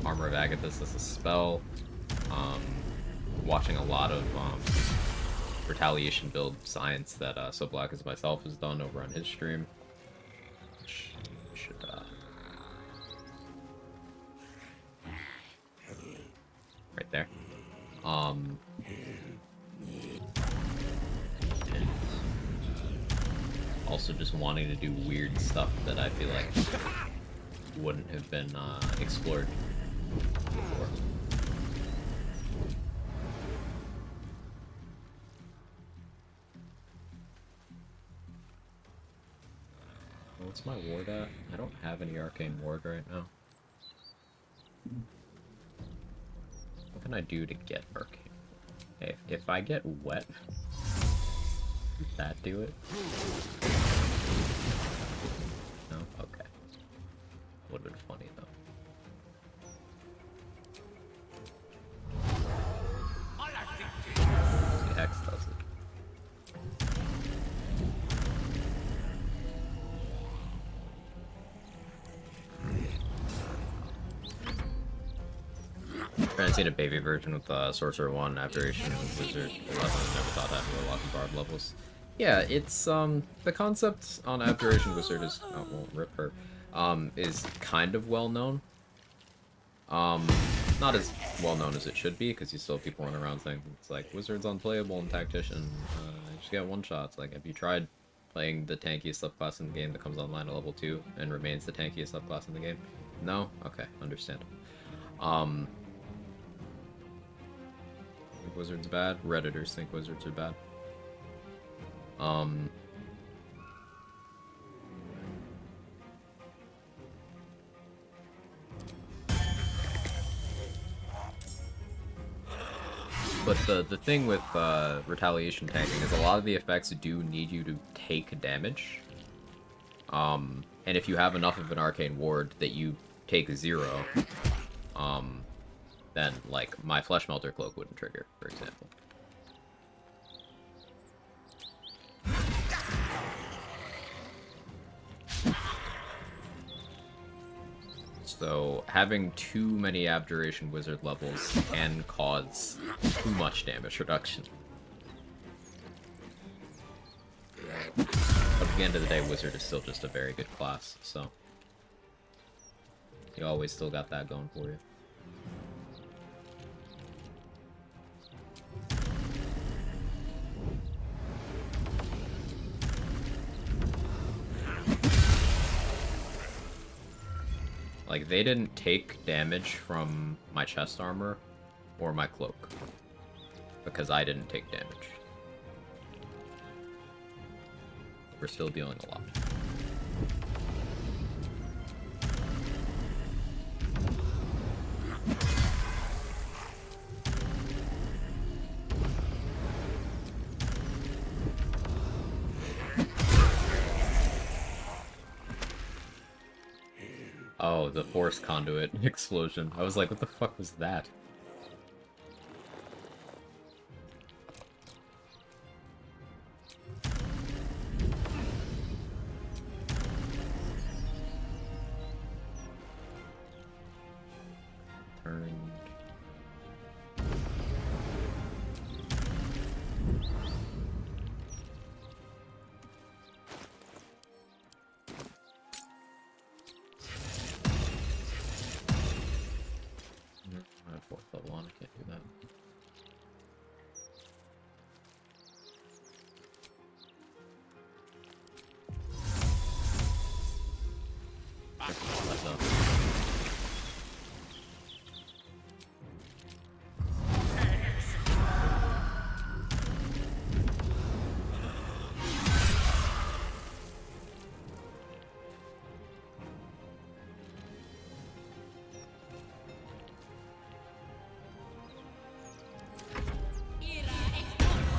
Armor of Agathis as a spell, watching a lot of Retaliation build science that So Black as myself has done over on his stream. Should right there. Also just wanting to do weird stuff that I feel like wouldn't have been explored before. What's my ward at? I don't have any arcane ward right now. What can I do to get arcane? Hey, if I get wet, does that do it? No? Okay. Would have been funny though. The Hex does it. Trying to see a baby version with Sorcerer 1, Abjuration, Wizard 11. Never thought that would a lot of Bard levels. Yeah, it's the concept on Abjuration Wizard is won't rip her. Is kind of well known. Not as well known as it should be, because you still have people running around saying it's like Wizard's unplayable and Tactician. You just get one shots. Like, have you tried playing the tankiest subclass in the game that comes online at level 2 and remains the tankiest subclass in the game? No? Okay, understandable. Think Wizards bad? Redditors think Wizards are bad. But the thing with retaliation tanking is a lot of the effects do need you to take damage. And if you have enough of an arcane ward that you take 0, then like my Flesh Melter Cloak wouldn't trigger, for example. So, having too many Abjuration Wizard levels can cause too much damage reduction. But at the end of the day, Wizard is still just a very good class, so... You always still got that going for you. Like, they didn't take damage from my chest armor or my cloak. Because I didn't take damage. We're still dealing a lot. Oh, the force conduit explosion. I was like, what the fuck was that? Turned. I have 4th level on, I can't do that.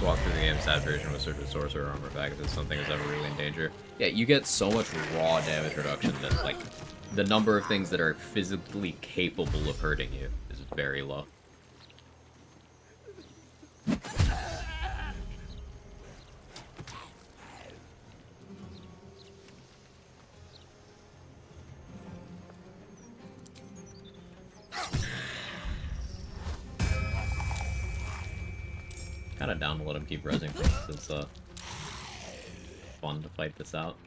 Walk through the game's Abjuration with Surgeon Sorcerer armor back if something is ever really in danger. Yeah, you get so much raw damage reduction that, like, the number of things that are physically capable of hurting you is very low. Kinda down to let him keep rezzing since it's fun to fight this out.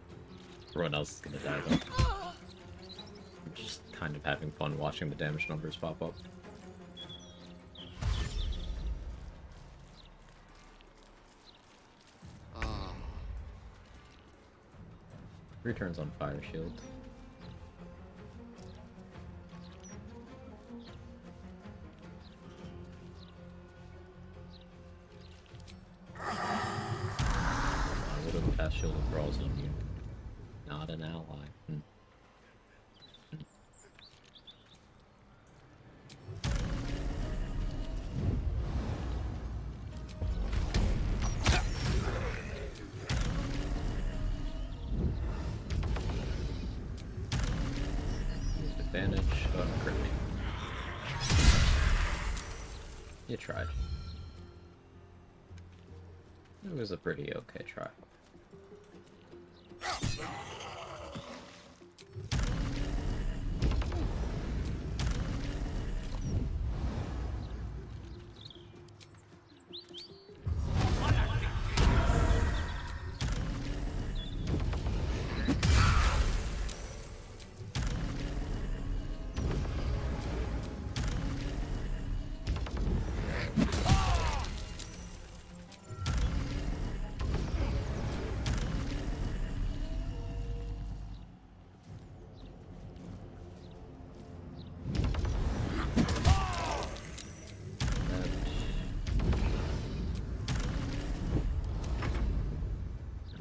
Everyone else is gonna die though. I'm just kind of having fun watching the damage numbers pop up. Returns on Fire Shield. I would have cast Shield of Thralls on you. Not an ally. Advantage. Oh, crit me. You tried. It was a pretty okay try.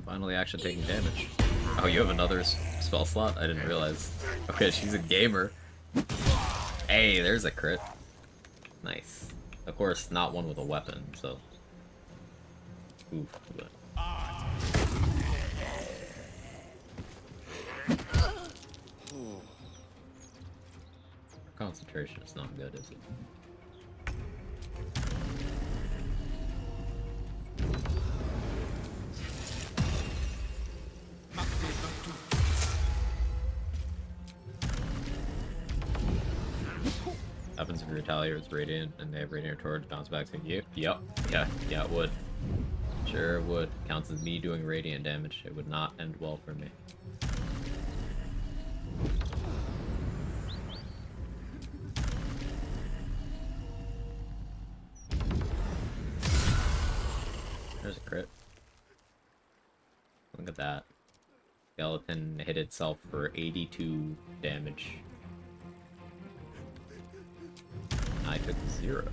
Finally actually taking damage. Oh, you have another spell slot? I didn't realize. Okay, she's a gamer. Hey, there's a crit. Nice. Of course, not one with a weapon, so... Oof. But... Concentration is not good, is it? retaliate with Radiant, and they have Radiant Torch bounce back to you. Yep. Yeah, it would. Sure it would. Counts as me doing Radiant damage. It would not end well for me. There's a crit. Look at that. Skeleton hit itself for 82 damage. I took 0.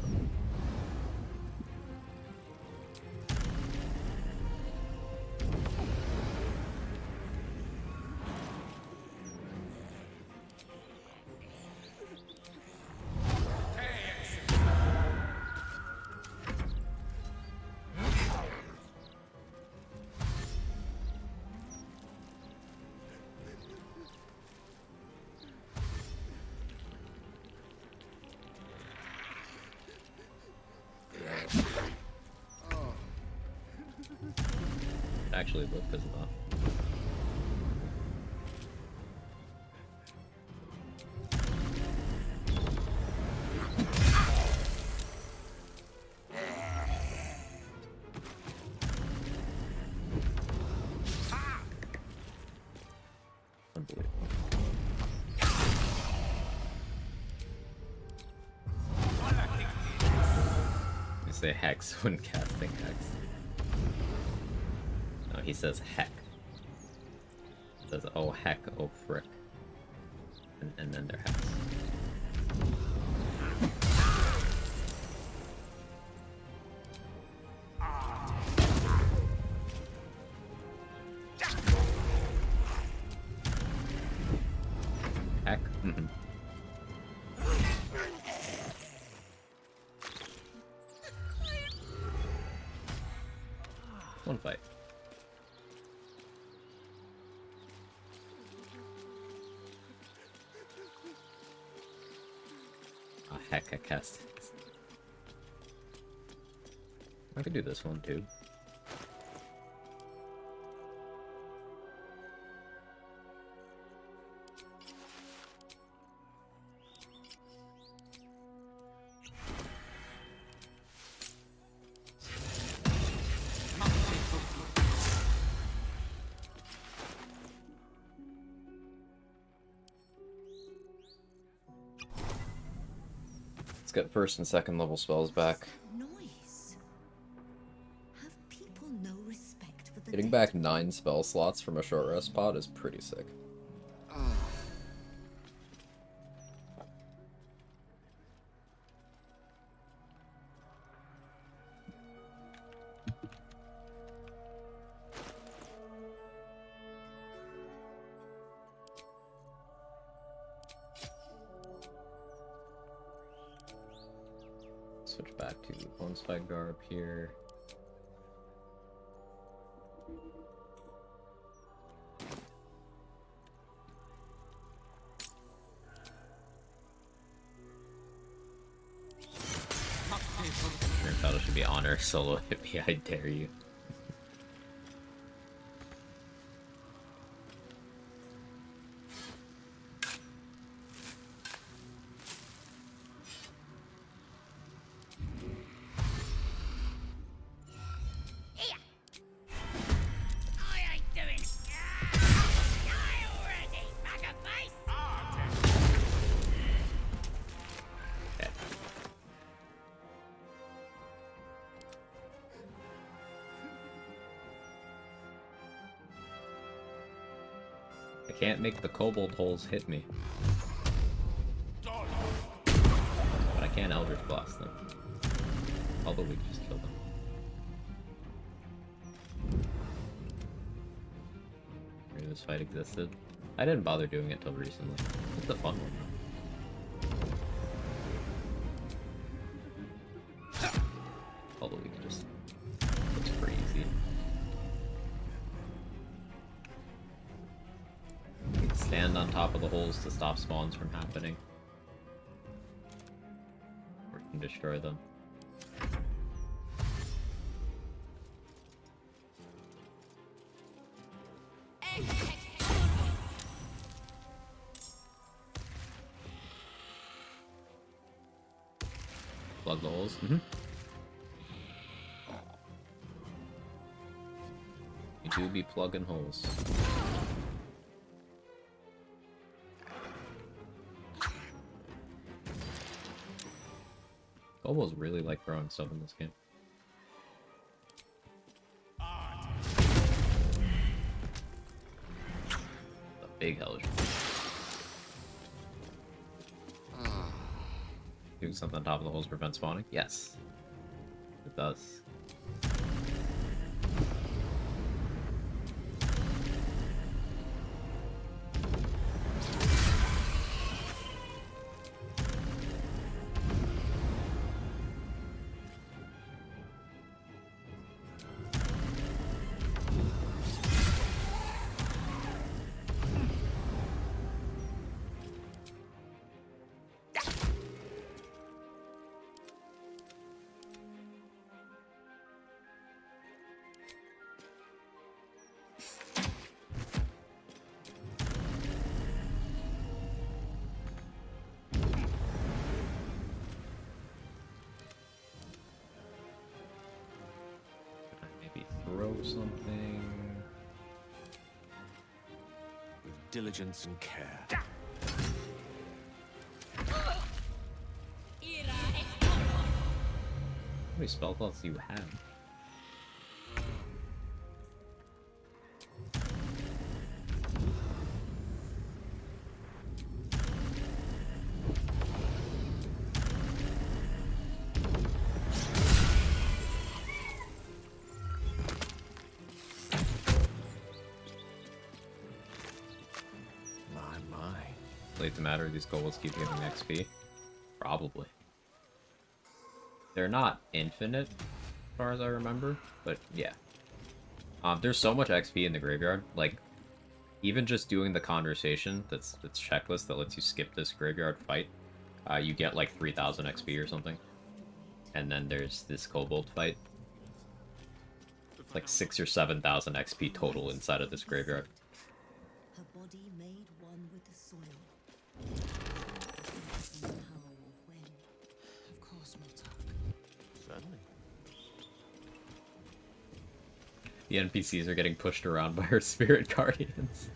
Actually look pissed off. Unbelievable. You say hex when casting hex. No, he says heck. He says, oh heck, oh frick. And then they're hex. Heck? Mm-hmm. One fight. Oh, heck, I cast it. I could do this one too. Let's get first and second level spells back. Noise. Have people no respect for the Getting dead? back 9 spell slots from a short rest pod is pretty sick. Switch back to Bone Spike Garb here. Your title should be Honor Solo Hit Me, I dare you. I can't make the kobold holes hit me. But I can Eldritch Blast them. Although we can just kill them. Maybe this fight existed. I didn't bother doing it till recently. It's a fun one though. Although we can just... It's pretty easy. Stand on top of the holes to stop spawns from happening. Or you can destroy them. plug the holes. You do be plugging holes. Kobolds really like throwing stuff in this game. The big hellish. Doing something on top of the holes prevent spawning? Yes. It does. Throw something. With diligence and care. How many spell slots do you have? Late to matter, these kobolds keep giving XP? Probably. They're not infinite, as far as I remember, but yeah. There's so much XP in the graveyard, like, even just doing the conversation that's checklist that lets you skip this graveyard fight, you get like 3,000 XP or something. And then there's this kobold fight. It's like 6,000 or 7,000 XP total inside of this graveyard. Her body made one with the soil. Of course, Mortar. Certainly. The NPCs are getting pushed around by her spirit guardians.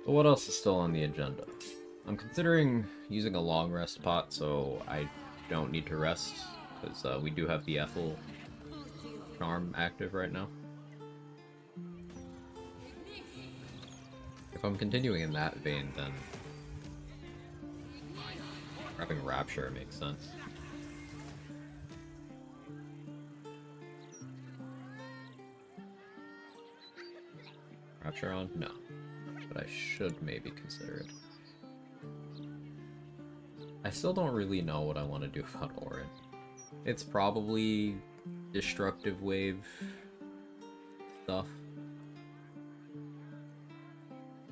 But what else is still on the agenda? I'm considering using a long rest pot, so I don't need to rest, because we do have the Ethel charm active right now. If I'm continuing in that vein, then grabbing Rapture makes sense. Rapture on? No. But I should maybe consider it. I still don't really know what I want to do about Orin. It's probably destructive wave stuff.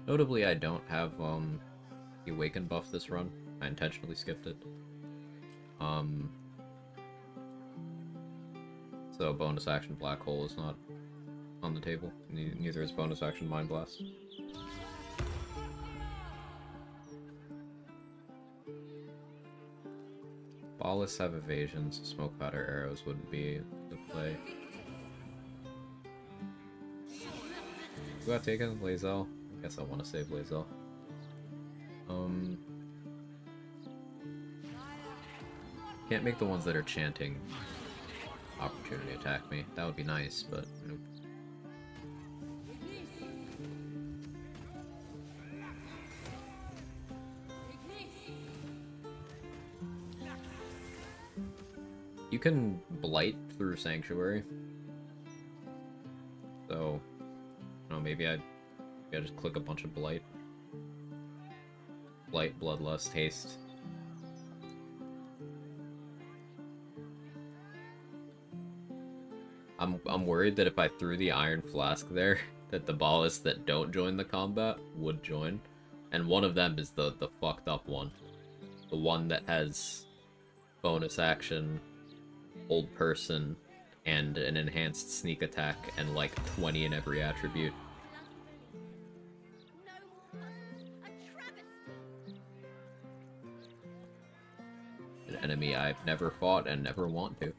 Notably, I don't have the Awaken buff this run. I intentionally skipped it. So bonus action Black Hole is not on the table. Neither is bonus action Mind Blast. Ballists have evasions, smoke powder arrows wouldn't be the play. Do I take it? Lae'zel? I guess I want to save Lae'zel. Can't make the ones that are chanting opportunity attack me. That would be nice, but nope. You can blight through Sanctuary. So, I don't know, maybe I just click a bunch of blight. Blight, Bloodlust, Haste. I'm worried that if I threw the Iron Flask there, that the ballists that don't join the combat would join. And one of them is the fucked up one. The one that has bonus action, old person, and an enhanced sneak attack, and like 20 in every attribute. An enemy I've never fought and never want to.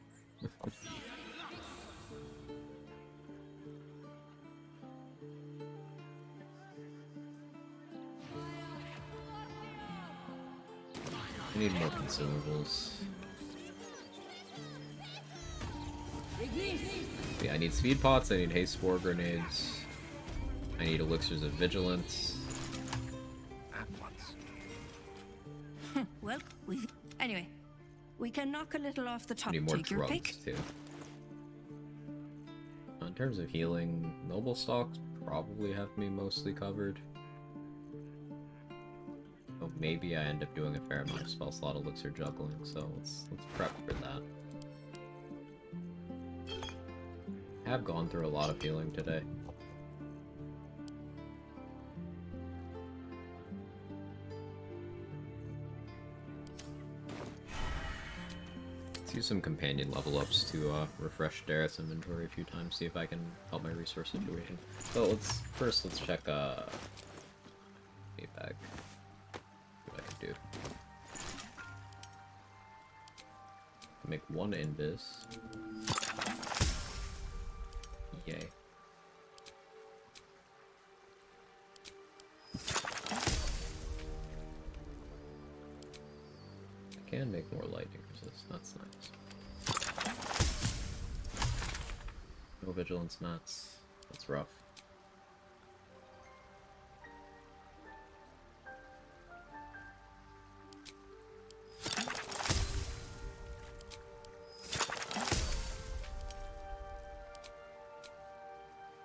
I need more consumables. Yeah, I need speed pots, I need haste spore grenades. I need elixirs of vigilance. At once. Well, anyway, we can knock a little off the I top. need more Take your drugs pick. too. In terms of healing, noble stocks probably have me mostly covered. So maybe I end up doing a fair amount of spell slot elixir juggling, so let's prep for that. I have gone through a lot of healing today. Let's use some companion level ups to refresh Dareth's inventory a few times, see if I can help my resource situation. So let's check bag. What I can do. Make one invis. Yay. I can make more lightning resist, that's nice. No vigilance mats, that's rough.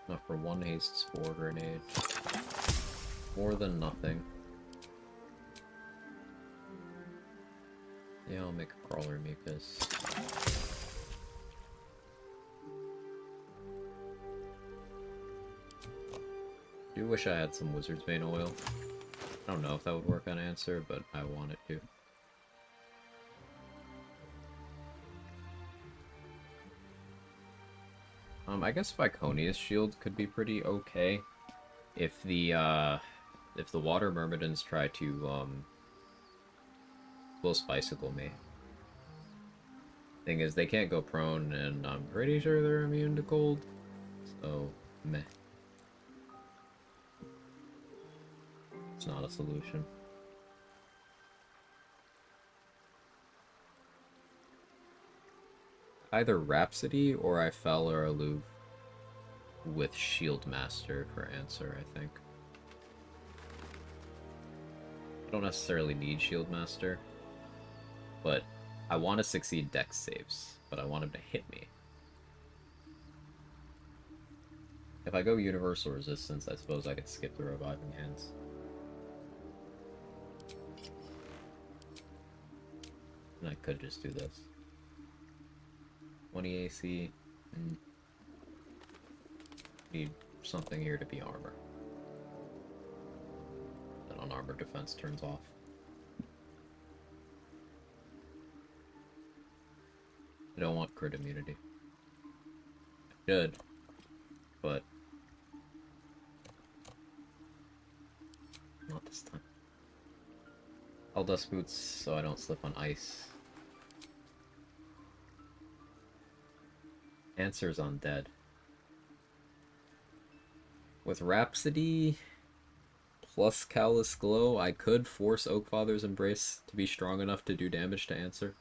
Not for one haste spore grenade. More than nothing. Yeah, I'll make a crawler mucus. Do wish I had some Wizard's Bane oil. I don't know if that would work on Answer, but I want it to. I guess Viconia's shield could be pretty okay if the water myrmidons try to close bicycle me. Thing is, they can't go prone, and I'm pretty sure they're immune to cold. So, meh. It's not a solution. Either Rhapsody or I fell or aloof with Shield Master for Answer, I think. I don't necessarily need Shield Master, but I want to succeed Dex saves, but I want him to hit me. If I go Universal Resistance, I suppose I could skip the Reviving Hands. And I could just do this. 20 AC, and need something here to be armor. Then on armor defense turns off. I don't want crit immunity. I should, but not this time. I'll dust boots so I don't slip on ice. Answer's undead. With Rhapsody plus Callous Glow, I could force Oakfather's Embrace to be strong enough to do damage to Answer.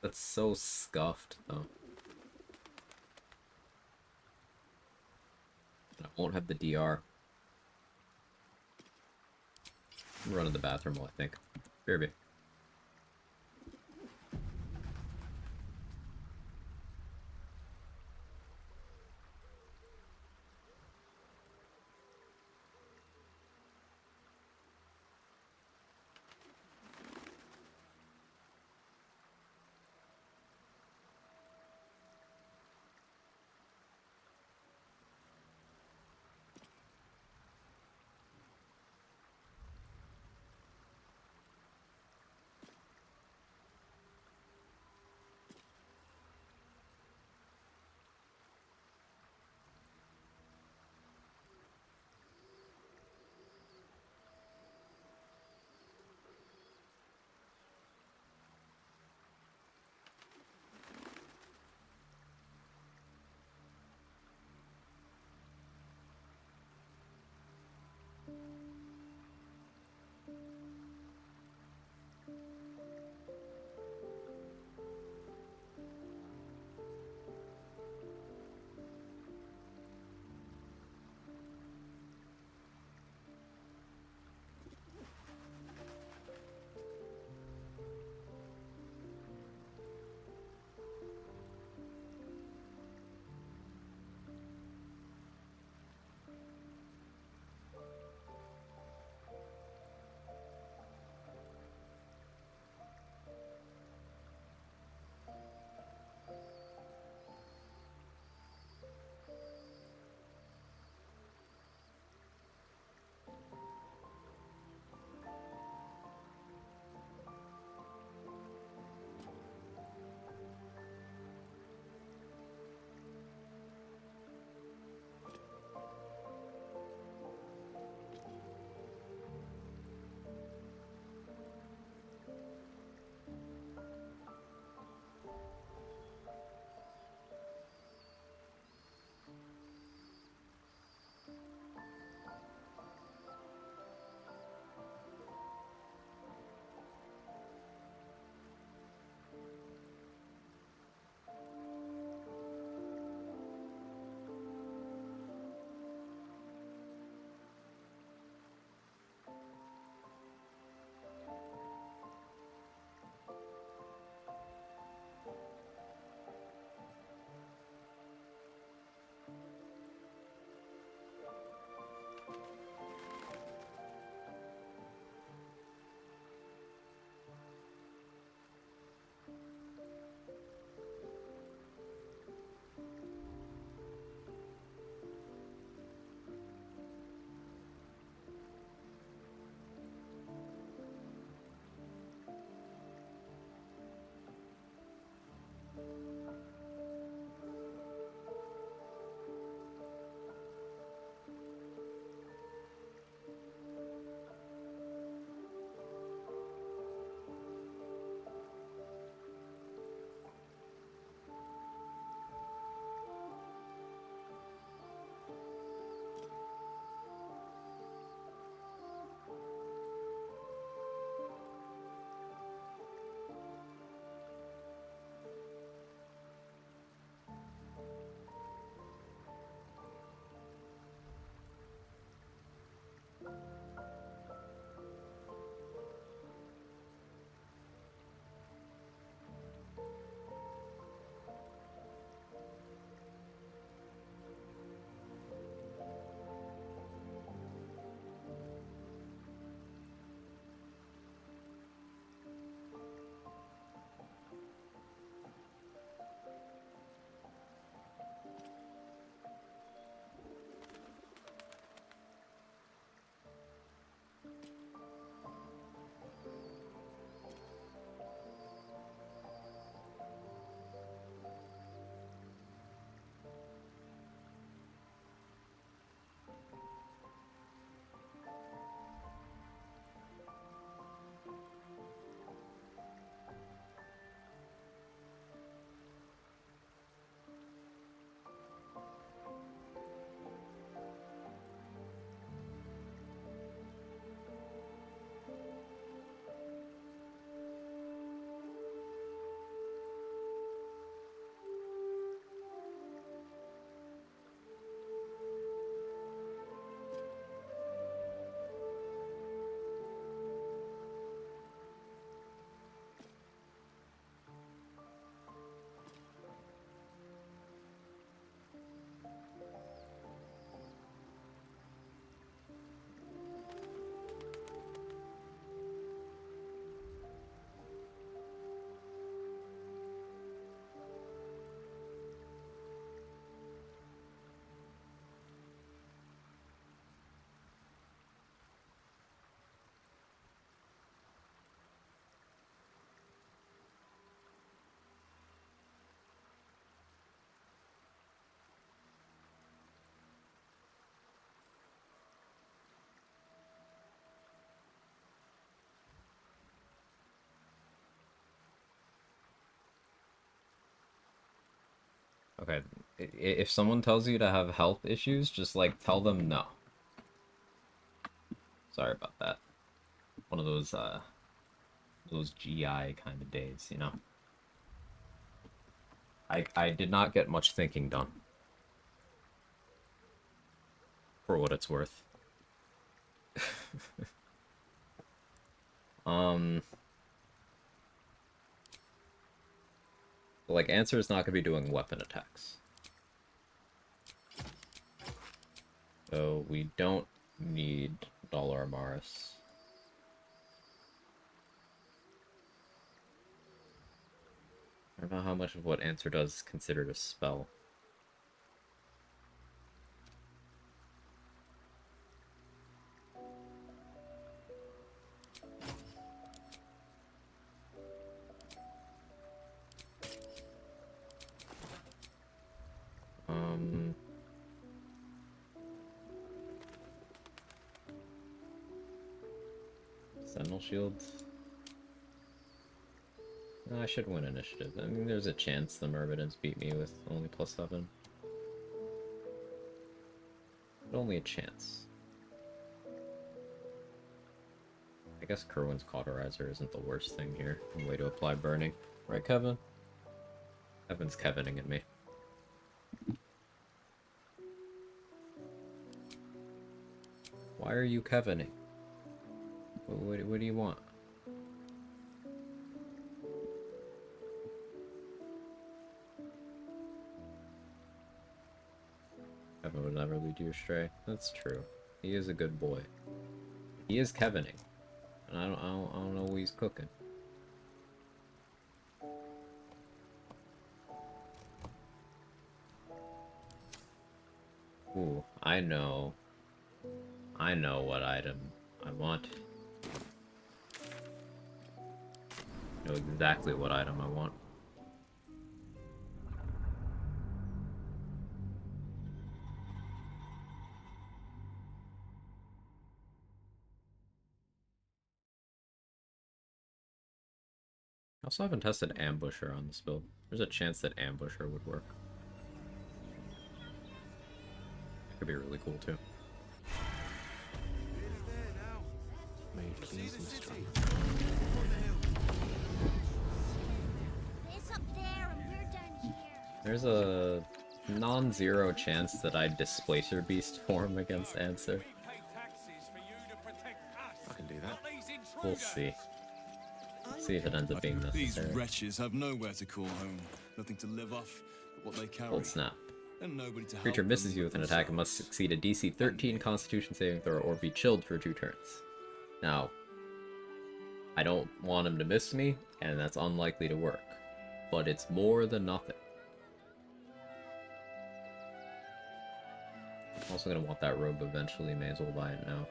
That's so scuffed, though. I won't have the DR. I'm running the bathroom, I think. BRB. Okay, if someone tells you to have health issues, just, like, tell them no. Sorry about that. One of those GI kind of days, you know? I did not get much thinking done. For what it's worth. Like, Answer is not going to be doing weapon attacks. So, we don't need Dollar Amaris. I don't know how much of what Answer does is considered a spell. Sentinel shields. No, I should win initiative. I mean, there's a chance the Myrmidons beat me with only +7. But only a chance. I guess Kerwin's Cauterizer isn't the worst thing here. Way to apply burning. Right, Kevin? Kevin's Kevining at me. Why are you Kevining? What do you want? Kevin would never lead you astray. That's true. He is a good boy. He is Kevining. And I don't know what he's cooking. Ooh, I know what item I want. I know exactly what item I want. I also haven't tested Ambusher on this build. There's a chance that Ambusher would work. That could be really cool too. May it please Mr. There's a non-zero chance that I'd Displacer Beast form against Answer. I can do that. We'll see. See if it ends up being These necessary. wretches have nowhere to call home, nothing to live off but what they carry. Cold Snap. And nobody to help Creature them misses you but with an attack and must succeed a DC 13 Constitution saving throw or be chilled for 2 turns. Now, I don't want him to miss me, and that's unlikely to work. But it's more than nothing. I'm also going to want that robe eventually, may as well buy it now.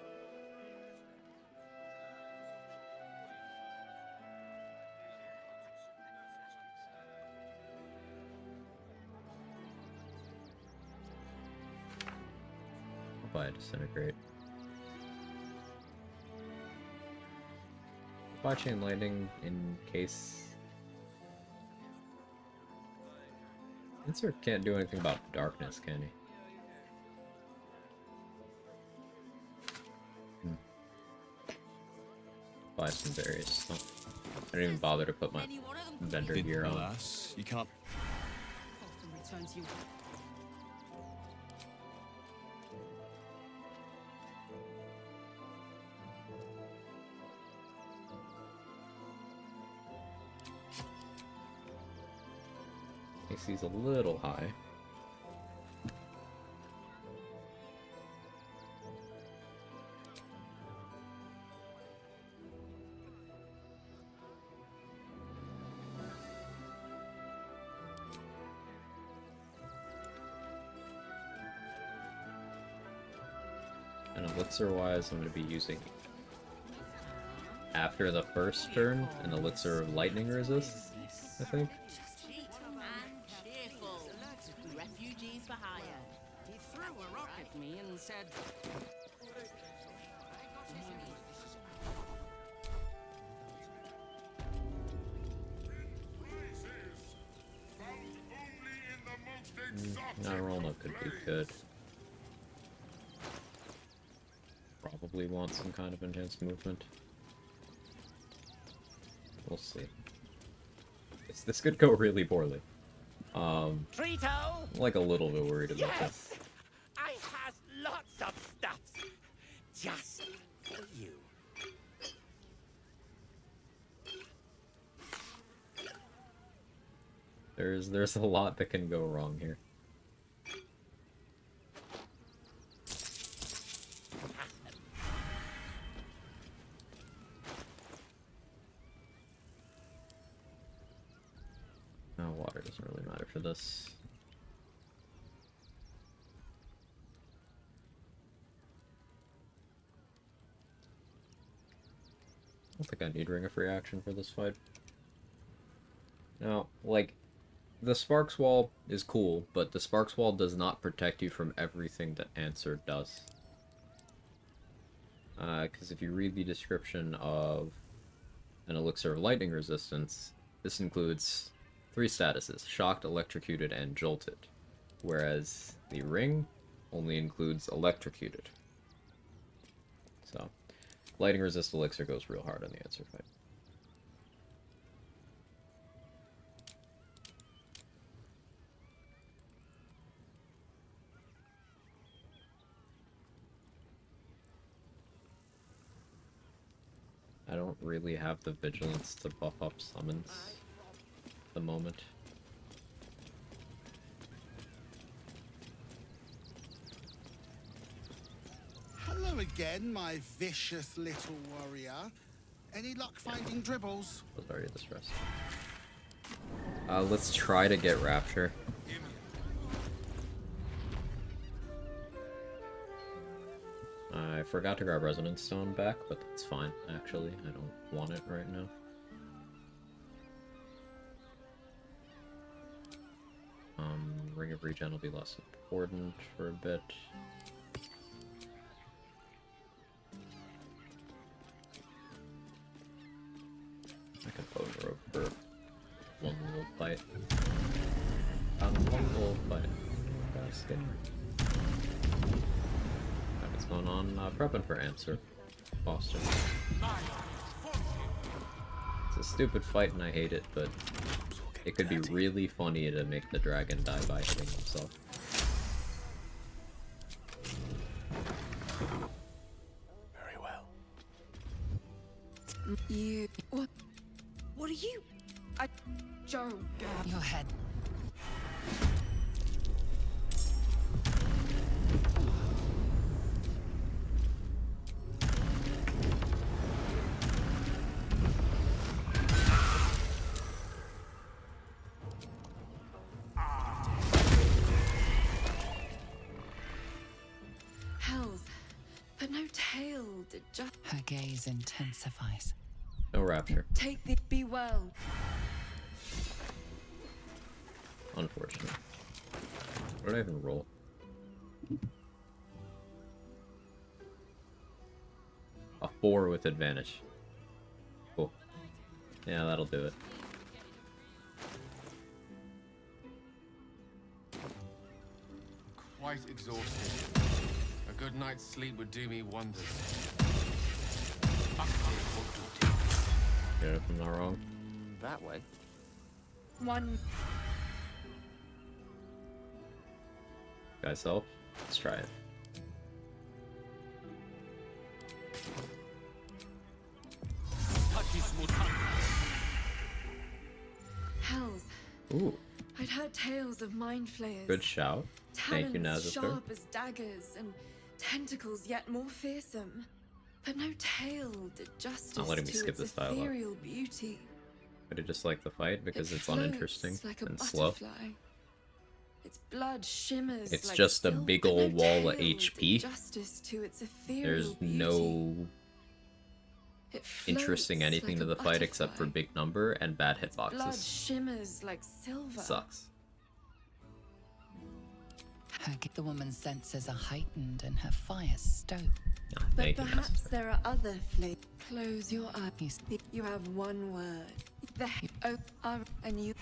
I'll buy a Disintegrate. I'll buy Chain Lightning in case... Answer can't do anything about darkness, can he? Buy some various stuff. I didn't even bother to put my vendor gear on. Alas, you can't. AC's a little high. And elixir-wise, I'm going to be using, after the first turn, an elixir of lightning resist, I think. Refugees for hire. He threw a rock at me and said... Found only in the most Aroma could be good. Probably want some kind of enhanced movement. We'll see. This could go really poorly. Trito! I'm like a little bit worried about that. Yes! I has lots of stuff just for you. There's a lot that can go wrong here. No, water doesn't really matter for this. I don't think I need Ring of Reaction for this fight. No, like, the Sparks Wall is cool, but the Sparks Wall does not protect you from everything that Answer does. Because if you read the description of an Elixir of Lightning Resistance, this includes 3 statuses: shocked, electrocuted, and jolted. Whereas the ring only includes electrocuted. So, Lightning Resist Elixir goes real hard on the Answer fight. I don't really have the vigilance to buff up summons at the moment. Hello again, my vicious little warrior. Any luck finding dribbles? I was already distressed. Let's try to get Rapture. I forgot to grab Resonance Stone back, but that's fine, actually. I don't want it right now. Ring of Regen will be less important for a bit. I can Bone Rope for one little fight. One little fight. Basket. What's going on? Prepping for Answer. Foster. It's a stupid fight and I hate it, but it could be really funny to make the dragon die by hitting himself. Very well. You... What are you? Joe. Your head. But no tail did just... Her gaze intensifies. No Rapture. Take the... Be well. Unfortunate. What did I even roll? A 4 with advantage. Cool. Yeah, that'll do it. Quite exhausted. A good night's sleep would do me wonders. Get it if I'm not wrong. That way. One. Guys help? Let's try it. Hells. Ooh. I'd heard tales of mind flayers. Good shout. Thank you, Talons Nazather. sharp as daggers and tentacles yet more fearsome. But no tale did justice Not letting me to skip its this dialogue. ethereal beauty. I just like the fight because It it's floats uninteresting like a and slow. butterfly. Its blood shimmers It's like just a silk, big but ol' no wall of tale did HP. justice to its ethereal There's beauty. no It interesting floats anything like to a the fight except for butterfly. big number and bad Blood hitboxes. shimmers like silver. Sucks. The woman's senses are heightened and her fire stoked. But Thank you, perhaps there are other flames. Close your eyes. You have one word. The and you.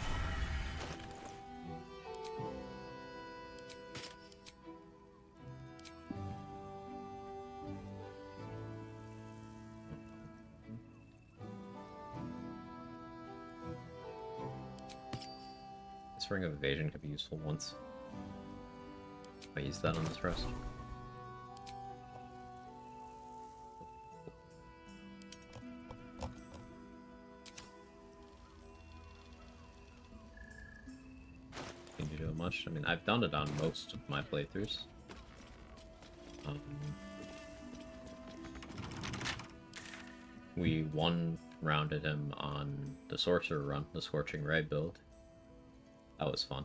This ring of evasion could be useful once. I use that on this rest. Can you do much? I mean, I've done it on most of my playthroughs. We one-rounded him on the Sorcerer run, the Scorching Ray build. That was fun.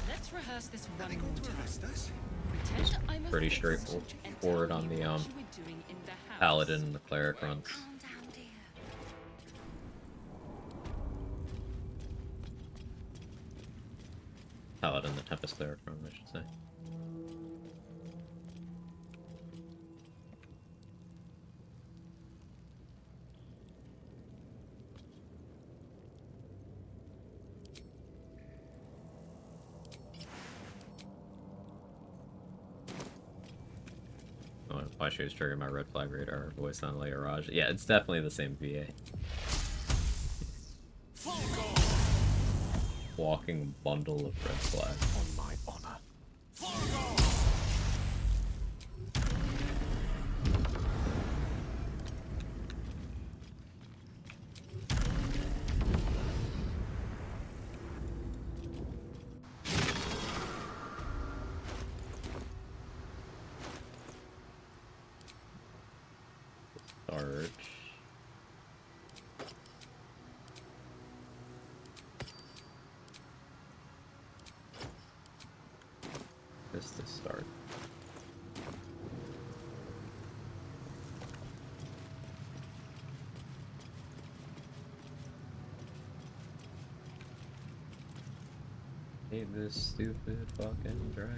Let's rehearse this one Going more to time. arrest us? Pretend I'm a Pretty fixed straightforward on the what you were doing in the house. Paladin and the Cleric runs. Paladin, the Tempest Cleric run, I should say. Oh, why should I trigger my red flag radar voice on Raj? Yeah, it's definitely the same VA. Walking bundle of red flags. On my honor. Charge. Just to start. Hate this stupid fucking dragon.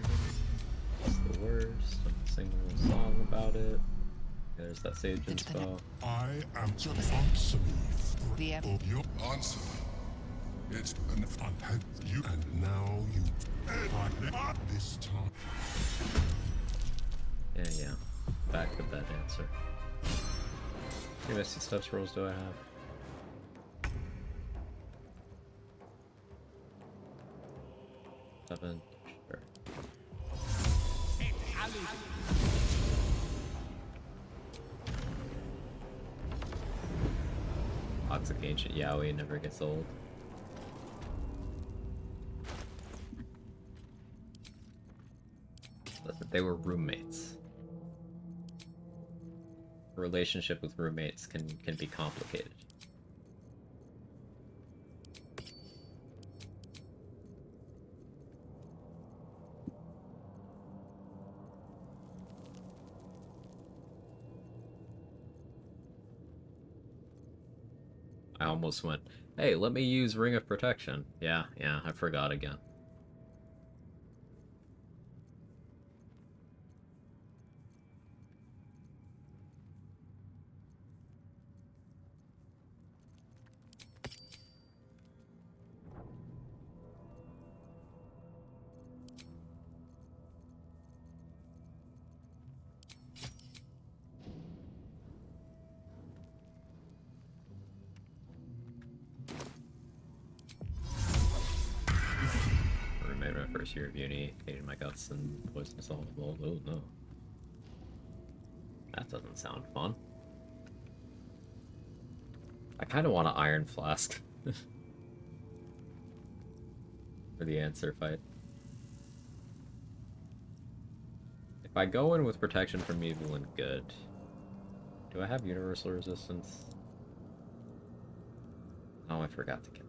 It's the worst. I'm singing a song about it. There's that Sage spell. I am responsible for The your answer. It's an unhead you, and now you. This time. Yeah. Back to that answer. How many Misty Steps rolls do I have? Seven. Sure. Toxic Ancient Yaoi never gets old. They were roommates. A relationship with roommates can be complicated. I almost went, hey, let me use Ring of Protection. Yeah, I forgot again. First year of uni, hated my guts and poisonous all the mold. Oh no. That doesn't sound fun. I kind of want an Iron Flask. For the answer fight. If I go in with protection from evil and good, do I have universal resistance? Oh, I forgot to get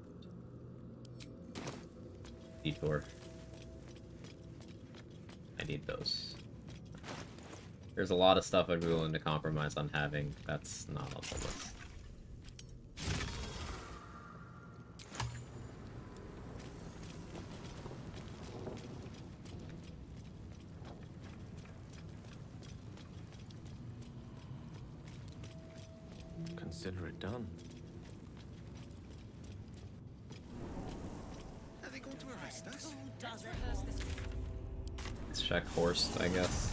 it. Detour. I need those. There's a lot of stuff I'd be willing to compromise on having. That's not on the list. Consider it done. Are they going to arrest us? Let's rehearse this. Let's check Horst, I guess.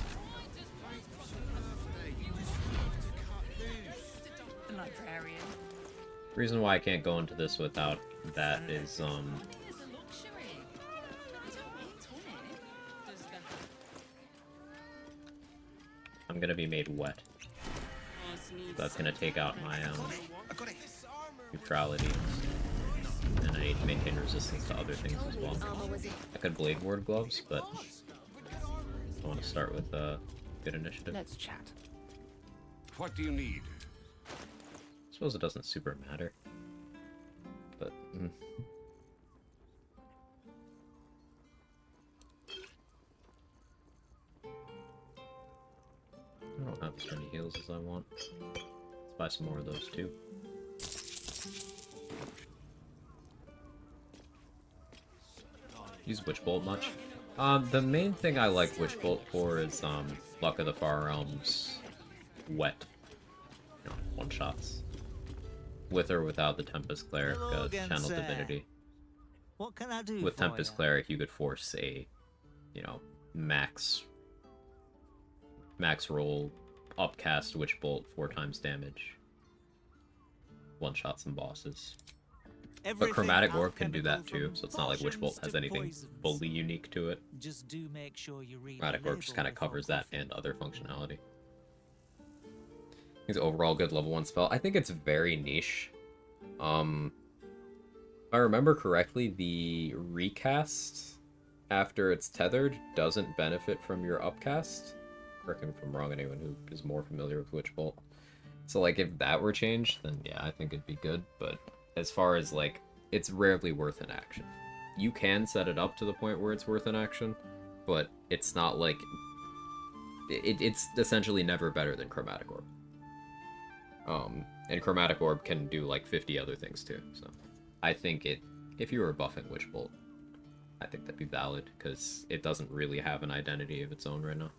The librarian. Reason why I can't go into this without that is, I'm gonna be made wet. That's gonna take out my, neutrality. And I need to maintain resistance to other things as well. I could Blade Ward gloves, but I want to start with good initiative. Let's chat. What do you need? I suppose it doesn't super matter. But, I don't have as many heals as I want. Let's buy some more of those too. Use Witch Bolt much? The main thing I like Witch Bolt for is Luck of the Far Realms wet. You know, one-shots. With or without the Tempest Cleric, Channel Divinity. What can I do With for Tempest Cleric, you could force a, you know, max roll, upcast Witch Bolt, 4 times damage. One-shot some bosses. But Chromatic Orb can do that too, so it's not like Witch Bolt has anything fully unique to it. Just do make sure you read Chromatic Orb just kind of covers that and other functionality. It's overall good level 1 spell. I think it's very niche. If I remember correctly, the recast after it's tethered doesn't benefit from your upcast. Correct me if I'm wrong, anyone who is more familiar with Witch Bolt. So like if that were changed, then yeah, I think it'd be good, but as far as like, it's rarely worth an action. You can set it up to the point where it's worth an action, but it's not like, it's essentially never better than Chromatic Orb. And Chromatic Orb can do like 50 other things too, so I think if you were buffing Witch Bolt, I think that'd be valid, because it doesn't really have an identity of its own right now.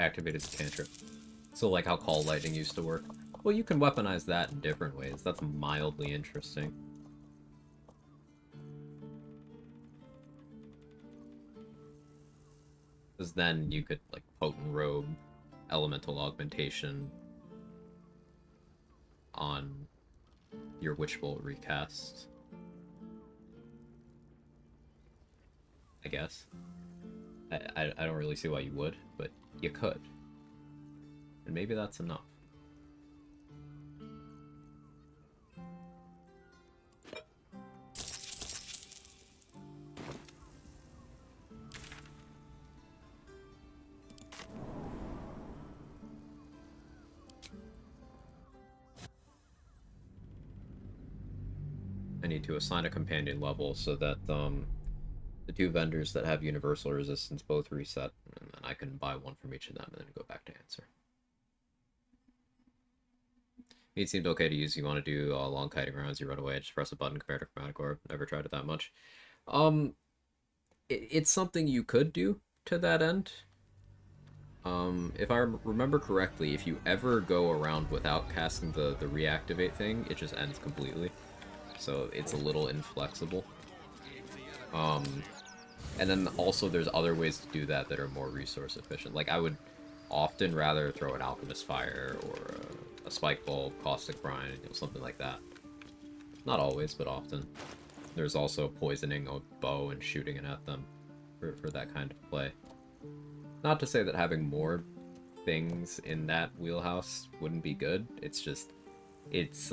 Activated the cantrip. So like how Call Lightning used to work. Well, you can weaponize that in different ways. That's mildly interesting. Because then you could like Potent Robe, Elemental Augmentation on your Witch Bolt recast. I guess. I don't really see why you would, but you could. And maybe that's enough. I need to assign a companion level so that the 2 vendors that have universal resistance both reset, and then I can buy one from each of them and then go back to answer. It seemed okay to use. You want to do long kiting rounds, you run away, just press a button compared to Chromatic Orb. Never tried it that much. It's something you could do to that end. If I remember correctly, if you ever go around without casting the reactivate thing, it just ends completely. So it's a little inflexible. And then also there's other ways to do that that are more resource efficient. Like I would often rather throw an Alchemist Fire or a Spike Bulb, Caustic Brine, you know, something like that. Not always, but often. There's also poisoning a bow and shooting it at them for that kind of play. Not to say that having more things in that wheelhouse wouldn't be good. It's just, let's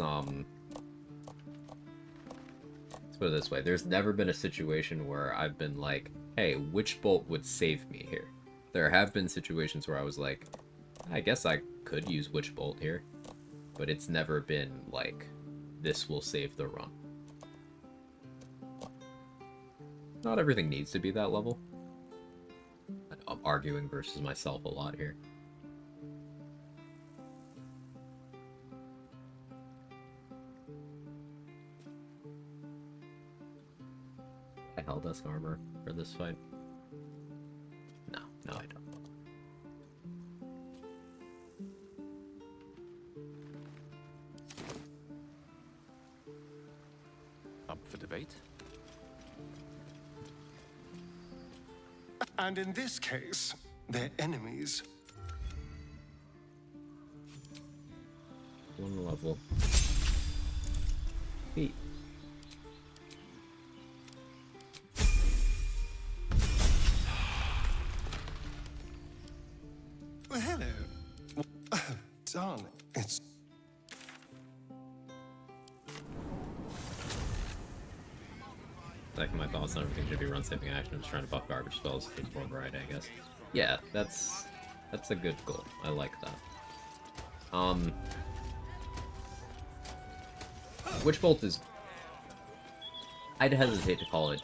put it this way. There's never been a situation where I've been like, hey, Witch Bolt would save me here. There have been situations where I was like, I guess I could use Witch Bolt here. But it's never been like, this will save the run. Not everything needs to be that level. I'm arguing versus myself a lot here. I held desk armor for this fight. No, I don't. bait? And in this case, they're enemies. One level. Feet. Well, hello. Darling, it's... Like my thoughts on everything should be run saving action. Just trying to buff garbage spells. Get more variety, I guess. Yeah, that's a good goal. I like that. Witch Bolt is... I'd hesitate to call it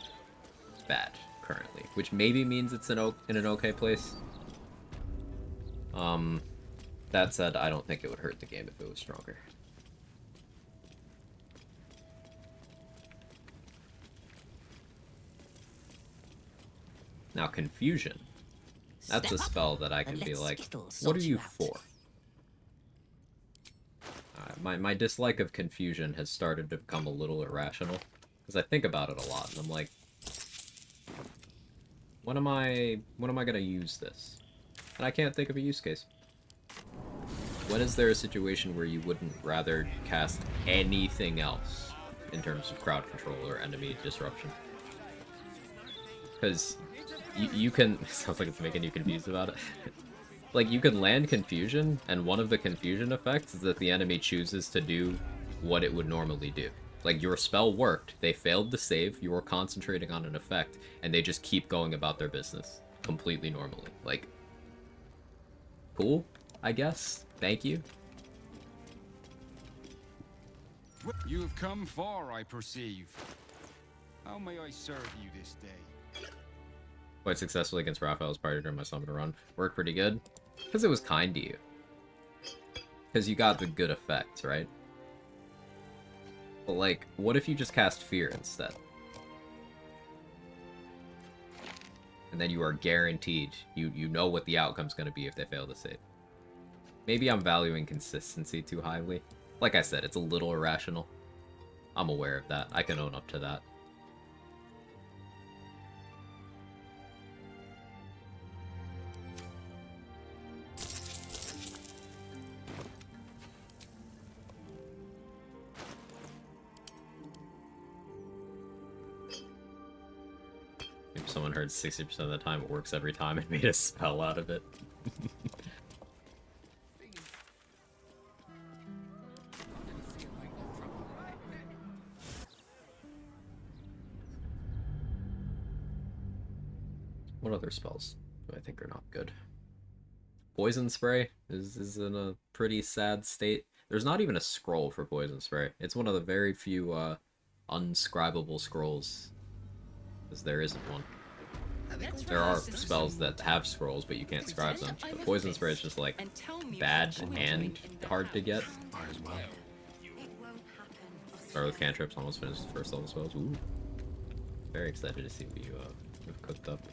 bad currently, which maybe means it's in an okay place. That said, I don't think it would hurt the game if it was stronger. Now, Confusion. That's a spell that I can be like, what are you for? My dislike of Confusion has started to become a little irrational, because I think about it a lot, and I'm like, when am I gonna use this? And I can't think of a use case. When is there a situation where you wouldn't rather cast anything else in terms of crowd control or enemy disruption? Because you can... Sounds like it's making you confused about it. Like, you can land Confusion, and one of the Confusion effects is that the enemy chooses to do what it would normally do. Like, your spell worked, they failed to save, you were concentrating on an effect, and they just keep going about their business. Completely normally. Like, cool, I guess. Thank you. You have come far, I perceive. How may I serve you this day? Quite successfully against Raphael's party during my summoner run. Worked pretty good. Because it was kind to you. Because you got the good effects, right? But like, what if you just cast Fear instead? And then you are guaranteed, you know what the outcome's going to be if they fail to save. Maybe I'm valuing consistency too highly. Like I said, it's a little irrational. I'm aware of that. I can own up to that. If someone heard 60% of the time it works every time and made a spell out of it. What other spells do I think are not good? Poison Spray is in a pretty sad state. There's not even a scroll for Poison Spray. It's one of the very few unscribable scrolls, because there isn't one. There are spells that have scrolls, but you can't scribe them. But Poison Spray is just like bad and hard to get. Start with cantrips, almost finished the first level spells. Ooh. Very excited to see what you've cooked up.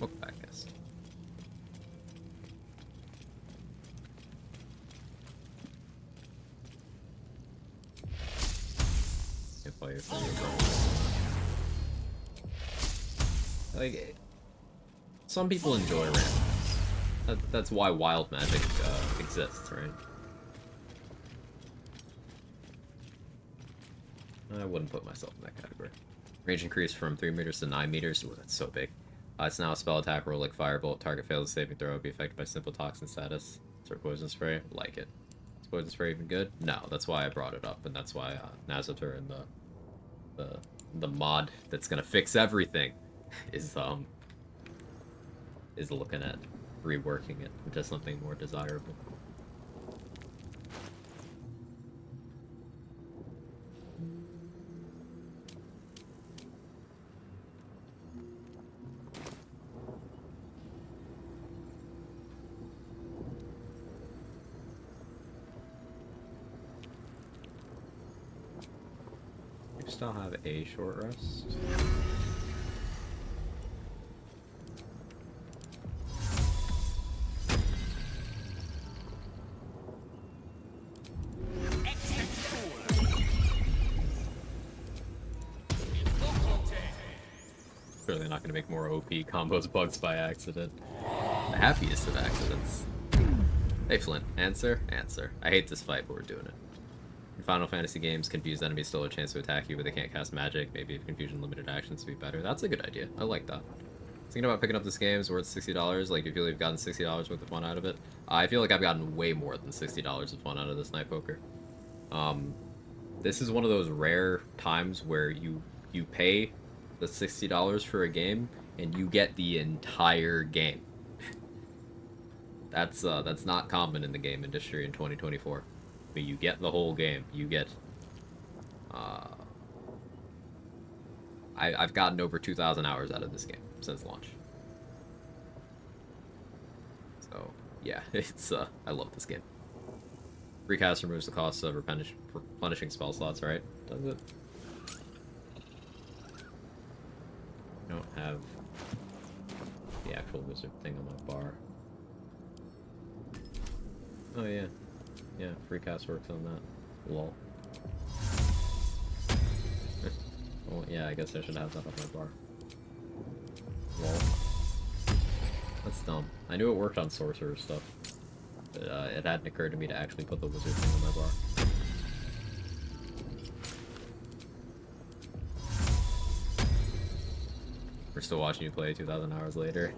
Hook back, guess. If I like, some people enjoy random. That's why wild magic exists, right? I wouldn't put myself in that category. Range increased from 3 meters to 9 meters. Ooh, that's so big. It's now a spell attack roll like Firebolt. Target fails a saving throw. Be affected by simple toxin status. Sort of Poison Spray. Like it. Is Poison Spray even good? No. That's why I brought it up, and that's why Nazater and the mod that's gonna fix everything is looking at reworking it into something more desirable. We still have a short rest. Clearly not going to make more OP combos bugs by accident. The happiest of accidents. Hey Flint, answer? Answer. I hate this fight, but we're doing it. In Final Fantasy games, confused enemies still have a chance to attack you, but they can't cast magic. Maybe if confusion limited actions to be better. That's a good idea. I like that. Thinking about picking up this game is worth $60. Like, you feel you've gotten $60 worth of fun out of it? I feel like I've gotten way more than $60 of fun out of this Night Poker. This is one of those rare times where you pay the $60 for a game and you get the entire game. That's not common in the game industry in 2024. But you get the whole game. You get I've gotten over 2,000 hours out of this game since launch. So yeah, it's I love this game. Recast removes the cost of replenishing spell slots, right? Does it? I don't have the actual wizard thing on my bar. Oh yeah. Yeah, free cast works on that. Lol. Well, yeah, I guess I should have that on my bar. Lol. That's dumb. I knew it worked on sorcerer stuff. But it hadn't occurred to me to actually put the wizard thing on my bar. We're still watching you play 2,000 hours later.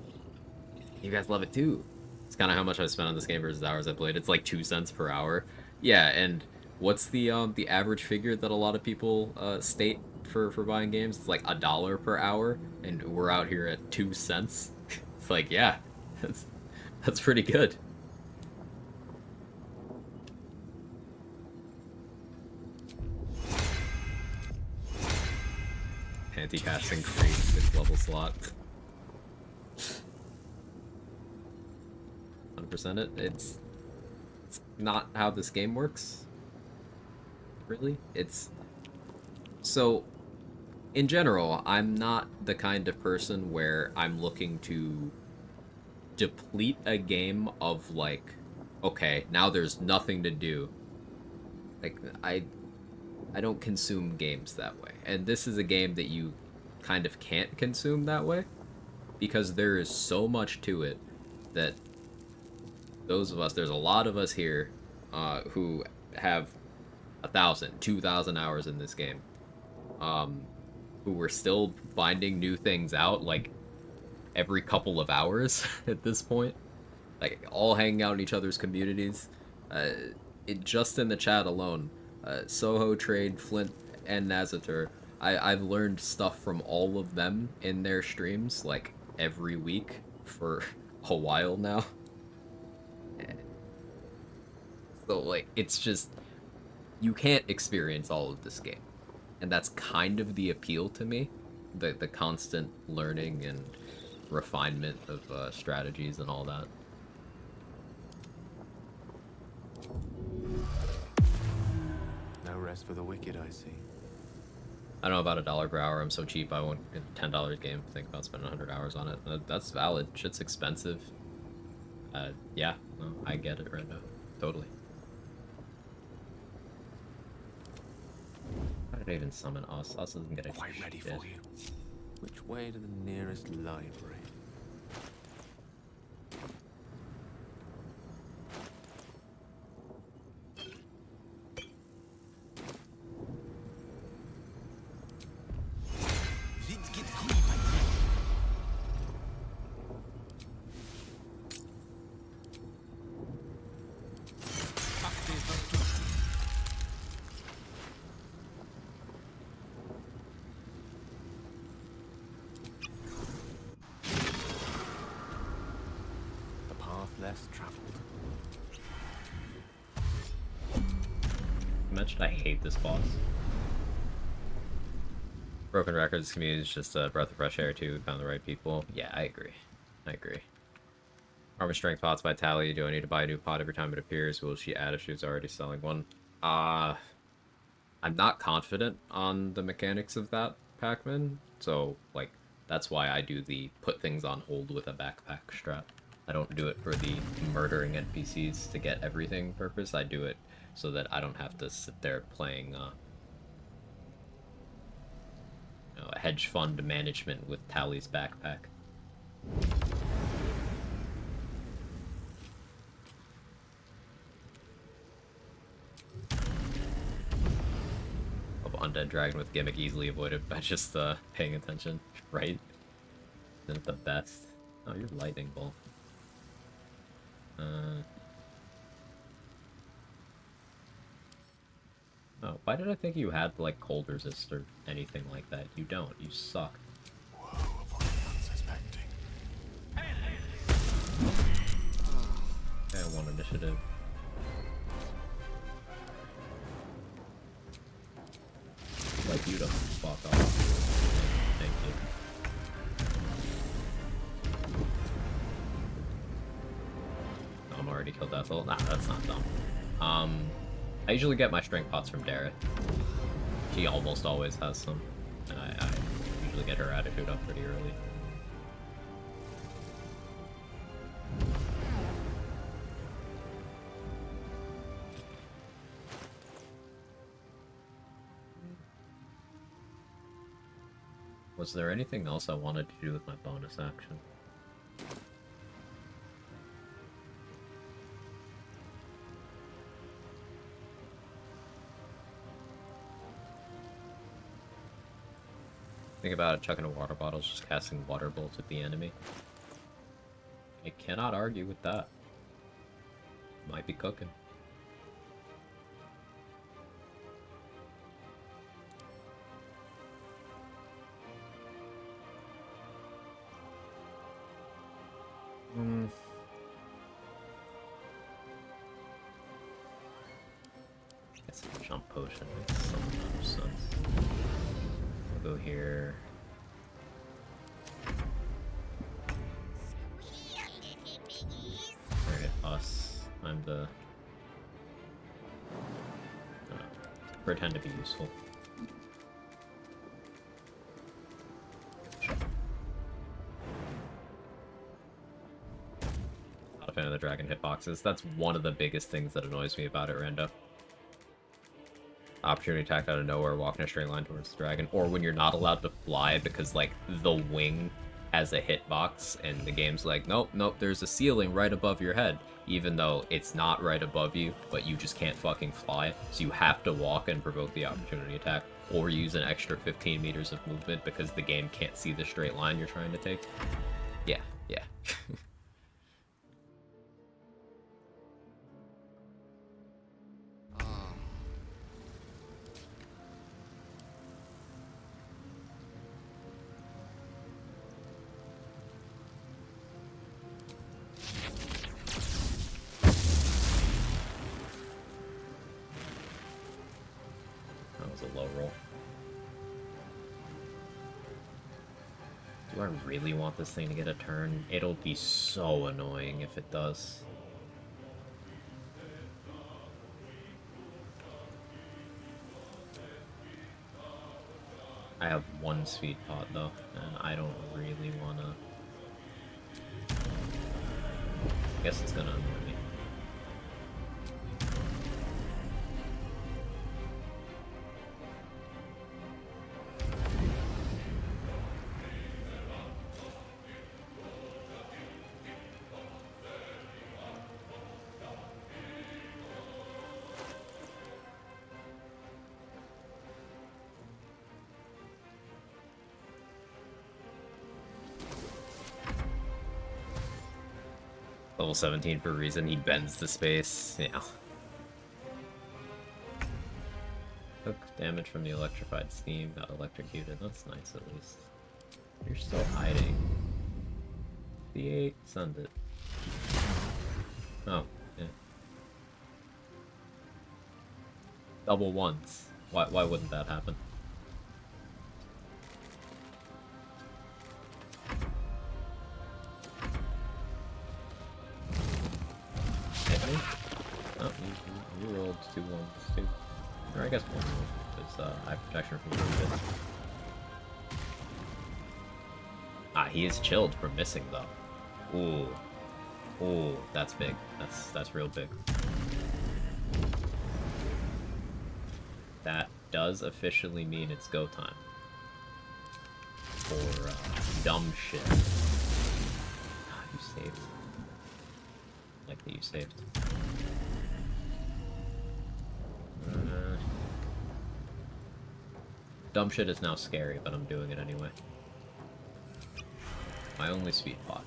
You guys love it too. It's kind of how much I spent on this game versus hours I played. It's like 2 cents per hour. Yeah, and what's the average figure that a lot of people state for buying games? It's like $1 per hour, and we're out here at 2 cents. It's like, yeah, that's pretty good. Anti-casting free 6th level slot. 100% it. It's not how this game works. Really? It's... So, in general, I'm not the kind of person where I'm looking to deplete a game of, like, okay, now there's nothing to do. Like, I don't consume games that way. And this is a game that you kind of can't consume that way, because there is so much to it that those of us, there's a lot of us here who have 1,000, 2,000 hours in this game, who were still finding new things out, like, every couple of hours at this point. Like, all hanging out in each other's communities. Just in the chat alone, Soho, Trade, Flint, and Nazatur, I've learned stuff from all of them in their streams, like, every week for a while now. So, like, it's just, you can't experience all of this game. And that's kind of the appeal to me. The constant learning and refinement of strategies and all that. No rest for the wicked, I see. I don't know about $1 per hour. I'm so cheap. I won't $10 game think about spending 100 hours on it. That's valid. Shit's expensive. Yeah, no, I get it right now. Totally. How did I even summon Us? Us doesn't get a Quite ready shit. for you. Which way to the nearest library? Less traveled. I mentioned I hate this boss. Broken Records community is just a breath of fresh air too. We found the right people. Yeah, I agree. I agree. Armor strength pots by Tally. Do I need to buy a new pot every time it appears? Will she add if she was already selling one? I'm not confident on the mechanics of that, Pac-Man. So, like, that's why I do the put things on hold with a backpack strat. I don't do it for the murdering NPCs to get everything purpose. I do it so that I don't have to sit there playing a hedge fund management with Tally's backpack. Undead dragon with gimmick easily avoided by just paying attention, right? Isn't it the best? Oh, you're lightning bolt. Oh, why did I think you had like cold resist or anything like that? You don't. You suck. Okay, I want initiative. I'd like you to fuck off. Thank you. I'm already killed Ethel. Nah, that's not dumb. I usually get my strength pots from Dara. She almost always has some. And I usually get her attitude up pretty early. Was there anything else I wanted to do with my bonus action? Think about it, chucking a water bottle, just casting water bolts at the enemy. I cannot argue with that. Might be cooking. Guess a jump potion makes some amount of sense. We'll go here. Alright, us. I'm the... pretend to be useful. Not a fan of the dragon hitboxes. That's one of the biggest things that annoys me about it, Rando. Opportunity attack out of nowhere, walk in a straight line towards the dragon, or when you're not allowed to fly because, like, the wing has a hitbox, and the game's like, nope, there's a ceiling right above your head, even though it's not right above you, but you just can't fucking fly, so you have to walk and provoke the opportunity attack, or use an extra 15 meters of movement because the game can't see the straight line you're trying to take. Yeah. Low roll. Do I really want this thing to get a turn? It'll be so annoying if it does. I have one speed pot though, and I don't really wanna... I guess it's gonna annoy me. Level 17 for a reason, he bends the space, yeah. Took damage from the electrified steam, got electrocuted, that's nice at least. You're still hiding. D8, send it. Oh, yeah. Double once. Why wouldn't that happen? Oh, you rolled 2 ones too. Or I guess 1 roll, because I have protection from movement. Ah, he is chilled for missing though. Ooh, that's big. That's real big. That does officially mean it's go time. dumb shit. God, you saved. Like that you saved. Dumb shit is now scary, but I'm doing it anyway. My only speed pot.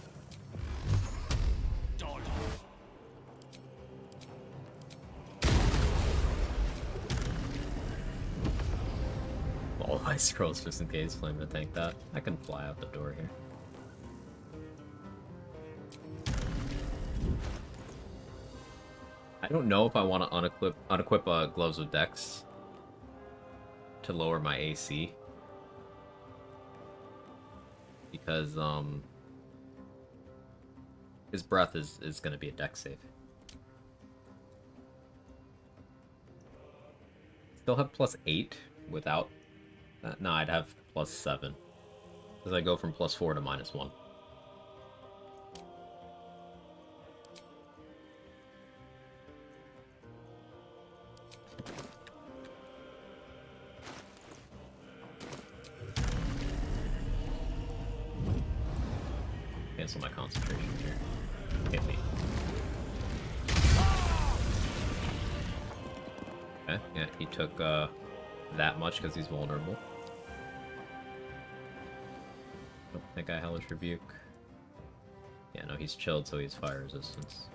All ice scrolls just in case flame to tank that. I can fly out the door here. I don't know if I want to unequip gloves of Dex to lower my AC, because his breath is going to be a Dex save. Still have +8 without that. No, I'd have +7 because I go from +4 to -1. Cancel my concentration here. Hit me. Okay, yeah, he took that much because he's vulnerable. Don't think I Hellish Rebuke. Yeah, no, he's chilled, so he's fire resistance.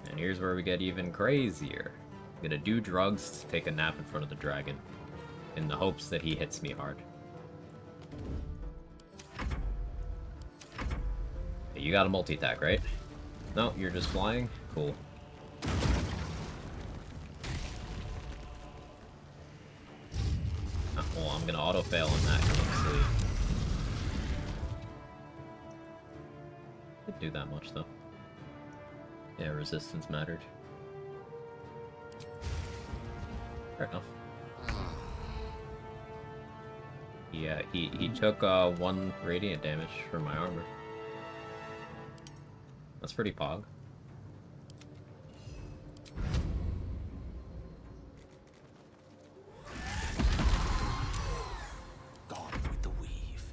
And here's where we get even crazier. I'm gonna do drugs to take a nap in front of the dragon, in the hopes that he hits me hard. Hey, you got a multi-attack, right? No, you're just flying? Cool. Well, I'm gonna auto-fail on that because I'm asleep. Didn't do that much, though. Yeah, resistance mattered. Fair enough. Yeah, he took 1 radiant damage from my armor. That's pretty pog. Gone with the weave.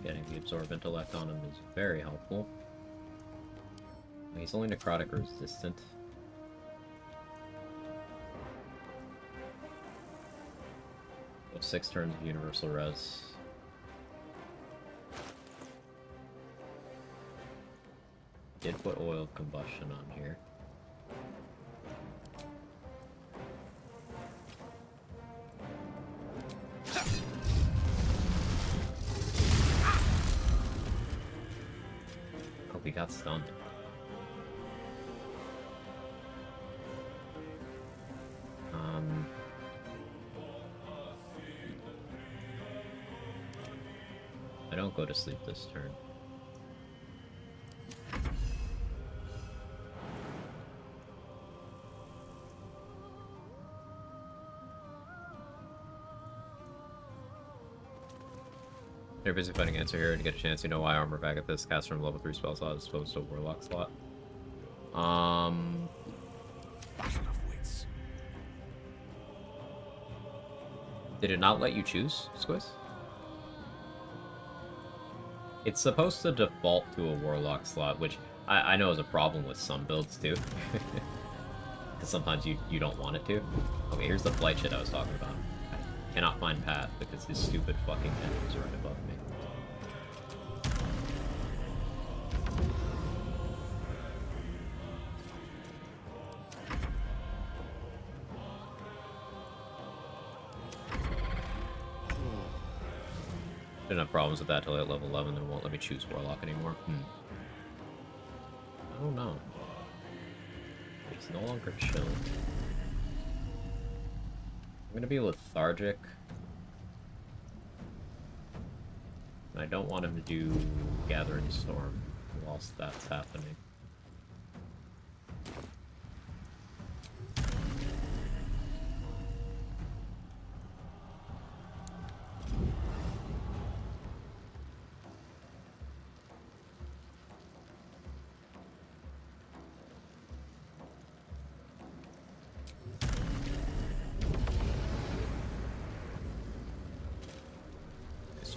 Getting the Absorb Intellect on him is very helpful. He's only necrotic resistant. With 6 turns of Universal Res. Did put Oil of Combustion on here. We got stunned. I don't go to sleep this turn. They're busy fighting answer here to get a chance. You know why armor back at this cast from level 3 spell slot as opposed to a warlock slot. Battle of wits. Did it not let you choose, Squiz? It's supposed to default to a warlock slot, which I know is a problem with some builds too. Because sometimes you don't want it to. Okay, here's the flight shit I was talking about. I cannot find Path because his stupid fucking head is right above me. Didn't have problems with that till I hit level 11, then it won't let me choose Warlock anymore. I don't know. He's no longer chilled. I'm gonna be lethargic. I don't want him to do Gathering Storm whilst that's happening.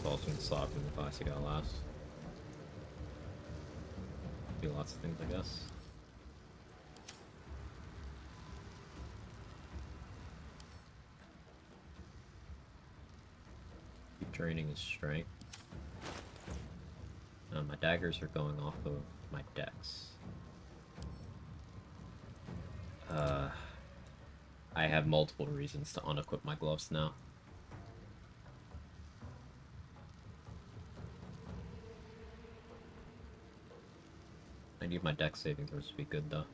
Falls from the slot from the class you got last. Do lots of things, I guess. Keep draining his strength. My daggers are going off of my dex. I have multiple reasons to unequip my gloves now. I need my dex saving throws to be good, though.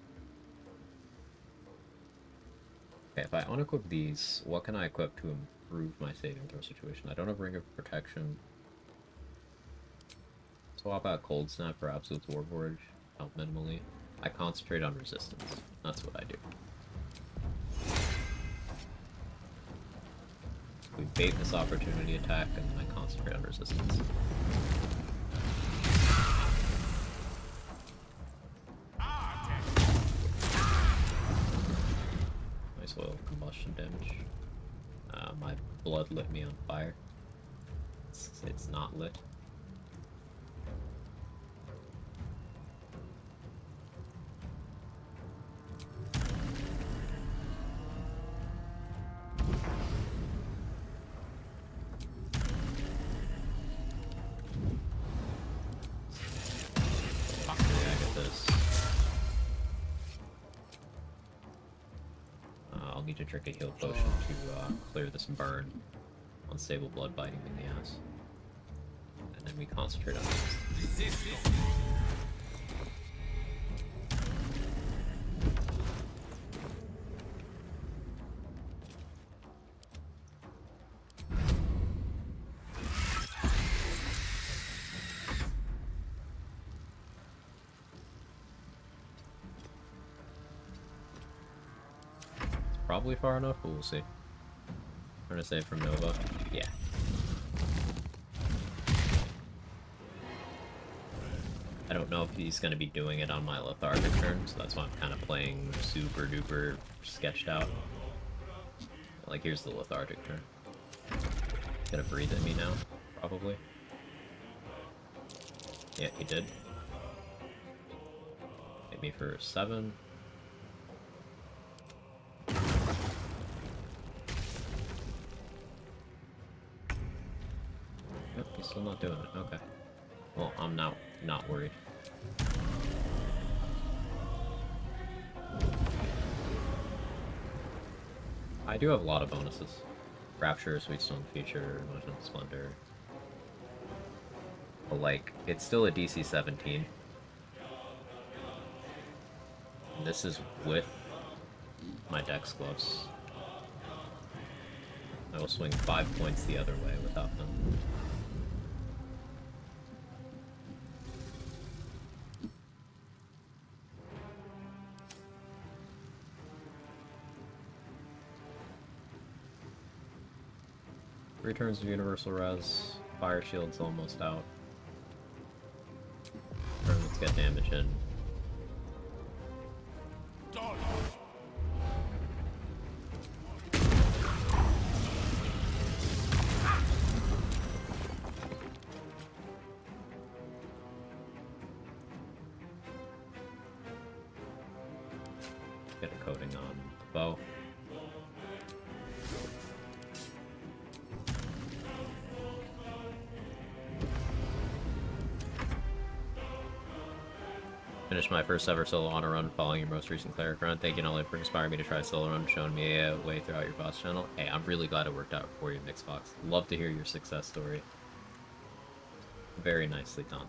Okay, if I unequip these, what can I equip to improve my saving throw situation? I don't have Ring of Protection. Swap out Cold Snap for Absolute Warforge, out minimally. I concentrate on resistance. That's what I do. We bait this opportunity attack, and then I concentrate on resistance. Nice oil combustion damage. My blood lit me on fire. It's not lit. Need to drink a heal potion to clear this burn. Unstable blood biting in the ass. And then we concentrate on this. Probably far enough, but we'll see. I'm trying to say from Nova. Yeah. I don't know if he's going to be doing it on my lethargic turn, so that's why I'm kind of playing super duper sketched out. Like, here's the lethargic turn. He's gonna breathe at me now, probably. Yeah, he did. Hit me for 7. Yep, he's still not doing it. Okay. Well, I'm not worried. I do have a lot of bonuses. Rapture, Sweet Stone Future, Emotion of Splendor. But like, it's still a DC 17. And this is with my Dex gloves. I will swing 5 points the other way without them. Returns to Universal Res. Fire Shield's almost out. Let's get damage in. Get a coating on the bow. Finished my first ever solo honor run following your most recent cleric run. Thank you not only for inspiring me to try solo run, showing me a way throughout your boss channel. Hey, I'm really glad it worked out for you, Mixfox. Love to hear your success story. Very nicely done.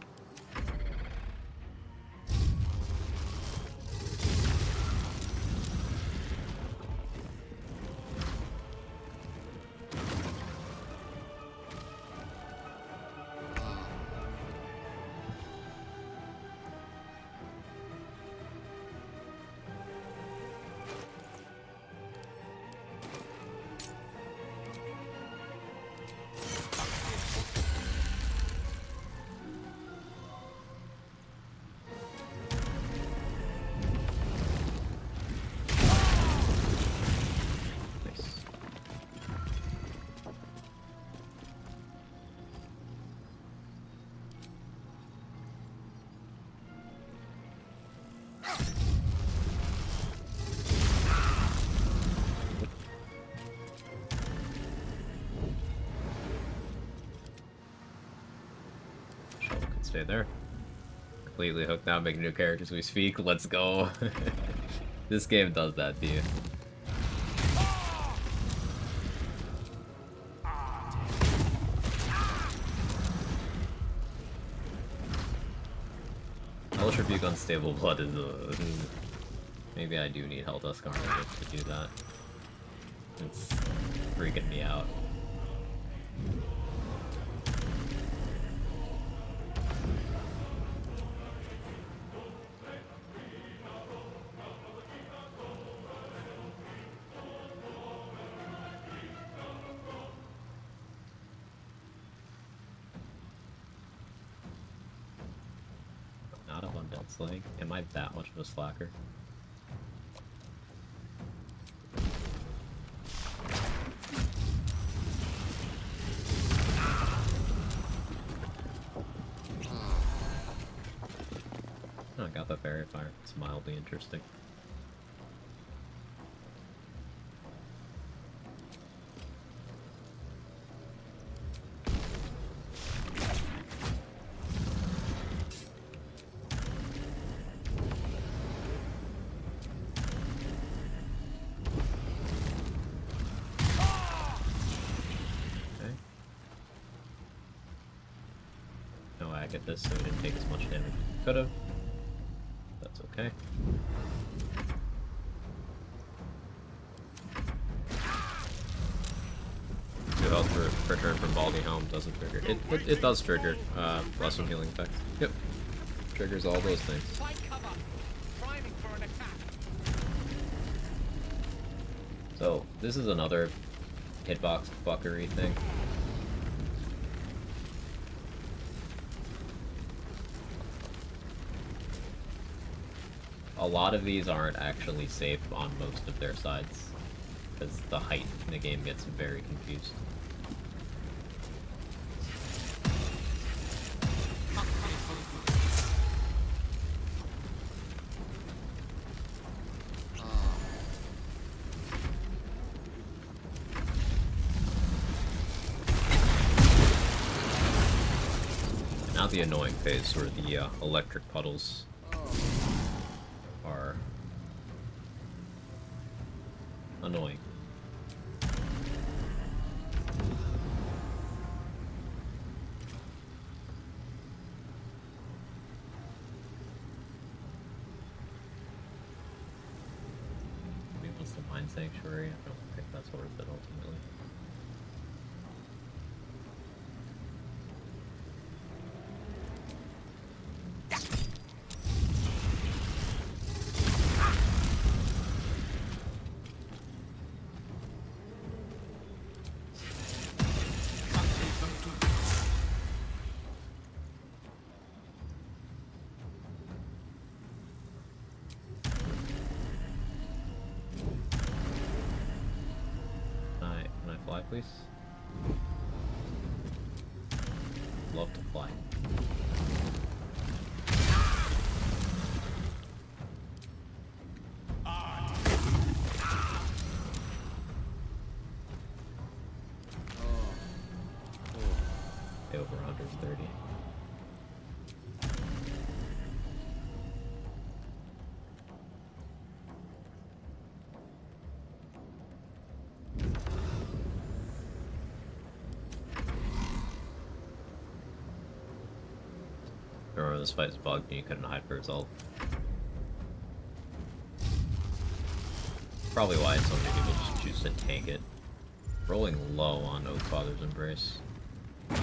Stay there. Completely hooked now, making new characters we speak. Let's go. This game does that to you. Hellish Rebuke Unstable Blood is maybe I do need Helldusk Armor to do that. It's freaking me out. Not a Undead Slaying. Am I that much of a slacker? Oh, I got the Fairy Fire. It's mildly interesting. No, I get this, so it didn't take as much damage as it could have. That's okay. Good health for return from Baldy Helm doesn't trigger. It does trigger less than healing effects. Yep. Triggers all those things. So this is another hitbox fuckery thing. A lot of these aren't actually safe on most of their sides, because the height in the game gets very confused. Now the annoying phase where the electric puddles are annoying. Maybe what's the Mind Sanctuary? I don't think that's worth it ultimately. Can I fly, please? Love to fly. Over 130. Remember this fight's bugged and you couldn't hide for result. Probably why so many people just choose to tank it. Rolling low on Oakfather's Embrace. I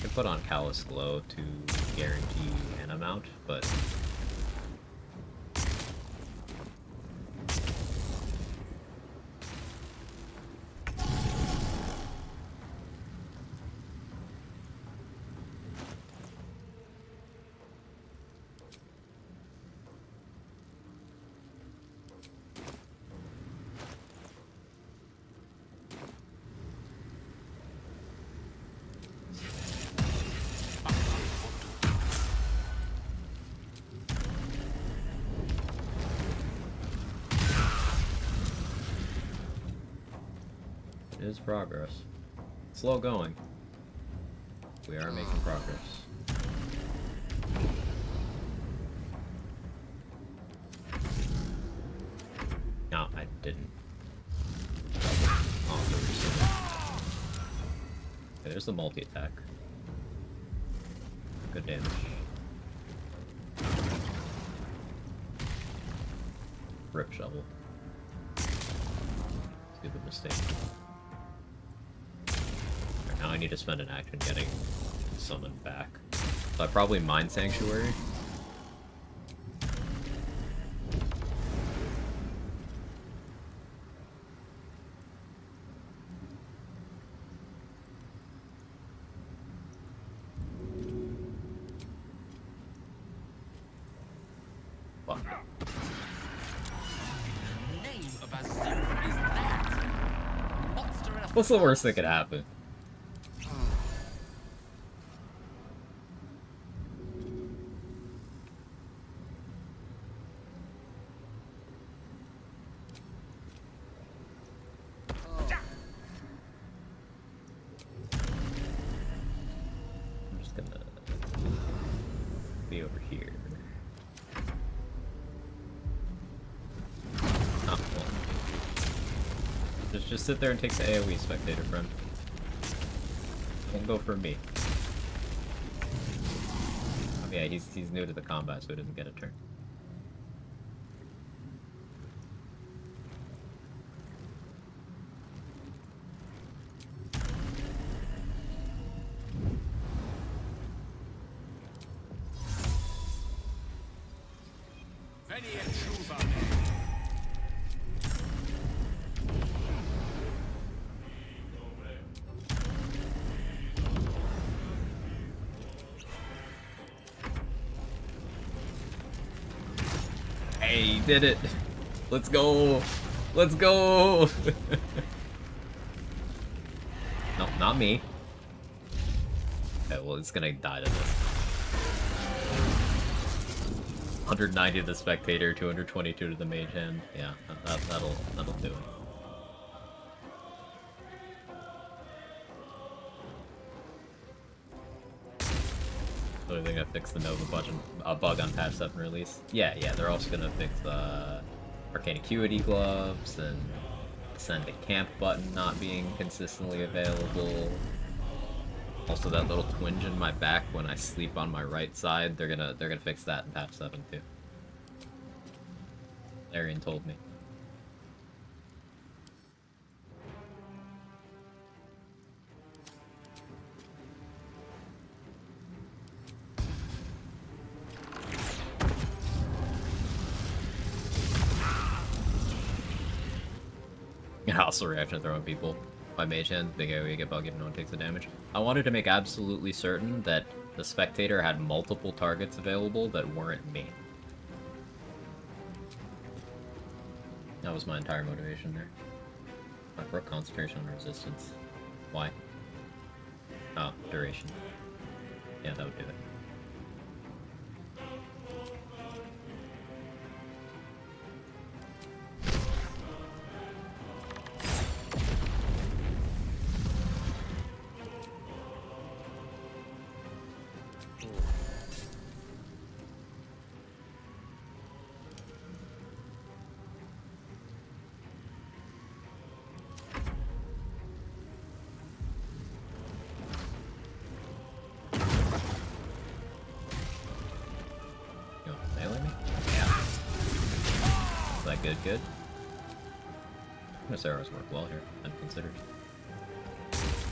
can put on Callous Glow to guarantee an amount, but it is progress. Slow going. We are making progress. No, I didn't. Oh, okay, there's the multi-attack. Good damage. Rip shovel. Stupid mistake. Right, now I need to spend an action getting summoned back. So I probably Mind Sanctuary. Fuck. What's the worst that could happen? I'm just gonna be over here. Oh, well. Just sit there and take the AoE, spectator friend. Don't go for me. Oh, yeah, he's new to the combat, so he doesn't get a turn. Hey, did it! Let's go! Let's go! Nope, not me. Okay, well, it's gonna die to this. 190 to the spectator, 222 to the mage hand. Yeah, that'll do it. So they're gonna fix the Nova bug on patch 7 release. Yeah, they're also gonna fix the Arcane Acuity gloves and send a camp button not being consistently available. Also, that little twinge in my back when I sleep on my right side, they're gonna fix that in patch 7 too. Arian told me. Hostile reaction throwing people. My mage hand, big AoE, get bug if no one takes the damage. I wanted to make absolutely certain that the spectator had multiple targets available that weren't me. That was my entire motivation there. I broke concentration on resistance. Why? Oh, duration. Yeah, that would do it. Good. This arrows work well here, unconsidered.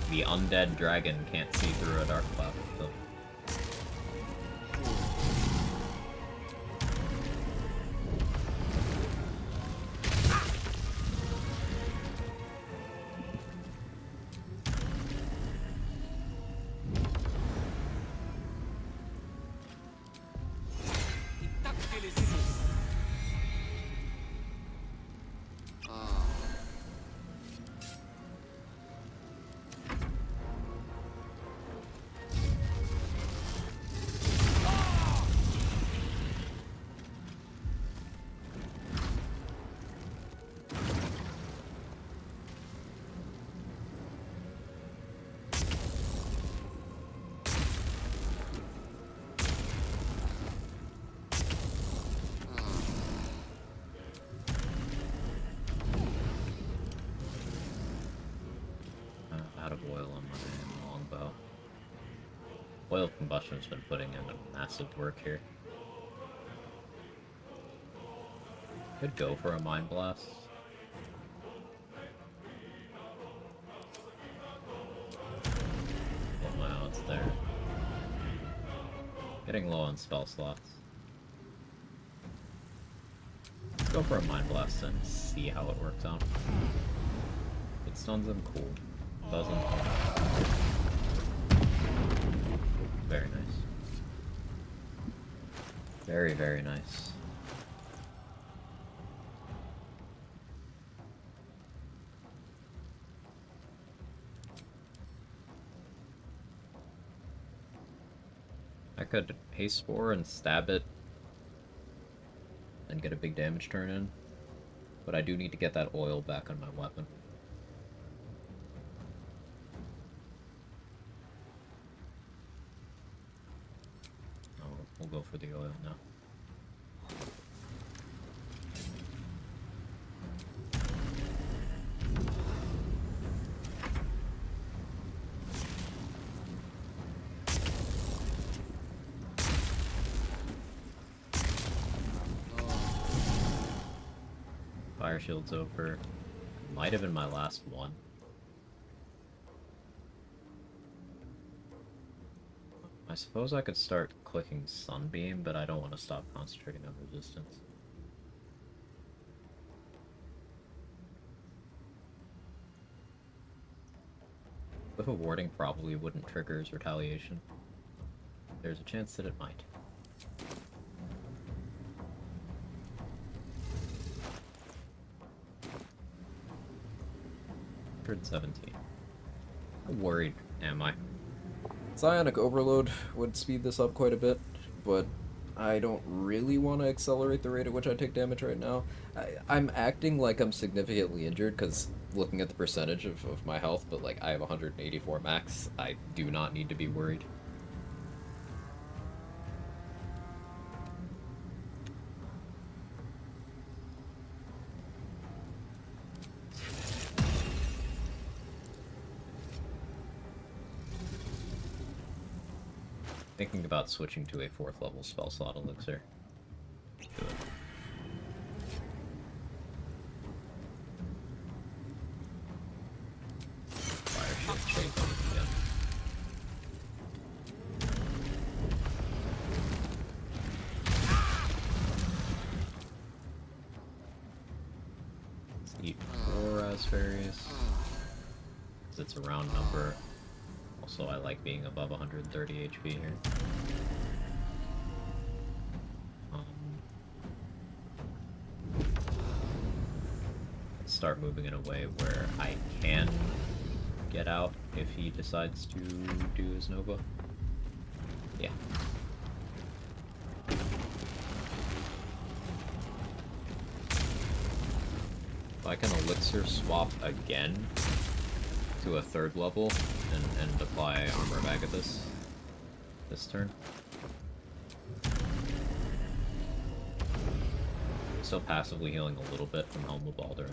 The undead dragon can't see through a dark cloud, so. Out of oil on my longbow. Oil combustion's been putting in a massive work here. Could go for a mine blast. Get my odds there. Getting low on spell slots. Let's go for a mine blast and see how it works out. It stuns him, cool. Doesn't. Very nice. Very, very nice. I could haste spore and stab it and get a big damage turn in, but I do need to get that oil back on my weapon. Oh, we'll go for the oil now. Fire shield's over. Might have been my last one. I suppose I could start clicking Sunbeam, but I don't want to stop concentrating on resistance. With a warding probably wouldn't trigger his retaliation. There's a chance that it might. 117. How worried am I? Psionic Overload would speed this up quite a bit, but I don't really want to accelerate the rate at which I take damage right now. I'm acting like I'm significantly injured, because looking at the percentage of my health, but like I have 184 max, I do not need to be worried. Thinking about switching to a 4th level spell slot elixir. Do it. Fire shield shake on it again. Let's eat 4 raspberries. Because it's a round number. Also, I like being above 130 HP here. Start moving in a way where I can get out if he decides to do his Nova. Yeah. If I can elixir swap again to a 3rd level and apply armor back at this turn. Still passively healing a little bit from Helm of Baldur.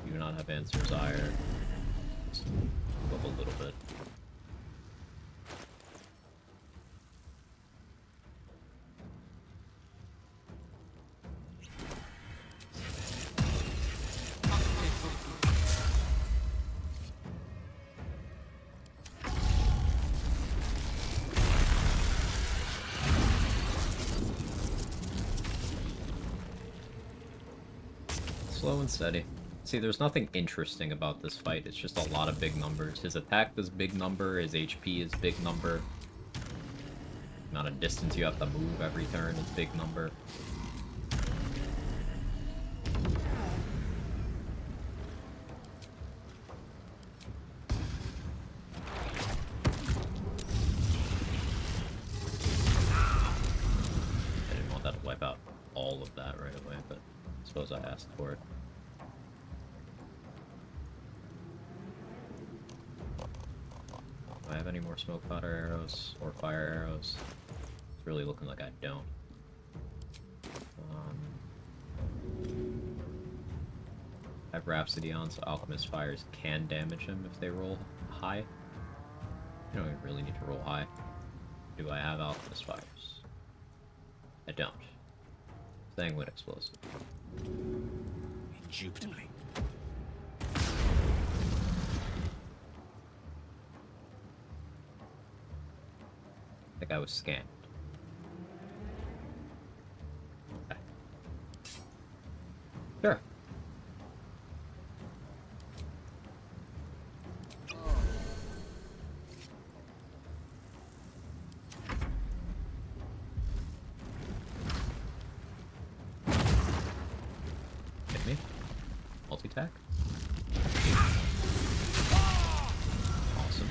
Do not have Answer's Ire. Just move a little bit. Slow and steady. See, there's nothing interesting about this fight, it's just a lot of big numbers. His attack is big number, his HP is big number. The amount of distance you have to move every turn is big number. I didn't want that to wipe out all of that right away, but I suppose I asked for it. Do I have any more smoke powder arrows or fire arrows? It's really looking like I don't. I have Rhapsody on so Alchemist Fires can damage him if they roll high. You don't even really need to roll high. Do I have Alchemist Fires? I don't. Sanguine Explosive. Indubitably. I think I was scammed. Okay. Sure. Hit me. Multi-tack. Awesome.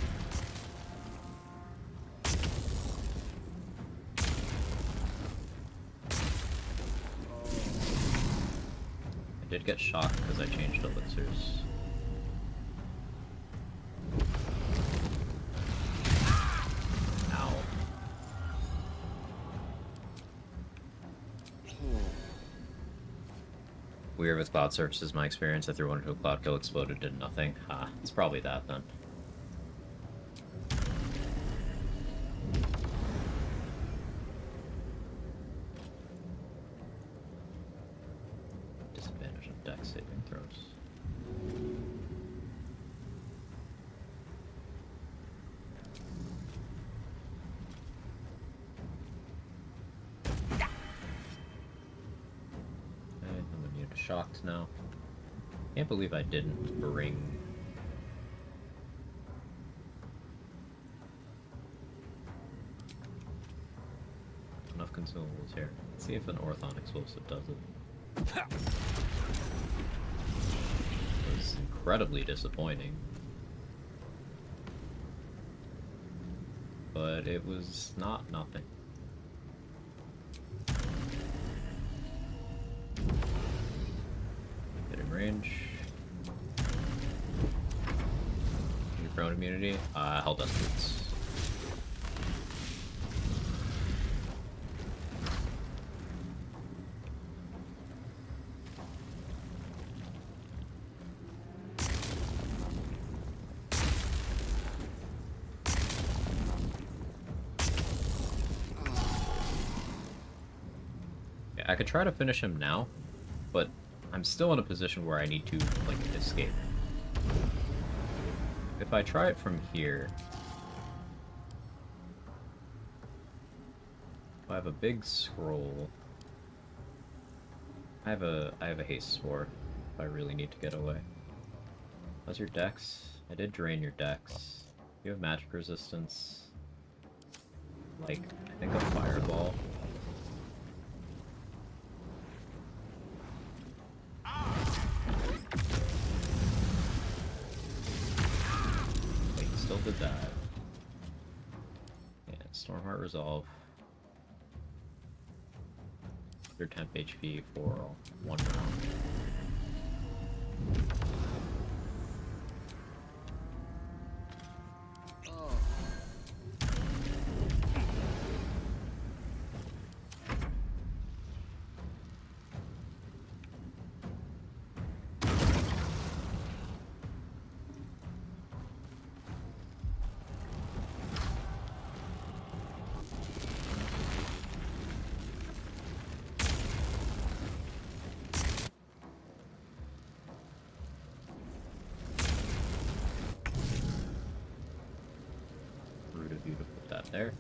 I did get shocked because I changed elixirs. Ow. Weird with cloud surfaces, my experience. I threw one into a cloud kill, exploded, did nothing. Ah, it's probably that then. Disadvantage on deck saving throws. I'm immune to shocked now. Can't believe I didn't bring... enough consumables here. Let's see if an Orthon explosive does it. It was incredibly disappointing. But it was not nothing. Get in range. Your prone immunity. Held us boots. I could try to finish him now, but I'm still in a position where I need to, like, escape. If I try it from here... I have a big scroll. I have a haste spore if I really need to get away. How's your dex? I did drain your dex. You have magic resistance. Like, I think a fireball. Still did that. Yeah, Stormheart Resolve. Your temp HP for 1 round. Rude of you to put that there.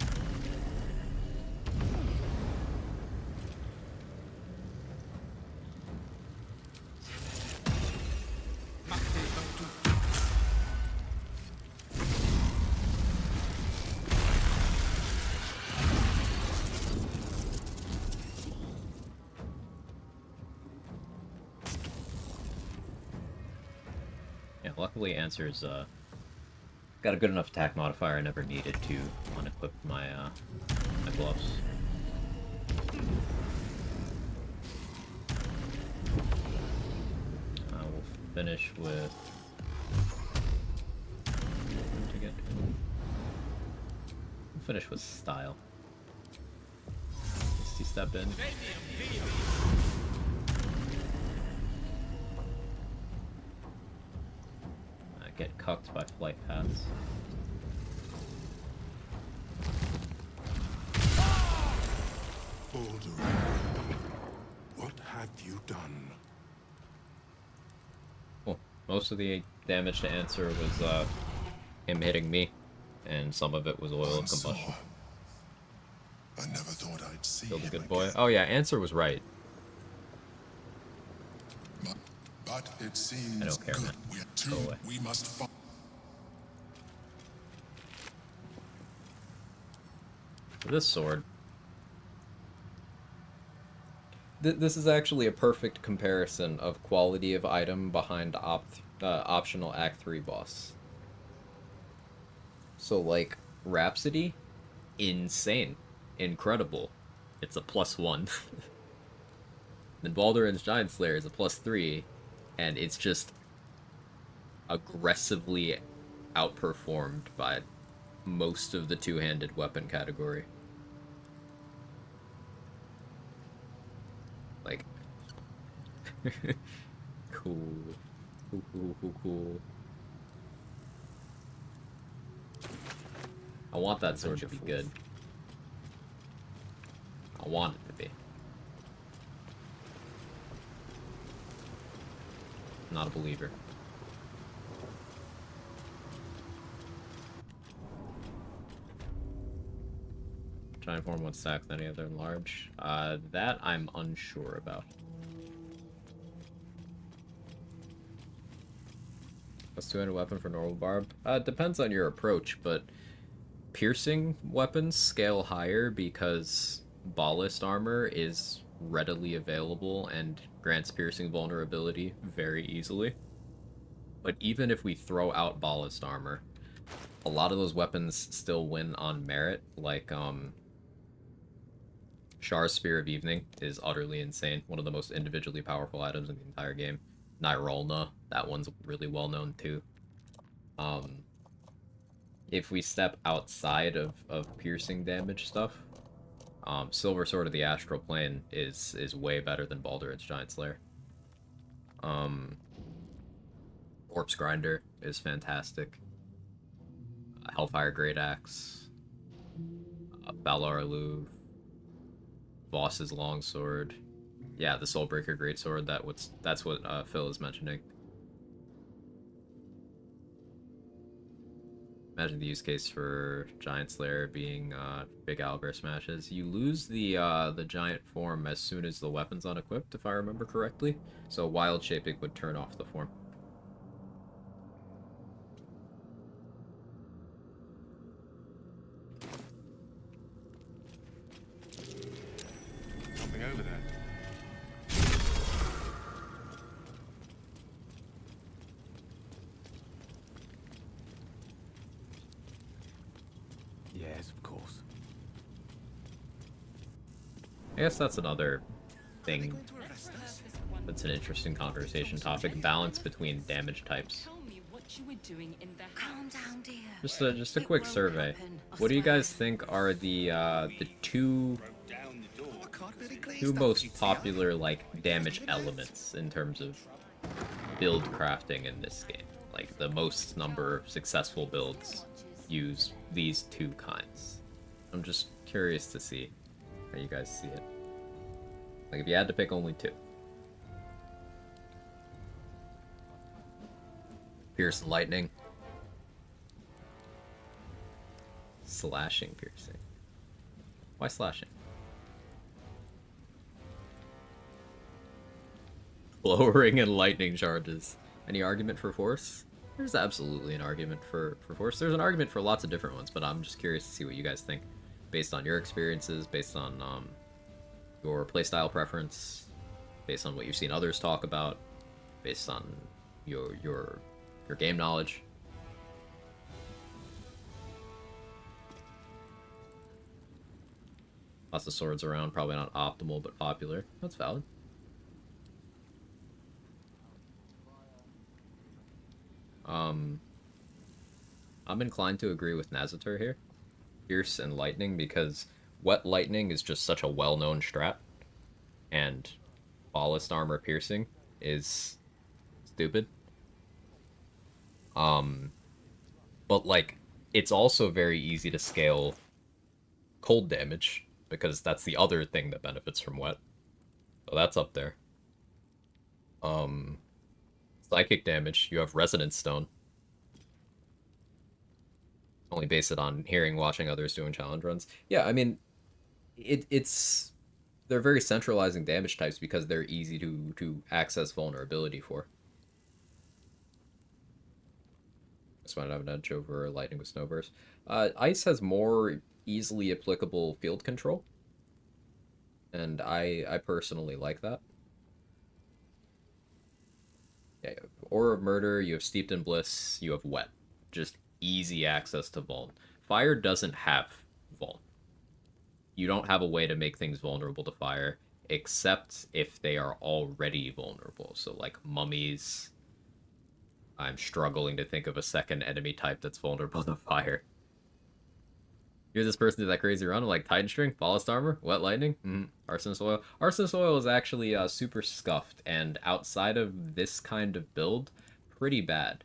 Yeah, luckily Answer's got a good enough attack modifier. I never needed to unequip my my gloves. We'll finish with we'll finish with style. Misty step in. get cucked by flight paths. Barbarian, what have you done? Cool. Most of the damage to Answer was him hitting me, and some of it was oil of combustion. I never thought I'd see Killed a him good boy. again. Oh yeah, Answer was right. But it seems I don't care, good. man. We're Go two. away. We must fight. This sword. This is actually a perfect comparison of quality of item behind optional Act 3 boss. So, like, Rhapsody, insane. Incredible. It's a +1. Then Baldur's Giant Slayer is a +3, and it's just aggressively outperformed by most of the two-handed weapon category. Like, cool. Cool. I want that sword to be good. I want it to be. Not a believer. Giant form one stack than any other large. That I'm unsure about. Plus 200 weapon for normal barb. Depends on your approach, but piercing weapons scale higher because ballast armor is readily available and grants piercing vulnerability very easily. But even if we throw out ballast armor, a lot of those weapons still win on merit, like Char's Spear of Evening is utterly insane. One of the most individually powerful items in the entire game. Nyrolna, that one's really well known too. If we step outside of piercing damage stuff, Silver Sword of the Astral Plane is way better than Baldur's Giant Slayer. Corpse Grinder is fantastic. Hellfire Great Axe. Valar Alluve. Boss's Longsword. Yeah, the Soulbreaker Greatsword, that's what Phil is mentioning. Imagine the use case for Giant Slayer being big owlbear smashes. You lose the giant form as soon as the weapon's unequipped, if I remember correctly. So wild shaping would turn off the form. Something over there. Yes, of course. I guess that's another thing that's an interesting conversation topic. Balance between damage types. Calm down, dear. Just a quick survey. What do you guys think are the two most popular like damage elements in terms of build crafting in this game? Like the most number of successful builds use these two kinds. I'm just curious to see how you guys see it. Like if you had to pick only two. Pierce and lightning. Slashing piercing. Why slashing? Lowering and lightning charges. Any argument for force? There's absolutely an argument for force. There's an argument for lots of different ones, but I'm just curious to see what you guys think based on your experiences, based on your playstyle preference, based on what you've seen others talk about, based on your game knowledge. Lots of swords around, probably not optimal, but popular. That's valid. I'm inclined to agree with Nazatur here. Pierce and Lightning, because Wet Lightning is just such a well-known strat, and Ballast Armor Piercing is stupid. But like, it's also very easy to scale cold damage, because that's the other thing that benefits from wet. So that's up there. Um, Psychic damage, you have Resonance Stone. Only base it on hearing, watching others doing challenge runs. Yeah, I mean, it's they're very centralizing damage types because they're easy to access vulnerability for. This might have an edge over lightning with snowburst. Ice has more easily applicable field control, and I personally like that. Yeah, you have Aura of Murder, you have Steeped in Bliss, you have Wet. Just easy access to Vuln. Fire doesn't have Vuln. You don't have a way to make things vulnerable to fire, except if they are already vulnerable. So, like mummies. I'm struggling to think of a second enemy type that's vulnerable to fire. Here's this person did that crazy run like Titan String, Ballast Armor, Wet Lightning, Arsonist Oil. Arsonist Oil is actually super scuffed, and outside of this kind of build, pretty bad.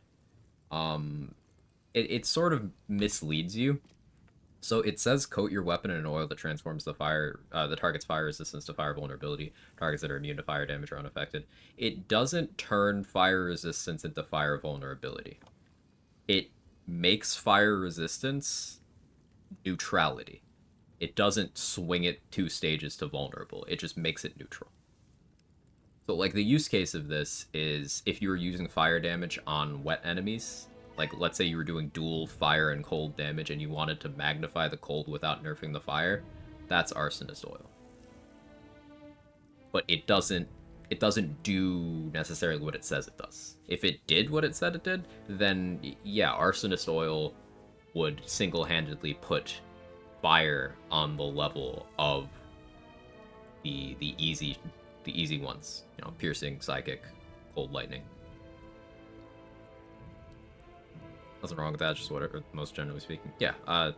It sort of misleads you. So it says coat your weapon in an oil that transforms the target's fire resistance to fire vulnerability. Targets that are immune to fire damage are unaffected. It doesn't turn fire resistance into fire vulnerability. It makes fire resistance neutrality. It doesn't swing it 2 stages to vulnerable. It just makes it neutral. So like the use case of this is if you were using fire damage on wet enemies, like let's say you were doing dual fire and cold damage and you wanted to magnify the cold without nerfing the fire, that's Arsonist Oil. But it doesn't do necessarily what it says it does. If it did what it said it did, then yeah, Arsonist Oil would single-handedly put fire on the level of the easy ones, you know, piercing, psychic, cold lightning. Nothing wrong with that, just whatever, most generally speaking. Yeah,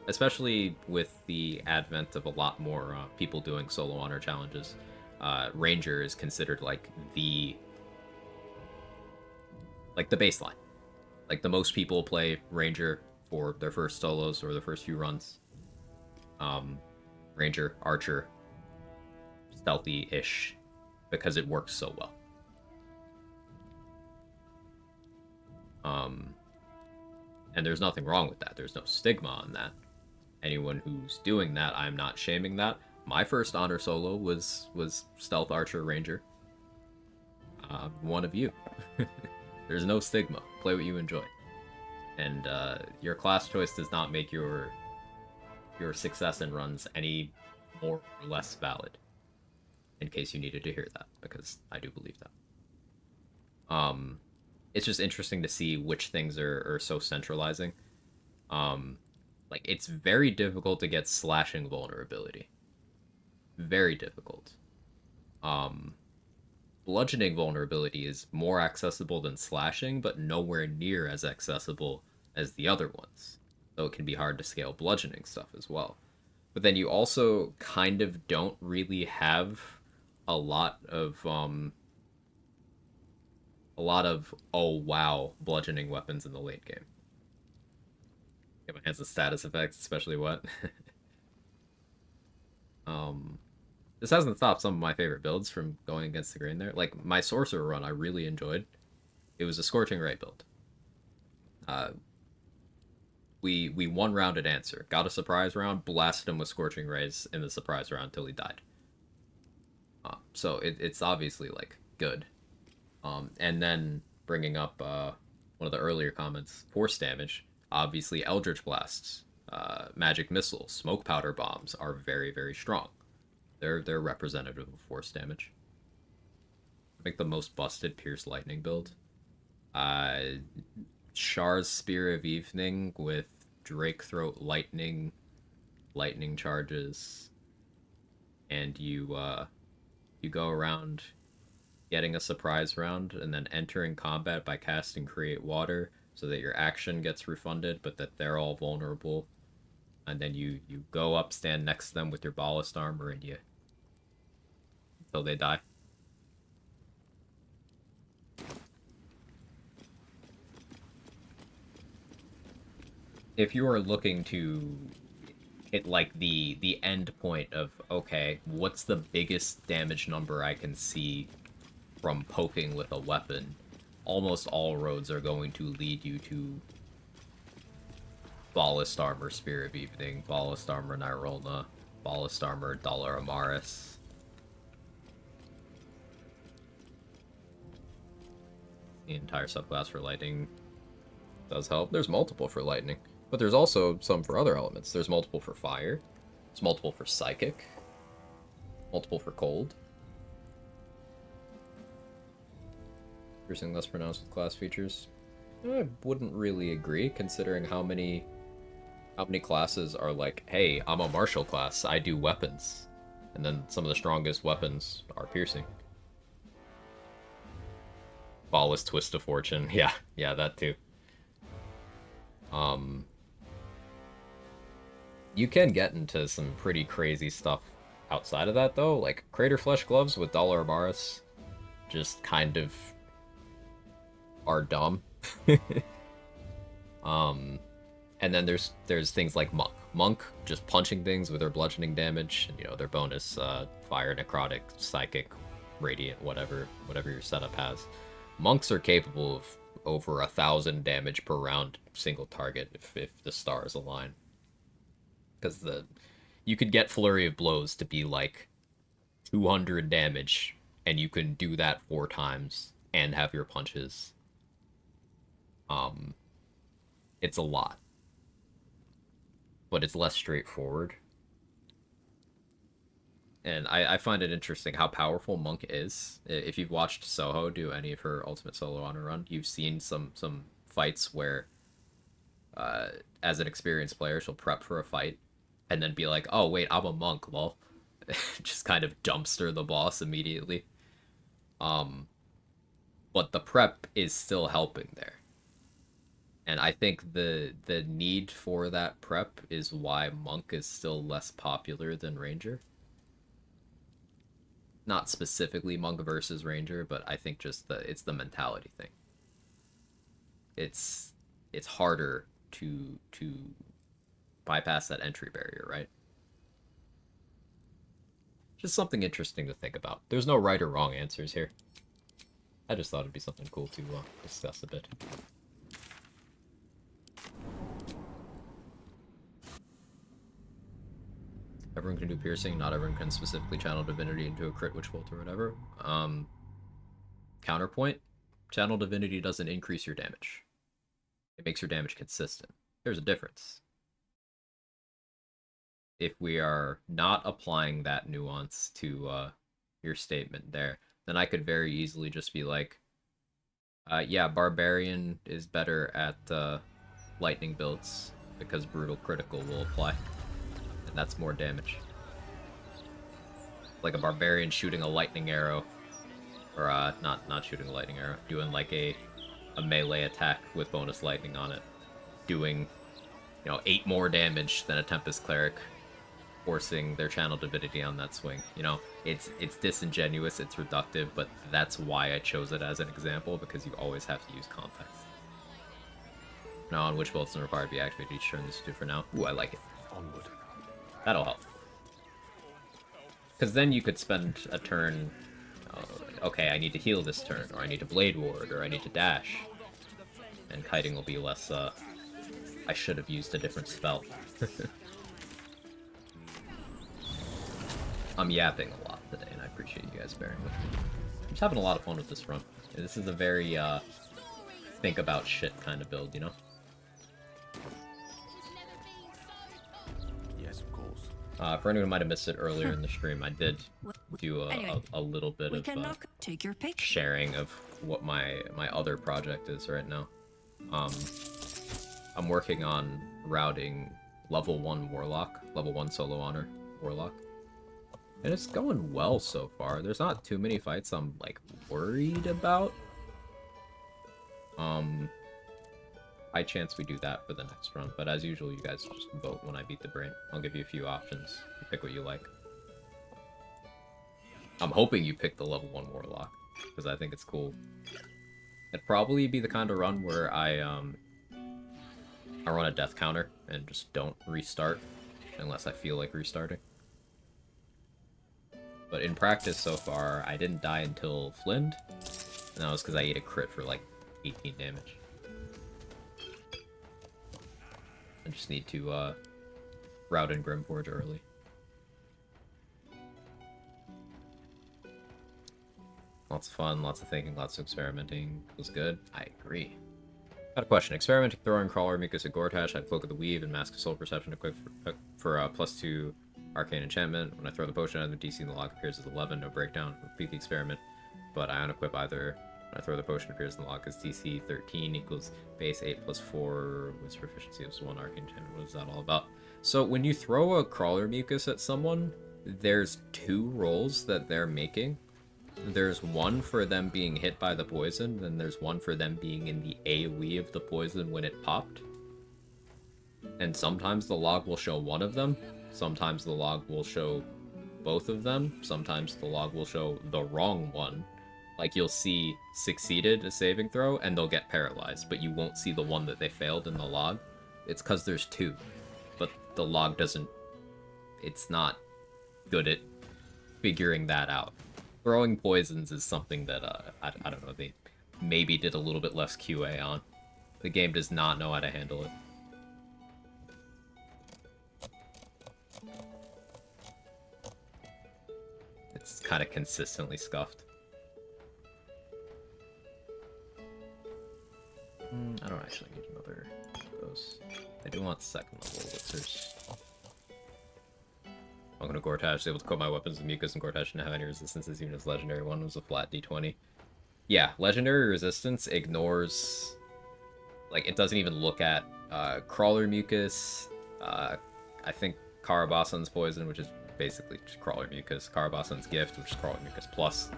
especially with the advent of a lot more people doing solo honor challenges, Ranger is considered like the baseline. Like the most people play Ranger for their first solos or their first few runs. Ranger, Archer, stealthy-ish, because it works so well. And there's nothing wrong with that. There's no stigma on that. Anyone who's doing that, I'm not shaming that. My first honor solo was Stealth Archer Ranger. One of you. There's no stigma. Play what you enjoy. And your class choice does not make your success in runs any more or less valid. In case you needed to hear that, because I do believe that. It's just interesting to see which things are so centralizing. Like, it's very difficult to get slashing vulnerability. Very difficult. Bludgeoning vulnerability is more accessible than slashing, but nowhere near as accessible as the other ones. So it can be hard to scale bludgeoning stuff as well. But then you also kind of don't really have a lot of oh wow bludgeoning weapons in the late game. Get my hands on status effects, especially what. This hasn't stopped some of my favorite builds from going against the grain there. Like my sorcerer run, I really enjoyed. It was a Scorching Ray build. We one-rounded answer, got a surprise round, blasted him with Scorching Rays in the surprise round until he died. So it's obviously like good. And then bringing up one of the earlier comments, force damage. Obviously, Eldritch Blasts, Magic Missiles, Smoke Powder Bombs are very, very strong. They're representative of force damage. I think the most busted Pierce Lightning build. Char's Spear of Evening with Drake Throat Lightning charges, and you go around getting a surprise round and then entering combat by casting Create Water so that your action gets refunded, but that they're all vulnerable. And then you go up, stand next to them with your ballast armor, and you until they die. if you are looking to hit like the end point of, okay, what's the biggest damage number I can see from poking with a weapon, almost all roads are going to lead you to Ballast Armor, Spirit of Evening, Ballast Armor, Nyrolna, Ballast Armor, Dollar Amaris. The entire subclass for Lightning does help. There's multiple for Lightning, but there's also some for other elements. There's multiple for Fire, there's multiple for Psychic, multiple for Cold. Piercing less pronounced with class features. I wouldn't really agree, considering how many classes are like, hey, I'm a martial class, I do weapons. And then some of the strongest weapons are piercing. Ballast Twist of Fortune. Yeah, that too. You can get into some pretty crazy stuff outside of that, though. Like, Crater Flesh Gloves with Dollar Amaris just kind of are dumb. And then there's things like Monk. Monk just punching things with their bludgeoning damage, and, you know, their bonus fire, necrotic, psychic, radiant, whatever your setup has. Monks are capable of over 1,000 damage per round single target if the stars align. Because you could get Flurry of Blows to be like 200 damage, and you can do that 4 times and have your punches. It's a lot, but it's less straightforward. And I find it interesting how powerful Monk is. If you've watched Soho do any of her Ultimate Solo Honor run, you've seen some fights where, as an experienced player, she'll prep for a fight, and then be like, oh wait, I'm a monk, lol. Just kind of dumpster the boss immediately. But the prep is still helping there. And I think the need for that prep is why Monk is still less popular than Ranger. Not specifically Monk versus Ranger, but I think just it's the mentality thing. It's harder to bypass that entry barrier, right? Just something interesting to think about. There's no right or wrong answers here. I just thought it'd be something cool to discuss a bit. Everyone can do piercing, not everyone can specifically channel divinity into a crit witch bolt or whatever. Counterpoint, channel divinity doesn't increase your damage. It makes your damage consistent. There's a difference. If we are not applying that nuance to your statement there, then I could very easily just be like, yeah, Barbarian is better at lightning builds because brutal critical will apply. And that's more damage. Like a Barbarian shooting a lightning arrow, or not shooting a lightning arrow, doing like a melee attack with bonus lightning on it, doing, you know, 8 more damage than a Tempest Cleric, forcing their channel divinity on that swing. You know, it's disingenuous, it's reductive, but that's why I chose it as an example, because you always have to use context. Now on which bolts are required to be activated each turn, this is 2 for now. Ooh, I like it. Onward. That'll help. Because then you could spend a turn, okay, I need to heal this turn, or I need to Blade Ward, or I need to dash. And kiting will be less, I should have used a different spell. I'm yapping a lot today, and I appreciate you guys bearing with me. I'm just having a lot of fun with this run. This is a very, think about shit kind of build, you know? Yes, of course. For anyone who might have missed it earlier in the stream, I did do a little bit of take your pick. sharing of what my other project is right now. I'm working on routing level 1 Warlock, level 1 Solo Honor Warlock. And it's going well so far. There's not too many fights I'm, like, worried about. High chance we do that for the next run, but as usual, you guys just vote when I beat the brain. I'll give you a few options. You pick what you like. I'm hoping you pick the level 1 Warlock, because I think it's cool. It'd probably be the kind of run where I I run a death counter and just don't restart unless I feel like restarting. But in practice so far, I didn't die until Flind, and that was because I ate a crit for like 18 damage. I just need to route in Grimforge early. Lots of fun, lots of thinking, lots of experimenting. Was good. I agree. Got a question. Experimenting, throwing Crawler, Mucus, and Gortash. I had Cloak of the Weave and Mask of Soul Perception equipped for +2 Arcane Enchantment. When I throw the potion out, the DC in the log appears as 11, no breakdown. Repeat the experiment, but I unequip either. When I throw the potion, appears in the log as DC 13 equals base 8 +4 with proficiency of 1 Arcane Enchantment. What is that all about? So when you throw a Crawler Mucus at someone, there's 2 rolls that they're making. There's one for them being hit by the poison, and there's one for them being in the AoE of the poison when it popped. And sometimes the log will show one of them, sometimes the log will show both of them, sometimes the log will show the wrong one. Like, you'll see succeeded a saving throw, and they'll get paralyzed, but you won't see the one that they failed in the log. It's because there's 2, but the log doesn't... It's not good at figuring that out. Throwing poisons is something that, I don't know, they maybe did a little bit less QA on. The game does not know how to handle it. It's kind of consistently scuffed. I don't actually need another of those. I do want second level elixirs. I'm gonna Gortash, able to coat my weapons with Mucus, and Gortash didn't have any resistances, even his legendary one was a flat d20. Yeah, legendary resistance ignores... Like, it doesn't even look at Crawler Mucus, I think Karabasan's Poison, which is basically just Crawler Mucus, Karabasan's Gift, which is Crawler Mucus Plus.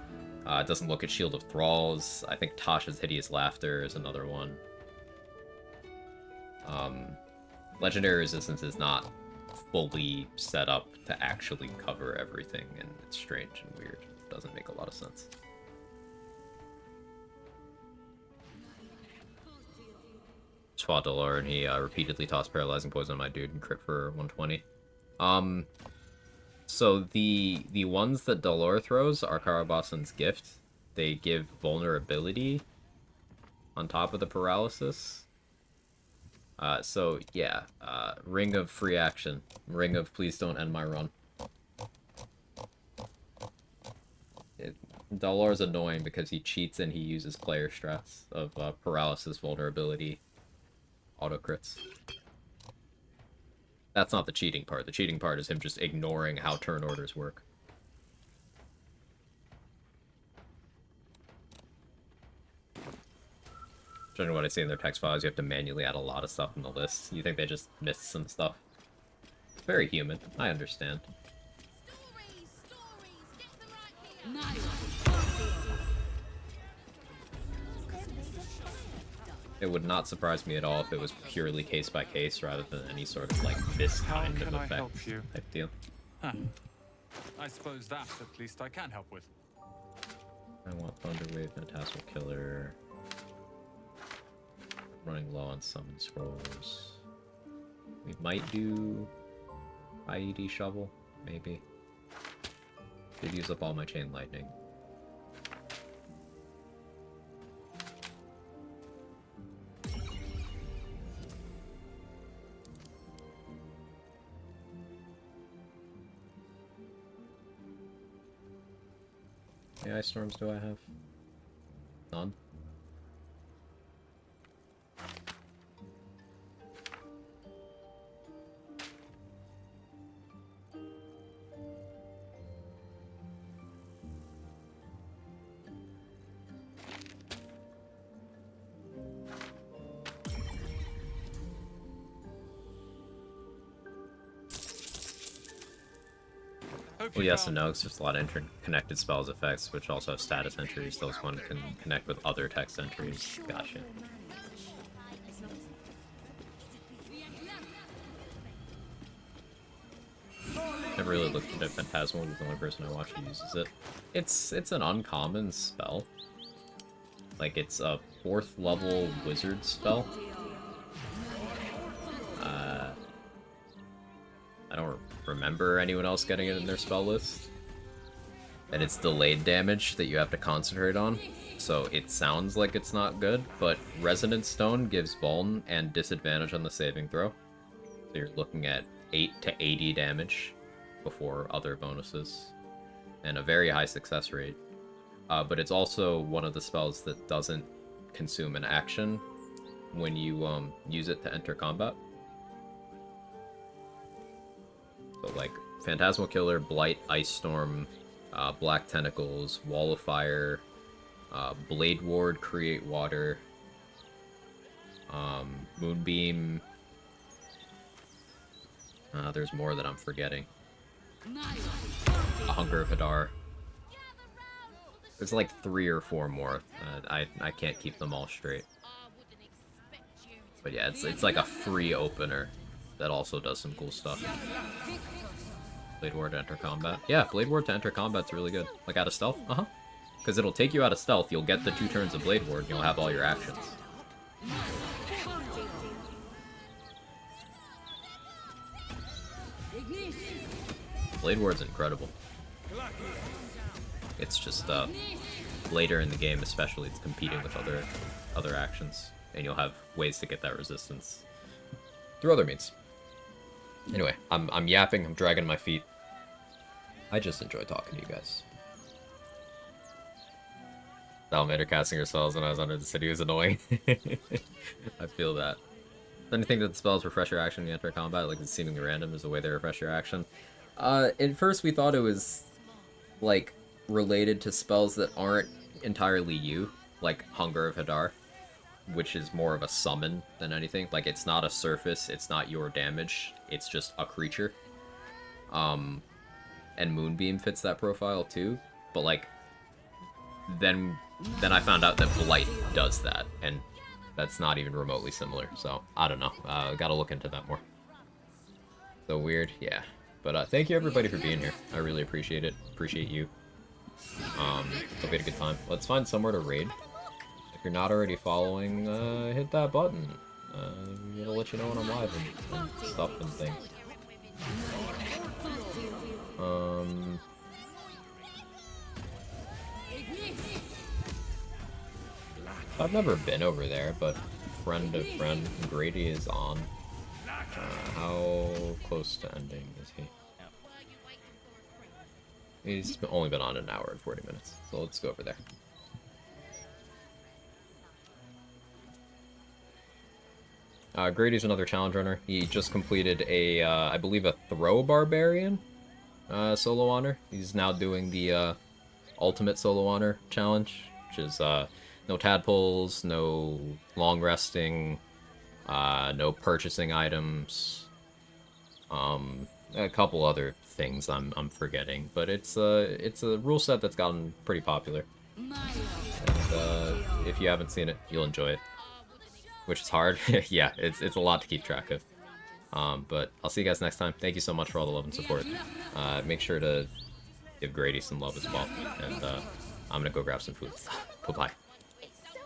It doesn't look at Shield of Thralls. I think Tasha's Hideous Laughter is another one. Legendary resistance is not fully set up to actually cover everything, and it's strange and weird. It doesn't make a lot of sense. Swat Dolor, and he repeatedly tossed paralyzing poison on my dude and crit for 120. So the ones that Dolor throws are Karabasan's Gift. They give vulnerability on top of the paralysis. So yeah, Ring of Free Action. Ring of Please Don't End My Run. Dolor's annoying because he cheats and he uses player stress of paralysis, vulnerability, auto crits. That's not the cheating part. The cheating part is him just ignoring how turn orders work. Judging what I see in their text files, you have to manually add a lot of stuff in the list. You think they just missed some stuff? Very human. I understand. It would not surprise me at all if it was purely case by case rather than any sort of like this kind of effect type deal. Huh. I suppose that at least I can help with. I want Thunderwave, Phantasmal Killer. Running low on summon scrolls. We might do IED Shovel, maybe. Did use up all my Chain Lightning. How many Ice Storms do I have? None? Well, yes and no, because there's a lot of interconnected spells effects, which also have status entries. Those one can connect with other text entries. Gotcha. Never really looked into Phantasmal, he's the only person I watch who uses it. It's an uncommon spell. Like, it's a 4th level wizard spell. remember anyone else getting it in their spell list. And it's delayed damage that you have to concentrate on. So it sounds like it's not good, but Resonant Stone gives Vuln and disadvantage on the saving throw. So you're looking at 8 to 80 damage before other bonuses. And a very high success rate. But it's also one of the spells that doesn't consume an action when you use it to enter combat. So like Phantasmal Killer, Blight, Ice Storm, Black Tentacles, Wall of Fire, Blade Ward, Create Water, Moonbeam. There's more that I'm forgetting. Hunger of Hadar. There's like 3 or 4 more. I can't keep them all straight. But yeah, it's like a free opener that also does some cool stuff. Blade Ward to enter combat. Yeah, Blade Ward to enter combat's really good. Like out of stealth? Uh-huh. Because it'll take you out of stealth, you'll get the 2 turns of Blade Ward, and you'll have all your actions. Blade Ward's incredible. It's just, later in the game especially, it's competing with other actions. And you'll have ways to get that resistance through other means. Anyway, I'm yapping, I'm dragging my feet. I just enjoy talking to you guys. Salamander casting her spells when I was under the city was annoying. I feel that. Anything that the spells refresh your action when you enter combat, like it's seemingly random, is the way they refresh your action. At first we thought it was, like, related to spells that aren't entirely you, like Hunger of Hadar, which is more of a summon than anything. Like, it's not a surface, it's not your damage, it's just a creature. And Moonbeam fits that profile too, but like, then I found out that Blight does that, and that's not even remotely similar, so I don't know. Gotta look into that more. So weird, yeah. But thank you everybody for being here. I really appreciate it. Appreciate you. Hope you had a good time. Let's find somewhere to raid. If you're not already following, hit that button. It'll let you know when I'm live and stuff and things. I've never been over there, but friend of friend, Grady is on. How close to ending is he? He's only been on an hour and 40 minutes, so let's go over there. Grady's another challenge runner. He just completed a, I believe a Throw Barbarian solo honor. He's now doing the Ultimate Solo Honor challenge, which is no tadpoles, no long resting, no purchasing items, a couple other things I'm forgetting, but it's a rule set that's gotten pretty popular. And if you haven't seen it, you'll enjoy it. Which is hard. Yeah, it's a lot to keep track of. But I'll see you guys next time. Thank you so much for all the love and support. Make sure to give Grady some love as well. And I'm gonna go grab some food. Bye-bye. So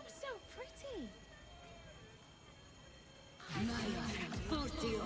pretty.